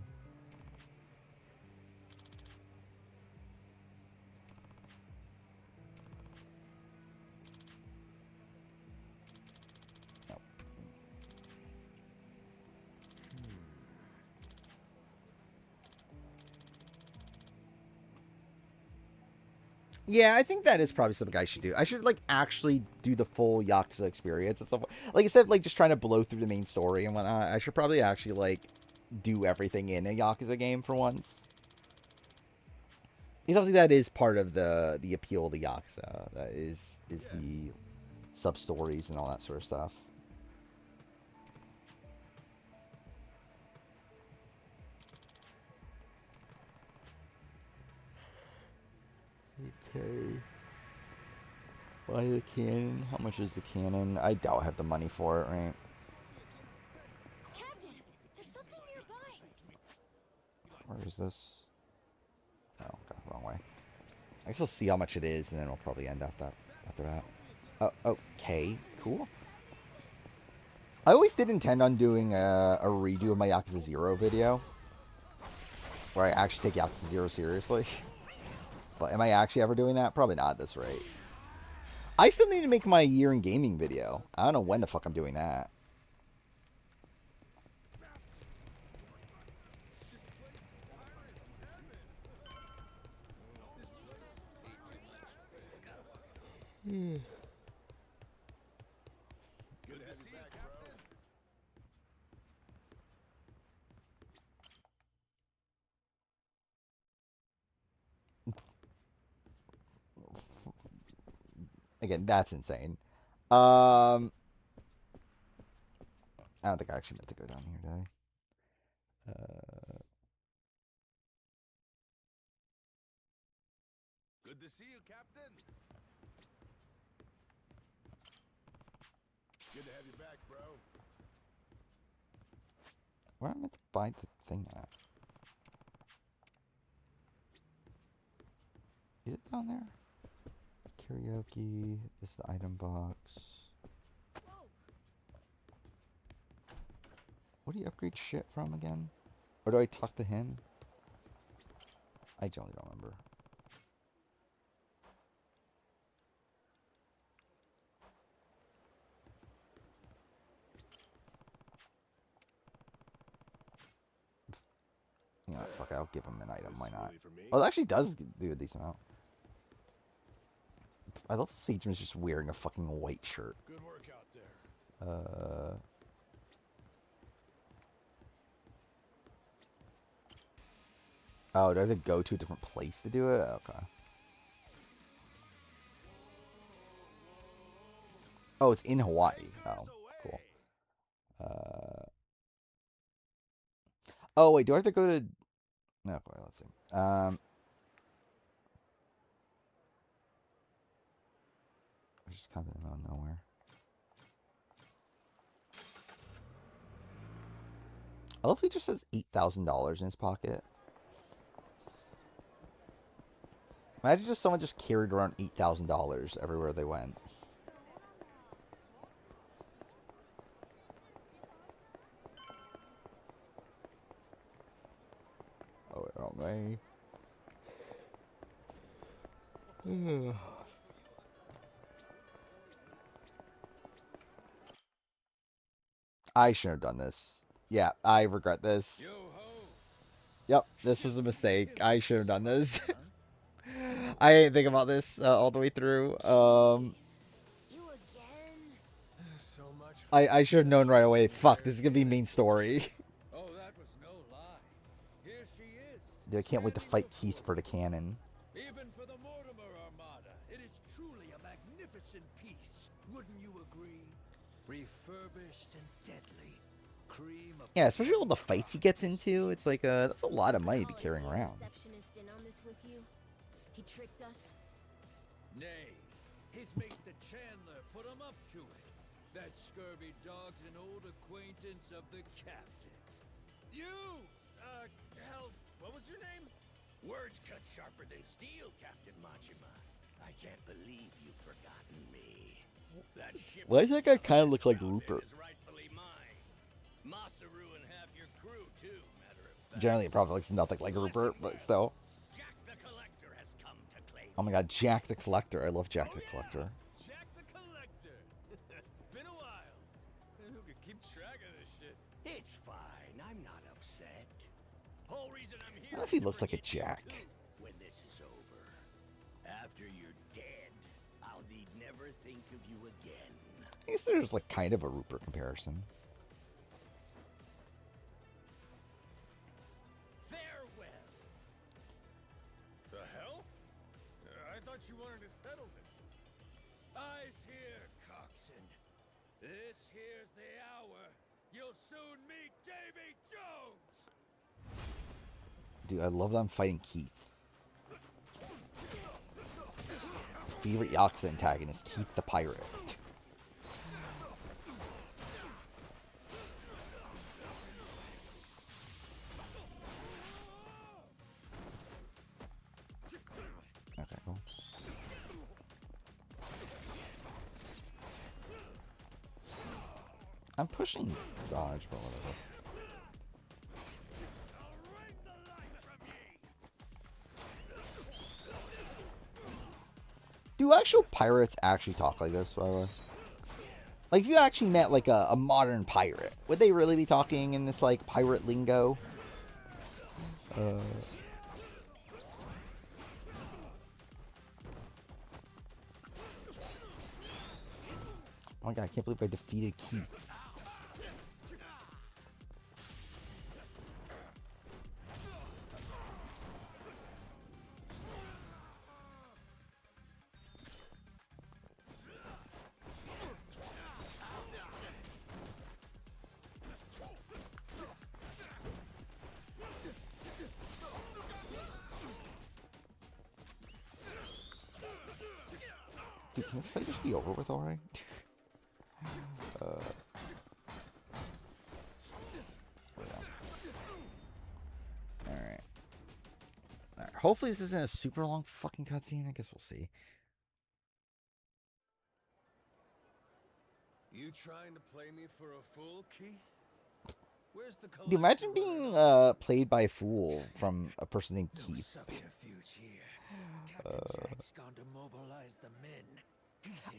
Yeah, I think that is probably something I should do. I should, like, actually do the full Yakuza experience and stuff. Like, instead of, like, just trying to blow through the main story and whatnot, I should probably actually, like, do everything in a Yakuza game for once. Because obviously that is part of the appeal of the Yakuza. That is the sub-stories and all that sort of stuff. Okay. Buy the cannon. How much is the cannon? I doubt I have the money for it, right? Captain, there's something nearby. Where is this? Oh, okay, wrong way. I guess I'll see how much it is, and then we'll probably end after that. Oh, okay, cool. I always did intend on doing a redo of my Yakuza 0 video, where I actually take Yakuza 0 seriously. But am I actually ever doing that? Probably not at this rate. I still need to make my year in gaming video. I don't know when the fuck I'm doing that. Again, that's insane. I don't think I actually meant to go down here, did I? Good to see you, Captain. Good to have you back, bro. Where am I meant to buy the thing at? Is it down there? It's karaoke. This is the item box. What do you upgrade shit from again? Or do I talk to him? I generally don't remember. You know, fuck it, I'll give him an item, why not? Oh, it actually does do a decent amount. I love Sageman's just wearing a fucking white shirt. Good work out there. Oh, do I have to go to a different place to do it? Okay. Oh, it's in Hawaii. Oh, cool. Oh, wait, do I have to go to... No, wait, let's see. It's just kind of in the middle of nowhere. I love if he just has $8,000 in his pocket. Imagine just someone just carried around $8,000 everywhere they went. Oh, wait, oh, me. I shouldn't have done this. Yeah, I regret this. Yep, this was a mistake. I should have done this. I didn't think about this all the way through. I should have known right away. Fuck, this is gonna be main story. Oh, that was no lie. Here she is. Dude, I can't wait to fight Keith for the cannon. Even for the Mortimer Armada, it is truly a magnificent piece. Wouldn't you agree? Refurbished and deadly. Cream of Yeah, especially all the fights he gets into. It's like that's a lot of money to be carrying around. He tricked us. Nay, his mate the Chandler put him up to it. That scurvy dog's an old acquaintance of the captain. You! Hell, what was your name? Words cut sharper than steel, Captain Machima. I can't believe you've forgotten me. That ship... Why does that guy kind of look like Rupert? ...is rightfully mine. Masaru and half your crew, too, matter of fact. Generally, it probably looks nothing like Rupert, but still. Jack the Collector has come to claim. Oh my god, Jack the Collector. I love Jack the Collector. Jack the Collector. Been a while. Who could keep track of this shit? It's fine. I'm not upset. Whole reason I'm here. I don't know if he looks like a Jack. When this is over, after you're dead, I'll need never think of you again. I guess there's like kind of a Rupert comparison. Farewell. The hell? I thought you wanted to settle this. Eyes here, coxswain. This here's the hour. You'll soon meet Davy Jones. Dude, I love them fighting Keith. Favorite Yakuza antagonist, Keith the Pirate. Okay, cool. I'm pushing dodge, but whatever. Do actual pirates actually talk like this, by the way? Like, if you actually met, like, a modern pirate, would they really be talking in this, like, pirate lingo? Oh my god, I can't believe I defeated Keith. Dude, can this fight just be over with already? There we go. Hopefully this isn't a super long fucking cutscene. I guess we'll see. You trying to play me for a fool, Keith? Where's the Dude, imagine being played by a fool from a person named Keith.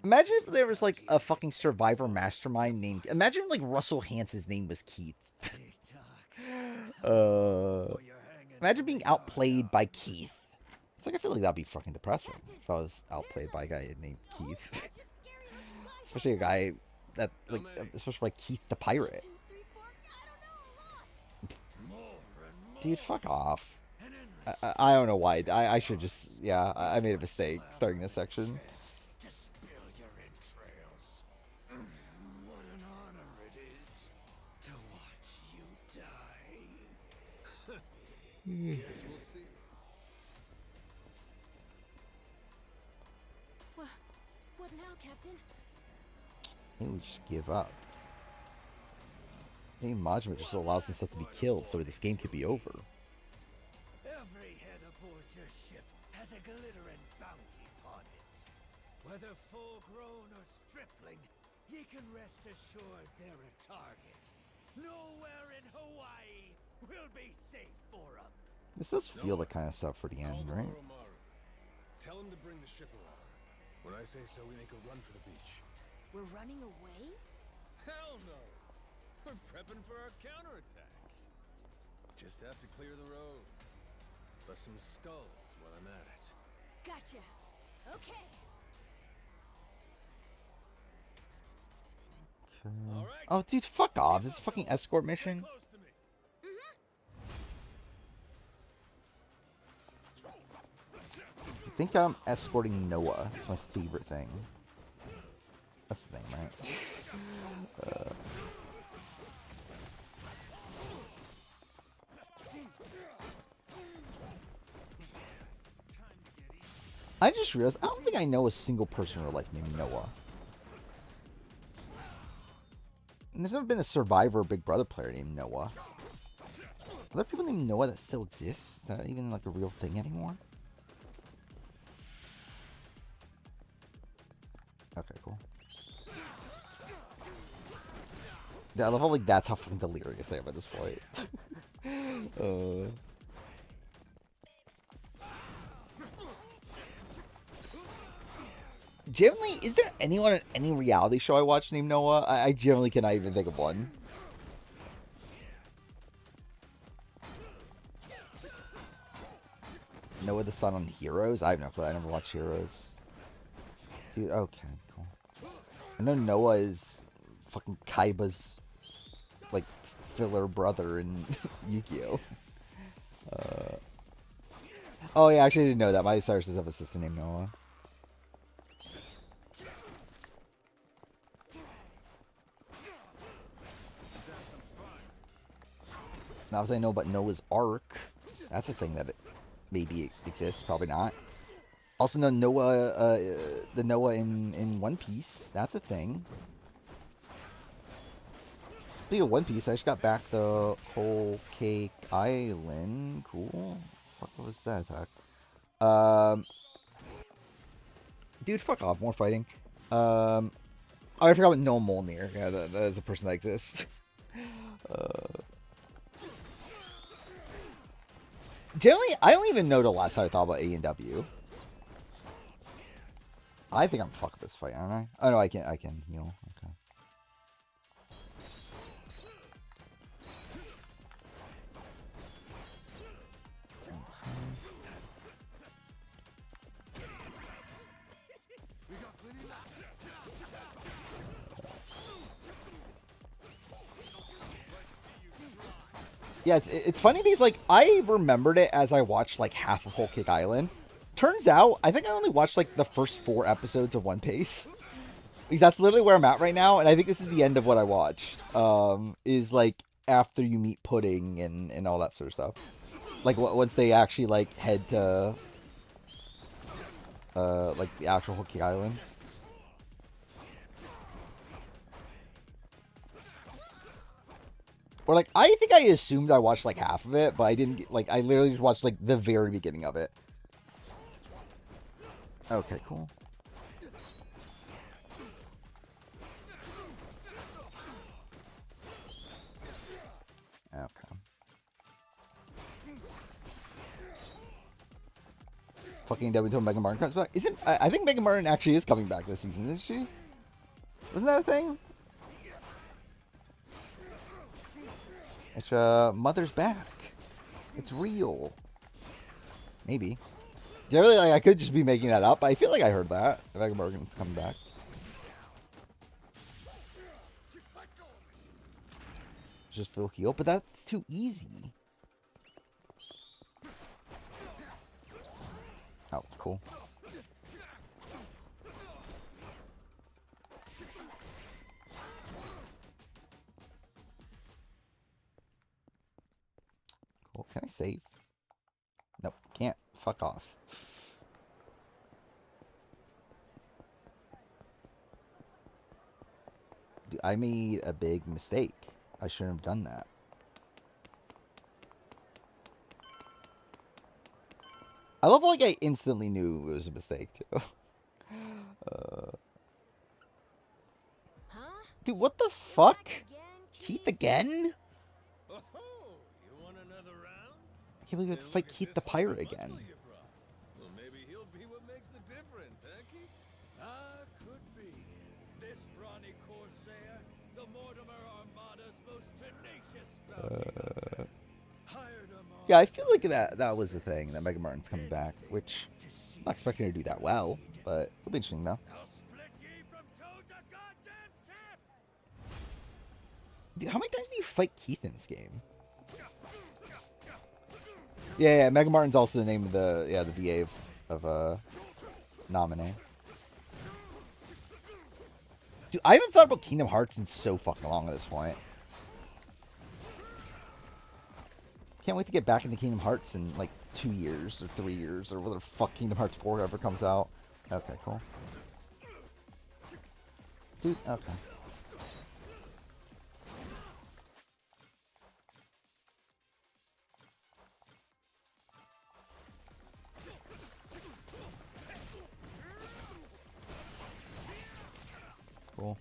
Imagine if there was like a fucking survivor mastermind named. Imagine like Russell Hance's name was Keith. Imagine being outplayed by Keith. It's like I feel like that'd be fucking depressing if I was outplayed by a guy named Keith. Especially a guy that like, especially by Keith the pirate. Dude, fuck off. I don't know why. I should just, yeah, I made a mistake starting this section. What an honor it is to watch you die. Guess we'll see. What now, Captain? Maybe we just give up. Maybe Majima just allows himself to be killed so this game could be over. Every head aboard your ship has a glittering bounty upon it. Whether full-grown or stripling, ye can rest assured they're a target. Nowhere in Hawaii will be safe for them. This does feel the kind of stuff for the end, right? Tell him to bring the ship around. When I say so, we make a run for the beach. We're running away? Hell no! We're prepping for our counterattack. Just have to clear the road. Bust some skulls while I'm at it. Gotcha. Okay. Okay. Oh, dude, fuck off. This is a fucking escort mission. I think I'm escorting Noah. It's my favorite thing. That's the thing, right? I just realized I don't think I know a single person in real life named Noah. And there's never been a Survivor Big Brother player named Noah. Are there people named Noah that still exist? Is that even like a real thing anymore? Okay, cool. Yeah, I love how like that's how fucking delirious I am at this point. Generally, is there anyone on any reality show I watch named Noah? I generally cannot even think of one. Noah the Sun on Heroes? I have no clue. I never watched Heroes. Dude, okay, cool. I know Noah is fucking Kaiba's, like, filler brother in Yu-Gi-Oh! Oh, yeah, actually I didn't know that. Miley Cyrus does have a sister named Noah. Now, as I know about Noah's Ark, that's a thing that maybe exists, probably not. Also know Noah, the Noah in One Piece, that's a thing. Speaking of One Piece, I just got back the Whole Cake Island. Cool. Fuck, what was that attack? Dude, fuck off. More fighting. Oh, I forgot about Noah Molnir. Yeah, that is a person that exists. Generally, I don't even know the last time I thought about A&W. I think I'm fucked this fight, aren't I? Oh no, I can heal. Okay. Yeah, it's funny because, like, I remembered it as I watched, like, half of Whole Cake Island. Turns out, I think I only watched, like, the first 4 episodes of One Piece. Because that's literally where I'm at right now, and I think this is the end of what I watched. Is, like, after you meet Pudding and all that sort of stuff. Like, once they actually, like, head to, like, the actual Whole Cake Island. Or like, I think I assumed I watched like half of it, but I didn't like, I literally just watched like the very beginning of it. Okay, cool. Okay. Fucking Debbie told Megan Martin comes back. Isn't I think Megan Martin actually is coming back this season, isn't she? Wasn't that a thing? It's Mother's back. It's real. Maybe. Generally, like, I could just be making that up, but I feel like I heard that. Megan Martin's coming back. Just Phil heal, but that's too easy. Oh, cool. Cool. Can I save? Nope, can't. Fuck off. Dude, I made a big mistake. I shouldn't have done that. I love like I instantly knew it was a mistake too. Dude, what the fuck? Keith again? Oh, you want another round? I can't believe we have to fight Keith the Pirate again. Well, maybe he'll be what makes the difference, huh, Keith? Could be. This brawny corsair, the Mortimer Armada's most tenacious bounty hunter. Hired him on. Yeah, I feel like that was the thing, that Megan Martin's coming back, which I'm not expecting her to do that well, but it'll be interesting though. I'll split ye from toe to goddamn tip! Dude, how many times do you fight Keith in this game? Yeah, Megan Martin's also the name of the VA of Nominee. Dude, I haven't thought about Kingdom Hearts in so fucking long at this point. Can't wait to get back into Kingdom Hearts in like 2 years or 3 years or whatever the fuck Kingdom Hearts 4 ever comes out. Okay, cool. Dude, okay. Cool.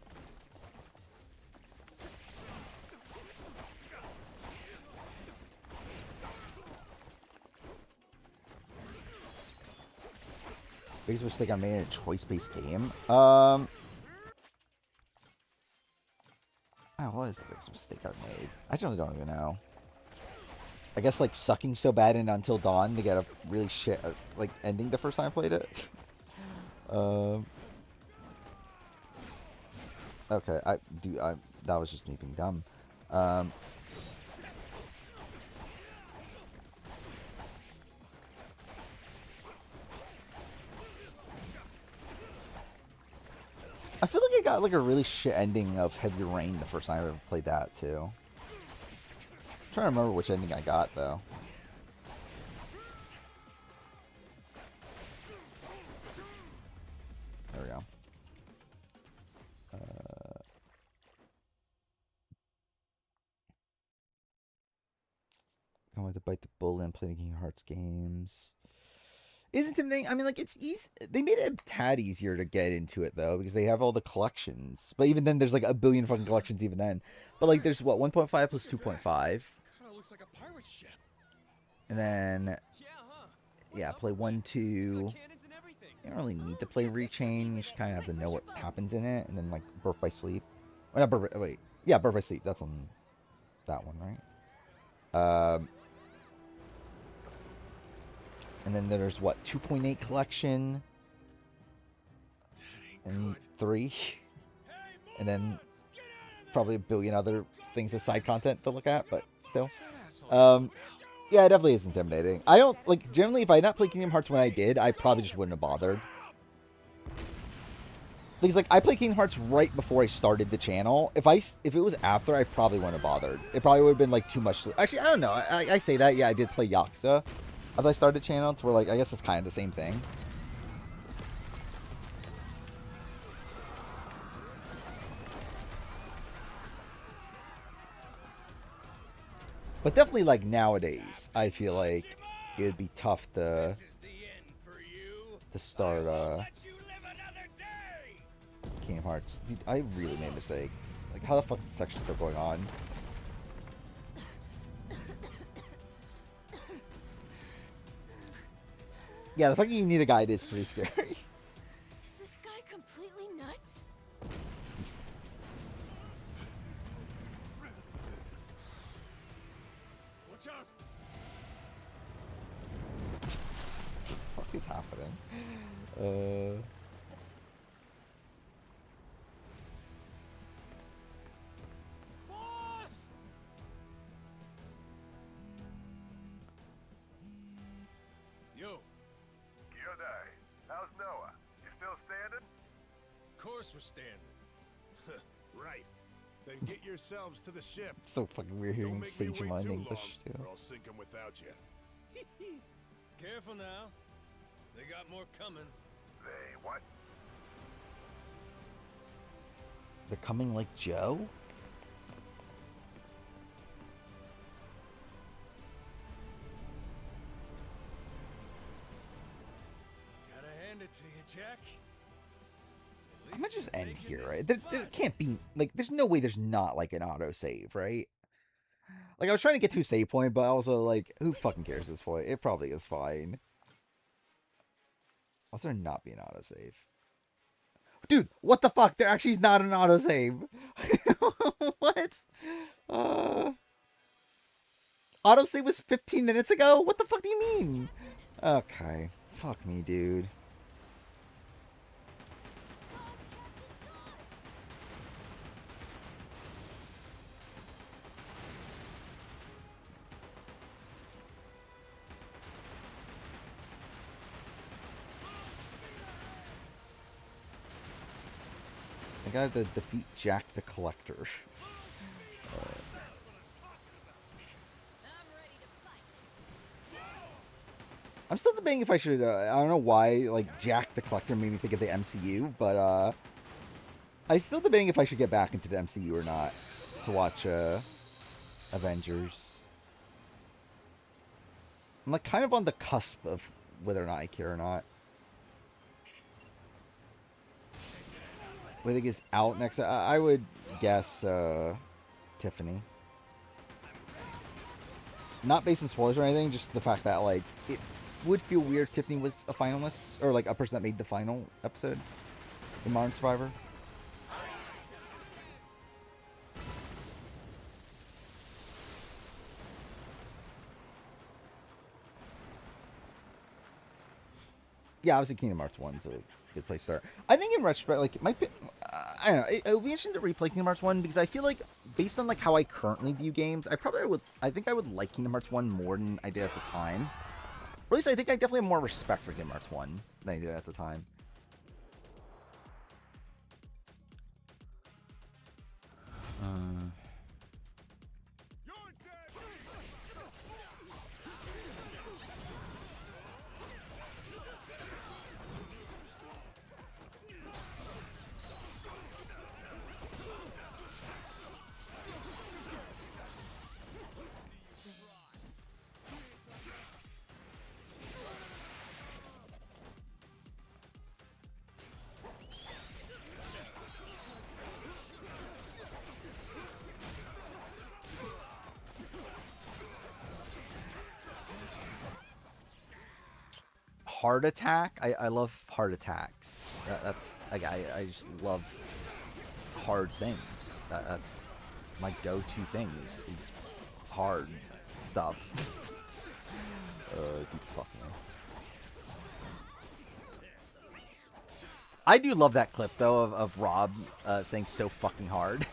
Biggest mistake I made in a choice-based game? What is the biggest mistake I've made? I generally don't even know. I guess like sucking so bad in Until Dawn to get a really shit like ending the first time I played it. Okay, that was just me being dumb. I feel like I got like a really shit ending of Heavy Rain the first time I ever played that too. I'm trying to remember which ending I got though. There we go. I want to bite the bullet and play the Kingdom Hearts games. Is intimidating. I mean, like, it's easy. They made it a tad easier to get into it, though, because they have all the collections. But even then, there's, like, a billion fucking collections even then. But, like, there's, what, 1.5 plus 2.5? Kind of looks like a pirate ship. And then, yeah, play 1, 2. You don't really need to play Rechain. You just kind of have to know what happens in it. And then, like, Birth by Sleep. Well, not Birth by, wait. Yeah, Birth by Sleep. That's on that one, right? And then there's what, 2.8 collection and 3, and then probably a billion other things as side content to look at, but still, yeah, it definitely is intimidating. I don't like generally if I had not played Kingdom Hearts when I did, I probably just wouldn't have bothered. Because like I played Kingdom Hearts right before I started the channel. If it was after, I probably wouldn't have bothered. It probably would have been like too much. Actually, I don't know. I say that. Yeah, I did play Yakuza after I started the channel. It's where like I guess it's kind of the same thing. But definitely, like, nowadays, I feel like it would be tough to start Kingdom Hearts. Dude, I really made a mistake. Like, how the fuck is the section still going on? Yeah, the fact that you need a guide is pretty scary. Is this guy completely nuts? Watch out! What the fuck is happening? Boss! Yo. Kyodai, how's Noah? You still standing? Of course we're standing. Right. Then get yourselves to the ship. It's so fucking weird Don't hearing make me Sage wait in too English, long, too. or I'll sink 'em without you. Careful now. They got more coming. They what? They're coming like Joe? Gotta hand it to you, Jack. I'm gonna just end here, right? There can't be, like, there's no way there's not, like, an autosave, right? Like, I was trying to get to a save point, but also, like, who fucking cares at this point? It probably is fine. Why there not be an autosave? Dude, what the fuck? There actually is not an autosave. What? Autosave was 15 minutes ago? What the fuck do you mean? Okay. Fuck me, dude. I gotta defeat Jack the Collector. I'm still debating if I should, I don't know why, like, Jack the Collector made me think of the MCU, but, I'm still debating if I should get back into the MCU or not to watch, Avengers. I'm, like, kind of on the cusp of whether or not I care or not. What do you think is out next? I would guess, Tiffany. Not based on spoilers or anything, just the fact that, like, it would feel weird if Tiffany was a finalist, or, like, a person that made the final episode in Modern Survivor. Yeah, obviously Kingdom Hearts 1's a good place to start. I think in retrospect, like, it might be, I don't know, it would be interesting to replay Kingdom Hearts 1, because I feel like, based on, like, how I currently view games, I think I would like Kingdom Hearts 1 more than I did at the time. Or at least I think I definitely have more respect for Kingdom Hearts 1 than I did at the time. Heart attack. I love heart attacks. That's like I just love hard things. That's my go-to things is hard stuff. Dude, fuck me. I do love that clip though of Rob saying "so fucking hard."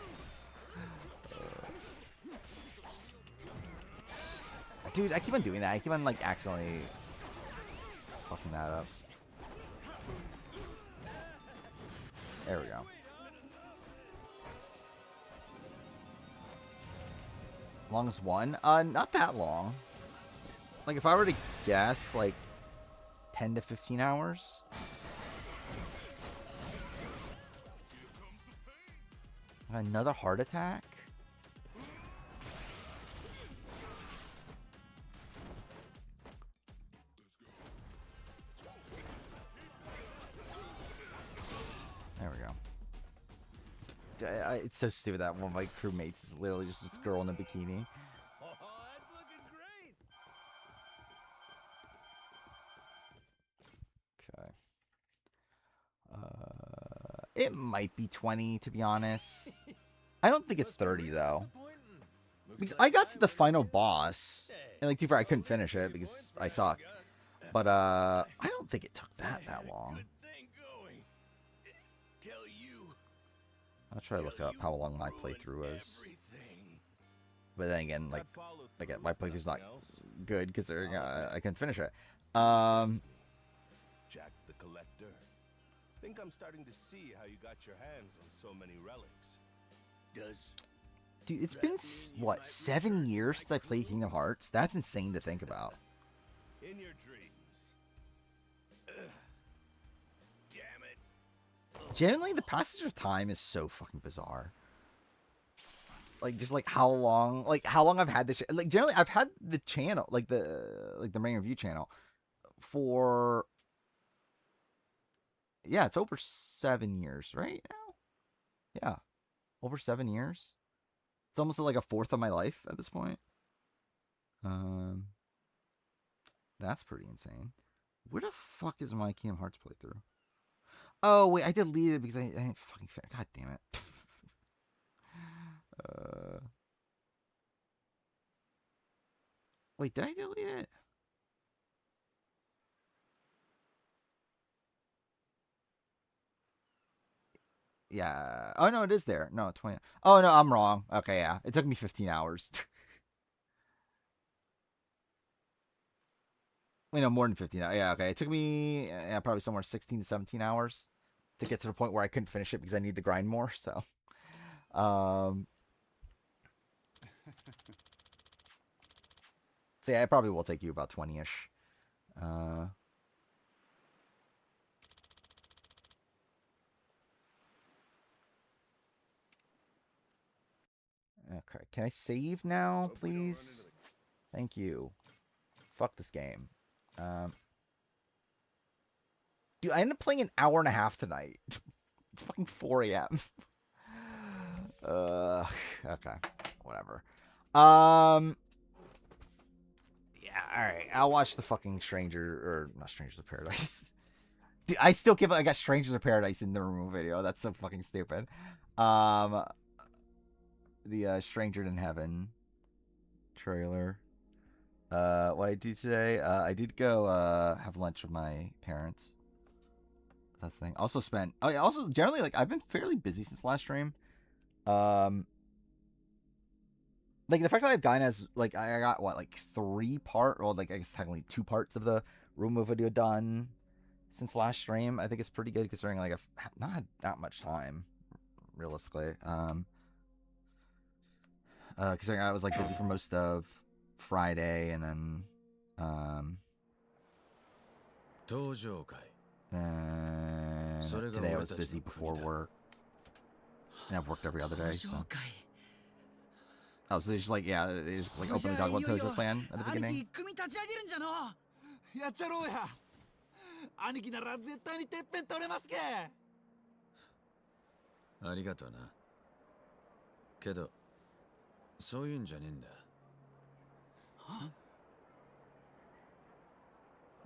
Dude, I keep on doing that. I keep on like accidentally fucking that up. There we go. Longest one? Not that long. Like, if I were to guess, like, 10 to 15 hours? Another heart attack? It's so stupid that one of my crewmates is literally just this girl in a bikini. Oh, that's looking great. Okay. It might be 20, to be honest. I don't think it's 30, though. Because I got to the final boss, and like, too far, I couldn't finish it because I suck. But I don't think it took that long. I'll try to look up how long my playthrough is. But then again, like again, my playthrough's not good because I couldn't finish it. Jack the Collector. Think I'm starting to see how you got your hands on so many relics. Dude, it's been what, 7 years since I played Kingdom Hearts? That's insane to think about. In your dreams. Damn it. Generally, the passage of time is so fucking bizarre. Like, just like how long I've had this. Like, generally, I've had the channel, like the main review channel, for it's over 7 years right now. Yeah, over 7 years. It's almost like a fourth of my life at this point. That's pretty insane. Where the fuck is my Kingdom Hearts playthrough? Oh wait, I deleted it because I didn't fucking fit. God damn it. Wait, did I delete it? Yeah. Oh no, it is there. No, 20. Oh no, I'm wrong. Okay, yeah. It took me 15 hours. Wait, no, more than 15 hours. Yeah, okay. It took me probably somewhere 16 to 17 hours to get to the point where I couldn't finish it because I need to grind more. So, so yeah, it probably will take you about 20-ish. Okay, can I save now, please? Thank you. Fuck this game. Dude, I ended up playing an hour and a half tonight. It's fucking 4 a.m. Okay, whatever. Yeah, alright. I'll watch the fucking not Strangers of Paradise. Dude, I still give I got Strangers of Paradise in the removal video. That's so fucking stupid. The Stranger in Heaven trailer. What I do today, I did go have lunch with my parents. That's the thing. Also spent. Oh yeah. Also, generally, like I've been fairly busy since last stream. Like the fact that I've gotten as like I got what like 3-part, or like I guess technically 2 parts of the Roomba video done since last stream. I think it's pretty good considering like I've not had that much time, realistically. Considering I was like busy for most of Friday and then today I was busy before work. And I've worked every other day, so. Oh, so they just like, yeah, they just like openly talk about Tojo Clan at the beginning. やっちゃろうや。兄貴なら絶対にてっぺん取れますけ。ありがとうな。けど、そういうんじゃねえんだ。は？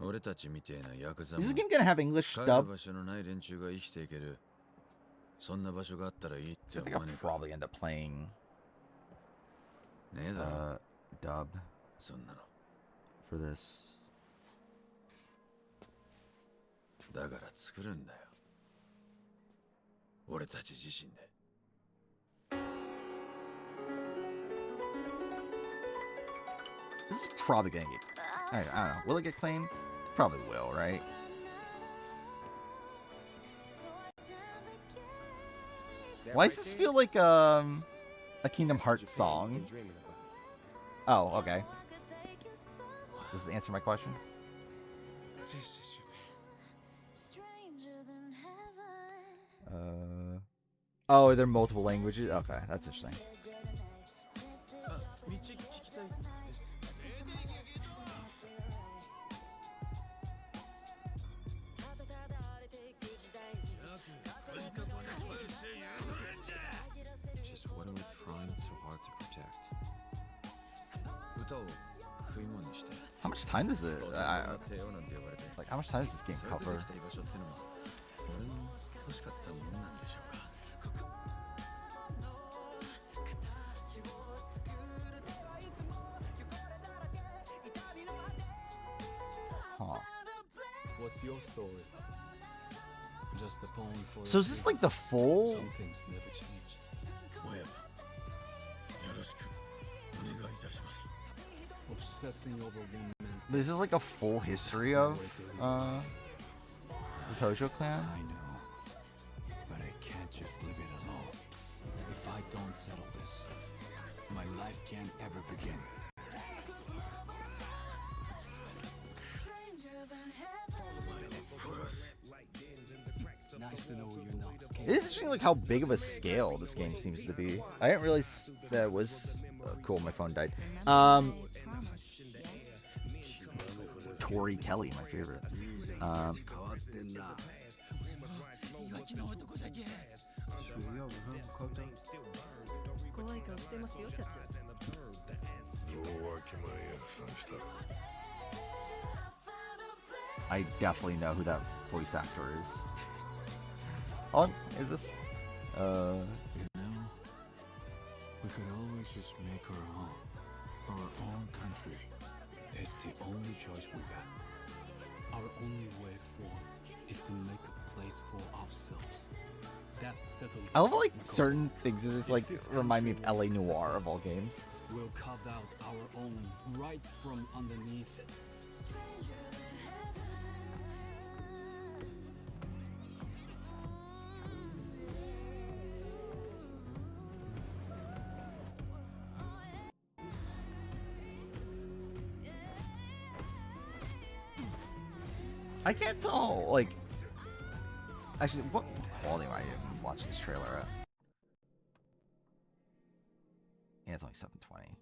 俺たちみてえなヤクザも。Is this game gonna have English 帰る dub? 場所のない連中が生きていける。そんな場所があったらいいって思 I think わね I'll えか。 probably end up playing ねえだろ。dub そんなの。 for this. だから作るんだよ。俺たち自身で。This is probably gonna get. I don't know. Will it get claimed? It probably will, right? Why does this feel like a Kingdom Hearts song? Oh, okay. Does this answer my question? Oh, are there multiple languages? Okay, that's interesting. much time does it? Like, how much time does this game cover? Huh. What's your story? Just a poem for So is this like the full? Some things never change. Obsessing over one man's This is like a full history of the Tojo clan. I know, but I can't just leave it alone. If I don't settle this, my life can't ever begin. Nice to know you're not scared. It is interesting, like how big of a scale this game seems to be. I didn't realize that it was cool. My phone died. Tori Kelly, my favorite. I definitely know who that voice actor is. Oh, is this? You know, we could always just make our own country. It's the only choice we got. Our only way forward is to make a place for ourselves. That settles. I love like certain things in this like remind me of LA Noire of all games. We'll carve out our own right from underneath it. I can't tell, like, actually, what quality am I watching this trailer at? Yeah, it's only 720.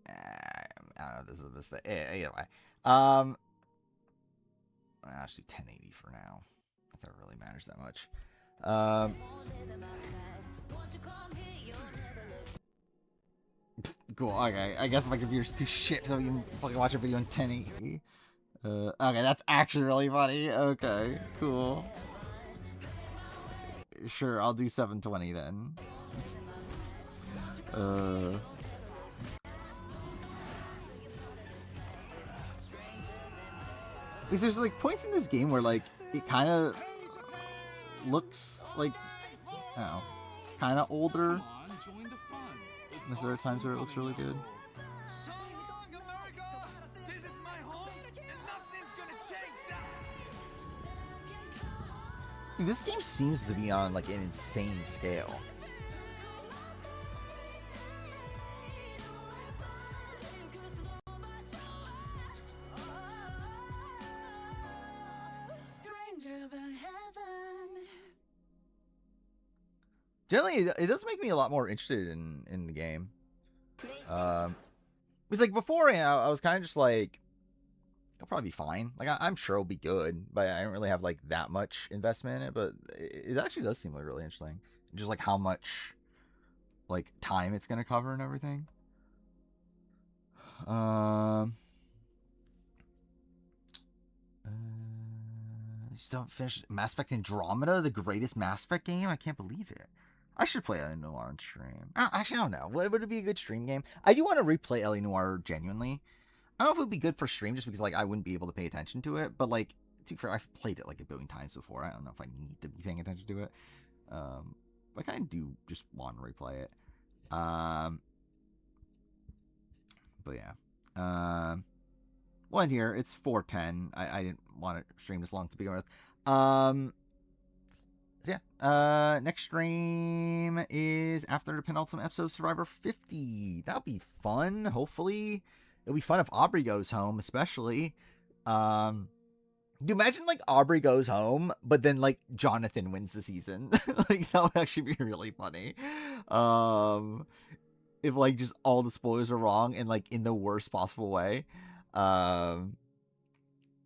I don't know, this is a mistake. Anyway, I'll just do 1080 for now, if that really matters that much. Cool, okay. I guess my computer's too shit so we can fucking watch a video in 1080. Okay, that's actually really funny. Okay, cool. Sure, I'll do 720 then. Because there's like points in this game where like it kind of looks like, I don't know, kind of older. There are times where it looks really good. Dude, this game seems to be on like an insane scale. Generally, it does make me a lot more interested in the game. Because like before, I was kind of just like, it'll probably be fine. Like I'm sure it'll be good, but I don't really have like that much investment in it. But it actually does seem like really interesting. Just like how much like time it's gonna cover and everything. Still haven't finished Mass Effect Andromeda, the greatest Mass Effect game. I can't believe it. I should play LA Noire on stream. Actually, I don't know. Would it be a good stream game? I do want to replay LA Noire genuinely. I don't know if it would be good for stream just because like I wouldn't be able to pay attention to it. But like, to be fair, I've played it like a billion times before. I don't know if I need to be paying attention to it. I kind of do just want to replay it. But yeah. Well, in here it's 4:10. I didn't want to stream this long to begin with. So yeah, next stream is after the penultimate episode of Survivor 50. That'll be fun. Hopefully, it'll be fun if Aubrey goes home, especially. Do you imagine like Aubrey goes home, but then like Jonathan wins the season? Like that would actually be really funny. If like just all the spoilers are wrong and like in the worst possible way.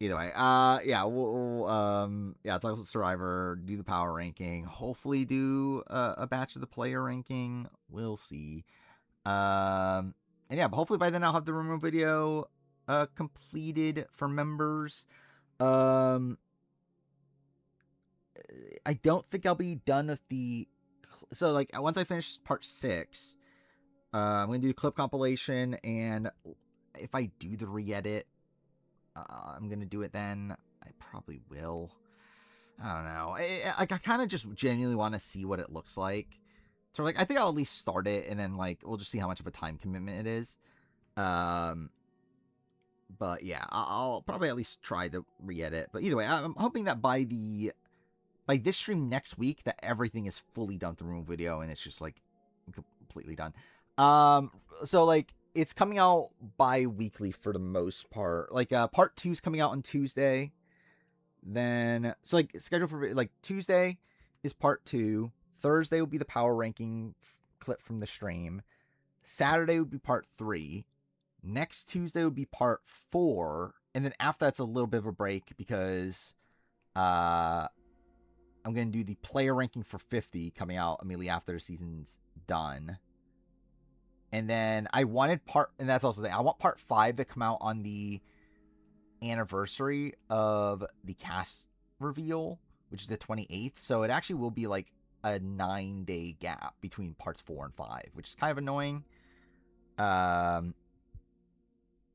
Either way, yeah, we'll yeah, talk about Survivor, do the power ranking, hopefully do a batch of the player ranking. We'll see. And yeah, but hopefully by then I'll have the room video completed for members. I don't think I'll be done with the. So like once I finish part 6, I'm gonna do the clip compilation, and if I do the re-edit, I'm gonna do it then. I probably will. I don't know. I kind of just genuinely want to see what it looks like. So like I think I'll at least start it, and then like we'll just see how much of a time commitment it is. But yeah, I'll probably at least try to re-edit. But either way, I'm hoping that by this stream next week that everything is fully done through Room Video, and it's just like completely done. So like it's coming out bi-weekly for the most part. Like part 2 is coming out on Tuesday. Then so like scheduled for like Tuesday is part 2. Thursday will be the power ranking clip from the stream. Saturday would be part 3. Next Tuesday would be part 4, and then after that's a little bit of a break because I'm gonna do the player ranking for 50 coming out immediately after the season's done. And then I that's also the thing. I want part 5 to come out on the anniversary of the cast reveal, which is the 28th. So it actually will be like a 9-day gap between parts 4 and 5, which is kind of annoying.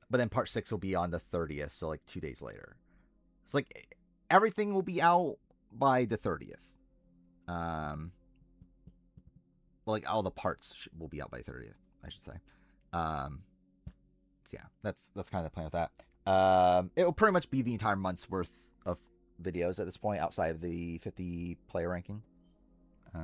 But then part 6 will be on the 30th, so like 2 days later. So like everything will be out by the 30th. Like all the parts will be out by 30th, I should say. So yeah, that's kind of the plan with that. It will pretty much be the entire month's worth of videos at this point, outside of the 50 player ranking. So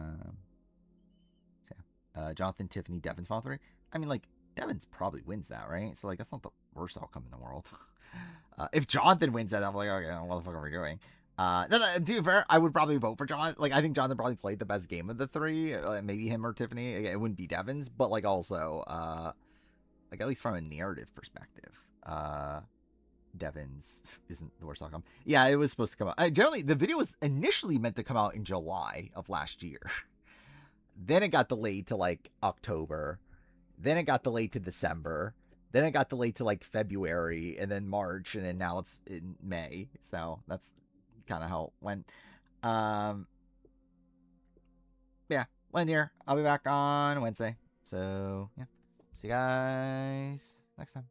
yeah. Jonathan, Tiffany, Devin's Final 3. I mean, like, Devins probably wins that, right? So, like, that's not the worst outcome in the world. If Jonathan wins that, I'm like, okay, what the fuck are we doing? To be fair, I would probably vote for John. Like, I think Jonathan probably played the best game of the 3. Maybe him or Tiffany. It wouldn't be Devins, but, like, also, like, at least from a narrative perspective, Devins isn't the worst outcome. Yeah, it was supposed to come out. Generally, the video was initially meant to come out in July of last year. Then it got delayed to, like, October. Then it got delayed to December. Then it got delayed to like February and then March, and then now it's in May. So that's kind of how it went. Yeah, Linear. I'll be back on Wednesday. So yeah, see you guys next time.